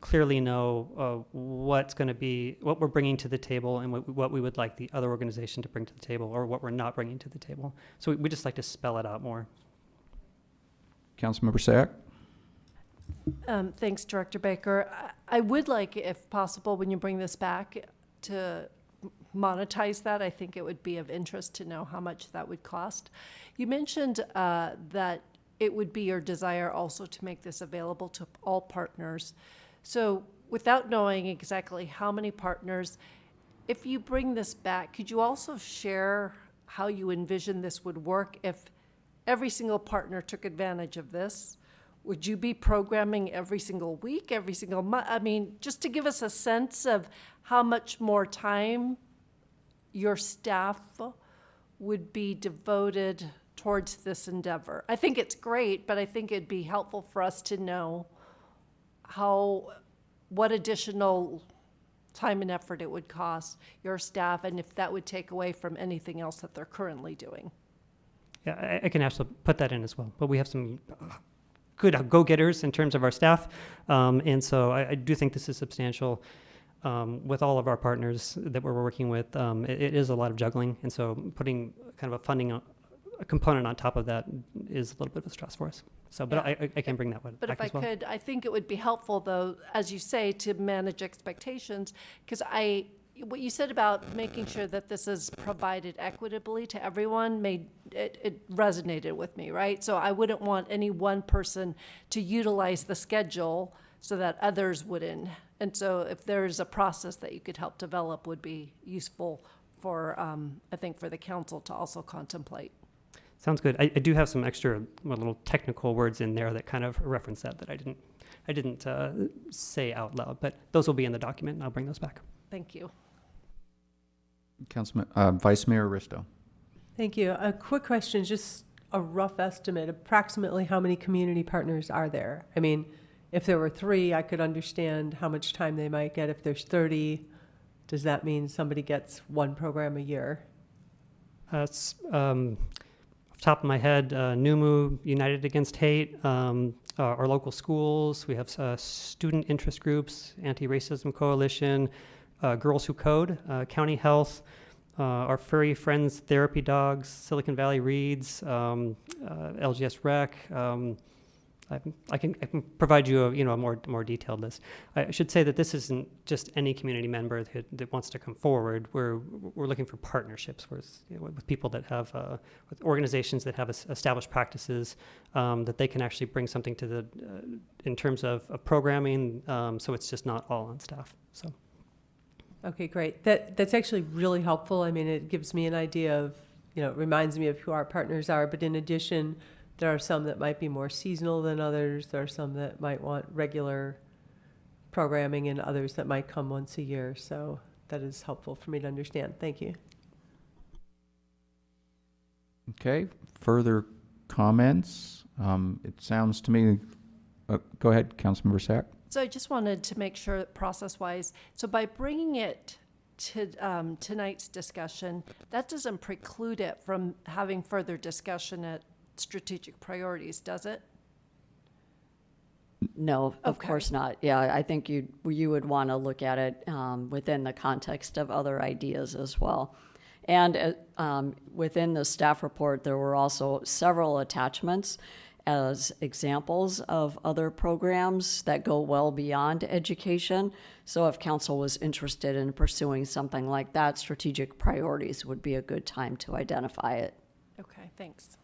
clearly know what we're bringing to the table, and what we would like the other organization to bring to the table, or what we're not bringing to the table. So we just like to spell it out more. Councilmember Sack? Thanks, Director Baker. I would like, if possible, when you bring this back, to monetize that. I think it would be of interest to know how much that would cost. You mentioned that it would be your desire also to make this available to all partners. So without knowing exactly how many partners, if you bring this back, could you also share how you envision this would work if every single partner took advantage of this? Would you be programming every single week, every single month? I mean, just to give us a sense of how much more time your staff would be devoted towards this endeavor. I think it's great, but I think it'd be helpful for us to know what additional time and effort it would cost your staff, and if that would take away from anything else that they're currently doing. Yeah, I can actually put that in as well. But we have some good go-getters in terms of our staff, and so I do think this is substantial. With all of our partners that we're working with, it is a lot of juggling, and so putting kind of a component on top of that is a little bit of a stress for us. So, but yeah. I can bring that one but back if as well. I think it would be helpful, though, as you say, to manage expectations, because what you said about making sure that this is provided equitably to everyone it resonated with me, right? So I wouldn't want any one person to utilize the schedule so that others wouldn't. And so if there's a process that you could help develop, would be useful for, I think, for the council to also contemplate. Sounds good. I do have some extra little technical words in there that kind of reference that I didn't say out loud, but those will be in the document, and I'll bring those back. Thank you. Vice Mayor Risto. Thank you. A quick question, just a rough estimate, approximately how many community partners are there? I mean, if there were 3, I could understand how much time they might get. If there's 30, does that mean somebody gets 1 program a year? It's, off the top of my head, NUMU, United Against Hate, our local schools. We have student interest groups, Anti-Racism Coalition, Girls Who Code, County Health, our furry friends, Therapy Dogs, Silicon Valley Reads, LGS Rec. I can provide you a more detailed list. I should say that this isn't just any community member that wants to come forward. We're looking for partnerships with people that have with organizations that have established practices that they can actually bring something to the in terms of programming. So it's just not all on staff. So. Okay, great. That's actually really helpful. I mean, it gives me an idea of, it reminds me of who our partners are, but in addition, there are some that might be more seasonal than others. There are some that might want regular programming and others that might come once a year. So that is helpful for me to understand. Thank you. Okay, further comments? It sounds to me, go ahead, Councilmember Sack. So I just wanted to make sure that process-wise, so by bringing it to tonight's discussion, that doesn't preclude it from having further discussion at strategic priorities, does it? No, of course not. Yeah, I think you would want to look at it within the context of other ideas as well. And within the staff report, there were also several attachments as examples of other programs that go well beyond education. So if council was interested in pursuing something like that, strategic priorities would be a good time to identify it. Okay, thanks.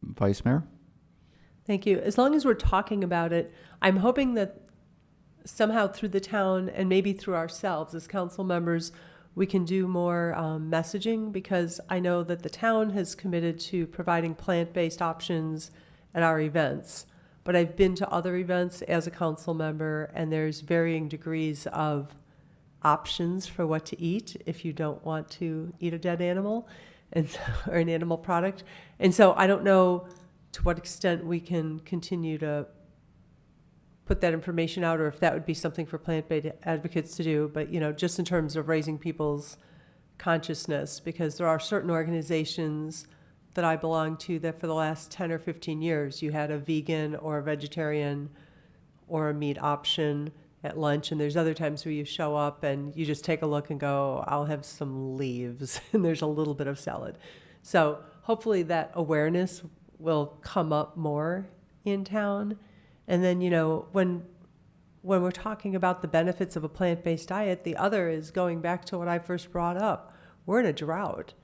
Vice Mayor? Thank you. As long as we're talking about it, I'm hoping that somehow through the town and maybe through ourselves as council members, we can do more messaging, because I know that the town has committed to providing plant-based options at our events. But I've been to other events as a council member, and there's varying degrees of options for what to eat if you don't want to eat a dead animal. and so, or an animal product. And so I don't know to what extent we can continue to put that information out, or if that would be something for plant-based advocates to do. But, just in terms of raising people's consciousness, because there are certain organizations that I belong to that for the last 10 or 15 years, you had a vegan or a vegetarian or a meat option at lunch, and there's other times where you show up and you just take a look and go, I'll have some leaves, and there's a little bit of salad. So hopefully that awareness will come up more in town. And then, when we're talking about the benefits of a plant-based diet, the other is going back to what I first brought up. We're in a drought.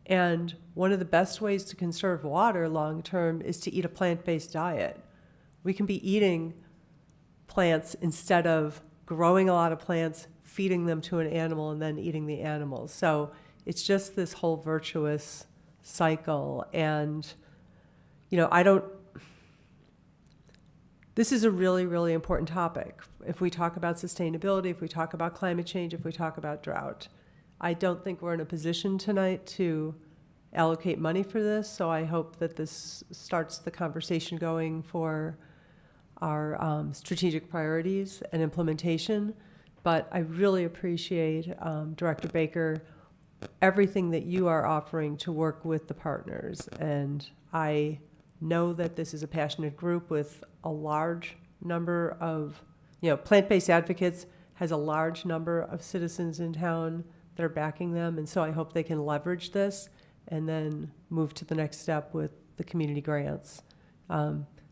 And one of the best ways to conserve water long-term is to eat a plant-based diet. We can be eating plants instead of growing a lot of plants, feeding them to an animal, and then eating the animals. So it's just this whole virtuous cycle. And, this is a really, really important topic. If we talk about sustainability, if we talk about climate change, if we talk about drought, I don't think we're in a position tonight to allocate money for this. So I hope that this starts the conversation going for our strategic priorities and implementation. But I really appreciate, Director Baker, everything that you are offering to work with the partners. And I know that this is a passionate group with a large number of, plant-based advocates has a large number of citizens in town that are backing them. And so I hope they can leverage this and then move to the next step with the community grants.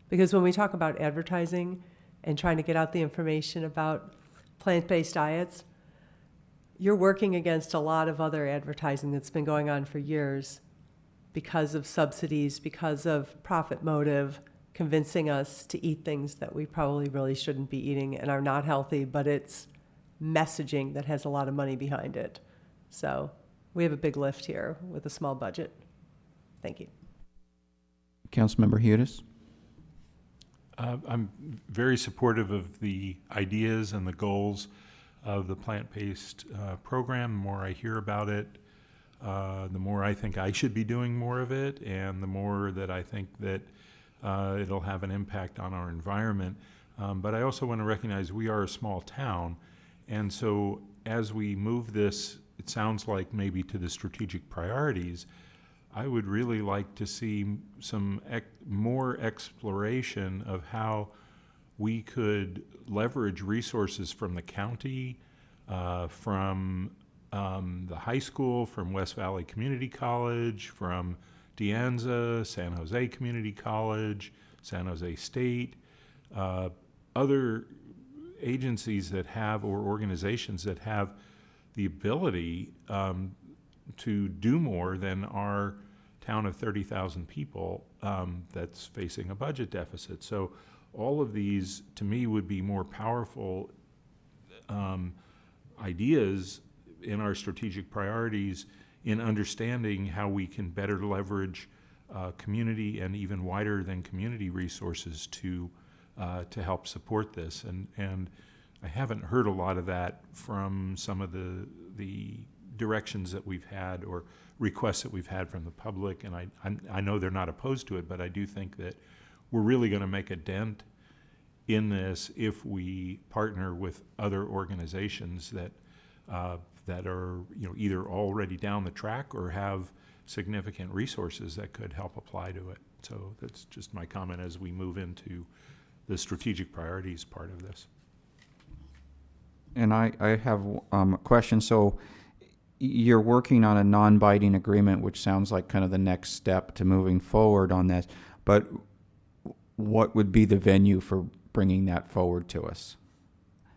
Because when we talk about advertising and trying to get out the information about plant-based diets, you're working against a lot of other advertising that's been going on for years because of subsidies, because of profit motive, convincing us to eat things that we probably really shouldn't be eating and are not healthy, but it's messaging that has a lot of money behind it. So we have a big lift here with a small budget. Thank you. Councilmember Hudis? I'm very supportive of the ideas and the goals of the plant-based program. The more I hear about it, the more I think I should be doing more of it, and the more that I think that it'll have an impact on our environment. But I also want to recognize we are a small town, and so as we move this, it sounds like maybe to the strategic priorities, I would really like to see some more exploration of how we could leverage resources from the county, from the high school, from West Valley Community College, from De Anza, San Jose Community College, San Jose State, other agencies that have, or organizations that have the ability to do more than our town of 30,000 people that's facing a budget deficit. So all of these, to me, would be more powerful ideas in our strategic priorities in understanding how we can better leverage community and even wider than community resources to help support this. And I haven't heard a lot of that from some of the directions that we've had or requests that we've had from the public, and I know they're not opposed to it, but I do think that we're really going to make a dent in this if we partner with other organizations that that are either already down the track or have significant resources that could help apply to it. So that's just my comment as we move into the strategic priorities part of this. And I have a question. So you're working on a non-binding agreement, which sounds like kind of the next step to moving forward on this. But what would be the venue for bringing that forward to us?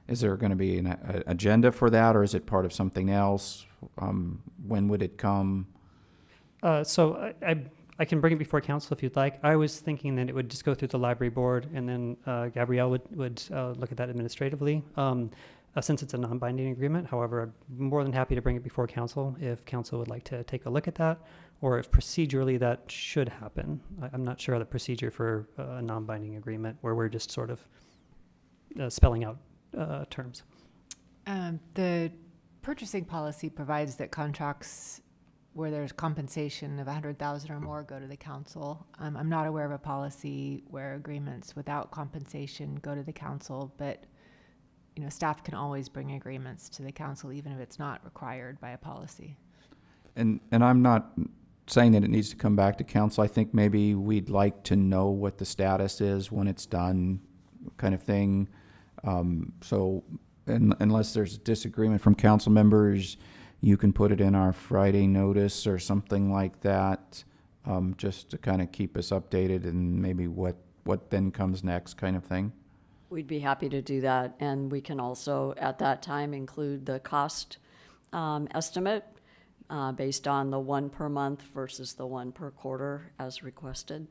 Is there going to be an agenda for that, or is it part of something else? When would it come? So I can bring it before council if you'd like. I was thinking that it would just go through the library board, and then Gabrielle would look at that administratively. Since it's a non-binding agreement, however, I'm more than happy to bring it before council if council would like to take a look at that, or if procedurally that should happen. I'm not sure of the procedure for a non-binding agreement where we're just sort of spelling out terms. The purchasing policy provides that contracts where there's compensation of 100,000 or more go to the council. I'm not aware of a policy where agreements without compensation go to the council, but staff can always bring agreements to the council even if it's not required by a policy. And I'm not saying that it needs to come back to council. I think maybe we'd like to know what the status is when it's done, kind of thing. Unless there's disagreement from council members, you can put it in our Friday notice or something like that, just to kind of keep us updated and maybe what then comes next, kind of thing. We'd be happy to do that, and we can also, at that time, include the cost estimate based on the 1 per month versus the 1 per quarter as requested.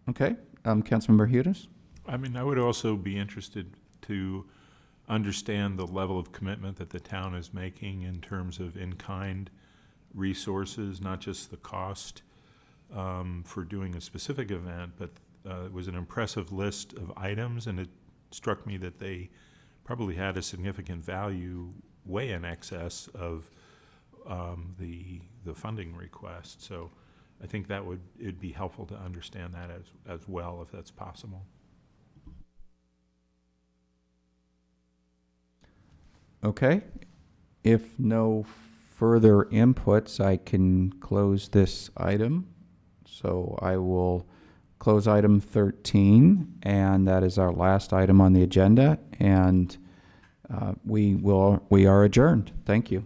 Okay, Councilmember Hudis? I mean, I would also be interested to understand the level of commitment that the town is making in terms of in-kind resources, not just the cost for doing a specific event, but it was an impressive list of items, and it struck me that they probably had a significant value way in excess of the funding request. So I think it'd be helpful to understand that as well, if that's possible. Okay. If no further inputs, I can close this item. So I will close item 13, and that is our last item on the agenda, and we are adjourned. Thank you.